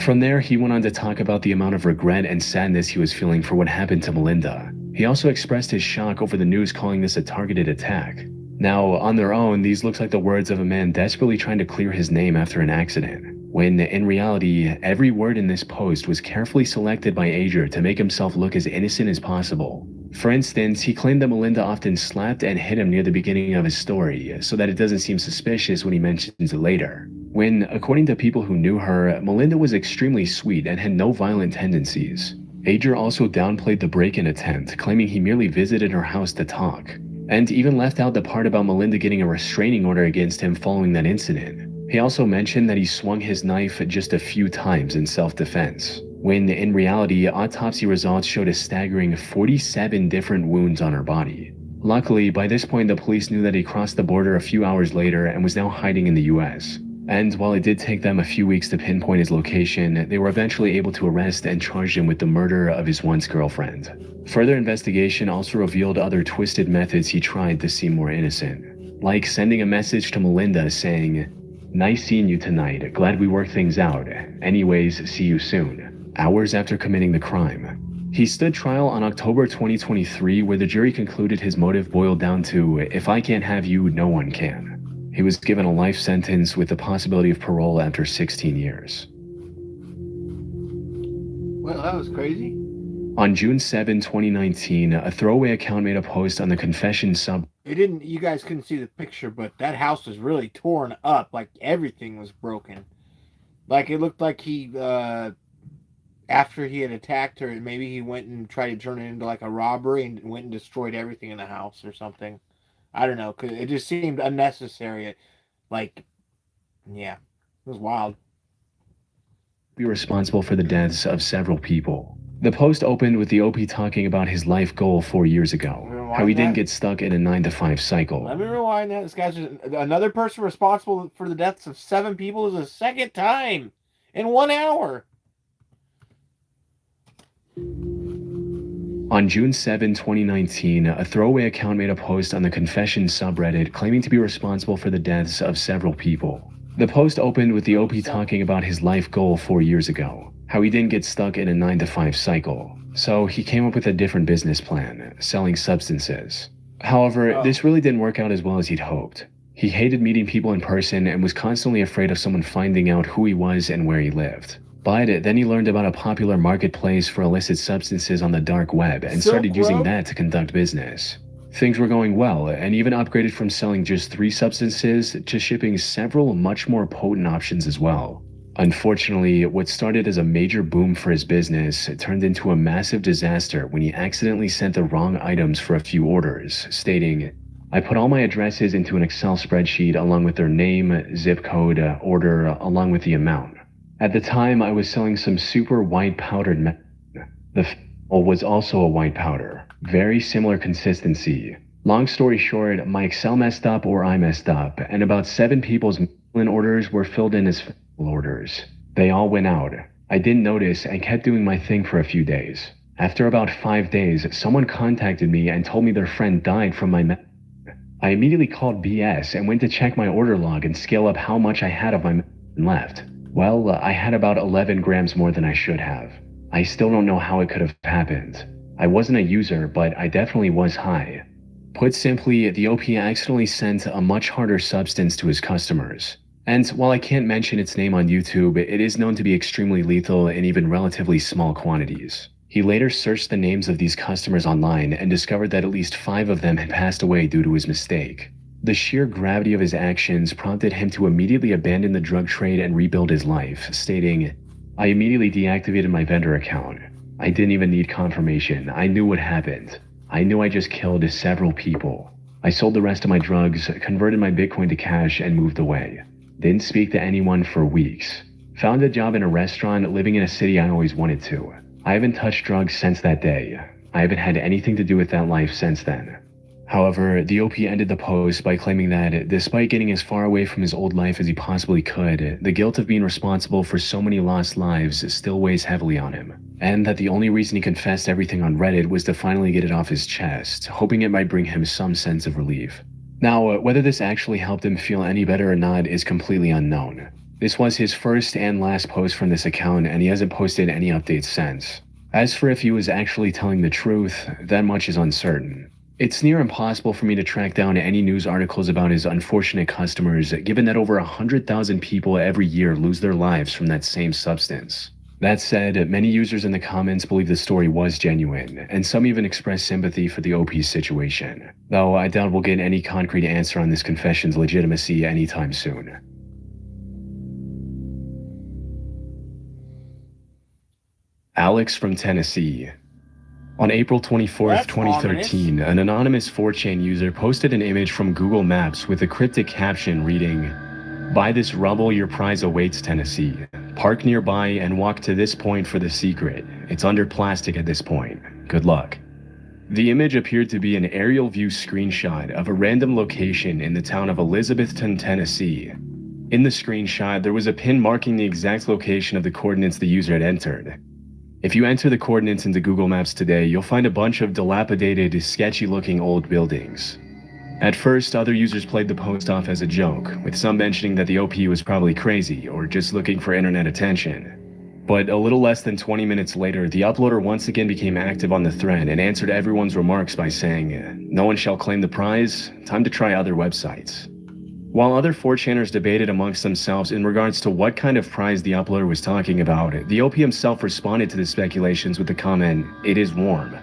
From there, he went on to talk about the amount of regret and sadness he was feeling for what happened to Melinda. He also expressed his shock over the news calling this a targeted attack. Now, on their own, these looks like the words of a man desperately trying to clear his name after an accident, when in reality, every word in this post was carefully selected by Ager to make himself look as innocent as possible. For instance, he claimed that Melinda often slapped and hit him near the beginning of his story, so that it doesn't seem suspicious when he mentions it later. When, according to people who knew her, Melinda was extremely sweet and had no violent tendencies. Ager also downplayed the break-in attempt, claiming he merely visited her house to talk, and even left out the part about Melinda getting a restraining order against him following that incident. He also mentioned that he swung his knife just a few times in self-defense, when in reality, autopsy results showed a staggering 47 different wounds on her body. Luckily, by this point the police knew that he crossed the border a few hours later and was now hiding in the US. And while it did take them a few weeks to pinpoint his location, they were eventually able to arrest and charge him with the murder of his once-girlfriend. Further investigation also revealed other twisted methods he tried to seem more innocent, like sending a message to Melinda saying, "Nice seeing you tonight, glad we worked things out. Anyways, see you soon," hours after committing the crime. He stood trial on October 2023, where the jury concluded his motive boiled down to, "If I can't have you, no one can." He was given a life sentence with the possibility of parole after 16 years. Well, that was crazy. On June 7, 2019, a throwaway account made a post on the Confession sub. You guys couldn't see the picture, but that house was really torn up. Like everything was broken. Like it looked like he, after he had attacked her, maybe he went and tried to turn it into like a robbery and went and destroyed everything in the house or something. I don't know, because it just seemed unnecessary. Like, yeah, it was wild. Be responsible for the deaths of several people. The post opened with the OP talking about his life goal 4 years ago, how he didn't get stuck in a 9-to-5 cycle. Let me rewind that. This guy's just, another person responsible for the deaths of 7 people is the second time in 1 hour. On June 7, 2019, a throwaway account made a post on the Confession subreddit claiming to be responsible for the deaths of several people. The post opened with the OP talking about his life goal 4 years ago, how he didn't get stuck in a 9-to-5 cycle. So he came up with a different business plan, selling substances. However, this really didn't work out as well as he'd hoped. He hated meeting people in person and was constantly afraid of someone finding out who he was and where he lived. But then he learned about a popular marketplace for illicit substances on the dark web and started using that to conduct business. Things were going well, and even upgraded from selling just 3 substances to shipping several much more potent options as well. Unfortunately, what started as a major boom for his business turned into a massive disaster when he accidentally sent the wrong items for a few orders, stating, "I put all my addresses into an Excel spreadsheet along with their name, zip code, order, along with the amount. At the time, I was selling some super white powdered The was also a white powder. Very similar consistency. Long story short, my Excel messed up or I messed up, and about 7 people's orders were filled in as orders. They all went out. I didn't notice and kept doing my thing for a few days. After about 5 days, someone contacted me and told me their friend died from my I immediately called BS and went to check my order log and scale up how much I had of my left. Well, I had about 11 grams more than I should have. I still don't know how it could have happened. I wasn't a user, but I definitely was high. Put simply, the OP accidentally sent a much harder substance to his customers. And while I can't mention its name on YouTube, it is known to be extremely lethal in even relatively small quantities. He later searched the names of these customers online and discovered that at least 5 of them had passed away due to his mistake. The sheer gravity of his actions prompted him to immediately abandon the drug trade and rebuild his life, stating, "I immediately deactivated my vendor account. I didn't even need confirmation. I knew what happened. I knew I just killed several people. I sold the rest of my drugs, converted my Bitcoin to cash, and moved away. Didn't speak to anyone for weeks. Found a job in a restaurant, living in a city I always wanted to. I haven't touched drugs since that day. I haven't had anything to do with that life since then." However, the OP ended the post by claiming that, despite getting as far away from his old life as he possibly could, the guilt of being responsible for so many lost lives still weighs heavily on him, and that the only reason he confessed everything on Reddit was to finally get it off his chest, hoping it might bring him some sense of relief. Now, whether this actually helped him feel any better or not is completely unknown. This was his first and last post from this account, and he hasn't posted any updates since. As for if he was actually telling the truth, that much is uncertain. It's near impossible for me to track down any news articles about his unfortunate customers, given that over 100,000 people every year lose their lives from that same substance. That said, many users in the comments believe the story was genuine, and some even express sympathy for the OP's situation, though I doubt we'll get any concrete answer on this confession's legitimacy anytime soon. Alex from Tennessee. On April 24th, 2013, an anonymous 4chan user posted an image from Google Maps with a cryptic caption reading, "By this rubble your prize awaits, Tennessee. Park nearby and walk to this point for the secret. It's under plastic at this point. Good luck." The image appeared to be an aerial view screenshot of a random location in the town of Elizabethton, Tennessee. In the screenshot, there was a pin marking the exact location of the coordinates the user had entered. If you enter the coordinates into Google Maps today, you'll find a bunch of dilapidated, sketchy-looking old buildings. At first, other users played the post off as a joke, with some mentioning that the OP was probably crazy or just looking for internet attention. But a little less than 20 minutes later, the uploader once again became active on the thread and answered everyone's remarks by saying, "No one shall claim the prize. Time to try other websites." While other 4chaners debated amongst themselves in regards to what kind of prize the uploader was talking about, the OP himself responded to the speculations with the comment, "It is warm."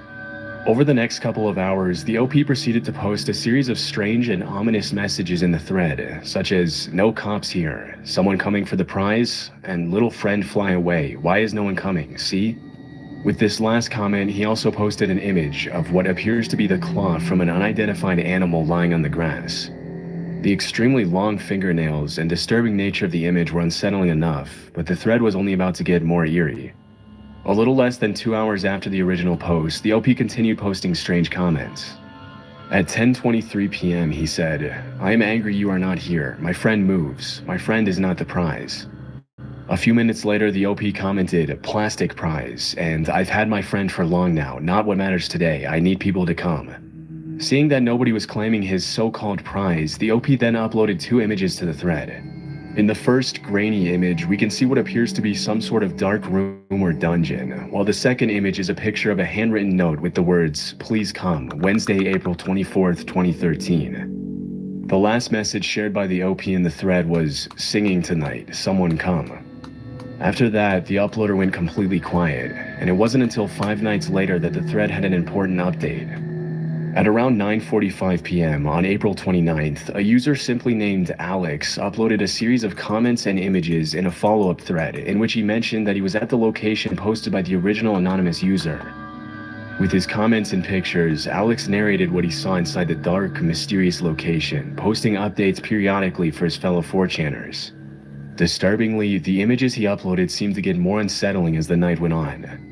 Over the next couple of hours, the OP proceeded to post a series of strange and ominous messages in the thread, such as, "No cops here," "Someone coming for the prize," and "Little friend fly away, why is no one coming, see?" With this last comment, he also posted an image of what appears to be the claw from an unidentified animal lying on the grass. The extremely long fingernails and disturbing nature of the image were unsettling enough, but the thread was only about to get more eerie. A little less than 2 hours after the original post, the OP continued posting strange comments. At 10:23 p.m. he said, "I am angry you are not here. My friend moves. My friend is not the prize." A few minutes later, the OP commented, "Plastic prize, and I've had my friend for long now. Not what matters today. I need people to come." Seeing that nobody was claiming his so-called prize, the OP then uploaded 2 images to the thread. In the first grainy image, we can see what appears to be some sort of dark room or dungeon, while the second image is a picture of a handwritten note with the words, "Please come, Wednesday, April 24th, 2013. The last message shared by the OP in the thread was, "Singing tonight, someone come." After that, the uploader went completely quiet, and it wasn't until 5 nights later that the thread had an important update. At around 9:45 p.m. on April 29th, a user simply named Alex uploaded a series of comments and images in a follow-up thread in which he mentioned that he was at the location posted by the original anonymous user. With his comments and pictures, Alex narrated what he saw inside the dark, mysterious location, posting updates periodically for his fellow 4chaners. Disturbingly, the images he uploaded seemed to get more unsettling as the night went on.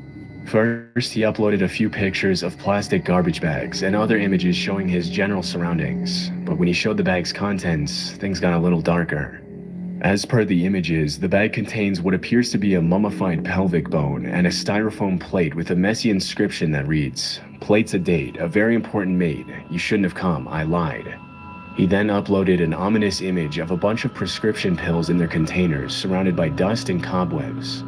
First, he uploaded a few pictures of plastic garbage bags and other images showing his general surroundings, but when he showed the bag's contents, things got a little darker. As per the images, the bag contains what appears to be a mummified pelvic bone and a styrofoam plate with a messy inscription that reads, "Plate's a date, a very important mate. You shouldn't have come, I lied." He then uploaded an ominous image of a bunch of prescription pills in their containers surrounded by dust and cobwebs.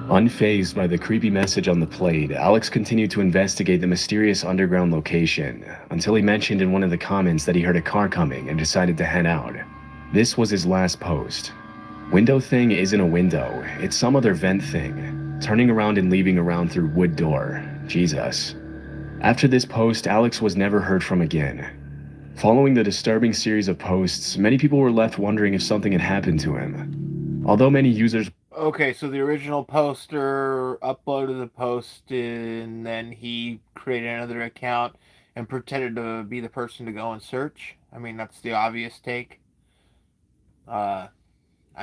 Unfazed by the creepy message on the plate, Alex continued to investigate the mysterious underground location until he mentioned in one of the comments that he heard a car coming and decided to head out. This was his last post. Window thing isn't a window, it's some other vent thing. Turning around and leaving around through wood door. Jesus. After this post, Alex was never heard from again. Following the disturbing series of posts, many people were left wondering if something had happened to him. Although many users... Okay, so the original poster uploaded the post and then he created another account and pretended to be the person to go and search. I mean, that's the obvious take. I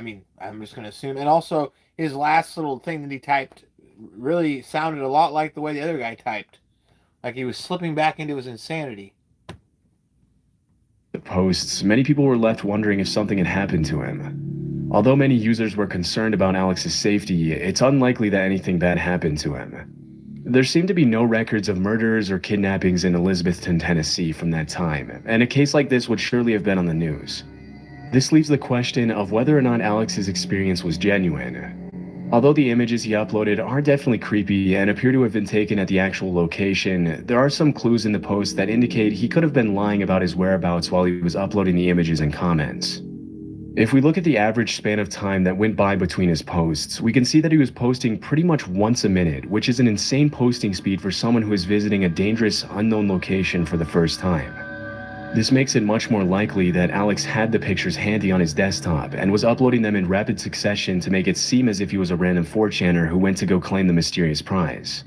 mean, I'm just going to assume. And also, his last little thing that he typed really sounded a lot like the way the other guy typed. Like he was slipping back into his insanity. The posts, many people were left wondering if something had happened to him. Although many users were concerned about Alex's safety, it's unlikely that anything bad happened to him. There seemed to be no records of murders or kidnappings in Elizabethton, Tennessee from that time, and a case like this would surely have been on the news. This leaves the question of whether or not Alex's experience was genuine. Although the images he uploaded are definitely creepy and appear to have been taken at the actual location, there are some clues in the post that indicate he could have been lying about his whereabouts while he was uploading the images and comments. If we look at the average span of time that went by between his posts, we can see that he was posting pretty much once a minute, which is an insane posting speed for someone who is visiting a dangerous, unknown location for the first time. This makes it much more likely that Alex had the pictures handy on his desktop and was uploading them in rapid succession to make it seem as if he was a random 4chaner who went to go claim the mysterious prize.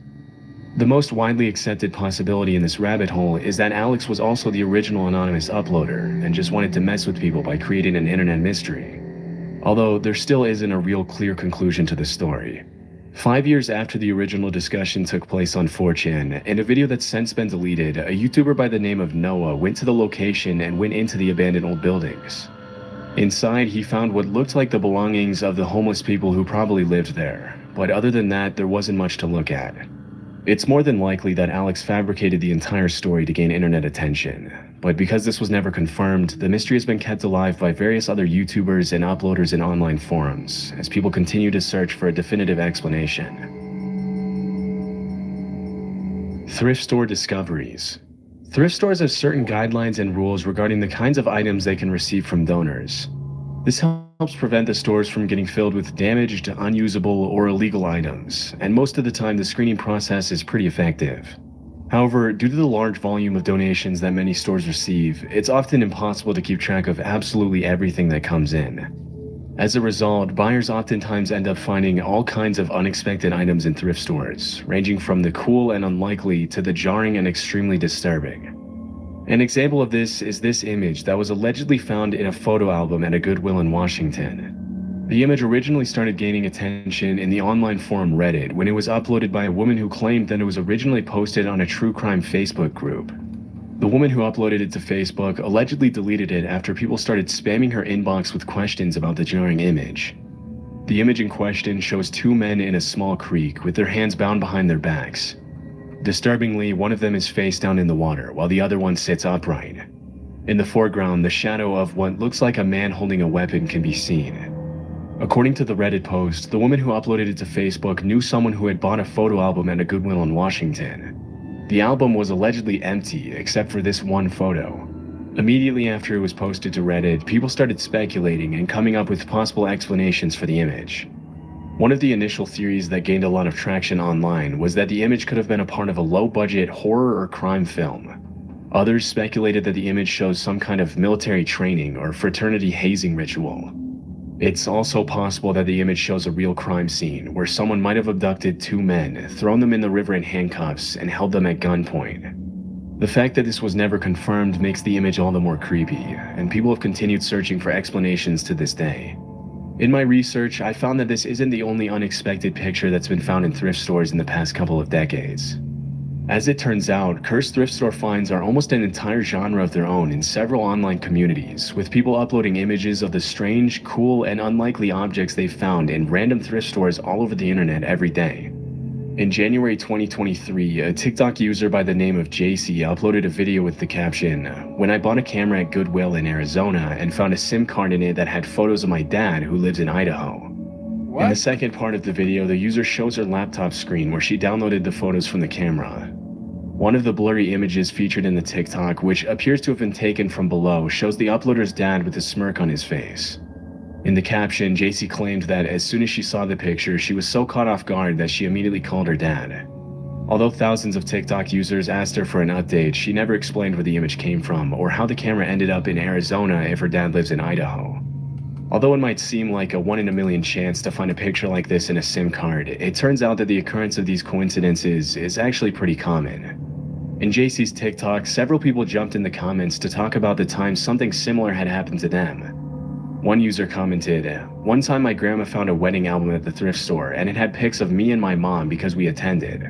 The most widely accepted possibility in this rabbit hole is that Alex was also the original anonymous uploader and just wanted to mess with people by creating an internet mystery. Although there still isn't a real clear conclusion to the story. 5 years after the original discussion took place on 4chan, in a video that's since been deleted, a YouTuber by the name of Noah went to the location and went into the abandoned old buildings. Inside, he found what looked like the belongings of the homeless people who probably lived there, but other than that, there wasn't much to look at. It's more than likely that Alex fabricated the entire story to gain internet attention, but because this was never confirmed, the mystery has been kept alive by various other YouTubers and uploaders in online forums, as people continue to search for a definitive explanation. Thrift store discoveries. Thrift stores have certain guidelines and rules regarding the kinds of items they can receive from donors. This helps prevent the stores from getting filled with damaged, unusable, or illegal items, and most of the time the screening process is pretty effective. However, due to the large volume of donations that many stores receive, it's often impossible to keep track of absolutely everything that comes in. As a result, buyers oftentimes end up finding all kinds of unexpected items in thrift stores, ranging from the cool and unlikely to the jarring and extremely disturbing. An example of this is this image that was allegedly found in a photo album at a Goodwill in Washington. The image originally started gaining attention in the online forum Reddit when it was uploaded by a woman who claimed that it was originally posted on a true crime Facebook group. The woman who uploaded it to Facebook allegedly deleted it after people started spamming her inbox with questions about the jarring image. The image in question shows two men in a small creek with their hands bound behind their backs. Disturbingly, one of them is face down in the water, while the other one sits upright. In the foreground, the shadow of what looks like a man holding a weapon can be seen. According to the Reddit post, the woman who uploaded it to Facebook knew someone who had bought a photo album at a Goodwill in Washington. The album was allegedly empty, except for this one photo. Immediately after it was posted to Reddit, people started speculating and coming up with possible explanations for the image. One of the initial theories that gained a lot of traction online was that the image could have been a part of a low-budget horror or crime film. Others speculated that the image shows some kind of military training or fraternity hazing ritual. It's also possible that the image shows a real crime scene where someone might have abducted two men, thrown them in the river in handcuffs, and held them at gunpoint. The fact that this was never confirmed makes the image all the more creepy, and people have continued searching for explanations to this day. In my research, I found that this isn't the only unexpected picture that's been found in thrift stores in the past couple of decades. As it turns out, cursed thrift store finds are almost an entire genre of their own in several online communities, with people uploading images of the strange, cool, and unlikely objects they've found in random thrift stores all over the internet every day. In January 2023, a TikTok user by the name of JC uploaded a video with the caption, "When I bought a camera at Goodwill in Arizona and found a SIM card in it that had photos of my dad who lives in Idaho." What? In the second part of the video, the user shows her laptop screen where she downloaded the photos from the camera. One of the blurry images featured in the TikTok, which appears to have been taken from below, shows the uploader's dad with a smirk on his face. In the caption, JC claimed that as soon as she saw the picture, she was so caught off guard that she immediately called her dad. Although thousands of TikTok users asked her for an update, she never explained where the image came from or how the camera ended up in Arizona if her dad lives in Idaho. Although it might seem like a 1 in a million chance to find a picture like this in a SIM card, it turns out that the occurrence of these coincidences is actually pretty common. In JC's TikTok, several people jumped in the comments to talk about the time something similar had happened to them. One user commented, "One time my grandma found a wedding album at the thrift store and it had pics of me and my mom because we attended."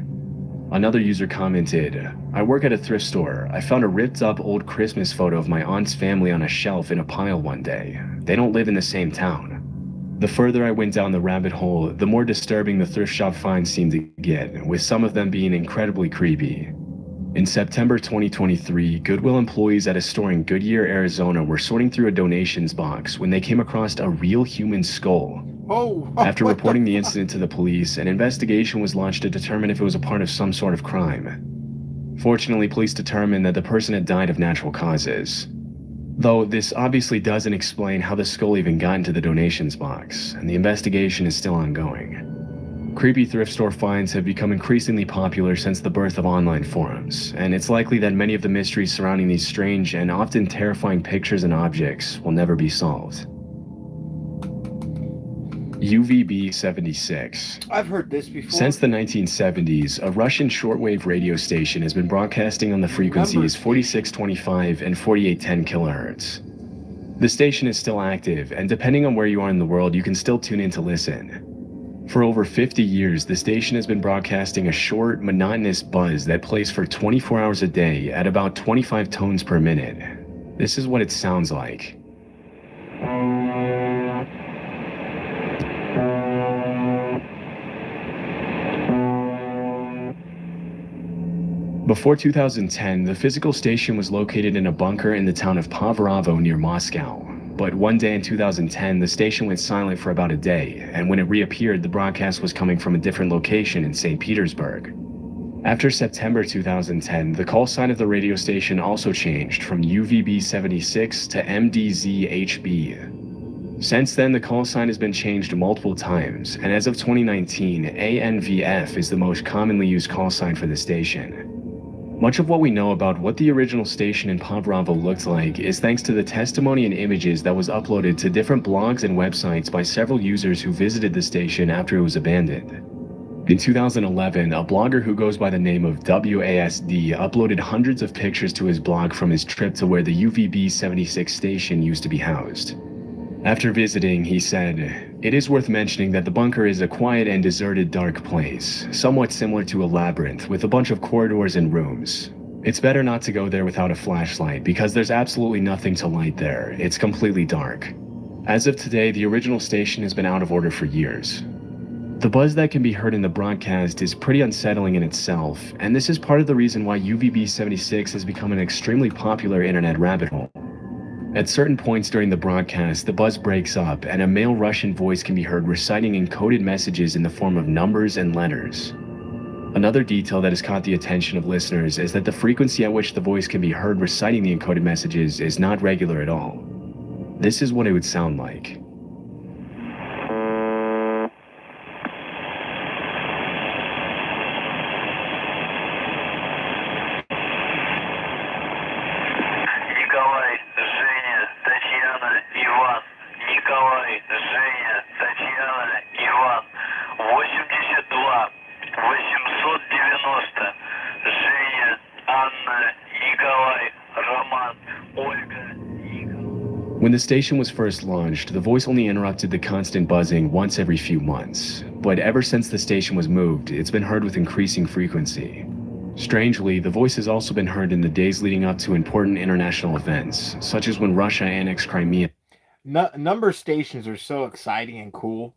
Another user commented, "I work at a thrift store. I found a ripped up old Christmas photo of my aunt's family on a shelf in a pile one day. They don't live in the same town." The further I went down the rabbit hole, the more disturbing the thrift shop finds seemed to get, with some of them being incredibly creepy. In September 2023, Goodwill employees at a store in Goodyear, Arizona were sorting through a donations box when they came across a real human skull. After reporting the incident to the police, an investigation was launched to determine if it was a part of some sort of crime. Fortunately, police determined that the person had died of natural causes. Though this obviously doesn't explain how the skull even got into the donations box, and the investigation is still ongoing. Creepy thrift store finds have become increasingly popular since the birth of online forums, and it's likely that many of the mysteries surrounding these strange and often terrifying pictures and objects will never be solved. UVB-76. I've heard this before. Since the 1970s, a Russian shortwave radio station has been broadcasting on the frequencies 4625 and 4810 kHz. The station is still active, and depending on where you are in the world, you can still tune in to listen. For over 50 years, the station has been broadcasting a short, monotonous buzz that plays for 24 hours a day at about 25 tones per minute. This is what it sounds like. Before 2010, the physical station was located in a bunker in the town of Pavrovo near Moscow. But one day in 2010, the station went silent for about a day, and when it reappeared, the broadcast was coming from a different location in St. Petersburg. After September 2010, the call sign of the radio station also changed from UVB-76 to MDZHB. Since then, the call sign has been changed multiple times, and as of 2019, ANVF is the most commonly used call sign for the station. Much of what we know about what the original station in Pavrovo looked like is thanks to the testimony and images that was uploaded to different blogs and websites by several users who visited the station after it was abandoned. In 2011, a blogger who goes by the name of WASD uploaded hundreds of pictures to his blog from his trip to where the UVB-76 station used to be housed. After visiting, he said, "It is worth mentioning that the bunker is a quiet and deserted dark place, somewhat similar to a labyrinth with a bunch of corridors and rooms. It's better not to go there without a flashlight because there's absolutely nothing to light there. It's completely dark." As of today, the original station has been out of order for years. The buzz that can be heard in the broadcast is pretty unsettling in itself, and this is part of the reason why UVB-76 has become an extremely popular internet rabbit hole. At certain points during the broadcast, the buzz breaks up and a male Russian voice can be heard reciting encoded messages in the form of numbers and letters. Another detail that has caught the attention of listeners is that the frequency at which the voice can be heard reciting the encoded messages is not regular at all. This is what it would sound like. When the station was first launched, the voice only interrupted the constant buzzing once every few months, but ever since the station was moved, it's been heard with increasing frequency. Strangely, the voice has also been heard in the days leading up to important international events, such as when Russia annexed Crimea. Number stations are so exciting and cool.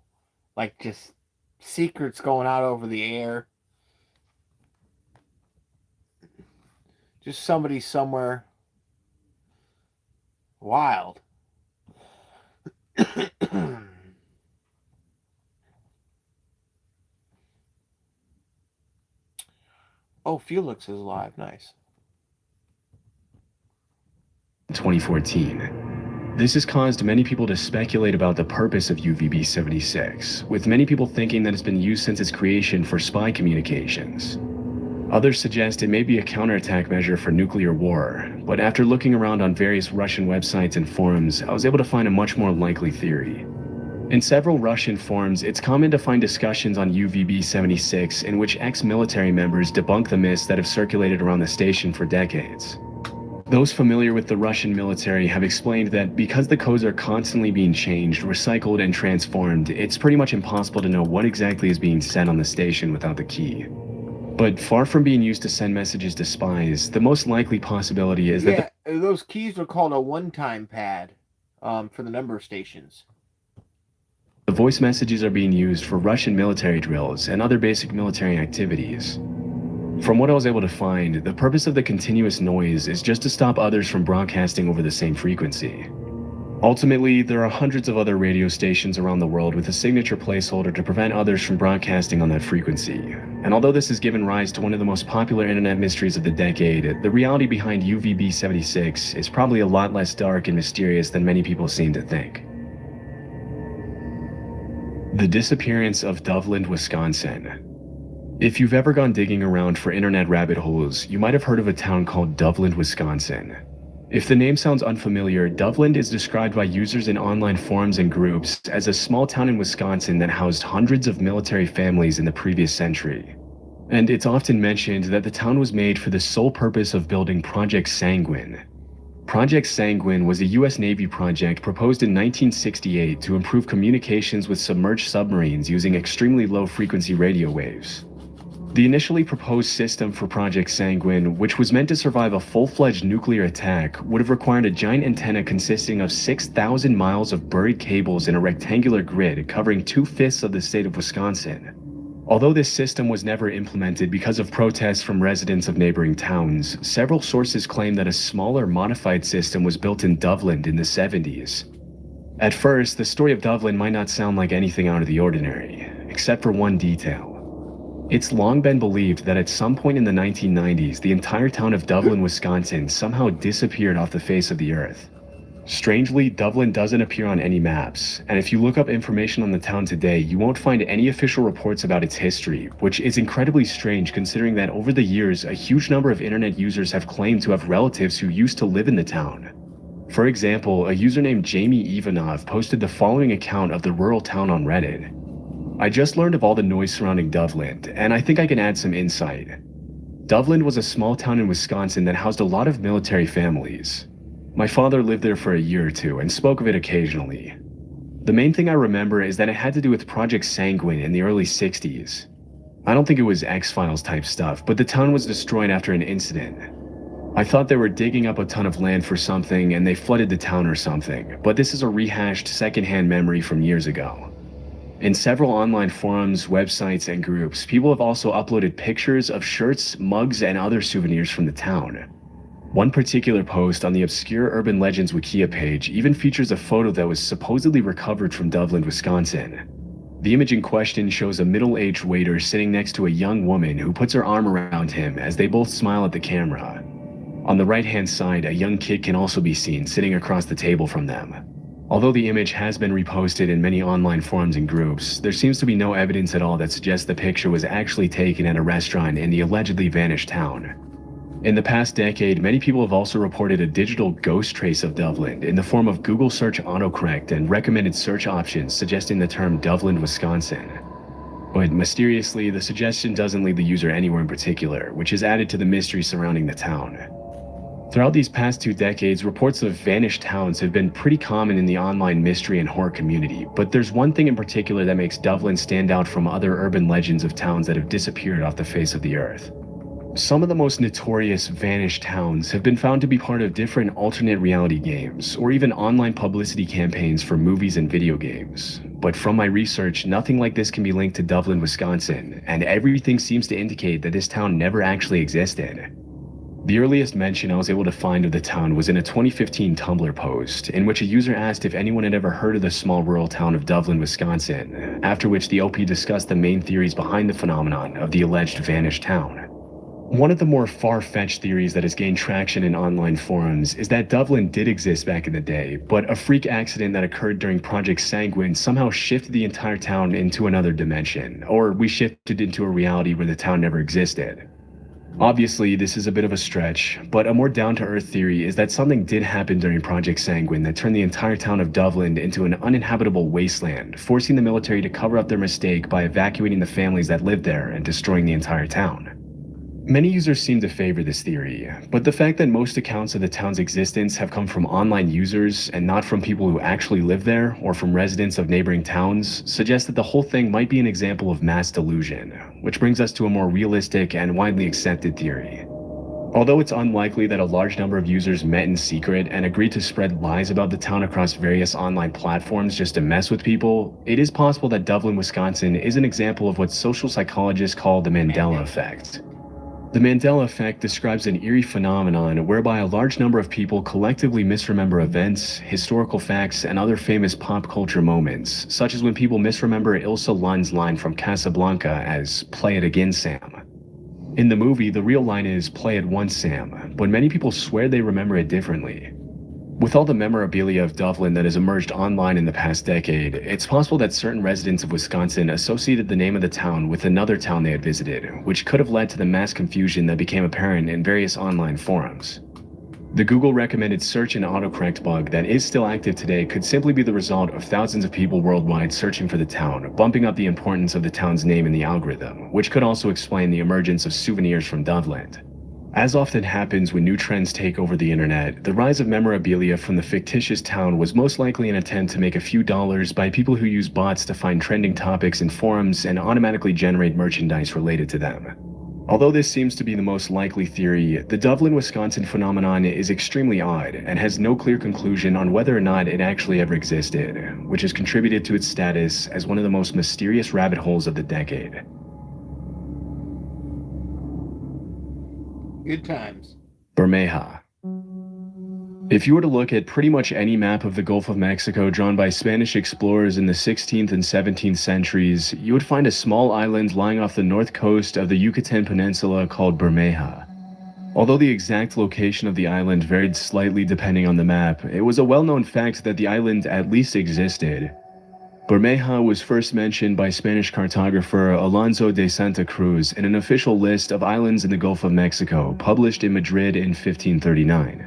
Like just secrets going out over the air. Just somebody somewhere wild. Oh, Felix is alive. Nice. 2014. This has caused many people to speculate about the purpose of UVB-76, with many people thinking that it's been used since its creation for spy communications. Others suggest it may be a counterattack measure for nuclear war, but after looking around on various Russian websites and forums, I was able to find a much more likely theory. In several Russian forums, it's common to find discussions on UVB-76 in which ex-military members debunk the myths that have circulated around the station for decades. Those familiar with the Russian military have explained that because the codes are constantly being changed, recycled, and transformed, it's pretty much impossible to know what exactly is being said on the station without the key. But far from being used to send messages to spies, the most likely possibility is that those keys are called a one-time pad for the number stations. the voice messages are being used for Russian military drills and other basic military activities. From what I was able to find, the purpose of the continuous noise is just to stop others from broadcasting over the same frequency. Ultimately, there are hundreds of other radio stations around the world with a signature placeholder to prevent others from broadcasting on that frequency. And although this has given rise to one of the most popular internet mysteries of the decade, the reality behind UVB-76 is probably a lot less dark and mysterious than many people seem to think. The disappearance of Doveland, Wisconsin. If you've ever gone digging around for internet rabbit holes, you might have heard of a town called Doveland, Wisconsin. If the name sounds unfamiliar, Doveland is described by users in online forums and groups as a small town in Wisconsin that housed hundreds of military families in the previous century. And it's often mentioned that the town was made for the sole purpose of building Project Sanguine. Project Sanguine was a US Navy project proposed in 1968 to improve communications with submerged submarines using extremely low-frequency radio waves. The initially proposed system for Project Sanguine, which was meant to survive a full-fledged nuclear attack, would have required a giant antenna consisting of 6,000 miles of buried cables in a rectangular grid covering 2/5 of the state of Wisconsin. Although this system was never implemented because of protests from residents of neighboring towns, several sources claim that a smaller, modified system was built in Doveland in the 70s. At first, the story of Doveland might not sound like anything out of the ordinary, except for one detail. It's long been believed that at some point in the 1990s, the entire town of Doveland, Wisconsin somehow disappeared off the face of the earth. Strangely, Doveland doesn't appear on any maps, and if you look up information on the town today, you won't find any official reports about its history, which is incredibly strange considering that over the years, a huge number of internet users have claimed to have relatives who used to live in the town. For example, a user named Jamie Ivanov posted the following account of the rural town on Reddit. I just learned of all the noise surrounding Doveland, and I think I can add some insight. Doveland was a small town in Wisconsin that housed a lot of military families. My father lived there for a year or two and spoke of it occasionally. The main thing I remember is that it had to do with Project Sanguine in the early 60s. I don't think it was X-Files type stuff, but the town was destroyed after an incident. I thought they were digging up a ton of land for something and they flooded the town or something, but this is a rehashed secondhand memory from years ago. In several online forums, websites, and groups, people have also uploaded pictures of shirts, mugs, and other souvenirs from the town. One particular post on the obscure Urban Legends Wikia page even features a photo that was supposedly recovered from Doveland, Wisconsin. The image in question shows a middle-aged waiter sitting next to a young woman who puts her arm around him as they both smile at the camera. On the right-hand side, a young kid can also be seen sitting across the table from them. Although the image has been reposted in many online forums and groups, there seems to be no evidence at all that suggests the picture was actually taken at a restaurant in the allegedly vanished town. In the past decade, many people have also reported a digital ghost trace of Doveland in the form of Google search autocorrect and recommended search options suggesting the term Doveland, Wisconsin. But mysteriously, the suggestion doesn't lead the user anywhere in particular, which is added to the mystery surrounding the town. Throughout these past 2 decades, reports of vanished towns have been pretty common in the online mystery and horror community, but there's one thing in particular that makes Dublin stand out from other urban legends of towns that have disappeared off the face of the earth. Some of the most notorious vanished towns have been found to be part of different alternate reality games, or even online publicity campaigns for movies and video games. But from my research, nothing like this can be linked to Dublin, Wisconsin, and everything seems to indicate that this town never actually existed. The earliest mention I was able to find of the town was in a 2015 Tumblr post, in which a user asked if anyone had ever heard of the small rural town of Dublin, Wisconsin, after which the OP discussed the main theories behind the phenomenon of the alleged vanished town. One of the more far-fetched theories that has gained traction in online forums is that Dublin did exist back in the day, but a freak accident that occurred during Project Sanguine somehow shifted the entire town into another dimension, or we shifted into a reality where the town never existed. Obviously, this is a bit of a stretch, but a more down-to-earth theory is that something did happen during Project Sanguine that turned the entire town of Dublin into an uninhabitable wasteland, forcing the military to cover up their mistake by evacuating the families that lived there and destroying the entire town. Many users seem to favor this theory, but the fact that most accounts of the town's existence have come from online users and not from people who actually live there or from residents of neighboring towns suggests that the whole thing might be an example of mass delusion, which brings us to a more realistic and widely accepted theory. Although it's unlikely that a large number of users met in secret and agreed to spread lies about the town across various online platforms just to mess with people, it is possible that Dublin, Wisconsin is an example of what social psychologists call the Mandela effect. The Mandela effect describes an eerie phenomenon whereby a large number of people collectively misremember events, historical facts, and other famous pop culture moments, such as when people misremember Ilsa Lund's line from Casablanca as "Play it again, Sam." In the movie, the real line is "Play it once, Sam," but many people swear they remember it differently. With all the memorabilia of Dublin that has emerged online in the past decade, it's possible that certain residents of Wisconsin associated the name of the town with another town they had visited, which could have led to the mass confusion that became apparent in various online forums. The Google recommended search and autocorrect bug that is still active today could simply be the result of thousands of people worldwide searching for the town, bumping up the importance of the town's name in the algorithm, which could also explain the emergence of souvenirs from Dublin. As often happens when new trends take over the internet, the rise of memorabilia from the fictitious town was most likely an attempt to make a few dollars by people who use bots to find trending topics in forums and automatically generate merchandise related to them. Although this seems to be the most likely theory, the Dublin, Wisconsin phenomenon is extremely odd and has no clear conclusion on whether or not it actually ever existed, which has contributed to its status as one of the most mysterious rabbit holes of the decade. Good times. Bermeja. If you were to look at pretty much any map of the Gulf of Mexico drawn by Spanish explorers in the 16th and 17th centuries, you would find a small island lying off the north coast of the Yucatan Peninsula called Bermeja. Although the exact location of the island varied slightly depending on the map, it was a well-known fact that the island at least existed. Bermeja was first mentioned by Spanish cartographer Alonso de Santa Cruz in an official list of islands in the Gulf of Mexico, published in Madrid in 1539.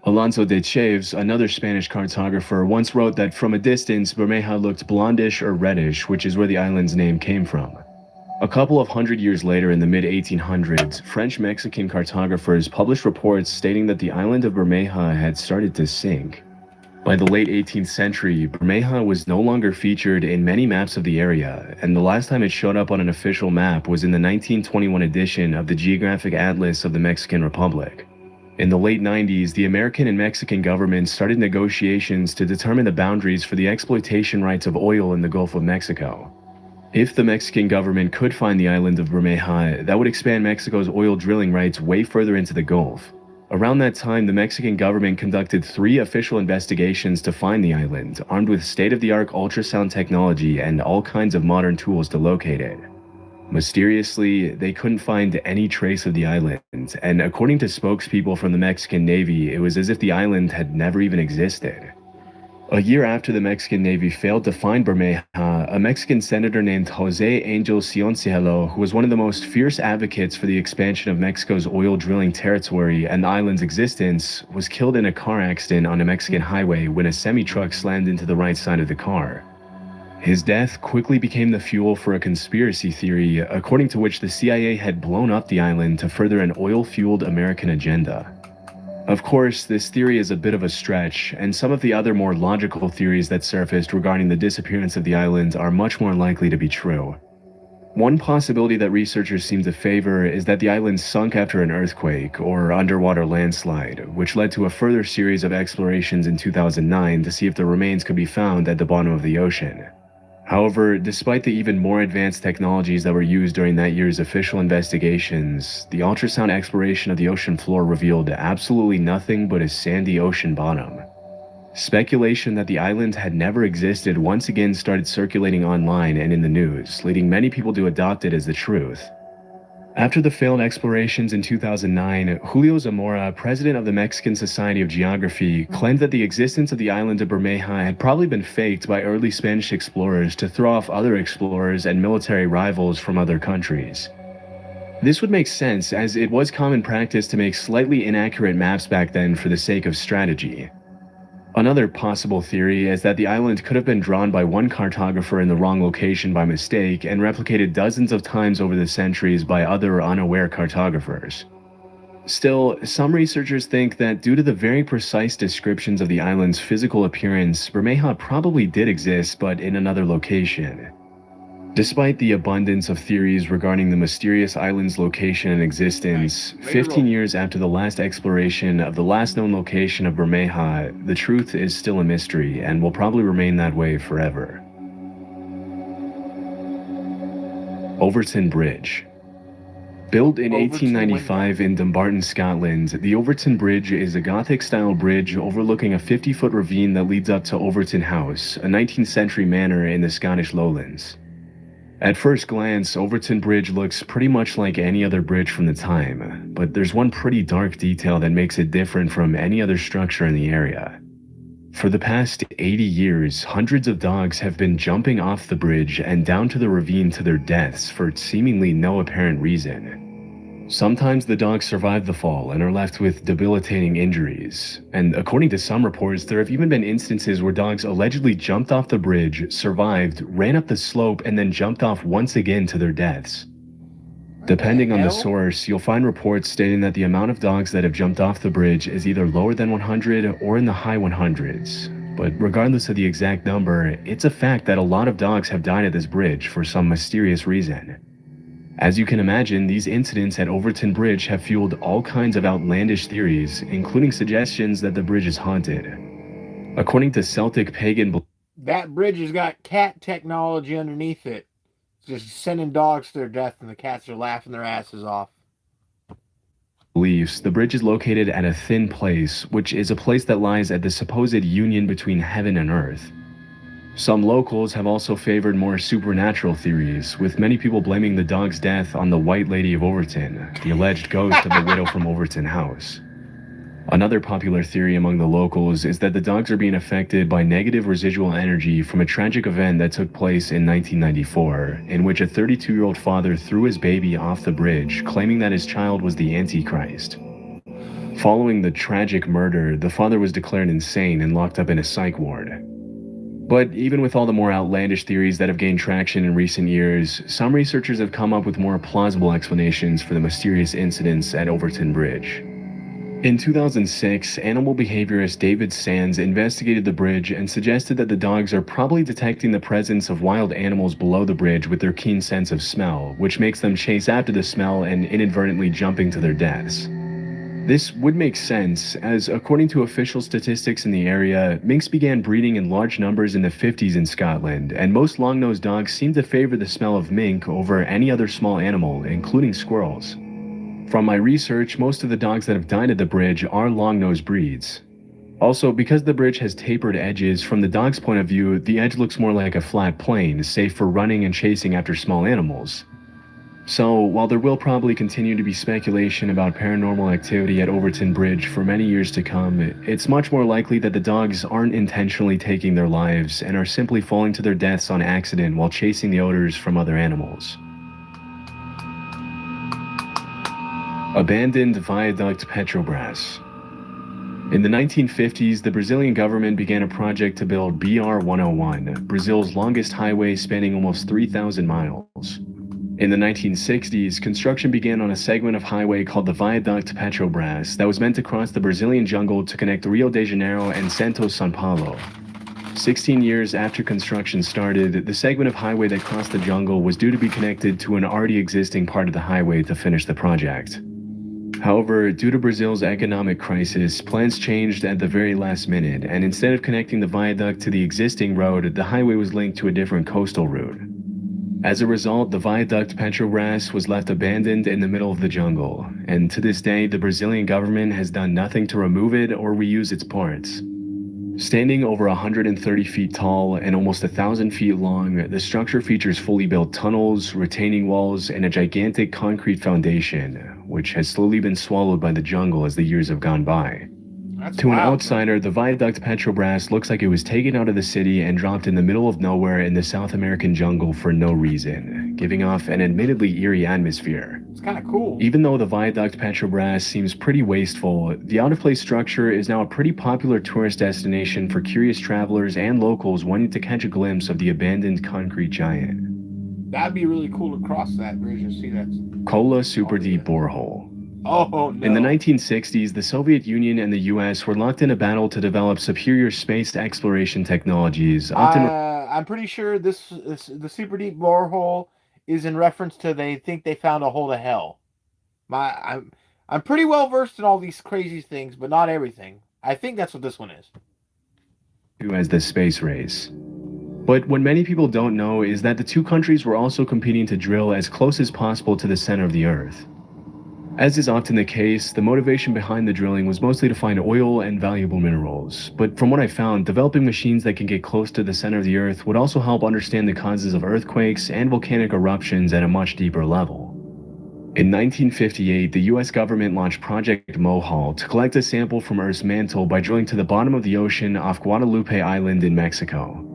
Alonso de Chaves, another Spanish cartographer, once wrote that from a distance, Bermeja looked blondish or reddish, which is where the island's name came from. A couple of hundred years later, in the mid-1800s, French-Mexican cartographers published reports stating that the island of Bermeja had started to sink. By the late 18th century, Bermeja was no longer featured in many maps of the area, and the last time it showed up on an official map was in the 1921 edition of the Geographic Atlas of the Mexican Republic. In the late 90s, the American and Mexican governments started negotiations to determine the boundaries for the exploitation rights of oil in the Gulf of Mexico. If the Mexican government could find the island of Bermeja, that would expand Mexico's oil drilling rights way further into the Gulf. Around that time, the Mexican government conducted 3 official investigations to find the island, armed with state-of-the-art ultrasound technology and all kinds of modern tools to locate it. Mysteriously, they couldn't find any trace of the island, and according to spokespeople from the Mexican Navy, it was as if the island had never even existed. A year after the Mexican Navy failed to find Bermeja, a Mexican senator named José Angel Cioncielo, who was one of the most fierce advocates for the expansion of Mexico's oil drilling territory and the island's existence, was killed in a car accident on a Mexican highway when a semi-truck slammed into the right side of the car. His death quickly became the fuel for a conspiracy theory, according to which the CIA had blown up the island to further an oil-fueled American agenda. Of course, this theory is a bit of a stretch, and some of the other more logical theories that surfaced regarding the disappearance of the island are much more likely to be true. One possibility that researchers seem to favor is that the island sunk after an earthquake or underwater landslide, which led to a further series of explorations in 2009 to see if the remains could be found at the bottom of the ocean. However, despite the even more advanced technologies that were used during that year's official investigations, the ultrasound exploration of the ocean floor revealed absolutely nothing but a sandy ocean bottom. Speculation that the island had never existed once again started circulating online and in the news, leading many people to adopt it as the truth. After the failed explorations in 2009, Julio Zamora, president of the Mexican Society of Geography, claimed that the existence of the island of Bermeja had probably been faked by early Spanish explorers to throw off other explorers and military rivals from other countries. This would make sense, as it was common practice to make slightly inaccurate maps back then for the sake of strategy. Another possible theory is that the island could have been drawn by one cartographer in the wrong location by mistake and replicated dozens of times over the centuries by other unaware cartographers. Still, some researchers think that due to the very precise descriptions of the island's physical appearance, Bermeja probably did exist, but in another location. Despite the abundance of theories regarding the mysterious island's location and existence, 15 years after the last exploration of the last known location of Bermeja, the truth is still a mystery and will probably remain that way forever. Overton Bridge. Built in 1895 in Dumbarton, Scotland, the Overton Bridge is a Gothic-style bridge overlooking a 50-foot ravine that leads up to Overton House, a 19th century manor in the Scottish Lowlands. At first glance, Overton Bridge looks pretty much like any other bridge from the time, but there's one pretty dark detail that makes it different from any other structure in the area. For the past 80 years, hundreds of dogs have been jumping off the bridge and down to the ravine to their deaths for seemingly no apparent reason. Sometimes the dogs survive the fall and are left with debilitating injuries, and according to some reports, there have even been instances where dogs allegedly jumped off the bridge, survived, ran up the slope, and then jumped off once again to their deaths. Depending on the source, you'll find reports stating that the amount of dogs that have jumped off the bridge is either lower than 100 or in the high 100s. But regardless of the exact number, it's a fact that a lot of dogs have died at this bridge for some mysterious reason. As you can imagine, these incidents at Overton Bridge have fueled all kinds of outlandish theories, including suggestions that the bridge is haunted. According to Celtic pagan that bridge has got cat technology underneath it. It's just sending dogs to their death and the cats are laughing their asses off. beliefs, the bridge is located at a thin place, which is a place that lies at the supposed union between heaven and earth. Some locals have also favored more supernatural theories, with many people blaming the dog's death on the White Lady of Overton, the alleged ghost of the widow from Overton House. Another popular theory among the locals is that the dogs are being affected by negative residual energy from a tragic event that took place in 1994, in which a 32-year-old father threw his baby off the bridge, claiming that his child was the Antichrist. Following the tragic murder, the father was declared insane and locked up in a psych ward. But even with all the more outlandish theories that have gained traction in recent years, some researchers have come up with more plausible explanations for the mysterious incidents at Overton Bridge. In 2006, animal behaviorist David Sands investigated the bridge and suggested that the dogs are probably detecting the presence of wild animals below the bridge with their keen sense of smell, which makes them chase after the smell and inadvertently jumping to their deaths. This would make sense, as according to official statistics in the area, minks began breeding in large numbers in the 50s in Scotland, and most long-nosed dogs seem to favor the smell of mink over any other small animal, including squirrels. From my research, most of the dogs that have died at the bridge are long-nosed breeds. Also, because the bridge has tapered edges, from the dog's point of view, the edge looks more like a flat plane, safe for running and chasing after small animals. So, while there will probably continue to be speculation about paranormal activity at Overton Bridge for many years to come, it's much more likely that the dogs aren't intentionally taking their lives and are simply falling to their deaths on accident while chasing the odors from other animals. Abandoned Viaduct Petrobras. In the 1950s, the Brazilian government began a project to build BR-101, Brazil's longest highway spanning almost 3,000 miles. In the 1960s, construction began on a segment of highway called the Viaduct Petrobras that was meant to cross the Brazilian jungle to connect Rio de Janeiro and Santos, São Paulo. 16 years after construction started, the segment of highway that crossed the jungle was due to be connected to an already existing part of the highway to finish the project. However, due to Brazil's economic crisis, plans changed at the very last minute, and instead of connecting the viaduct to the existing road, the highway was linked to a different coastal route. As a result, the Viaduct Petrobras was left abandoned in the middle of the jungle, and to this day, the Brazilian government has done nothing to remove it or reuse its parts. Standing over 130 feet tall and almost 1,000 feet long, the structure features fully built tunnels, retaining walls, and a gigantic concrete foundation, which has slowly been swallowed by the jungle as the years have gone by. To an outsider, the Viaduct Petrobras looks like it was taken out of the city and dropped in the middle of nowhere in the South American jungle for no reason, giving off an admittedly eerie atmosphere. It's kind of cool. Even though the Viaduct Petrobras seems pretty wasteful, the out-of-place structure is now a pretty popular tourist destination for curious travelers and locals wanting to catch a glimpse of the abandoned concrete giant. That'd be really cool to cross that bridge and see that. Kola Super Deep Borehole. Oh, no. In the 1960s, the Soviet Union and the US were locked in a battle to develop superior space exploration technologies. I'm pretty sure the super deep borehole is in reference to they think they found a hole to hell. I'm pretty well versed in all these crazy things, but not everything. I think that's what this one is. As the space race. But what many people don't know is that the two countries were also competing to drill as close as possible to the center of the Earth. As is often the case, the motivation behind the drilling was mostly to find oil and valuable minerals. But from what I found, developing machines that can get close to the center of the Earth would also help understand the causes of earthquakes and volcanic eruptions at a much deeper level. In 1958, the US government launched Project Mohall to collect a sample from Earth's mantle by drilling to the bottom of the ocean off Guadalupe Island in Mexico.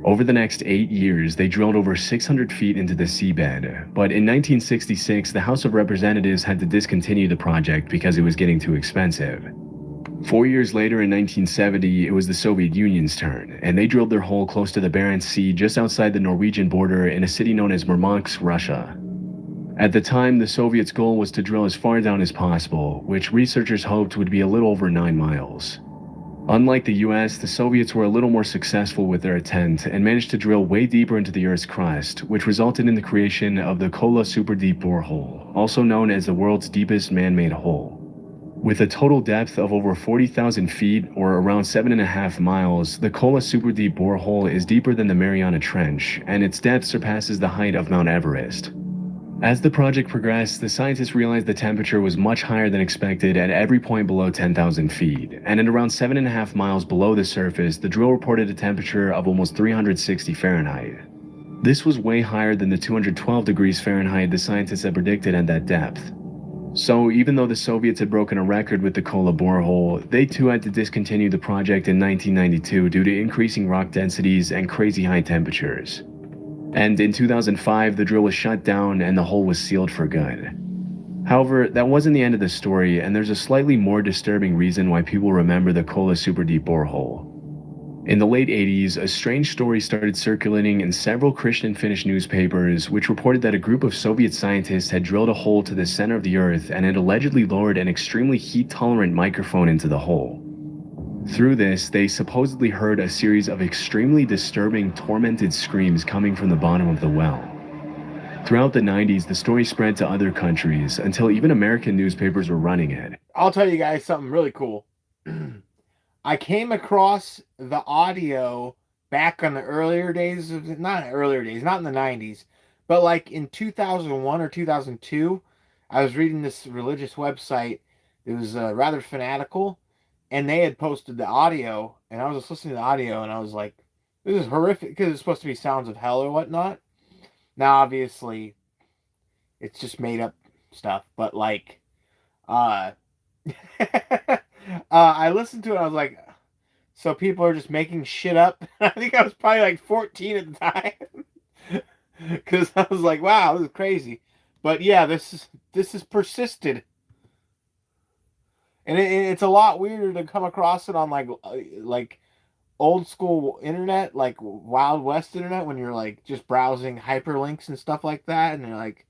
Over the next 8 years, they drilled over 600 feet into the seabed, but in 1966, the House of Representatives had to discontinue the project because it was getting too expensive. 4 years later, in 1970, it was the Soviet Union's turn, and they drilled their hole close to the Barents Sea just outside the Norwegian border in a city known as Murmansk, Russia. At the time, the Soviets' goal was to drill as far down as possible, which researchers hoped would be a little over 9 miles. Unlike the US, the Soviets were a little more successful with their attempt and managed to drill way deeper into the Earth's crust, which resulted in the creation of the Kola Super Deep Borehole, also known as the world's deepest man-made hole. With a total depth of over 40,000 feet, or around 7.5 miles, the Kola Super Deep Borehole is deeper than the Mariana Trench, and its depth surpasses the height of Mount Everest. As the project progressed, the scientists realized the temperature was much higher than expected at every point below 10,000 feet, and at around 7.5 miles below the surface, the drill reported a temperature of almost 360 Fahrenheit. This was way higher than the 212 degrees Fahrenheit the scientists had predicted at that depth. So even though the Soviets had broken a record with the Kola borehole, they too had to discontinue the project in 1992 due to increasing rock densities and crazy high temperatures. And in 2005, the drill was shut down and the hole was sealed for good. However, that wasn't the end of the story, and there's a slightly more disturbing reason why people remember the Kola Super Deep Borehole. In the late 80s, a strange story started circulating in several Christian Finnish newspapers, which reported that a group of Soviet scientists had drilled a hole to the center of the Earth and had allegedly lowered an extremely heat-tolerant microphone into the hole. Through this, they supposedly heard a series of extremely disturbing, tormented screams coming from the bottom of the well. Throughout the 90s, the story spread to other countries until even American newspapers were running it. I'll tell you guys something really cool. I came across the audio back on the earlier days of, not in the 90s, but like in 2001 or 2002, I was reading this religious website. It was rather fanatical. And they had posted the audio, and I was just listening to the audio, and I was like, this is horrific, because it's supposed to be sounds of hell or whatnot. Now, obviously, it's just made up stuff, but like, I listened to it, and I was like, so people are just making shit up? I think I was probably like 14 at the time, because I was like, wow, this is crazy. But yeah, this is persisted. And it's a lot weirder to come across it on like old school internet, like Wild West internet, when you're like just browsing hyperlinks and stuff like that, and you're like,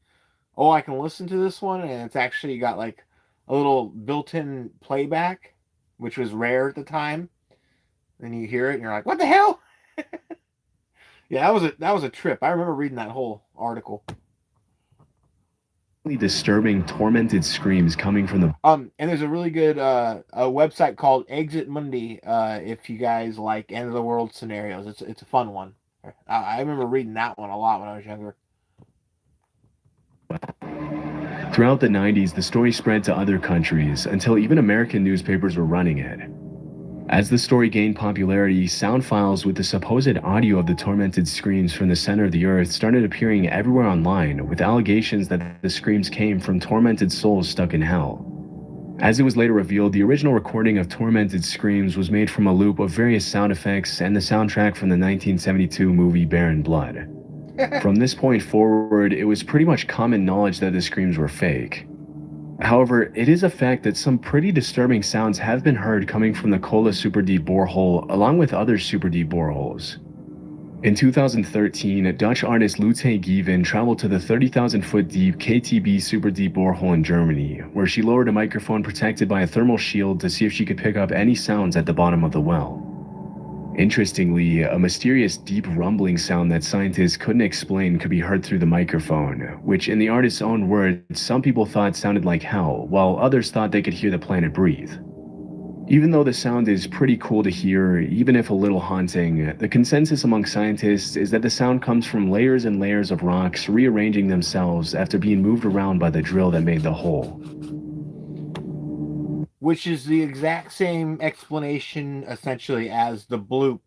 oh, I can listen to this one, and it's actually got like a little built-in playback, which was rare at the time. Then you hear it, and you're like, what the hell? Yeah, that was a trip. I remember reading that whole article. Disturbing, tormented screams coming from the And there's a really good a website called Exit Mundi. If you guys like end of the world scenarios, it's a fun one. I remember reading that one a lot when I was younger. Throughout the 90s, the story spread to other countries until even American newspapers were running it. As the story gained popularity, sound files with the supposed audio of the tormented screams from the center of the earth started appearing everywhere online, with allegations that the screams came from tormented souls stuck in hell. As it was later revealed, the original recording of tormented screams was made from a loop of various sound effects and the soundtrack from the 1972 movie Baron Blood. From this point forward, it was pretty much common knowledge that the screams were fake. However, it is a fact that some pretty disturbing sounds have been heard coming from the Kola super deep borehole, along with other super deep boreholes. In 2013, Dutch artist Lute Given traveled to the 30,000-foot deep KTB super deep borehole in Germany, where she lowered a microphone protected by a thermal shield to see if she could pick up any sounds at the bottom of the well. Interestingly, a mysterious deep rumbling sound that scientists couldn't explain could be heard through the microphone, which in the artist's own words, some people thought sounded like hell, while others thought they could hear the planet breathe. Even though the sound is pretty cool to hear, even if a little haunting, the consensus among scientists is that the sound comes from layers and layers of rocks rearranging themselves after being moved around by the drill that made the hole. Which is the exact same explanation, essentially, as the bloop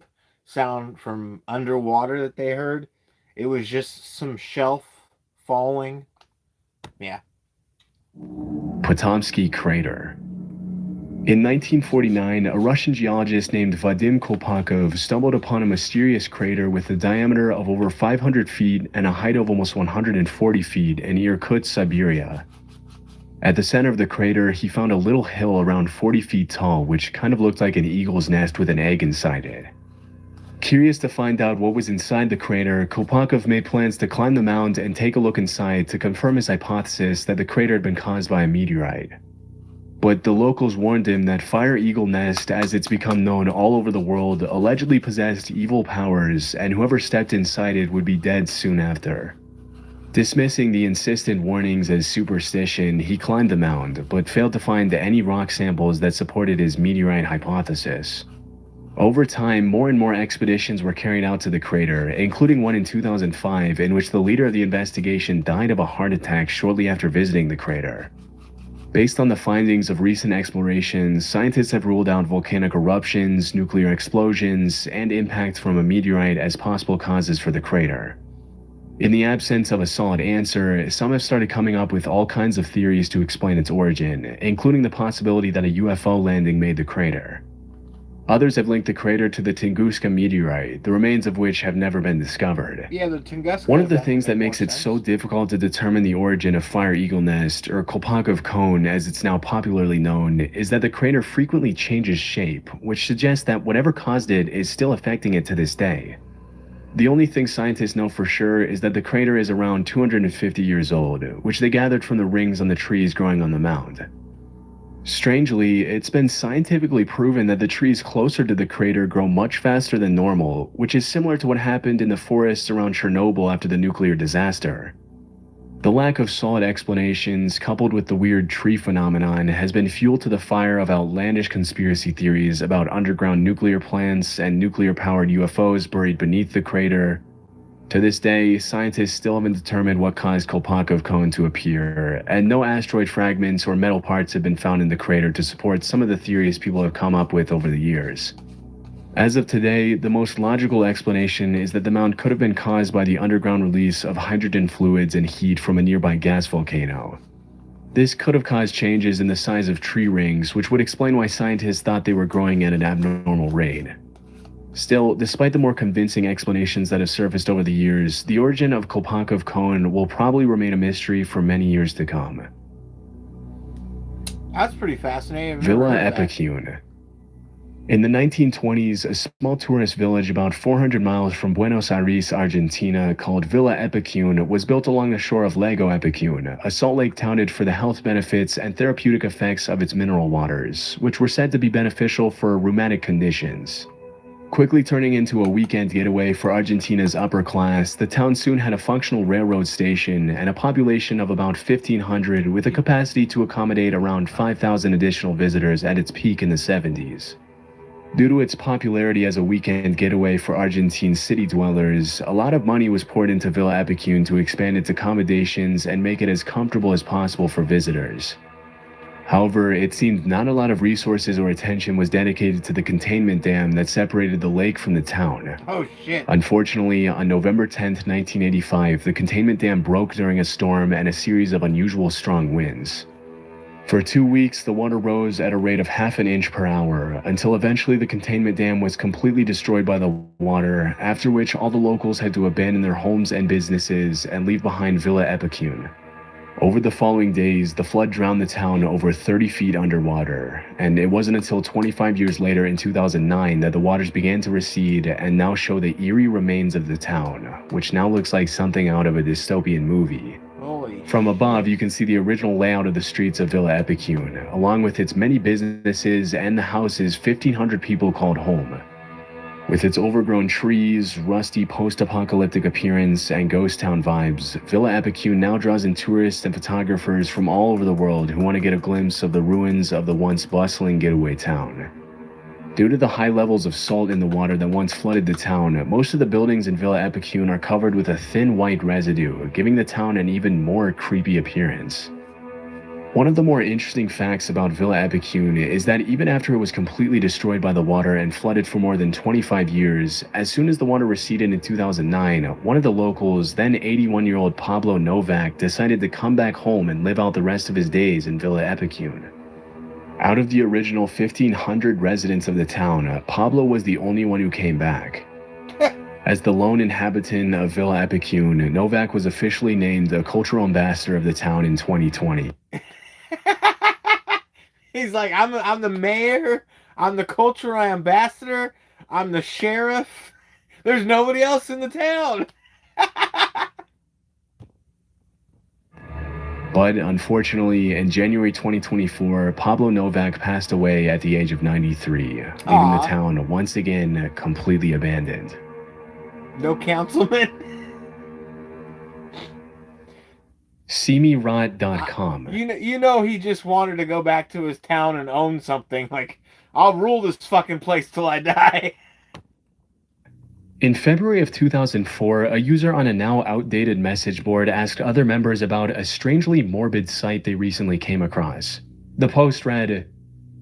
sound from underwater that they heard. It was just some shelf falling. Yeah. Potomsky Crater. In 1949, a Russian geologist named Vadim Kolpakov stumbled upon a mysterious crater with a diameter of over 500 feet and a height of almost 140 feet in Irkutsk, Siberia. At the center of the crater, he found a little hill around 40 feet tall, which kind of looked like an eagle's nest with an egg inside it. Curious to find out what was inside the crater, Kolpakov made plans to climb the mound and take a look inside to confirm his hypothesis that the crater had been caused by a meteorite. But the locals warned him that Fire Eagle Nest, as it's become known all over the world, allegedly possessed evil powers, and whoever stepped inside it would be dead soon after. Dismissing the insistent warnings as superstition, he climbed the mound, but failed to find any rock samples that supported his meteorite hypothesis. Over time, more and more expeditions were carried out to the crater, including one in 2005 in which the leader of the investigation died of a heart attack shortly after visiting the crater. Based on the findings of recent explorations, scientists have ruled out volcanic eruptions, nuclear explosions, and impact from a meteorite as possible causes for the crater. In the absence of a solid answer, some have started coming up with all kinds of theories to explain its origin, including the possibility that a UFO landing made the crater. Others have linked the crater to the Tunguska meteorite, the remains of which have never been discovered. Yeah, the Tunguska. One of the things that makes it so difficult to determine the origin of Fire Eagle Nest, or Kolpakov Cone as it's now popularly known, is that the crater frequently changes shape, which suggests that whatever caused it is still affecting it to this day. The only thing scientists know for sure is that the crater is around 250 years old, which they gathered from the rings on the trees growing on the mound. Strangely, it's been scientifically proven that the trees closer to the crater grow much faster than normal, which is similar to what happened in the forests around Chernobyl after the nuclear disaster. The lack of solid explanations, coupled with the weird tree phenomenon, has been fuel to the fire of outlandish conspiracy theories about underground nuclear plants and nuclear-powered UFOs buried beneath the crater. To this day, scientists still haven't determined what caused Kolpakov Cone to appear, and no asteroid fragments or metal parts have been found in the crater to support some of the theories people have come up with over the years. As of today, the most logical explanation is that the mound could have been caused by the underground release of hydrogen fluids and heat from a nearby gas volcano. This could have caused changes in the size of tree rings, which would explain why scientists thought they were growing at an abnormal rate. Still, despite the more convincing explanations that have surfaced over the years, the origin of Kolpakov Cone will probably remain a mystery for many years to come. That's pretty fascinating. Villa Epicune. In the 1920s, a small tourist village about 400 miles from Buenos Aires, Argentina, called Villa Epicune was built along the shore of Lago Epicune, a salt lake touted for the health benefits and therapeutic effects of its mineral waters, which were said to be beneficial for rheumatic conditions. Quickly turning into a weekend getaway for Argentina's upper class, the town soon had a functional railroad station and a population of about 1,500 with a capacity to accommodate around 5,000 additional visitors at its peak in the 70s. Due to its popularity as a weekend getaway for Argentine city dwellers, a lot of money was poured into Villa Epicune to expand its accommodations and make it as comfortable as possible for visitors. However, it seemed not a lot of resources or attention was dedicated to the containment dam that separated the lake from the town. Oh shit. Unfortunately, on November 10, 1985, the containment dam broke during a storm and a series of unusual strong winds. For 2 weeks, the water rose at a rate of half an inch per hour, until eventually the containment dam was completely destroyed by the water, after which all the locals had to abandon their homes and businesses and leave behind Villa Epicune. Over the following days, the flood drowned the town over 30 feet underwater, and it wasn't until 25 years later in 2009 that the waters began to recede and now show the eerie remains of the town, which now looks like something out of a dystopian movie. From above, you can see the original layout of the streets of Villa Epicune, along with its many businesses and the houses 1,500 people called home. With its overgrown trees, rusty post-apocalyptic appearance, and ghost town vibes, Villa Epicune now draws in tourists and photographers from all over the world who want to get a glimpse of the ruins of the once bustling getaway town. Due to the high levels of salt in the water that once flooded the town, most of the buildings in Villa Epicune are covered with a thin white residue, giving the town an even more creepy appearance. One of the more interesting facts about Villa Epicune is that even after it was completely destroyed by the water and flooded for more than 25 years, as soon as the water receded in 2009, one of the locals, then 81-year-old Pablo Novak, decided to come back home and live out the rest of his days in Villa Epicune. Out of the original 1,500 residents of the town, Pablo was the only one who came back. As the lone inhabitant of Villa Epicune, Novak was officially named the cultural ambassador of the town in 2020. He's like, I'm the mayor, I'm the cultural ambassador, I'm the sheriff. There's nobody else in the town. But unfortunately, in January 2024, Pablo Novak passed away at the age of 93, leaving the town once again completely abandoned. No councilman? SeeMeRot.com. You know he just wanted to go back to his town and own something. Like, I'll rule this fucking place till I die. In February of 2004, a user on a now outdated message board asked other members about a strangely morbid site they recently came across. The post read,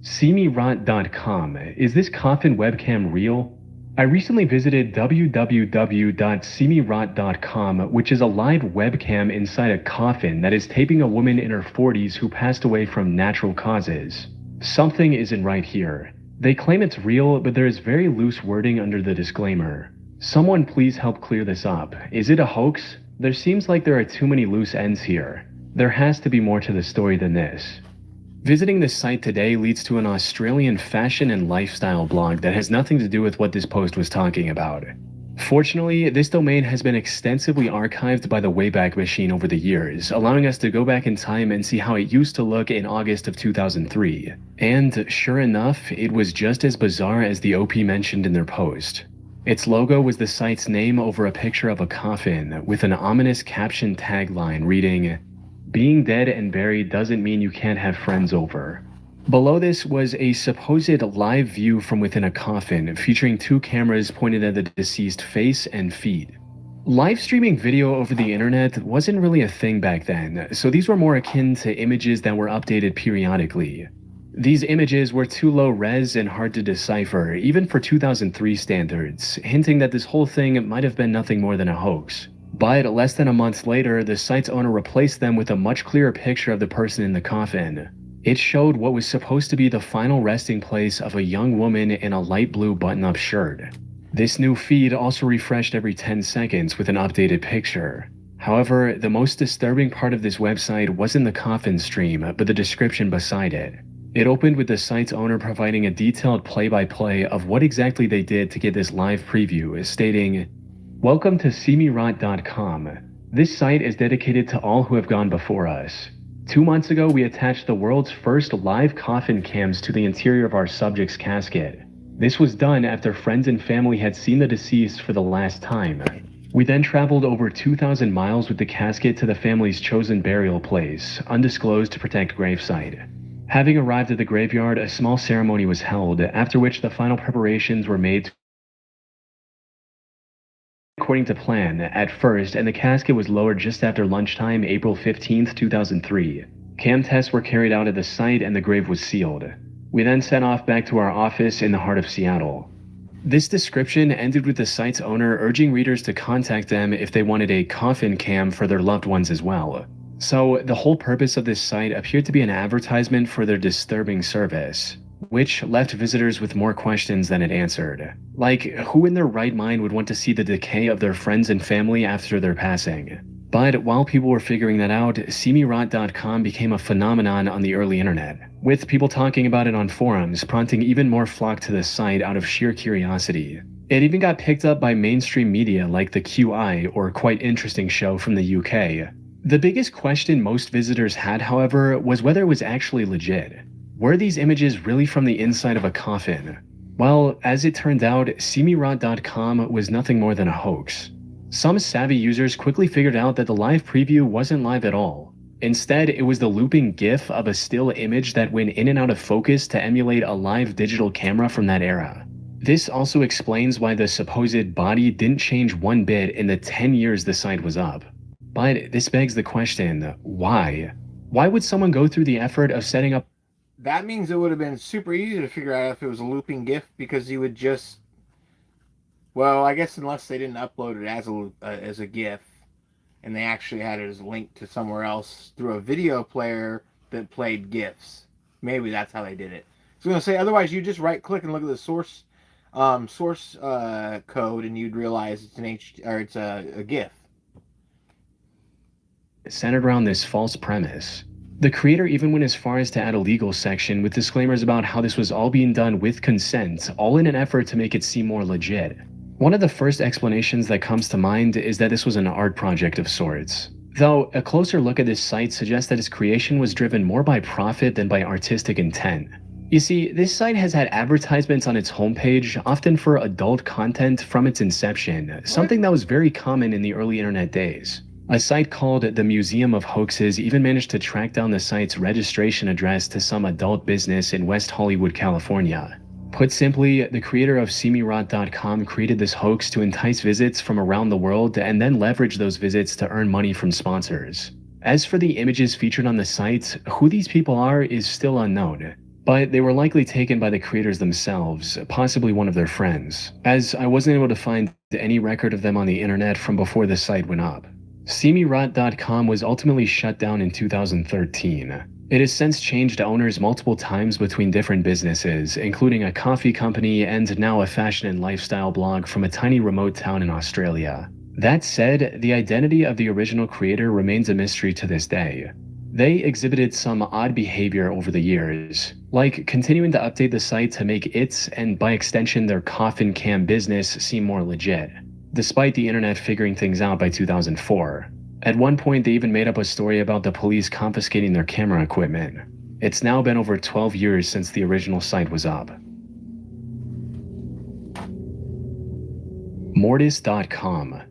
SeeMeRot.com. Is this coffin webcam real? I recently visited www.seemerot.com, which is a live webcam inside a coffin that is taping a woman in her 40s who passed away from natural causes. Something isn't right here. They claim it's real, but there is very loose wording under the disclaimer. Someone please help clear this up. Is it a hoax? There seems like there are too many loose ends here. There has to be more to the story than this. Visiting this site today leads to an Australian fashion and lifestyle blog that has nothing to do with what this post was talking about. Fortunately, this domain has been extensively archived by the Wayback Machine over the years, allowing us to go back in time and see how it used to look in August of 2003. And sure enough, it was just as bizarre as the OP mentioned in their post. Its logo was the site's name over a picture of a coffin, with an ominous caption tagline reading, "Being dead and buried doesn't mean you can't have friends over." Below this was a supposed live view from within a coffin, featuring two cameras pointed at the deceased face and feet. Live streaming video over the internet wasn't really a thing back then, so these were more akin to images that were updated periodically. These images were too low res and hard to decipher, even for 2003 standards, hinting that this whole thing might have been nothing more than a hoax. But less than a month later, the site's owner replaced them with a much clearer picture of the person in the coffin. It showed what was supposed to be the final resting place of a young woman in a light blue button-up shirt. This new feed also refreshed every 10 seconds with an updated picture. However, the most disturbing part of this website wasn't the coffin stream, but the description beside it. It opened with the site's owner providing a detailed play-by-play of what exactly they did to get this live preview, stating, "Welcome to SeeMeRot.com. This site is dedicated to all who have gone before us. 2 months ago, we attached the world's first live coffin cams to the interior of our subject's casket. This was done after friends and family had seen the deceased for the last time. We then traveled over 2,000 miles with the casket to the family's chosen burial place, undisclosed to protect gravesite. Having arrived at the graveyard, a small ceremony was held, after which the final preparations were made according to plan at first, and the casket was lowered just after lunchtime, April 15th, 2003. Cam tests were carried out at the site and the grave was sealed. We then set off back to our office in the heart of Seattle." This description ended with the site's owner urging readers to contact them if they wanted a coffin cam for their loved ones as well. So the whole purpose of this site appeared to be an advertisement for their disturbing service, which left visitors with more questions than it answered. Like, who in their right mind would want to see the decay of their friends and family after their passing? But while people were figuring that out, SeeMeRot.com became a phenomenon on the early internet, with people talking about it on forums, prompting even more flock to the site out of sheer curiosity. It even got picked up by mainstream media like the QI, or Quite Interesting show from the UK. The biggest question most visitors had, however, was whether it was actually legit. Were these images really from the inside of a coffin? Well, as it turned out, SeeMeRot.com was nothing more than a hoax. Some savvy users quickly figured out that the live preview wasn't live at all. Instead, it was the looping GIF of a still image that went in and out of focus to emulate a live digital camera from that era. This also explains why the supposed body didn't change one bit in the 10 years the site was up. But this begs the question, why? Why would someone go through the effort of setting up? That means it would have been super easy to figure out if it was a looping GIF, because you would just, well, I guess unless they didn't upload it as a GIF, and they actually had it as linked to somewhere else through a video player that played GIFs. Maybe that's how they did it. I was going to say, otherwise you just right-click and look at the source code, and you'd realize it's a GIF. Centered around this false premise. The creator even went as far as to add a legal section with disclaimers about how this was all being done with consent, all in an effort to make it seem more legit. One of the first explanations that comes to mind is that this was an art project of sorts. Though a closer look at this site suggests that its creation was driven more by profit than by artistic intent. You see, this site has had advertisements on its homepage, often for adult content from its inception, something that was very common in the early internet days. A site called the Museum of Hoaxes even managed to track down the site's registration address to some adult business in West Hollywood, California. Put simply, the creator of SeeMeRot.com created this hoax to entice visits from around the world and then leverage those visits to earn money from sponsors. As for the images featured on the site, who these people are is still unknown, but they were likely taken by the creators themselves, possibly one of their friends, as I wasn't able to find any record of them on the internet from before the site went up. SeeMeRot.com was ultimately shut down in 2013. It has since changed owners multiple times between different businesses, including a coffee company and now a fashion and lifestyle blog from a tiny remote town in Australia. That said, the identity of the original creator remains a mystery to this day. They exhibited some odd behavior over the years, like continuing to update the site to make its, and by extension their coffin cam business, seem more legit, despite the internet figuring things out by 2004. At one point, they even made up a story about the police confiscating their camera equipment. It's now been over 12 years since the original site was up. Mortis.com.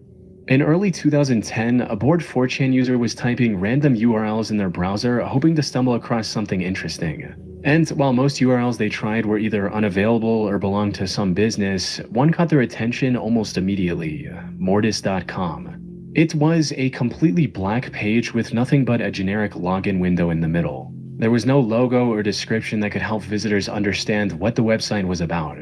In early 2010, a bored 4chan user was typing random URLs in their browser, hoping to stumble across something interesting. And while most URLs they tried were either unavailable or belonged to some business, one caught their attention almost immediately: Mortis.com. It was a completely black page with nothing but a generic login window in the middle. There was no logo or description that could help visitors understand what the website was about.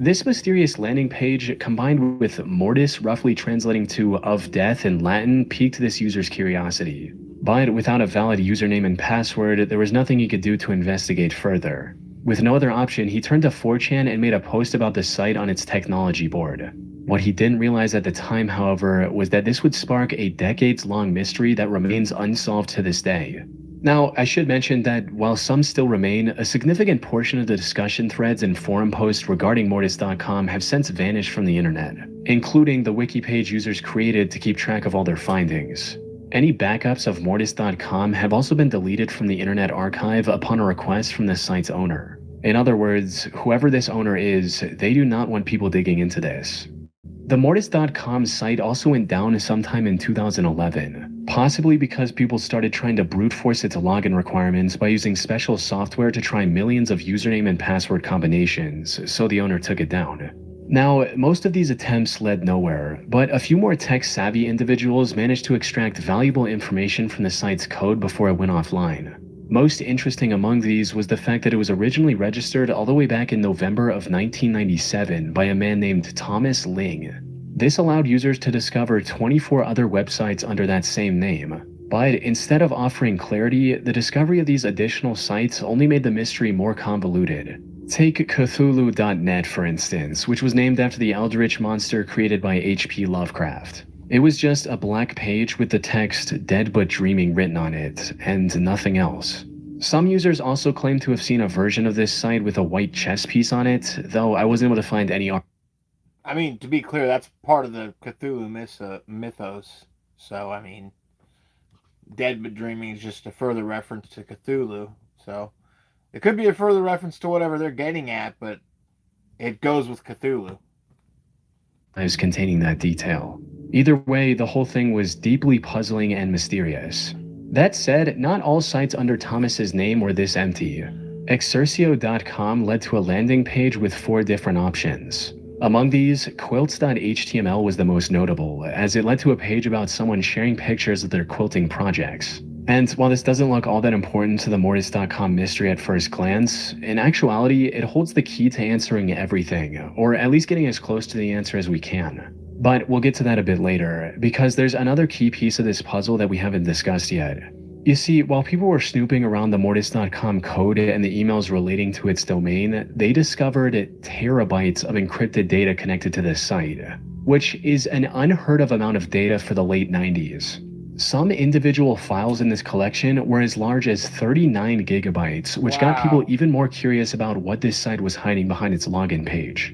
This mysterious landing page, combined with Mortis roughly translating to "of death" in Latin, piqued this user's curiosity. But without a valid username and password, there was nothing he could do to investigate further. With no other option, he turned to 4chan and made a post about the site on its technology board. What he didn't realize at the time, however, was that this would spark a decades-long mystery that remains unsolved to this day. Now, I should mention that while some still remain, a significant portion of the discussion threads and forum posts regarding Mortis.com have since vanished from the internet, including the wiki page users created to keep track of all their findings. Any backups of Mortis.com have also been deleted from the Internet Archive upon a request from the site's owner. In other words, whoever this owner is, they do not want people digging into this. The Mortis.com site also went down sometime in 2011, possibly because people started trying to brute force its login requirements by using special software to try millions of username and password combinations, so the owner took it down. Now, most of these attempts led nowhere, but a few more tech-savvy individuals managed to extract valuable information from the site's code before it went offline. Most interesting among these was the fact that it was originally registered all the way back in November of 1997 by a man named Thomas Ling. This allowed users to discover 24 other websites under that same name. But instead of offering clarity, the discovery of these additional sites only made the mystery more convoluted. Take Cthulhu.net, for instance, which was named after the eldritch monster created by H.P. Lovecraft. It was just a black page with the text "Dead but Dreaming" written on it, and nothing else. Some users also claim to have seen a version of this site with a white chess piece on it, though I wasn't able to find any. I mean, to be clear, that's part of the Cthulhu mythos. So, I mean, Dead but Dreaming is just a further reference to Cthulhu. So, it could be a further reference to whatever they're getting at, but it goes with Cthulhu. Is containing that detail. Either way, the whole thing was deeply puzzling and mysterious. That said, not all sites under Thomas's name were this empty. Exercio.com led to a landing page with 4 different options. Among these, quilts.html was the most notable, as it led to a page about someone sharing pictures of their quilting projects. And while this doesn't look all that important to the Mortis.com mystery at first glance, in actuality, it holds the key to answering everything, or at least getting as close to the answer as we can. But we'll get to that a bit later, because there's another key piece of this puzzle that we haven't discussed yet. You see, while people were snooping around the Mortis.com code and the emails relating to its domain, they discovered terabytes of encrypted data connected to this site, which is an unheard of amount of data for the late 90s. Some individual files in this collection were as large as 39 gigabytes, which got people even more curious about what this site was hiding behind its login page.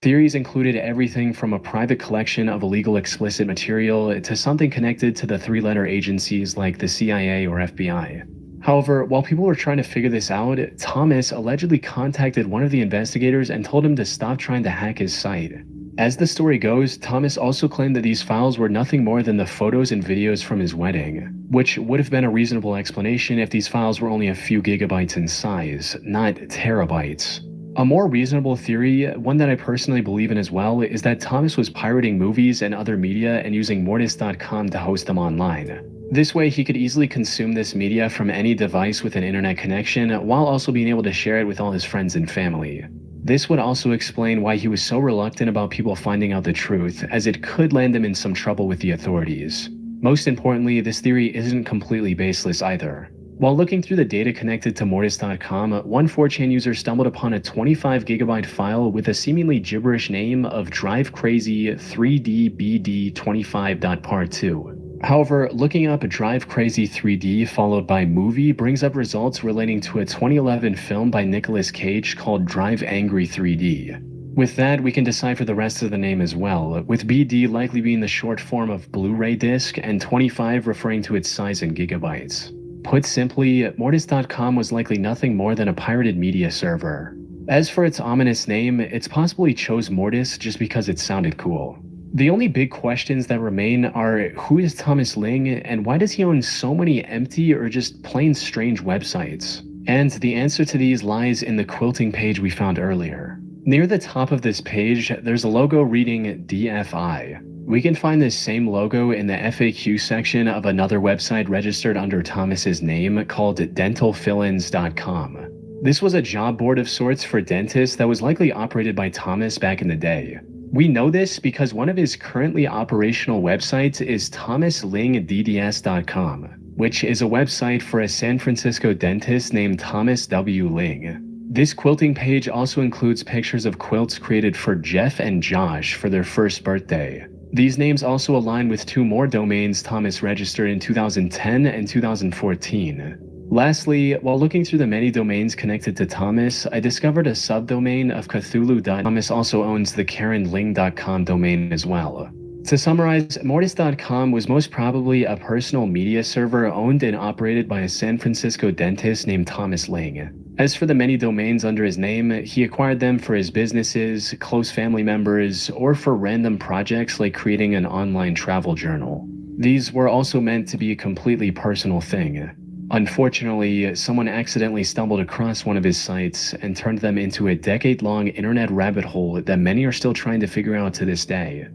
Theories included everything from a private collection of illegal explicit material to something connected to the 3-letter agencies like the CIA or FBI. However, while people were trying to figure this out, Thomas allegedly contacted one of the investigators and told him to stop trying to hack his site. As the story goes, Thomas also claimed that these files were nothing more than the photos and videos from his wedding, which would have been a reasonable explanation if these files were only a few gigabytes in size, not terabytes. A more reasonable theory, one that I personally believe in as well, is that Thomas was pirating movies and other media and using Mortis.com to host them online. This way he could easily consume this media from any device with an internet connection while also being able to share it with all his friends and family. This would also explain why he was so reluctant about people finding out the truth, as it could land him in some trouble with the authorities. Most importantly, this theory isn't completely baseless either. While looking through the data connected to Mortis.com, one 4chan user stumbled upon a 25 gigabyte file with a seemingly gibberish name of DriveCrazy3DBD25.part2. However, looking up DriveCrazy3D followed by movie brings up results relating to a 2011 film by Nicolas Cage called Drive Angry 3D. With that, we can decipher the rest of the name as well, with BD likely being the short form of Blu-ray disc and 25 referring to its size in gigabytes. Put simply, Mortis.com was likely nothing more than a pirated media server. As for its ominous name, it's possible he chose Mortis just because it sounded cool. The only big questions that remain are, who is Thomas Ling, and why does he own so many empty or just plain strange websites? And the answer to these lies in the quilting page we found earlier. Near the top of this page, there's a logo reading DFI. We can find this same logo in the FAQ section of another website registered under Thomas's name called dentalfillins.com. This was a job board of sorts for dentists that was likely operated by Thomas back in the day. We know this because one of his currently operational websites is thomaslingdds.com, which is a website for a San Francisco dentist named Thomas W. Ling. This quilting page also includes pictures of quilts created for Jeff and Josh for their first birthday. These names also align with 2 more domains Thomas registered in 2010 and 2014. Lastly, while looking through the many domains connected to Thomas, I discovered a subdomain of Cthulhu. Thomas also owns the KarenLing.com domain as well. To summarize, Mortis.com was most probably a personal media server owned and operated by a San Francisco dentist named Thomas Ling. As for the many domains under his name, he acquired them for his businesses, close family members, or for random projects like creating an online travel journal. These were also meant to be a completely personal thing. Unfortunately, someone accidentally stumbled across one of his sites and turned them into a decade-long internet rabbit hole that many are still trying to figure out to this day.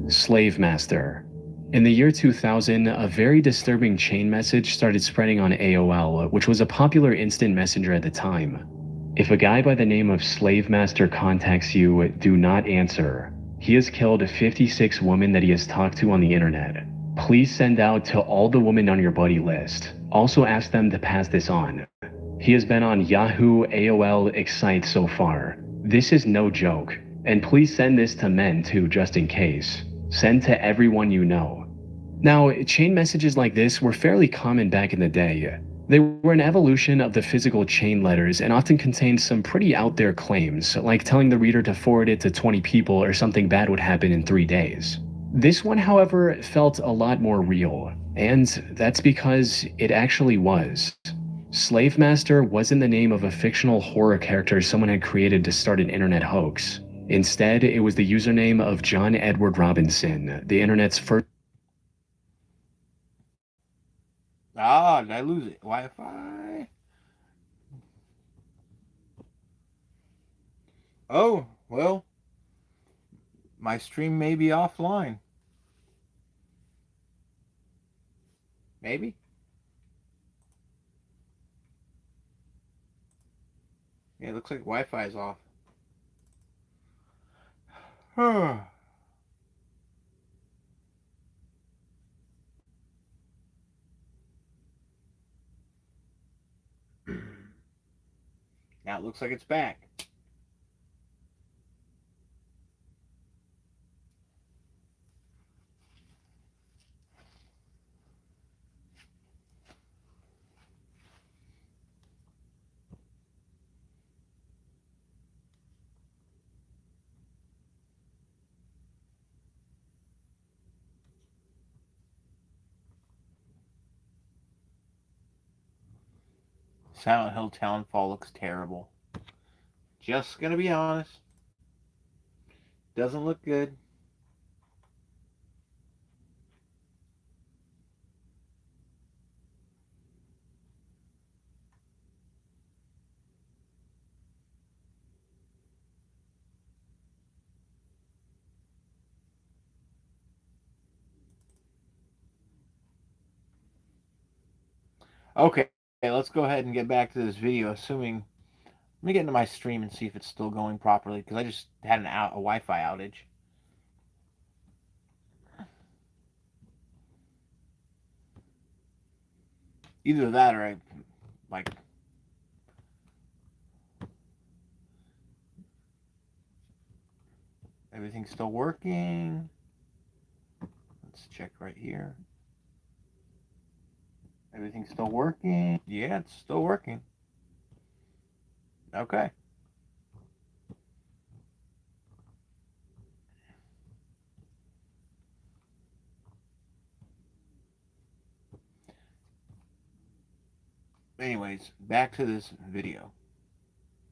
Slave Master. In the year 2000, a very disturbing chain message started spreading on AOL, which was a popular instant messenger at the time. If a guy by the name of Slave Master contacts you, do not answer. He has killed 56 women that he has talked to on the internet. Please send out to all the women on your buddy list. Also ask them to pass this on. He has been on Yahoo, AOL, Excite so far. This is no joke. And please send this to men too, just in case. Send to everyone you know. Now, chain messages like this were fairly common back in the day. They were an evolution of the physical chain letters and often contained some pretty out there claims, like telling the reader to forward it to 20 people or something bad would happen in 3 days. This one, however, felt a lot more real, and that's because it actually was. Slave Master wasn't the name of a fictional horror character someone had created to start an internet hoax. Instead, it was the username of John Edward Robinson, the internet's first... Ah, did I lose it? Wi-Fi? Oh, well, my stream may be offline. Maybe? Yeah, it looks like Wi-Fi is off. Now it looks like it's back. Silent Hill Townfall looks terrible. Just gonna be honest. Doesn't look good. Okay, let's go ahead and get back to this video, assuming... Let me get into my stream and see if it's still going properly, because I just had a Wi-Fi outage. Either that or I, like... Everything's still working. Let's check right here. Everything's still working. Yeah, it's still working. Okay. Anyways, back to this video.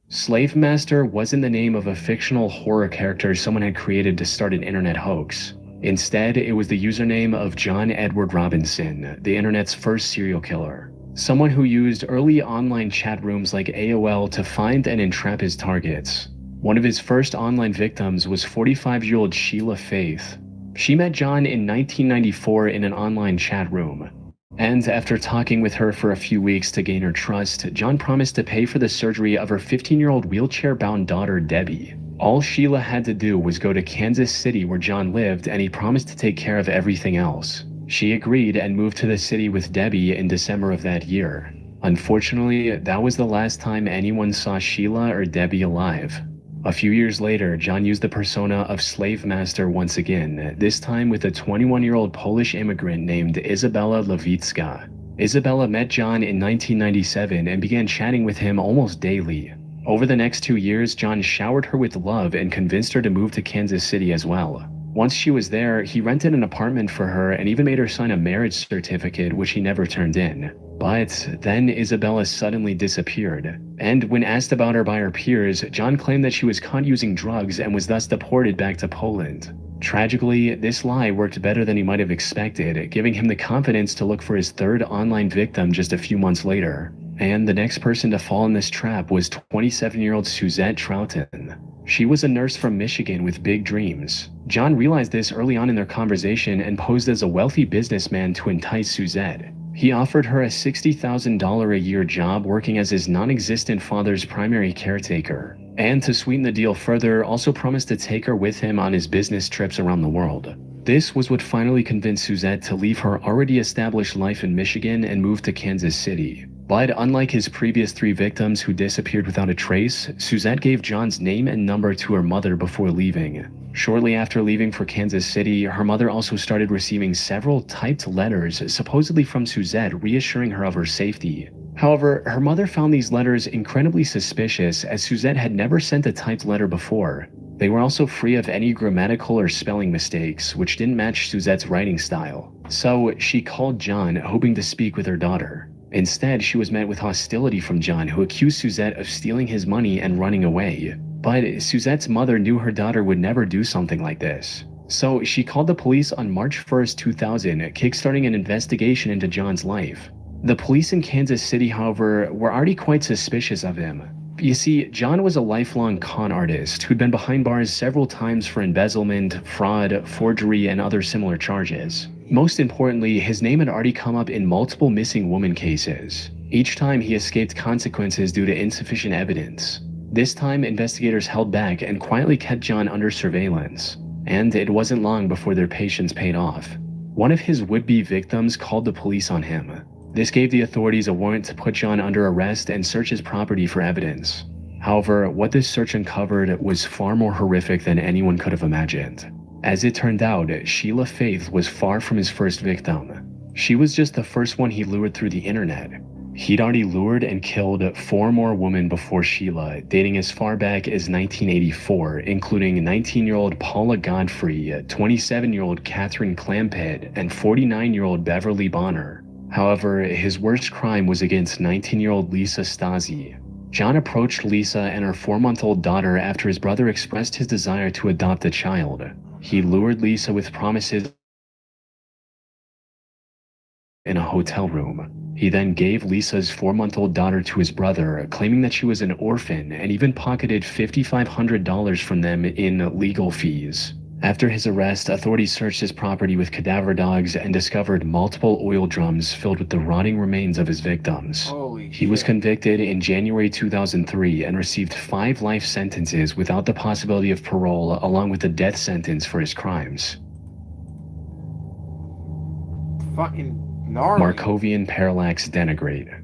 Slave Master wasn't the name of a fictional horror character someone had created to start an internet hoax. Instead, it was the username of John Edward Robinson, the internet's first serial killer. Someone who used early online chat rooms like AOL to find and entrap his targets. One of his first online victims was 45-year-old Sheila Faith. She met John in 1994 in an online chat room. And after talking with her for a few weeks to gain her trust, John promised to pay for the surgery of her 15-year-old wheelchair-bound daughter, Debbie. All Sheila had to do was go to Kansas City where John lived, and he promised to take care of everything else. She agreed and moved to the city with Debbie in December of that year. Unfortunately, that was the last time anyone saw Sheila or Debbie alive. A few years later, John used the persona of slave master once again, this time with a 21-year-old Polish immigrant named Izabela Lewicka. Izabela met John in 1997 and began chatting with him almost daily. Over the next 2 years, John showered her with love and convinced her to move to Kansas City as well. Once she was there, he rented an apartment for her and even made her sign a marriage certificate, which he never turned in. But then Izabela suddenly disappeared, and when asked about her by her peers, John claimed that she was caught using drugs and was thus deported back to Poland. Tragically, this lie worked better than he might have expected, giving him the confidence to look for his third online victim just a few months later. And the next person to fall in this trap was 27-year-old Suzette Troughton. She was a nurse from Michigan with big dreams. John realized this early on in their conversation and posed as a wealthy businessman to entice Suzette. He offered her a $60,000 a year job working as his non-existent father's primary caretaker, and to sweeten the deal further, also promised to take her with him on his business trips around the world. This was what finally convinced Suzette to leave her already established life in Michigan and move to Kansas City. But unlike his previous 3 victims who disappeared without a trace, Suzette gave John's name and number to her mother before leaving. Shortly after leaving for Kansas City, her mother also started receiving several typed letters, supposedly from Suzette, reassuring her of her safety. However, her mother found these letters incredibly suspicious, as Suzette had never sent a typed letter before. They were also free of any grammatical or spelling mistakes, which didn't match Suzette's writing style. So she called John, hoping to speak with her daughter. Instead, she was met with hostility from John, who accused Suzette of stealing his money and running away. But Suzette's mother knew her daughter would never do something like this. So she called the police on March 1st, 2000, kickstarting an investigation into John's life. The police in Kansas City, however, were already quite suspicious of him. You see, John was a lifelong con artist who'd been behind bars several times for embezzlement, fraud, forgery, and other similar charges. Most importantly, his name had already come up in multiple missing woman cases. Each time he escaped consequences due to insufficient evidence. This time, investigators held back and quietly kept John under surveillance. And it wasn't long before their patience paid off. One of his would-be victims called the police on him. This gave the authorities a warrant to put John under arrest and search his property for evidence. However, what this search uncovered was far more horrific than anyone could have imagined. As it turned out, Sheila Faith was far from his first victim. She was just the first one he lured through the internet. He'd already lured and killed 4 more women before Sheila, dating as far back as 1984, including 19-year-old Paula Godfrey, 27-year-old Catherine Clampett, and 49-year-old Beverly Bonner. However, his worst crime was against 19-year-old Lisa Stasi. John approached Lisa and her 4-month-old daughter after his brother expressed his desire to adopt a child. He lured Lisa with promises in a hotel room. He then gave Lisa's 4-month-old daughter to his brother, claiming that she was an orphan, and even pocketed $5,500 from them in legal fees. After his arrest, authorities searched his property with cadaver dogs and discovered multiple oil drums filled with the rotting remains of his victims. He was convicted in January 2003 and received 5 life sentences without the possibility of parole, along with a death sentence for his crimes. Fucking gnarly. Markovian parallax denigrate.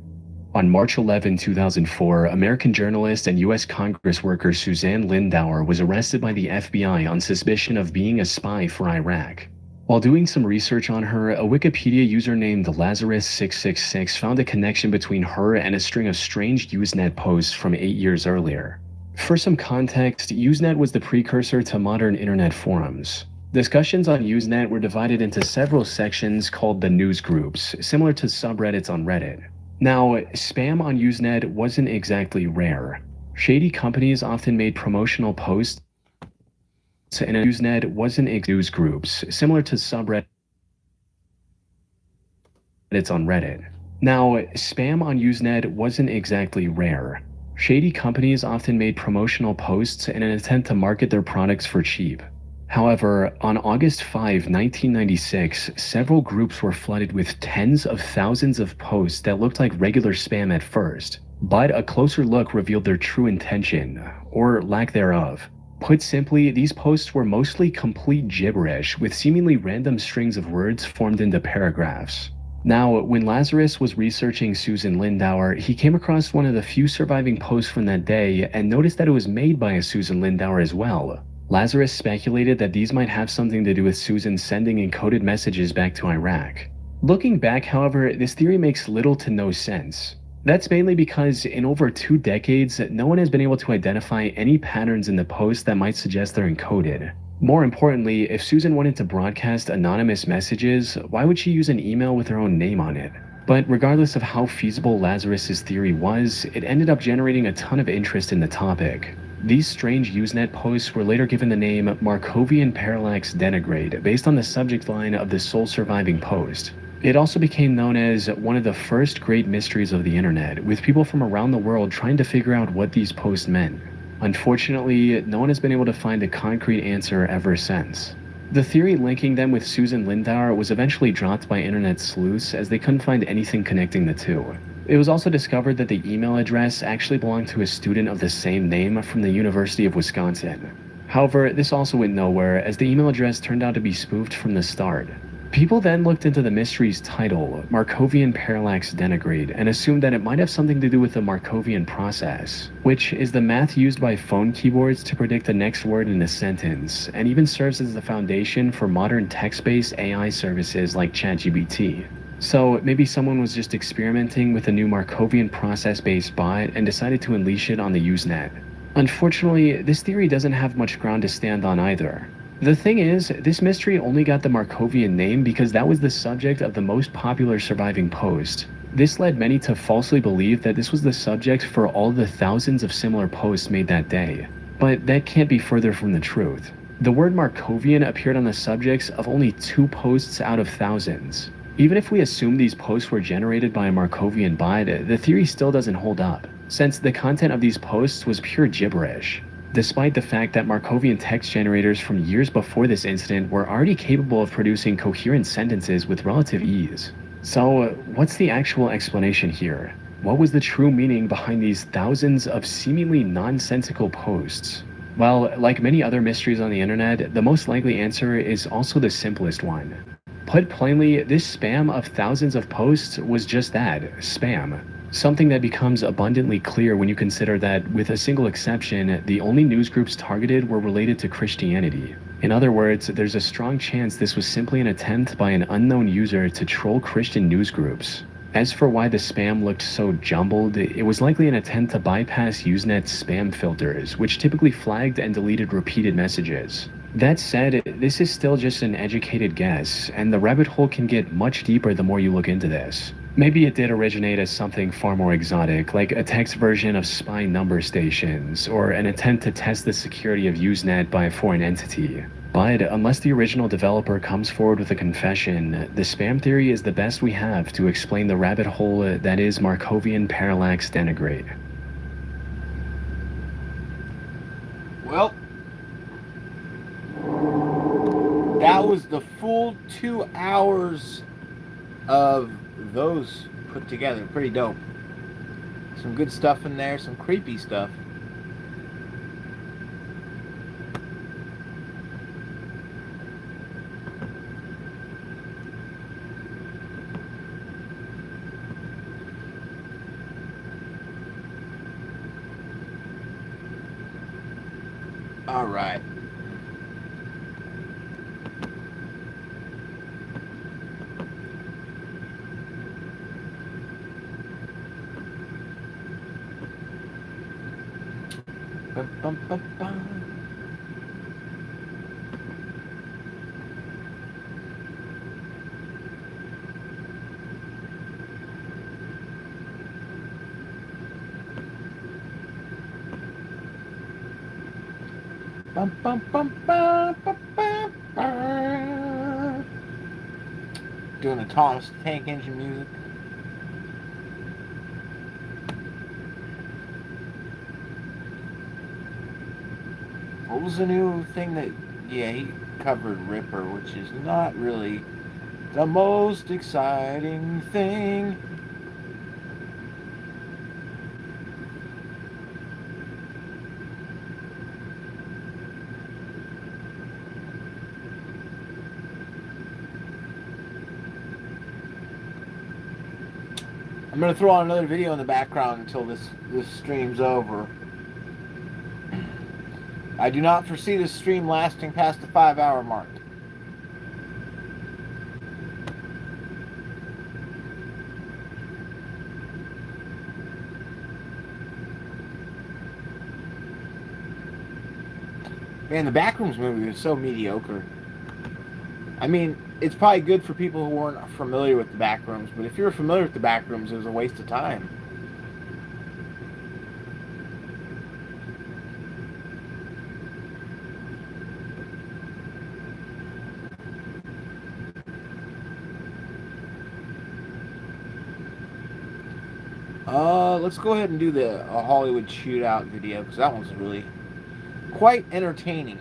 On March 11, 2004, American journalist and U.S. Congress worker Suzanne Lindauer was arrested by the FBI on suspicion of being a spy for Iraq. While doing some research on her, a Wikipedia user named Lazarus666 found a connection between her and a string of strange Usenet posts from 8 years earlier. For some context, Usenet was the precursor to modern internet forums. Discussions on Usenet were divided into several sections called the news groups, similar to subreddits on Reddit. Now, spam on Usenet wasn't exactly rare. Shady companies often made promotional posts in a Usenet wasn't news groups, similar to subreddits on Reddit. Now, spam on Usenet wasn't exactly rare. Shady companies often made promotional posts in an attempt to market their products for cheap. However, on August 5, 1996, several groups were flooded with tens of thousands of posts that looked like regular spam at first, but a closer look revealed their true intention, or lack thereof. Put simply, these posts were mostly complete gibberish with seemingly random strings of words formed into paragraphs. Now, when Lazarus was researching Susan Lindauer, he came across one of the few surviving posts from that day and noticed that it was made by a Susan Lindauer as well. Lazarus speculated that these might have something to do with Susan sending encoded messages back to Iraq. Looking back, however, this theory makes little to no sense. That's mainly because in over 2 decades, no one has been able to identify any patterns in the posts that might suggest they're encoded. More importantly, if Susan wanted to broadcast anonymous messages, why would she use an email with her own name on it? But regardless of how feasible Lazarus's theory was, it ended up generating a ton of interest in the topic. These strange Usenet posts were later given the name Markovian Parallax Denigrate based on the subject line of the sole surviving post. It also became known as one of the first great mysteries of the internet, with people from around the world trying to figure out what these posts meant. Unfortunately, no one has been able to find a concrete answer ever since. The theory linking them with Susan Lindauer was eventually dropped by internet sleuths as they couldn't find anything connecting the two. It was also discovered that the email address actually belonged to a student of the same name from the University of Wisconsin. However, this also went nowhere as the email address turned out to be spoofed from the start. People then looked into the mystery's title, Markovian Parallax Denigrate, and assumed that it might have something to do with the Markovian process, which is the math used by phone keyboards to predict the next word in a sentence, and even serves as the foundation for modern text-based AI services like ChatGPT. So maybe someone was just experimenting with a new Markovian process-based bot and decided to unleash it on the Usenet. Unfortunately, this theory doesn't have much ground to stand on either. The thing is, this mystery only got the Markovian name because that was the subject of the most popular surviving post. This led many to falsely believe that this was the subject for all the thousands of similar posts made that day. But that can't be further from the truth. The word Markovian appeared on the subjects of only 2 posts out of thousands. Even if we assume these posts were generated by a Markovian bot, the theory still doesn't hold up, since the content of these posts was pure gibberish. Despite the fact that Markovian text generators from years before this incident were already capable of producing coherent sentences with relative ease. So, what's the actual explanation here? What was the true meaning behind these thousands of seemingly nonsensical posts? Well, like many other mysteries on the internet, the most likely answer is also the simplest one. Put plainly, this spam of thousands of posts was just that, spam. Something that becomes abundantly clear when you consider that, with a single exception, the only news groups targeted were related to Christianity. In other words, there's a strong chance this was simply an attempt by an unknown user to troll Christian news groups. As for why the spam looked so jumbled, it was likely an attempt to bypass Usenet's spam filters, which typically flagged and deleted repeated messages. That said, this is still just an educated guess, and the rabbit hole can get much deeper the more you look into this. Maybe it did originate as something far more exotic, like a text version of spy number stations, or an attempt to test the security of Usenet by a foreign entity. But unless the original developer comes forward with a confession, the spam theory is the best we have to explain the rabbit hole that is Markovian Parallax Denigrate. Well, that was the full 2 hours of those put together. Pretty dope. Some good stuff in there, some creepy stuff. All right. Bum, bum, bum, bum. Bum, bum, bum, bum, bum, bum, bum. Doing a Thomas the Tank Engine music. What was the new thing that, yeah, he covered Ripper, which is not really the most exciting thing. I'm going to throw on another video in the background until this stream's over. I do not foresee this stream lasting past the 5-hour mark. Man, the Backrooms movie was so mediocre. I mean, it's probably good for people who weren't familiar with the Backrooms, but if you're familiar with the Backrooms, it was a waste of time. Let's go ahead and do the Hollywood Shootout video, because that one's really quite entertaining.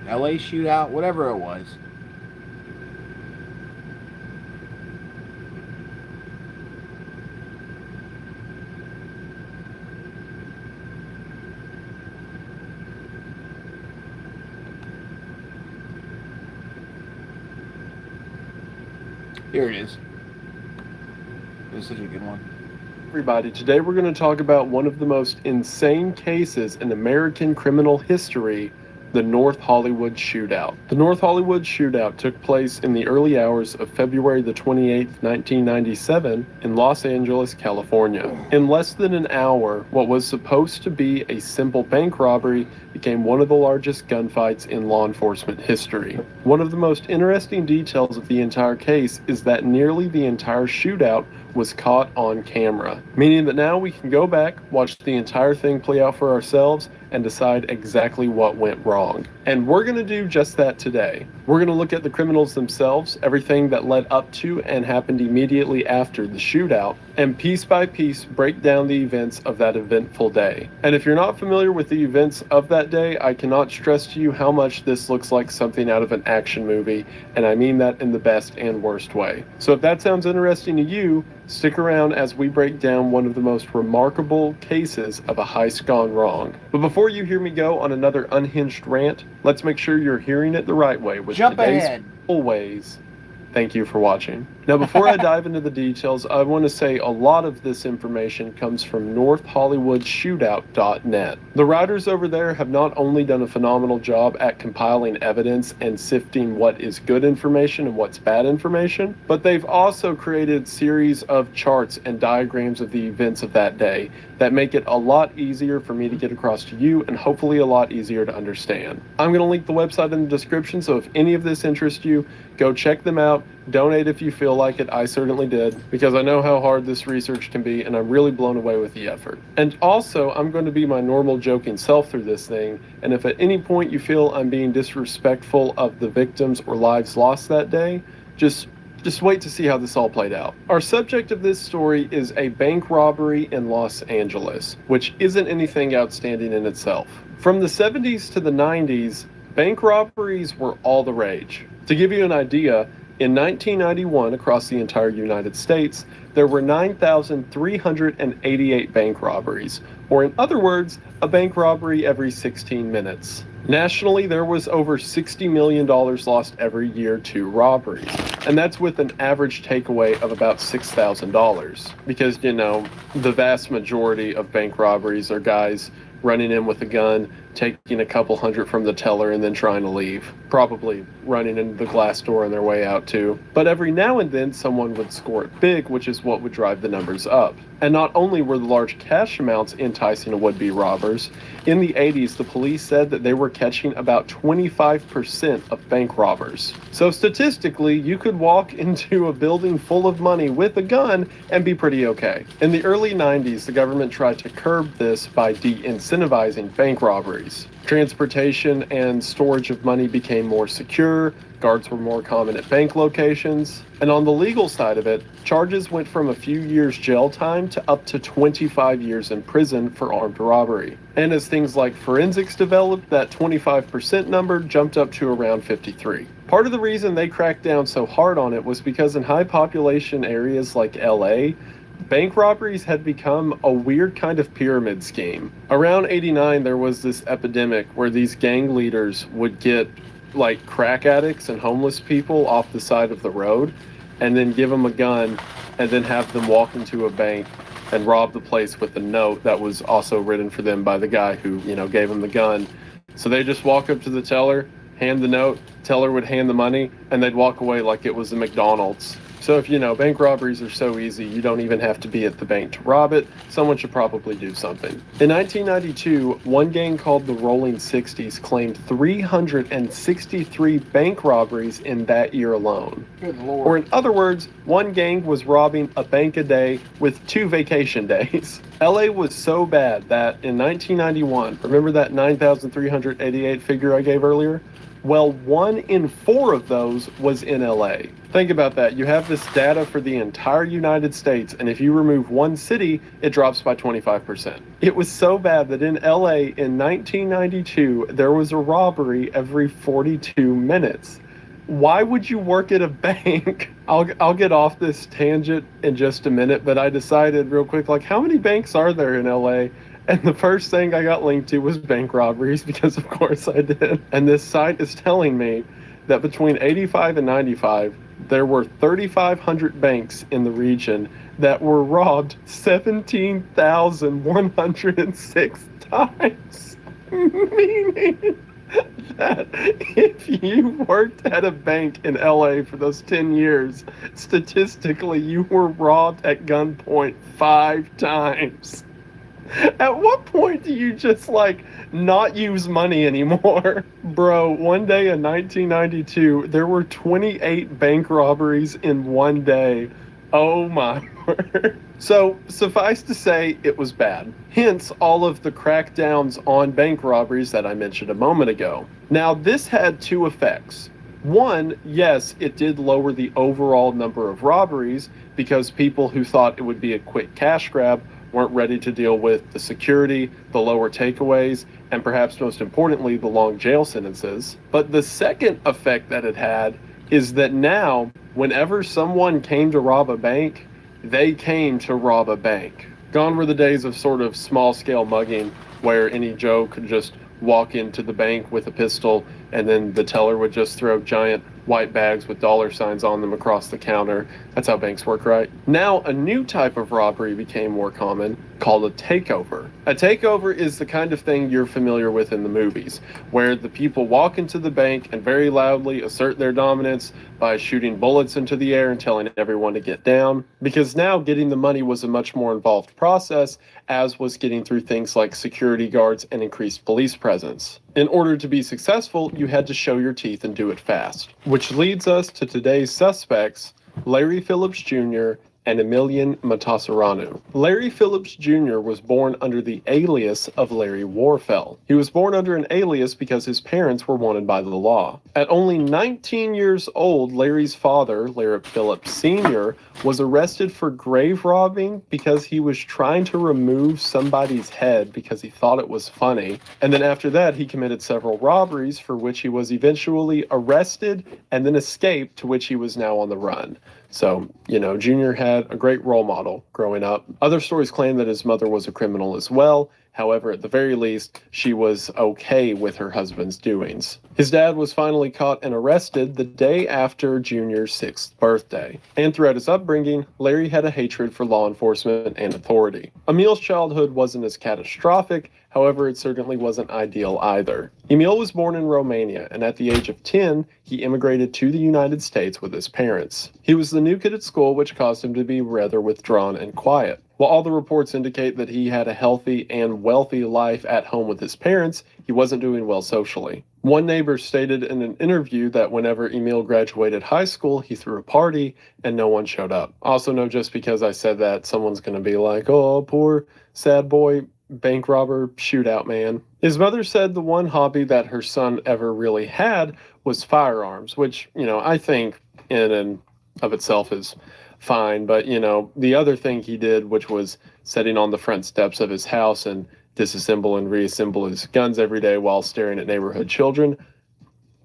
LA Shootout, whatever it was. Here it is. This is such a good one. Everybody, today we're going to talk about one of the most insane cases in American criminal history, the North Hollywood Shootout. The North Hollywood Shootout took place in the early hours of February the 28th, 1997 in Los Angeles, California. In less than an hour, what was supposed to be a simple bank robbery became one of the largest gunfights in law enforcement history. One of the most interesting details of the entire case is that nearly the entire shootout was caught on camera, meaning that now we can go back, watch the entire thing play out for ourselves, and decide exactly what went wrong. And we're going to do just that today. We're going to look at the criminals themselves, everything that led up to and happened immediately after the shootout, and piece by piece break down the events of that eventful day. And if you're not familiar with the events of that day, I cannot stress to you how much this looks like something out of an action movie, and I mean that in the best and worst way. So if that sounds interesting to you, stick around as we break down one of the most remarkable cases of a heist gone wrong. But before you hear me go on another unhinged rant, let's make sure you're hearing it the right way with today's always. Thank you for watching. Now, before I dive into the details, I want to say a lot of this information comes from NorthHollywoodShootout.net. The writers over there have not only done a phenomenal job at compiling evidence and sifting what is good information and what's bad information, but they've also created a series of charts and diagrams of the events of that day that make it a lot easier for me to get across to you and hopefully a lot easier to understand. I'm going to link the website in the description, so if any of this interests you, go check them out. Donate if you feel like it. I certainly did, because I know how hard this research can be, and I'm really blown away with the effort. And also, I'm going to be my normal joking self through this thing, and if at any point you feel I'm being disrespectful of the victims or lives lost that day, just wait to see how this all played out. Our subject of this story is a bank robbery in Los Angeles, which isn't anything outstanding in itself. From the 70s to the 90s, bank robberies were all the rage. To give you an idea, in 1991, across the entire United States, there were 9,388 bank robberies, or in other words, a bank robbery every 16 minutes. Nationally, there was over $60 million lost every year to robberies, and that's with an average takeaway of about $6,000, because, you know, the vast majority of bank robberies are guys running in with a gun, taking a couple hundred from the teller, and then trying to leave. Probably running into the glass door on their way out too. But every now and then someone would score it big, which is what would drive the numbers up. And not only were the large cash amounts enticing to would-be robbers, in the 80s the police said that they were catching about 25% of bank robbers. So statistically, you could walk into a building full of money with a gun and be pretty okay. In the early 90s, the government tried to curb this by de-incentivizing bank robberies. Transportation and storage of money became more secure, guards were more common at bank locations, and on the legal side of it, charges went from a few years jail time to up to 25 years in prison for armed robbery. And as things like forensics developed, that 25% number jumped up to around 53. Part of the reason they cracked down so hard on it was because in high population areas like LA, bank robberies had become a weird kind of pyramid scheme. Around '89, there was this epidemic where these gang leaders would get like crack addicts and homeless people off the side of the road and then give them a gun and then have them walk into a bank and rob the place with a note that was also written for them by the guy who, you know, gave them the gun. So they just walk up to the teller, hand the note, teller would hand the money, and they'd walk away like it was a McDonald's. So if you know, bank robberies are so easy, you don't even have to be at the bank to rob it. Someone should probably do something. In 1992, one gang called the Rolling 60s claimed 363 bank robberies in that year alone. Good Lord. Or in other words, one gang was robbing a bank a day with 2 vacation days. LA was so bad that in 1991, remember that 9,388 figure I gave earlier? Well, 1 in 4 of those was in LA. Think about that. You have this data for the entire United States, and if you remove one city, it drops by 25%. It was so bad that in LA in 1992, there was a robbery every 42 minutes. Why would you work at a bank? I'll get off this tangent in just a minute, but I decided real quick, like, how many banks are there in LA? And the first thing I got linked to was bank robberies, because of course I did. And this site is telling me that between 85 and 95, there were 3,500 banks in the region that were robbed 17,106 times. Meaning that if you worked at a bank in LA for those 10 years, statistically you were robbed at gunpoint 5 times. At what point do you just, like, not use money anymore? Bro, one day in 1992, there were 28 bank robberies in one day. Oh my word. So, suffice to say, it was bad. Hence, all of the crackdowns on bank robberies that I mentioned a moment ago. Now, this had 2 effects. One, yes, it did lower the overall number of robberies because people who thought it would be a quick cash grab weren't ready to deal with the security, the lower takeaways, and perhaps most importantly, the long jail sentences. But the second effect that it had is that now, whenever someone came to rob a bank, they came to rob a bank. Gone were the days of sort of small-scale mugging where any Joe could just walk into the bank with a pistol and then the teller would just throw giant white bags with dollar signs on them across the counter. That's how banks work, right? Now, a new type of robbery became more common, called a takeover. A takeover is the kind of thing you're familiar with in the movies, where the people walk into the bank and very loudly assert their dominance by shooting bullets into the air and telling everyone to get down. Because now getting the money was a much more involved process, as was getting through things like security guards and increased police presence. In order to be successful, you had to show your teeth and do it fast. Which leads us to today's suspects, Larry Phillips Jr. and Emilian Matasareanu. Larry Phillips Jr. was born under the alias of Larry Warfel. He was born under an alias because his parents were wanted by the law. At only 19 years old, Larry's father, Larry Phillips Sr., was arrested for grave robbing because he was trying to remove somebody's head because he thought it was funny. And then after that, he committed several robberies for which he was eventually arrested and then escaped, to which he was now on the run. So, you know, Junior had a great role model growing up. Other stories claim that his mother was a criminal as well. However, at the very least, she was okay with her husband's doings. His dad was finally caught and arrested the day after Junior's 6th birthday. And throughout his upbringing, Larry had a hatred for law enforcement and authority. Emil's childhood wasn't as catastrophic, however, it certainly wasn't ideal either. Emil was born in Romania, and at the age of 10, he immigrated to the United States with his parents. He was the new kid at school, which caused him to be rather withdrawn and quiet. While all the reports indicate that he had a healthy and wealthy life at home with his parents, he wasn't doing well socially. One neighbor stated in an interview that whenever Emil graduated high school, he threw a party and no one showed up. Also, no, just because I said that, someone's going to be like, oh, poor sad boy, bank robber, shootout man. His mother said the one hobby that her son ever really had was firearms, which, you know, I think in and of itself is fine. But, you know, the other thing he did, which was sitting on the front steps of his house and disassemble and reassemble his guns every day while staring at neighborhood children,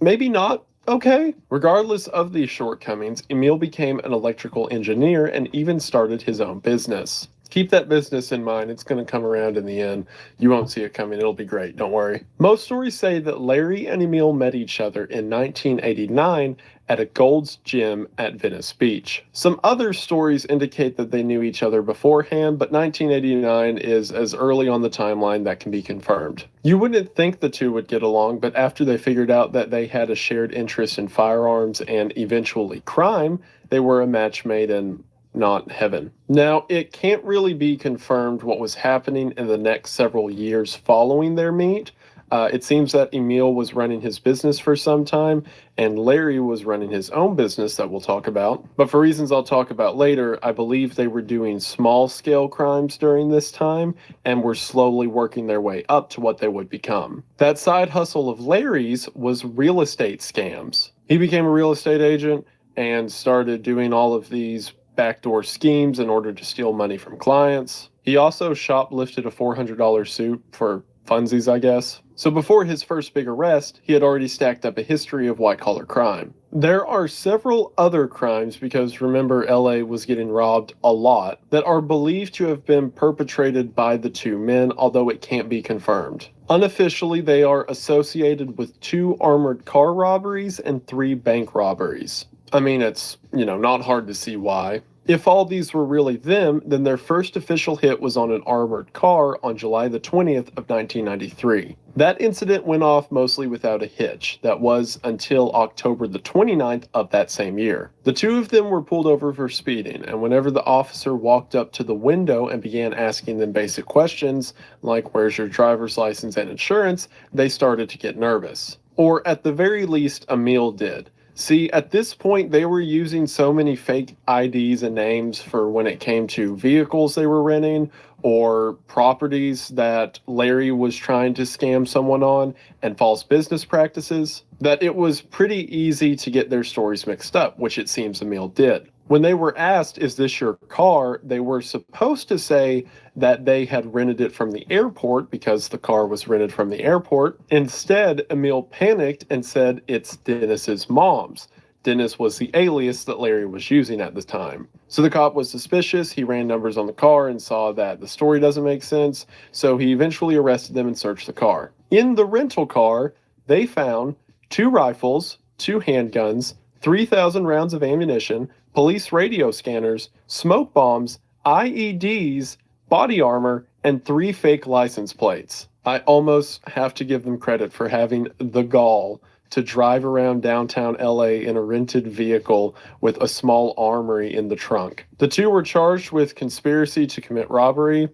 maybe not okay. Regardless of these shortcomings, Emil became an electrical engineer and even started his own business. Keep that business in mind. It's going to come around in the end. You won't see it coming. It'll be great. Don't worry. Most stories say that Larry and Emil met each other in 1989 at a Gold's Gym at Venice Beach. Some other stories indicate that they knew each other beforehand, but 1989 is as early on the timeline that can be confirmed. You wouldn't think the two would get along, but after they figured out that they had a shared interest in firearms and eventually crime, they were a match made in not heaven. Now, it can't really be confirmed what was happening in the next several years following their meet. It seems that Emil was running his business for some time, and Larry was running his own business that we'll talk about. But for reasons I'll talk about later, I believe they were doing small-scale crimes during this time, and were slowly working their way up to what they would become. That side hustle of Larry's was real estate scams. He became a real estate agent and started doing all of these backdoor schemes in order to steal money from clients. He also shoplifted a $400 suit for funsies, I guess. So before his first big arrest, he had already stacked up a history of white-collar crime. There are several other crimes, because remember, LA was getting robbed a lot, that are believed to have been perpetrated by the two men, although it can't be confirmed. Unofficially, they are associated with 2 armored car robberies and 3 bank robberies. I mean, it's, not hard to see why. If all these were really them, then their first official hit was on an armored car on July the 20th of 1993. That incident went off mostly without a hitch. That was until October the 29th of that same year. The 2 of them were pulled over for speeding, and whenever the officer walked up to the window and began asking them basic questions, like where's your driver's license and insurance, they started to get nervous. Or at the very least, Emil did. See, at this point, they were using so many fake IDs and names for when it came to vehicles they were renting or properties that Larry was trying to scam someone on and false business practices, that it was pretty easy to get their stories mixed up, which it seems Emil did. When they were asked, is this your car, they were supposed to say that they had rented it from the airport because the car was rented from the airport. Instead, Emil panicked and said it's Dennis's mom's. Dennis was the alias that Larry was using at the time. So the cop was suspicious. He ran numbers on the car and saw that the story doesn't make sense. So he eventually arrested them and searched the car. In the rental car, they found 2 rifles, 2 handguns, 3,000 rounds of ammunition, police radio scanners, smoke bombs, IEDs, body armor, and 3 fake license plates. I almost have to give them credit for having the gall to drive around downtown LA in a rented vehicle with a small armory in the trunk. The 2 were charged with conspiracy to commit robbery.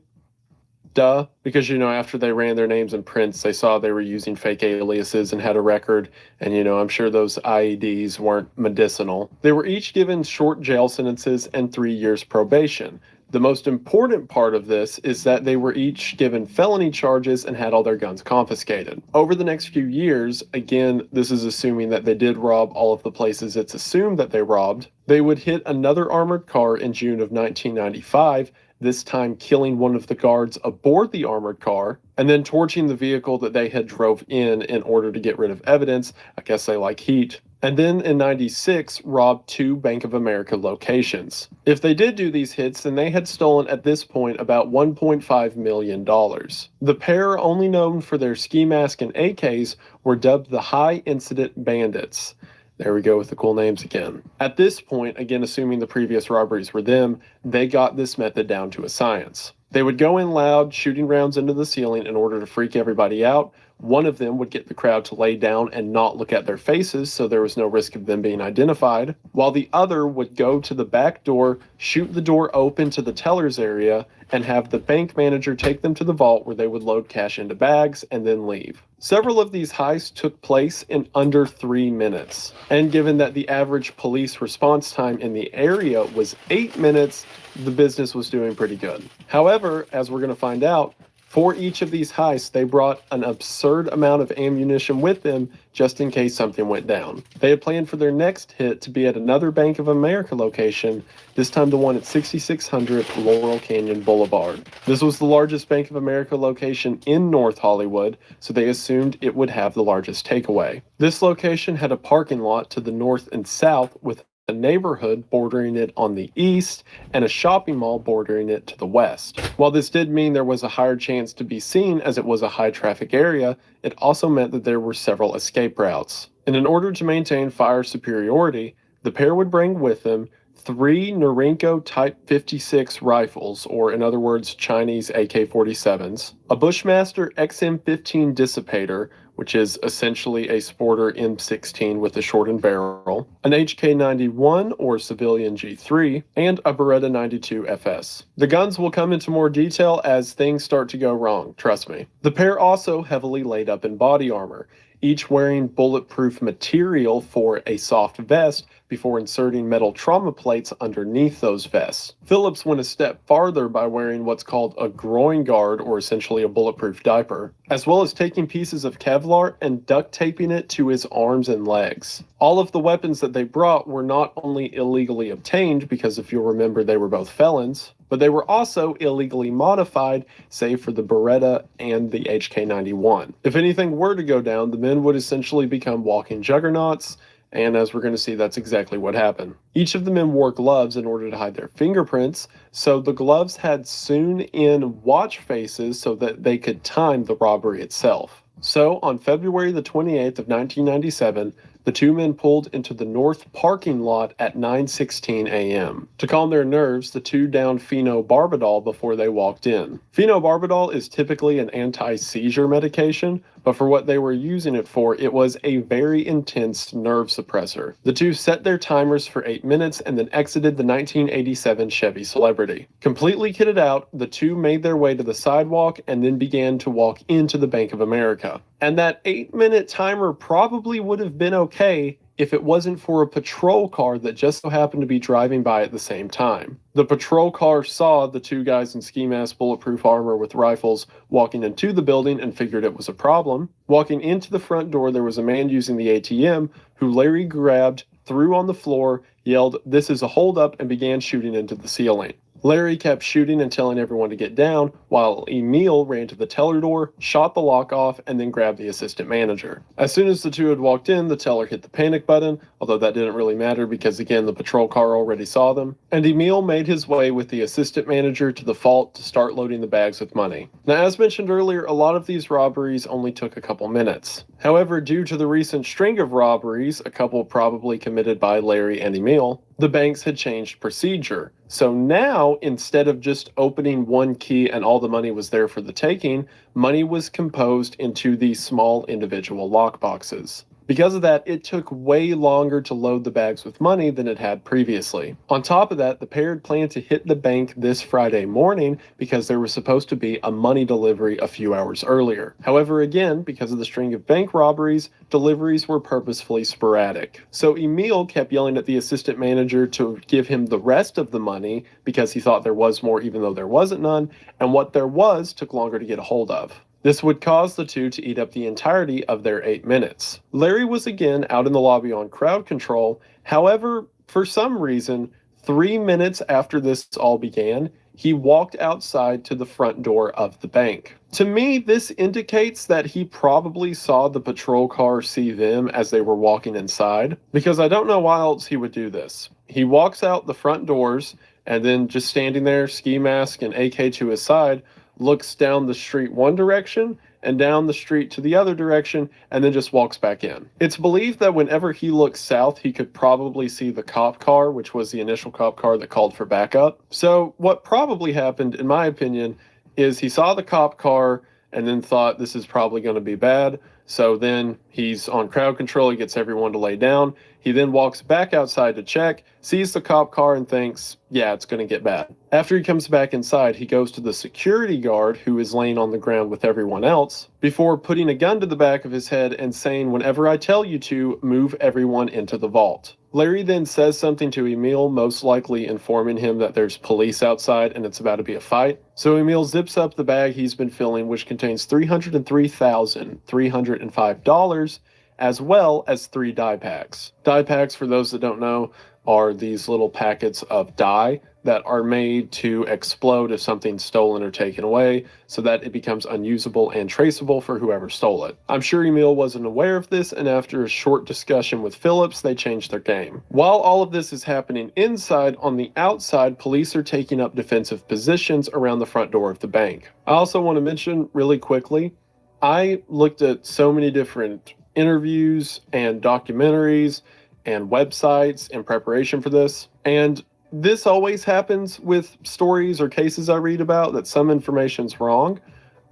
Duh, because, after they ran their names and prints, they saw they were using fake aliases and had a record, and, I'm sure those IEDs weren't medicinal. They were each given short jail sentences and 3 years probation. The most important part of this is that they were each given felony charges and had all their guns confiscated. Over the next few years, again, this is assuming that they did rob all of the places it's assumed that they robbed, they would hit another armored car in June of 1995, this time killing one of the guards aboard the armored car, and then torching the vehicle that they had drove in order to get rid of evidence. I guess they like heat. And then in 96, robbed 2 Bank of America locations. If they did do these hits, then they had stolen at this point about $1.5 million. The pair, only known for their ski mask and AKs, were dubbed the High Incident Bandits. There we go with the cool names again. At this point, again assuming the previous robberies were them, they got this method down to a science. They would go in loud, shooting rounds into the ceiling in order to freak everybody out. One of them would get the crowd to lay down and not look at their faces, so there was no risk of them being identified, while the other would go to the back door, shoot the door open to the teller's area, and have the bank manager take them to the vault where they would load cash into bags and then leave. Several of these heists took place in under 3 minutes, and given that the average police response time in the area was 8 minutes, the business was doing pretty good. However, as we're going to find out, for each of these heists, they brought an absurd amount of ammunition with them just in case something went down. They had planned for their next hit to be at another Bank of America location, this time the one at 6600 Laurel Canyon Boulevard. This was the largest Bank of America location in North Hollywood, so they assumed it would have the largest takeaway. This location had a parking lot to the north and south with a neighborhood bordering it on the east, and a shopping mall bordering it to the west. While this did mean there was a higher chance to be seen as it was a high traffic area, it also meant that there were several escape routes. And in order to maintain fire superiority, the pair would bring with them 3 Norinco Type 56 rifles, or in other words, Chinese AK-47s, a Bushmaster XM15 dissipator, which is essentially a Sporter M16 with a shortened barrel, an HK-91 or civilian G3, and a Beretta 92 FS. The guns will come into more detail as things start to go wrong, trust me. The pair also heavily laid up in body armor, each wearing bulletproof material for a soft vest before inserting metal trauma plates underneath those vests. Phillips went a step farther by wearing what's called a groin guard, or essentially a bulletproof diaper, as well as taking pieces of Kevlar and duct taping it to his arms and legs. All of the weapons that they brought were not only illegally obtained, because if you'll remember they were both felons, but they were also illegally modified, save for the Beretta and the HK-91. If anything were to go down, the men would essentially become walking juggernauts, and as we're going to see, that's exactly what happened. Each of the men wore gloves in order to hide their fingerprints, so the gloves had sewn-in watch faces so that they could time the robbery itself. So, on February the 28th of 1997, the two men pulled into the north parking lot at 9:16 a.m. To calm their nerves, the two downed phenobarbital before they walked in. Phenobarbital is typically an anti-seizure medication, but for what they were using it for, it was a very intense nerve suppressor. The two set their timers for 8 minutes and then exited the 1987 Chevy Celebrity. Completely kitted out, the two made their way to the sidewalk and then began to walk into the Bank of America. And that 8-minute timer probably would have been okay if it wasn't for a patrol car that just so happened to be driving by at the same time. The patrol car saw the two guys in ski mask, bulletproof armor with rifles walking into the building and figured it was a problem. Walking into the front door, there was a man using the ATM who Larry grabbed, threw on the floor, yelled, "This is a holdup," and began shooting into the ceiling. Larry kept shooting and telling everyone to get down, while Emil ran to the teller door, shot the lock off, and then grabbed the assistant manager. As soon as the two had walked in, the teller hit the panic button, although that didn't really matter because, again, the patrol car already saw them, and Emil made his way with the assistant manager to the vault to start loading the bags with money. Now, as mentioned earlier, a lot of these robberies only took a couple minutes. However, due to the recent string of robberies, a couple probably committed by Larry and Emil, the banks had changed procedure. So now, instead of just opening one key and all the money was there for the taking, money was composed into these small individual lockboxes. Because of that, it took way longer to load the bags with money than it had previously. On top of that, the pair had planned to hit the bank this Friday morning because there was supposed to be a money delivery a few hours earlier. However, again, because of the string of bank robberies, deliveries were purposefully sporadic. So Emil kept yelling at the assistant manager to give him the rest of the money because he thought there was more even though there wasn't none, and what there was took longer to get a hold of. This would cause the two to eat up the entirety of their 8 minutes. Larry was again out in the lobby on crowd control. However, for some reason, 3 minutes after this all began, he walked outside to the front door of the bank. To me, this indicates that he probably saw the patrol car see them as they were walking inside, because I don't know why else he would do this. He walks out the front doors and then just standing there, ski mask and AK to his side, looks down the street one direction and down the street to the other direction, and then just walks back in. It's believed that whenever he looked south, he could probably see the cop car, which was the initial cop car that called for backup. So what probably happened, in my opinion, is he saw the cop car and then thought this is probably going to be bad. So then he's on crowd control, he gets everyone to lay down. He then walks back outside to check, sees the cop car and thinks, yeah, it's going to get bad. After he comes back inside, he goes to the security guard who is laying on the ground with everyone else before putting a gun to the back of his head and saying, "Whenever I tell you to, move everyone into the vault." Larry then says something to Emil, most likely informing him that there's police outside and it's about to be a fight. So Emil zips up the bag he's been filling, which contains $303,305, as well as 3 die packs. Die packs, for those that don't know, are these little packets of dye that are made to explode if something's stolen or taken away, so that it becomes unusable and traceable for whoever stole it. I'm sure Emil wasn't aware of this, and after a short discussion with Phillips, they changed their game. While all of this is happening inside, on the outside, police are taking up defensive positions around the front door of the bank. I also want to mention really quickly, I looked at so many different interviews and documentaries and websites in preparation for this, and this always happens with stories or cases I read about, that some information's wrong,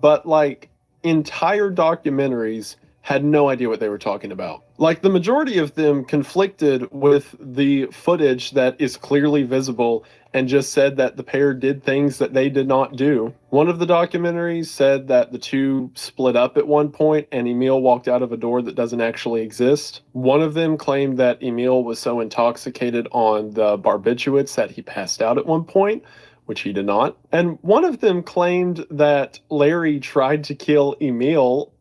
but like entire documentaries had no idea what they were talking about. Like the majority of them conflicted with the footage that is clearly visible and just said that the pair did things that they did not do. One of the documentaries said that the two split up at one point and Emil walked out of a door that doesn't actually exist. One of them claimed that Emil was so intoxicated on the barbiturates that he passed out at one point, which he did not. And one of them claimed that Larry tried to kill Emil.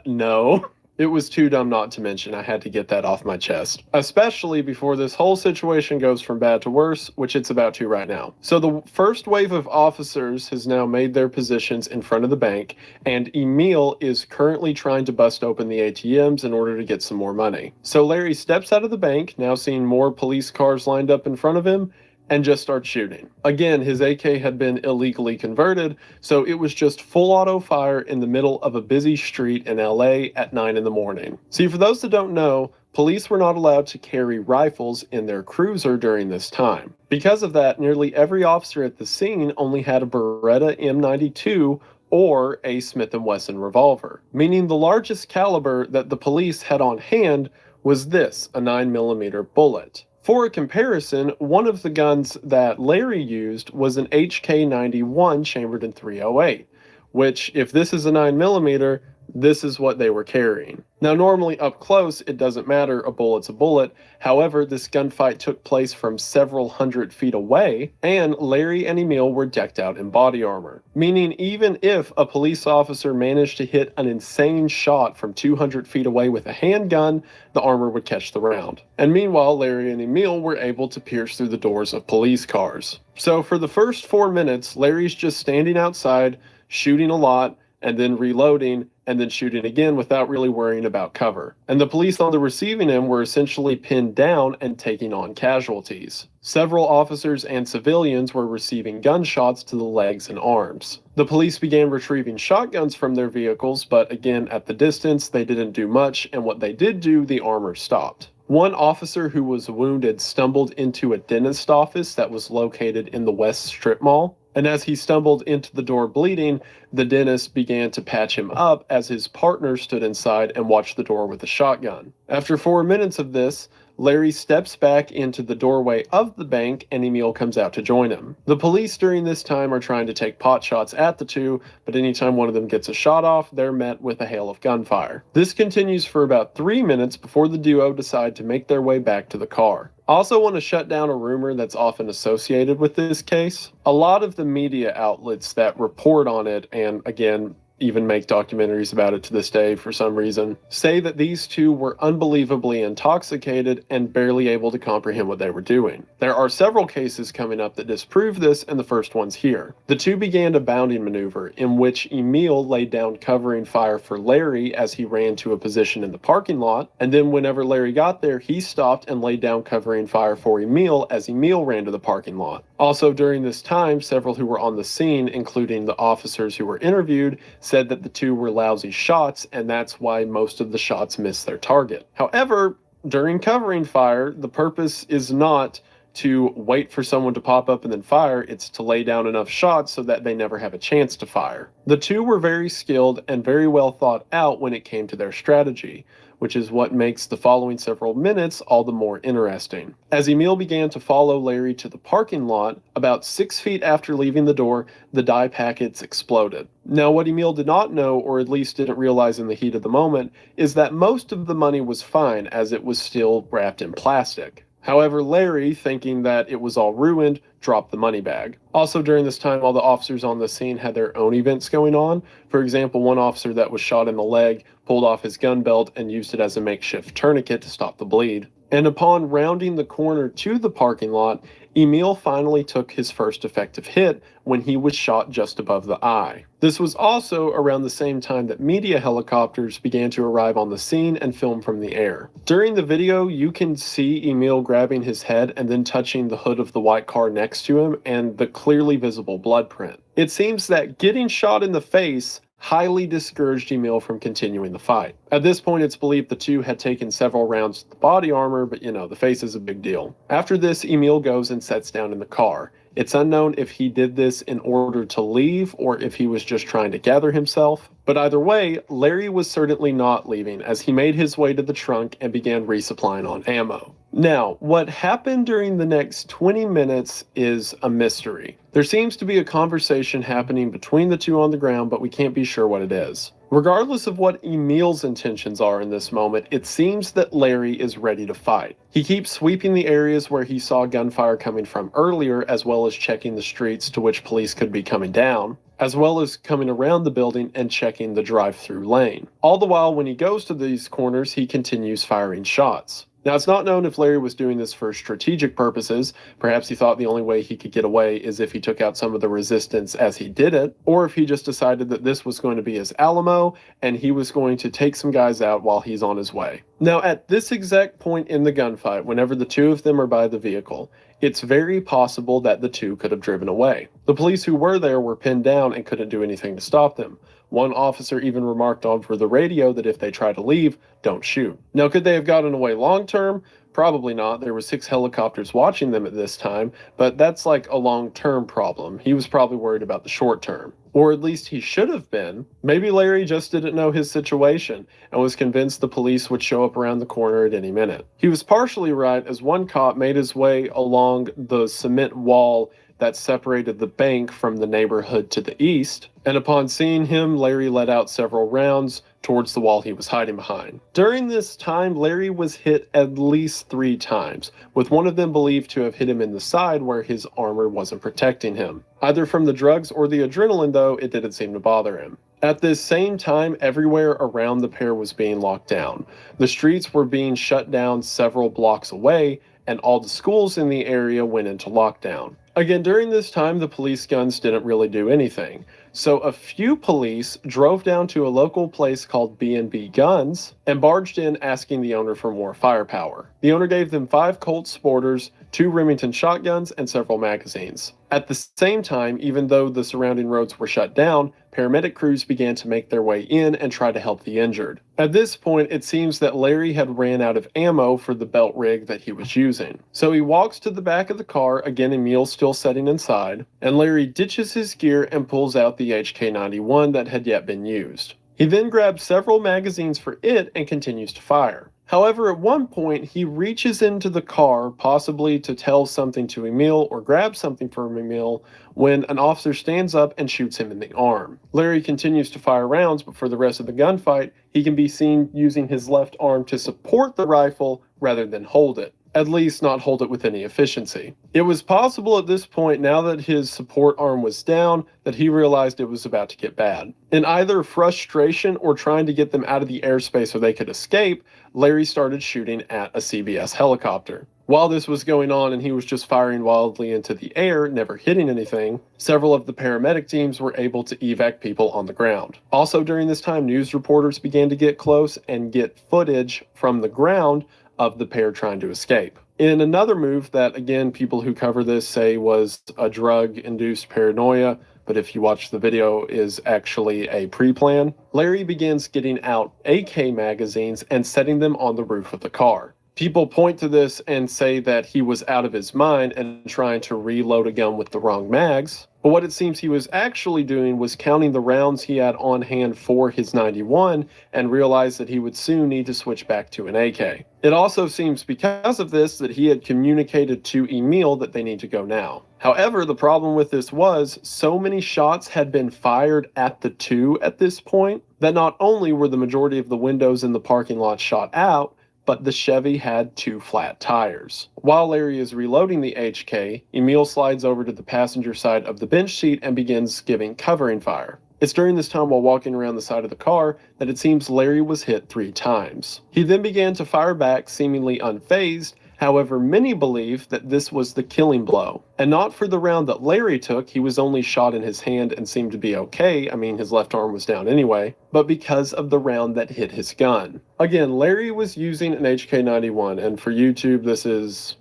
No. It was too dumb not to mention. I had to get that off my chest. Especially before this whole situation goes from bad to worse, which it's about to right now. So the first wave of officers has now made their positions in front of the bank, and Emil is currently trying to bust open the ATMs in order to get some more money. So Larry steps out of the bank, now seeing more police cars lined up in front of him, and just starts shooting. Again, his AK had been illegally converted, so it was just full auto fire in the middle of a busy street in LA at 9 in the morning. See, for those that don't know, police were not allowed to carry rifles in their cruiser during this time. Because of that, nearly every officer at the scene only had a Beretta M92 or a Smith & Wesson revolver, meaning the largest caliber that the police had on hand was this, a 9mm bullet. For a comparison, one of the guns that Larry used was an HK91 chambered in .308, which, if this is a 9mm, this is what they were carrying. Now, normally up close, it doesn't matter, a bullet's a bullet. However, this gunfight took place from several hundred feet away, and Larry and Emil were decked out in body armor. Meaning, even if a police officer managed to hit an insane shot from 200 feet away with a handgun, the armor would catch the round. And meanwhile, Larry and Emil were able to pierce through the doors of police cars. So for the first 4 minutes, Larry's just standing outside, shooting a lot, and then reloading, and then shooting again without really worrying about cover. And the police on the receiving end were essentially pinned down and taking on casualties. Several officers and civilians were receiving gunshots to the legs and arms. The police began retrieving shotguns from their vehicles, but again, at the distance, they didn't do much, and what they did do, the armor stopped. One officer who was wounded stumbled into a dentist office that was located in the West Strip Mall. And as he stumbled into the door bleeding, the dentist began to patch him up as his partner stood inside and watched the door with a shotgun. After 4 minutes of this, Larry steps back into the doorway of the bank and Emil comes out to join him. The police during this time are trying to take pot shots at the two, but anytime one of them gets a shot off, they're met with a hail of gunfire. This continues for about 3 minutes before the duo decide to make their way back to the car. I also want to shut down a rumor that's often associated with this case. A lot of the media outlets that report on it, and again, even make documentaries about it to this day for some reason, say that these two were unbelievably intoxicated and barely able to comprehend what they were doing. There are several cases coming up that disprove this, and the first one's here. The two began a bounding maneuver in which Emil laid down covering fire for Larry as he ran to a position in the parking lot, and then whenever Larry got there, he stopped and laid down covering fire for Emil as Emil ran to the parking lot. Also during this time, several who were on the scene, including the officers who were interviewed, said that the two were lousy shots, and that's why most of the shots missed their target. However, during covering fire, the purpose is not to wait for someone to pop up and then fire, it's to lay down enough shots so that they never have a chance to fire. The two were very skilled and very well thought out when it came to their strategy, which is what makes the following several minutes all the more interesting. As Emil began to follow Larry to the parking lot, about 6 feet after leaving the door, the dye packets exploded. Now, what Emil did not know, or at least didn't realize in the heat of the moment, is that most of the money was fine as it was still wrapped in plastic. However, Larry, thinking that it was all ruined, dropped the money bag. Also during this time, all the officers on the scene had their own events going on. For example, one officer that was shot in the leg pulled off his gun belt and used it as a makeshift tourniquet to stop the bleed. And upon rounding the corner to the parking lot, Emil finally took his first effective hit when he was shot just above the eye. This was also around the same time that media helicopters began to arrive on the scene and film from the air. During the video, you can see Emil grabbing his head and then touching the hood of the white car next to him and the clearly visible blood print. It seems that getting shot in the face highly discouraged Emil from continuing the fight. At this point, it's believed the two had taken several rounds to the body armor, but the face is a big deal. After this, Emil goes and sits down in the car. It's unknown if he did this in order to leave or if he was just trying to gather himself. But either way, Larry was certainly not leaving as he made his way to the trunk and began resupplying on ammo. Now, what happened during the next 20 minutes is a mystery. There seems to be a conversation happening between the two on the ground, but we can't be sure what it is. Regardless of what Emil's intentions are in this moment, it seems that Larry is ready to fight. He keeps sweeping the areas where he saw gunfire coming from earlier, as well as checking the streets to which police could be coming down, as well as coming around the building and checking the drive-through lane. All the while, when he goes to these corners, he continues firing shots. Now, it's not known if Larry was doing this for strategic purposes. Perhaps he thought the only way he could get away is if he took out some of the resistance as he did it, or if he just decided that this was going to be his Alamo and he was going to take some guys out while he's on his way. Now, at this exact point in the gunfight, whenever the two of them are by the vehicle, it's very possible that the two could have driven away. The police who were there were pinned down and couldn't do anything to stop them. One officer even remarked over the radio that if they try to leave, don't shoot. Now, could they have gotten away long term? Probably not. There were 6 helicopters watching them at this time, but that's like a long-term problem. He was probably worried about the short term. Or at least he should have been. Maybe Larry just didn't know his situation and was convinced the police would show up around the corner at any minute. He was partially right, as one cop made his way along the cement wall that separated the bank from the neighborhood to the east, and upon seeing him, Larry let out several rounds towards the wall he was hiding behind. During this time, Larry was hit at least 3 times, with one of them believed to have hit him in the side where his armor wasn't protecting him. Either from the drugs or the adrenaline, though, it didn't seem to bother him. At this same time, everywhere around the pair was being locked down. The streets were being shut down several blocks away, and all the schools in the area went into lockdown. Again, during this time, the police guns didn't really do anything. So a few police drove down to a local place called B&B Guns and barged in asking the owner for more firepower. The owner gave them 5 Colt Sporters, 2 Remington shotguns, and several magazines. At the same time, even though the surrounding roads were shut down, paramedic crews began to make their way in and try to help the injured. At this point, it seems that Larry had ran out of ammo for the belt rig that he was using. So he walks to the back of the car, again Emil still sitting inside, and Larry ditches his gear and pulls out the HK-91 that had yet been used. He then grabs several magazines for it and continues to fire. However, at one point, he reaches into the car, possibly to tell something to Emil or grab something from Emil, when an officer stands up and shoots him in the arm. Larry continues to fire rounds, but for the rest of the gunfight, he can be seen using his left arm to support the rifle rather than hold it. At least not hold it with any efficiency. It was possible at this point, now that his support arm was down, that he realized it was about to get bad. In either frustration or trying to get them out of the airspace so they could escape, Larry started shooting at a CBS helicopter. While this was going on and he was just firing wildly into the air, never hitting anything, several of the paramedic teams were able to evac people on the ground. Also during this time, news reporters began to get close and get footage from the ground of the pair trying to escape. In another move that, again, people who cover this say was a drug-induced paranoia, but if you watch the video is actually a pre-plan, Larry begins getting out AK magazines and setting them on the roof of the car. People point to this and say that he was out of his mind and trying to reload a gun with the wrong mags, but what it seems he was actually doing was counting the rounds he had on hand for his 91 and realized that he would soon need to switch back to an AK. It also seems because of this that he had communicated to Emil that they need to go now. However, the problem with this was so many shots had been fired at the two at this point that not only were the majority of the windows in the parking lot shot out, but the Chevy had 2 flat tires. While Larry is reloading the HK, Emil slides over to the passenger side of the bench seat and begins giving covering fire. It's during this time while walking around the side of the car that it seems Larry was hit 3 times. He then began to fire back, seemingly unfazed. However, many believe that this was the killing blow. And not for the round that Larry took, he was only shot in his hand and seemed to be okay, I mean his left arm was down anyway, but because of the round that hit his gun. Again, Larry was using an HK91, and for YouTube this is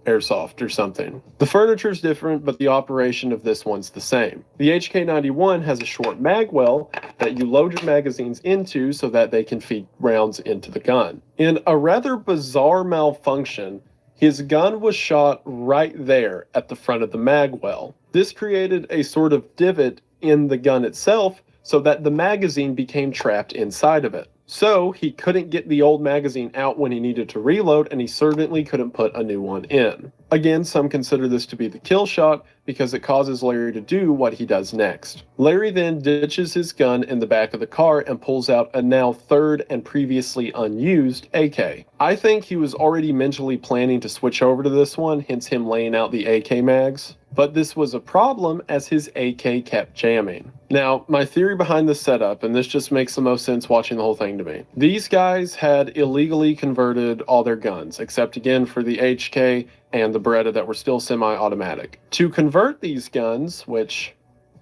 airsoft or something. The furniture's different, but the operation of this one's the same. The HK91 has a short mag well that you load your magazines into so that they can feed rounds into the gun. In a rather bizarre malfunction, his gun was shot right there at the front of the mag well. This created a sort of divot in the gun itself so that the magazine became trapped inside of it. So he couldn't get the old magazine out when he needed to reload, and he certainly couldn't put a new one in. Again, some consider this to be the kill shot because it causes Larry to do what he does next. Larry then ditches his gun in the back of the car and pulls out a now third and previously unused AK. I think he was already mentally planning to switch over to this one, hence him laying out the AK mags. But this was a problem as his AK kept jamming. Now, my theory behind this setup, and this just makes the most sense watching the whole thing to me. These guys had illegally converted all their guns, except again for the HK and the Beretta that were still semi-automatic. To convert these guns, which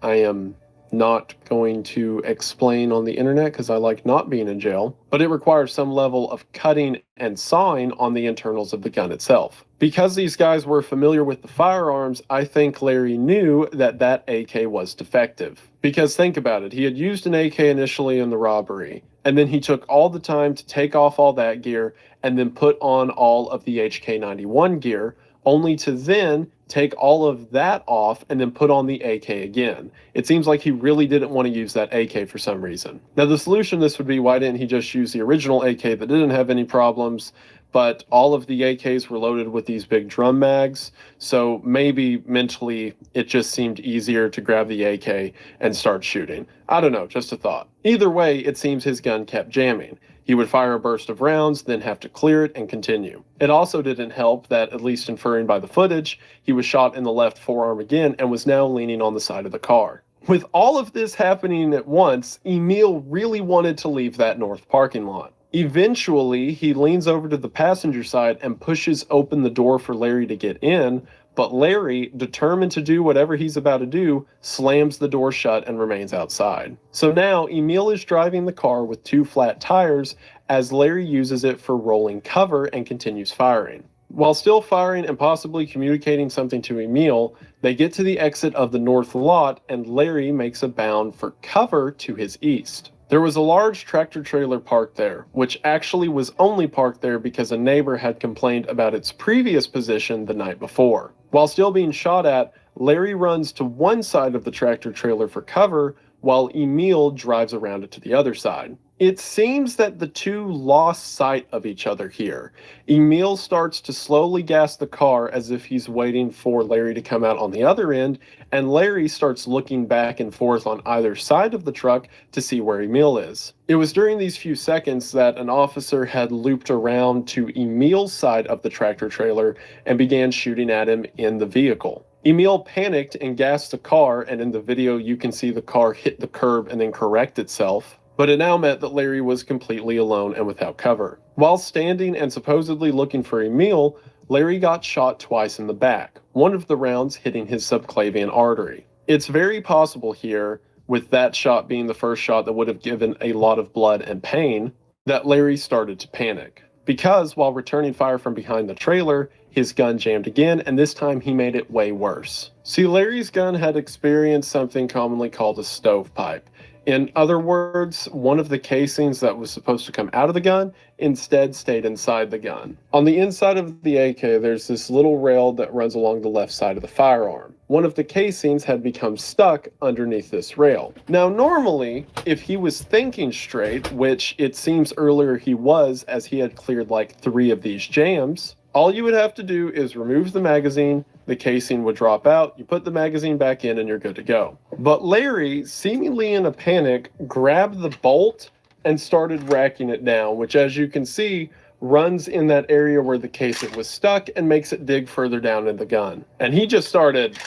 I am not going to explain on the internet because I like not being in jail, but it requires some level of cutting and sawing on the internals of the gun itself. Because these guys were familiar with the firearms, I think Larry knew that that AK was defective. Because think about it, he had used an AK initially in the robbery, and then he took all the time to take off all that gear and then put on all of the HK91 gear, only to then take all of that off and then put on the AK again. It seems like he really didn't want to use that AK for some reason. Now the solution to this would be, why didn't he just use the original AK that didn't have any problems, but all of the AKs were loaded with these big drum mags, so maybe mentally it just seemed easier to grab the AK and start shooting. I don't know, just a thought. Either way, it seems his gun kept jamming. He would fire a burst of rounds, then have to clear it and continue. It also didn't help that, at least inferring by the footage, he was shot in the left forearm again and was now leaning on the side of the car. With all of this happening at once, Emil really wanted to leave that north parking lot. Eventually, he leans over to the passenger side and pushes open the door for Larry to get in, but Larry, determined to do whatever he's about to do, slams the door shut and remains outside. So now Emil is driving the car with 2 flat tires as Larry uses it for rolling cover and continues firing. While still firing and possibly communicating something to Emil, they get to the exit of the north lot and Larry makes a bound for cover to his east. There was a large tractor trailer parked there, which actually was only parked there because a neighbor had complained about its previous position the night before. While still being shot at, Larry runs to one side of the tractor trailer for cover, while Emil drives around it to the other side. It seems that the two lost sight of each other here. Emil starts to slowly gas the car as if he's waiting for Larry to come out on the other end, and Larry starts looking back and forth on either side of the truck to see where Emil is. It was during these few seconds that an officer had looped around to Emil's side of the tractor trailer and began shooting at him in the vehicle. Emil panicked and gassed the car, and in the video you can see the car hit the curb and then correct itself. But it now meant that Larry was completely alone and without cover. While standing and supposedly looking for Emil, Larry got shot twice in the back, one of the rounds hitting his subclavian artery. It's very possible here, with that shot being the first shot that would have given a lot of blood and pain, that Larry started to panic. Because while returning fire from behind the trailer, his gun jammed again, and this time he made it way worse. See, Larry's gun had experienced something commonly called a stovepipe. In other words, one of the casings that was supposed to come out of the gun instead stayed inside the gun. On the inside of the AK, there's this little rail that runs along the left side of the firearm. One of the casings had become stuck underneath this rail. Now, normally, if he was thinking straight, which it seems earlier he was, as he had cleared like 3 of these jams, all you would have to do is remove the magazine, the casing would drop out, you put the magazine back in, and you're good to go. But Larry, seemingly in a panic, grabbed the bolt and started racking it down, which, as you can see, runs in that area where the casing was stuck and makes it dig further down in the gun. And he just started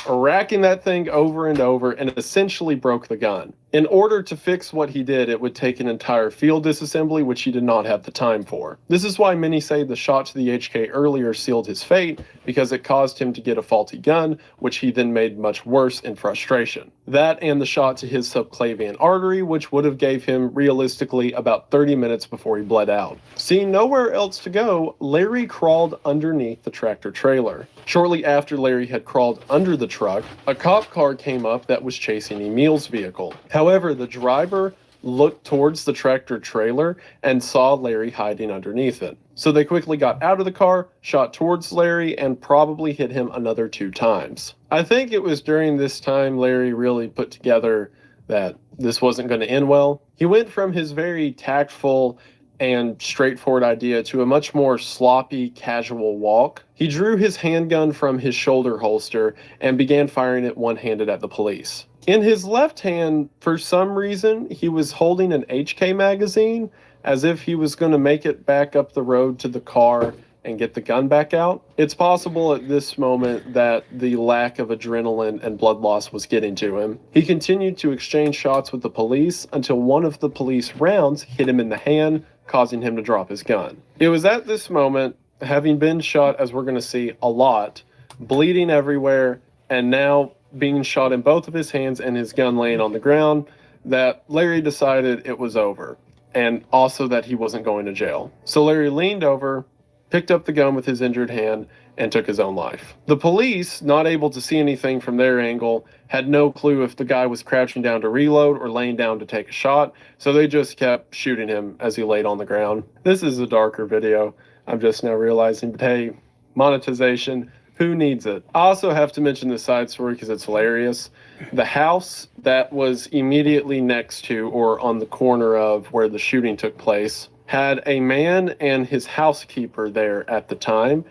racking that thing over and over, and essentially broke the gun. In order to fix what he did, it would take an entire field disassembly, which he did not have the time for. This is why many say the shot to the HK earlier sealed his fate, because it caused him to get a faulty gun, which he then made much worse in frustration. That and the shot to his subclavian artery, which would have gave him realistically about 30 minutes before he bled out. Seeing nowhere else to go, Larry crawled underneath the tractor trailer. Shortly after Larry had crawled under the truck, a cop car came up that was chasing Emil's vehicle. However, the driver looked towards the tractor trailer and saw Larry hiding underneath it. So they quickly got out of the car, shot towards Larry, and probably hit him another 2 times. I think it was during this time Larry really put together that this wasn't going to end well. He went from his very tactful and straightforward idea to a much more sloppy, casual walk. He drew his handgun from his shoulder holster and began firing it one-handed at the police. In his left hand, for some reason, he was holding an HK magazine as if he was going to make it back up the road to the car and get the gun back out. It's possible at this moment that the lack of adrenaline and blood loss was getting to him. He continued to exchange shots with the police until one of the police rounds hit him in the hand, causing him to drop his gun. It was at this moment, having been shot, as we're going to see, a lot, bleeding everywhere, and now being shot in both of his hands and his gun laying on the ground, that Larry decided it was over, and also that he wasn't going to jail. So Larry leaned over, picked up the gun with his injured hand, and took his own life. The police, not able to see anything from their angle, had no clue if the guy was crouching down to reload or laying down to take a shot, so they just kept shooting him as he laid on the ground. This is a darker video, I'm just now realizing, but hey, monetization, who needs it? I also have to mention this side story because it's hilarious. The house that was immediately next to or on the corner of where the shooting took place had a man and his housekeeper there at the time,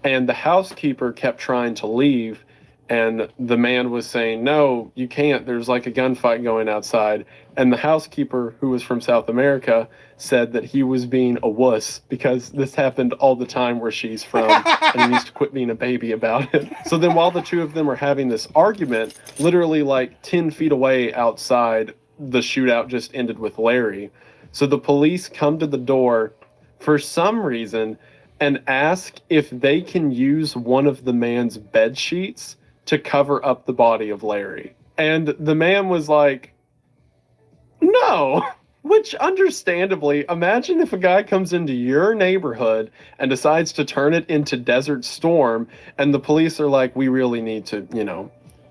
and the housekeeper kept trying to leave, and the man was saying, no, you can't, there's like a gunfight going outside, and the housekeeper, who was from South America, said that he was being a wuss because this happened all the time where she's from, and he needs to quit being a baby about it. So then while the two of them are having this argument, literally like 10 feet away outside, the shootout just ended with Larry. So the police come to the door for some reason and ask if they can use one of the man's bed sheets to cover up the body of Larry. And the man was like, no. Which, understandably, imagine if a guy comes into your neighborhood and decides to turn it into Desert Storm, and the police are like, we really need to,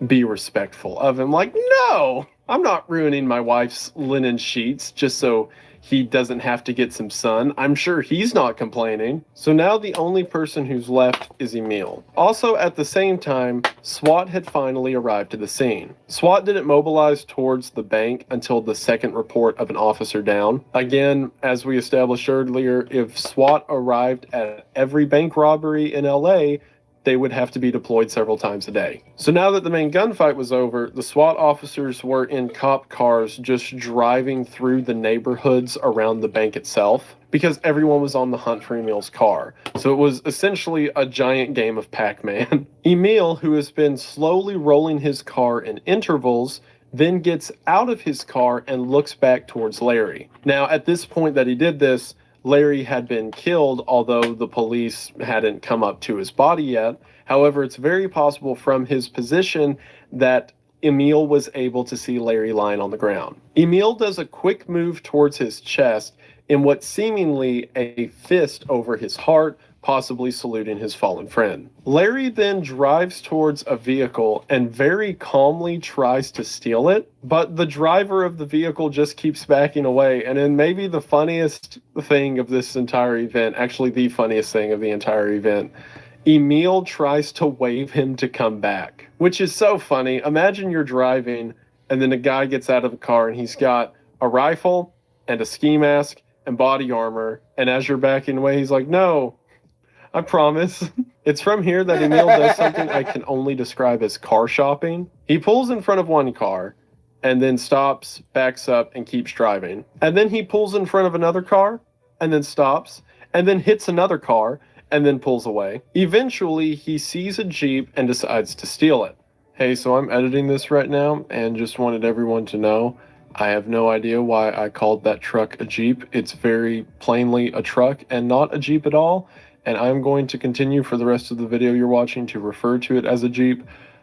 be respectful of him. Like, no, I'm not ruining my wife's linen sheets just so he doesn't have to get some sun. I'm sure he's not complaining. So now the only person who's left is Emil. Also, at the same time, SWAT had finally arrived to the scene. SWAT didn't mobilize towards the bank until the second report of an officer down. Again, as we established earlier, if SWAT arrived at every bank robbery in LA, they would have to be deployed several times a day. So now that the main gunfight was over, the SWAT officers were in cop cars just driving through the neighborhoods around the bank itself because everyone was on the hunt for Emil's car. So it was essentially a giant game of Pac-Man. Emil, who has been slowly rolling his car in intervals, then gets out of his car and looks back towards Larry. Now, at this point that he did this, Larry had been killed, although the police hadn't come up to his body yet. However, it's very possible from his position that Emil was able to see Larry lying on the ground. Emil does a quick move towards his chest in what seemingly a fist over his heart, possibly saluting his fallen friend. Larry then drives towards a vehicle and very calmly tries to steal it, but the driver of the vehicle just keeps backing away. And then maybe the funniest thing of this entire event, actually the funniest thing of the entire event, Emil tries to wave him to come back, which is so funny. Imagine you're driving and then a guy gets out of the car and he's got a rifle and a ski mask and body armor, and as you're backing away, he's like, no, I promise. It's from here that Emil does something I can only describe as car shopping. He pulls in front of one car and then stops, backs up, and keeps driving. And then he pulls in front of another car and then stops and then hits another car and then pulls away. Eventually, he sees a Jeep and decides to steal it. Hey, so I'm editing this right now and just wanted everyone to know I have no idea why I called that truck a Jeep. It's very plainly a truck and not a Jeep at all, and I'm going to continue for the rest of the video you're watching to refer to it as a Jeep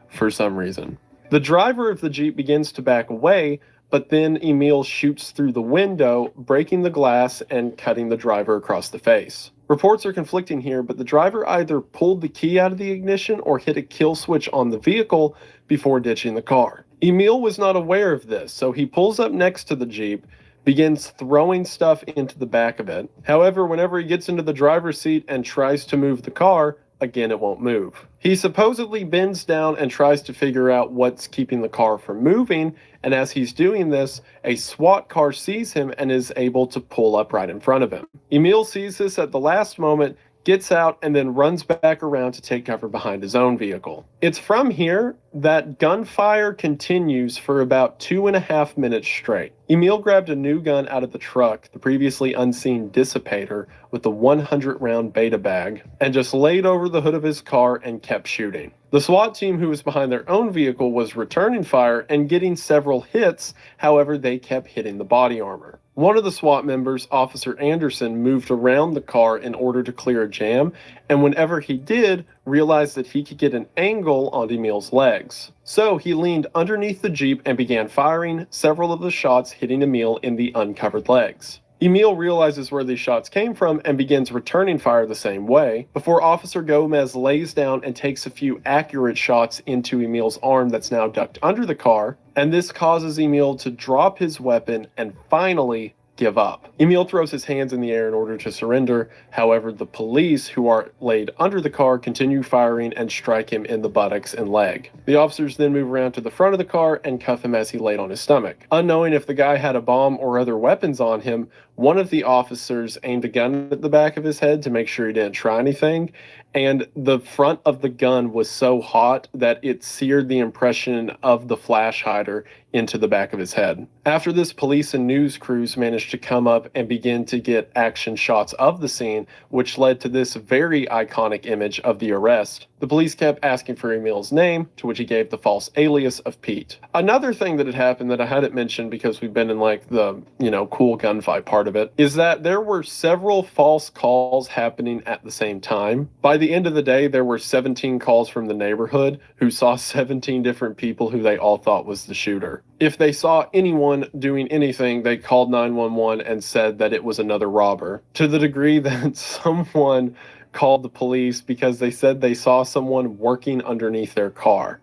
for some reason. The driver of the Jeep begins to back away, but then Emil shoots through the window, breaking the glass and cutting the driver across the face. Reports are conflicting here, but the driver either pulled the key out of the ignition or hit a kill switch on the vehicle before ditching the car. Emil was not aware of this, so he pulls up next to the Jeep, begins throwing stuff into the back of it. However, whenever he gets into the driver's seat and tries to move the car, again it won't move. He supposedly bends down and tries to figure out what's keeping the car from moving, and as he's doing this, a SWAT car sees him and is able to pull up right in front of him. Emil sees this at the last moment, gets out, and then runs back around to take cover behind his own vehicle. It's from here that gunfire continues for about 2.5 minutes straight. Emil grabbed a new gun out of the truck, the previously unseen Dissipator, with a 100-round beta bag, and just laid over the hood of his car and kept shooting. The SWAT team who was behind their own vehicle was returning fire and getting several hits, however they kept hitting the body armor. One of the SWAT members, Officer Anderson, moved around the car in order to clear a jam, and whenever he did, realized that he could get an angle on Emil's legs. So he leaned underneath the Jeep and began firing, several of the shots hitting Emil in the uncovered legs. Emil realizes where these shots came from and begins returning fire the same way, before Officer Gomez lays down and takes a few accurate shots into Emil's arm that's now ducked under the car, and this causes Emil to drop his weapon and finally give up. Emil throws his hands in the air in order to surrender. However, the police, who are laid under the car, continue firing and strike him in the buttocks and leg. The officers then move around to the front of the car and cuff him as he laid on his stomach. Unknowing if the guy had a bomb or other weapons on him, one of the officers aimed a gun at the back of his head to make sure he didn't try anything, and the front of the gun was so hot that it seared the impression of the flash hider into the back of his head. After this, police and news crews managed to come up and begin to get action shots of the scene, which led to this very iconic image of the arrest. The police kept asking for Emil's name, to which he gave the false alias of Pete. Another thing that had happened that I hadn't mentioned because we've been in like the, cool gunfight part of it, is that there were several false calls happening at the same time. By the end of the day, there were 17 calls from the neighborhood who saw 17 different people who they all thought was the shooter. If they saw anyone doing anything, they called 911 and said that it was another robber, to the degree that someone called the police because they said they saw someone working underneath their car.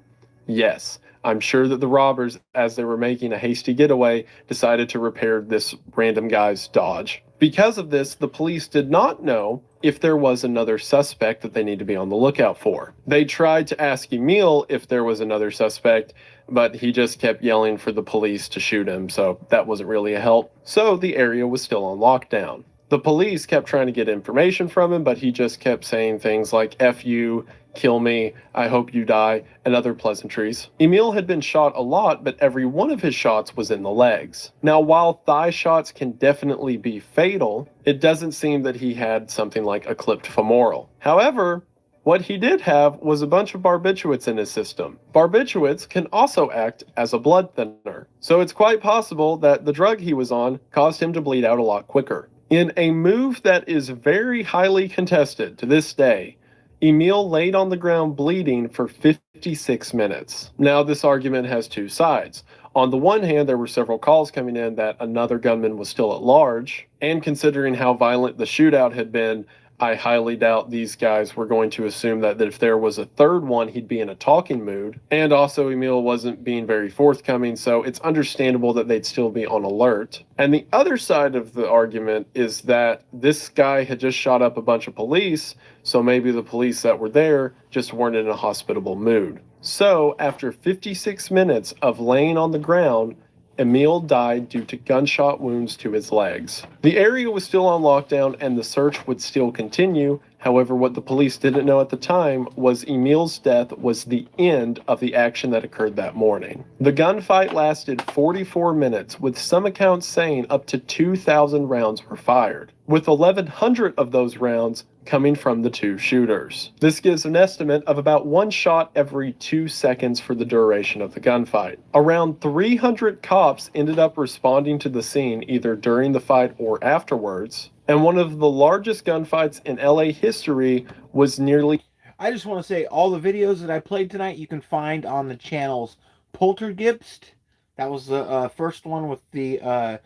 Yes, I'm sure that the robbers, as they were making a hasty getaway, decided to repair this random guy's Dodge. Because of this, the police did not know if there was another suspect that they need to be on the lookout for. They tried to ask Emil if there was another suspect, but he just kept yelling for the police to shoot him, so that wasn't really a help. So the area was still on lockdown. The police kept trying to get information from him, but he just kept saying things like, F you, kill me, I hope you die, and other pleasantries. Emil had been shot a lot, but every one of his shots was in the legs. Now, while thigh shots can definitely be fatal, it doesn't seem that he had something like a clipped femoral. However, what he did have was a bunch of barbiturates in his system. Barbiturates can also act as a blood thinner, so it's quite possible that the drug he was on caused him to bleed out a lot quicker. In a move that is very highly contested to this day, Emil laid on the ground bleeding for 56 minutes. Now, this argument has two sides. On the one hand, there were several calls coming in that another gunman was still at large, and considering how violent the shootout had been, I highly doubt these guys were going to assume that if there was a third one, he'd be in a talking mood. And also, Emil wasn't being very forthcoming, so it's understandable that they'd still be on alert. And the other side of the argument is that this guy had just shot up a bunch of police, so maybe the police that were there just weren't in a hospitable mood. So, after 56 minutes of laying on the ground, Emil died due to gunshot wounds to his legs. The area was still on lockdown and the search would still continue. However, what the police didn't know at the time was Emil's death was the end of the action that occurred that morning. The gunfight lasted 44 minutes, with some accounts saying up to 2,000 rounds were fired. With 1,100 of those rounds coming from the two shooters. This gives an estimate of about 1 shot every 2 seconds for the duration of the gunfight. Around 300 cops ended up responding to the scene either during the fight or afterwards, and one of the largest gunfights in LA history was nearly... I just want to say all the videos that I played tonight you can find on the channels Poltergeist. That was the first one with the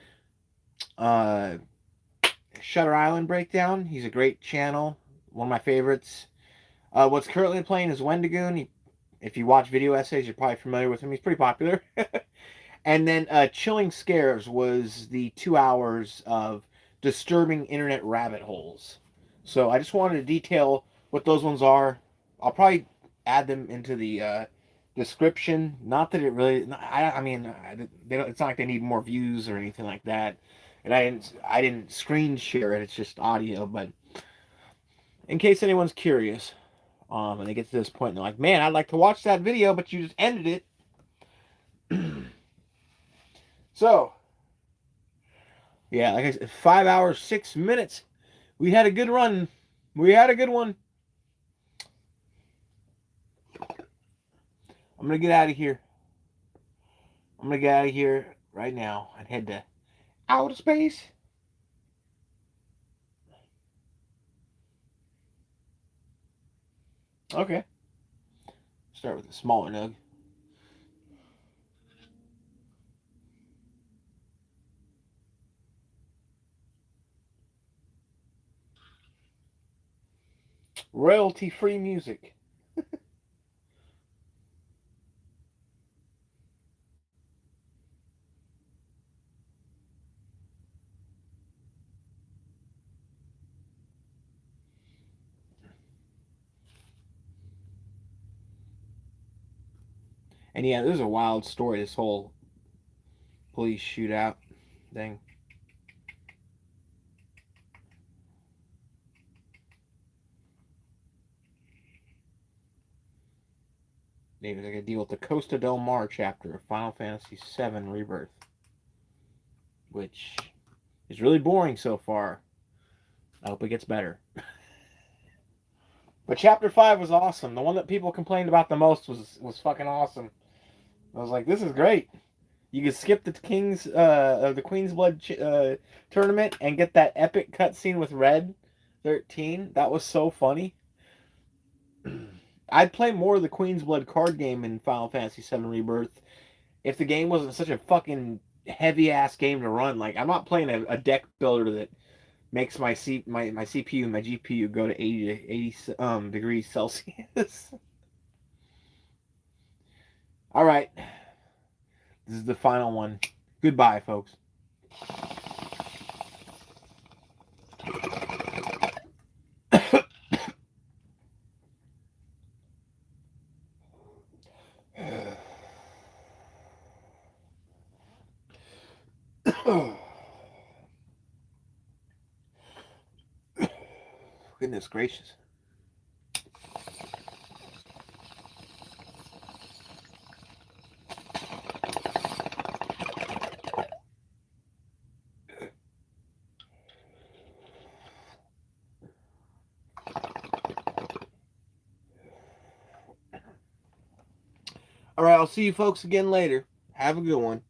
Shutter Island breakdown. He's a great channel, one of my favorites. What's currently playing is Wendigoon. If you watch video essays, you're probably familiar with him. He's pretty popular. And then Chilling Scares was the 2 hours of disturbing internet rabbit holes. So I just wanted to detail what those ones are. I'll probably add them into the description. Not that it really... I mean, it's not like they need more views or anything like that. And I didn't screen share it. It's just audio. But in case anyone's curious, and they get to this point and they're like, man, I'd like to watch that video, but you just ended it. So, yeah, like I said, 5 hours, 6 minutes. We had a good run. We had a good one. I'm going to get out of here. I'm going to get out of here right now and head to outer space. Okay. Start with a smaller nug. Royalty-free music. And yeah, this is a wild story, this whole police shootout thing. They gotta deal with the Costa del Mar chapter of Final Fantasy VII Rebirth, which is really boring so far. I hope it gets better. But chapter 5 was awesome. The one that people complained about the most was fucking awesome. I was like, this is great. You can skip the the Queen's Blood tournament and get that epic cutscene with Red 13. That was so funny. I'd play more of the Queen's Blood card game in Final Fantasy VII Rebirth if the game wasn't such a fucking heavy-ass game to run. Like, I'm not playing a deck builder that makes my CPU and my GPU go to 80 degrees Celsius. All right. This is the final one. Goodbye, folks. Goodness gracious. All right, I'll see you folks again later. Have a good one.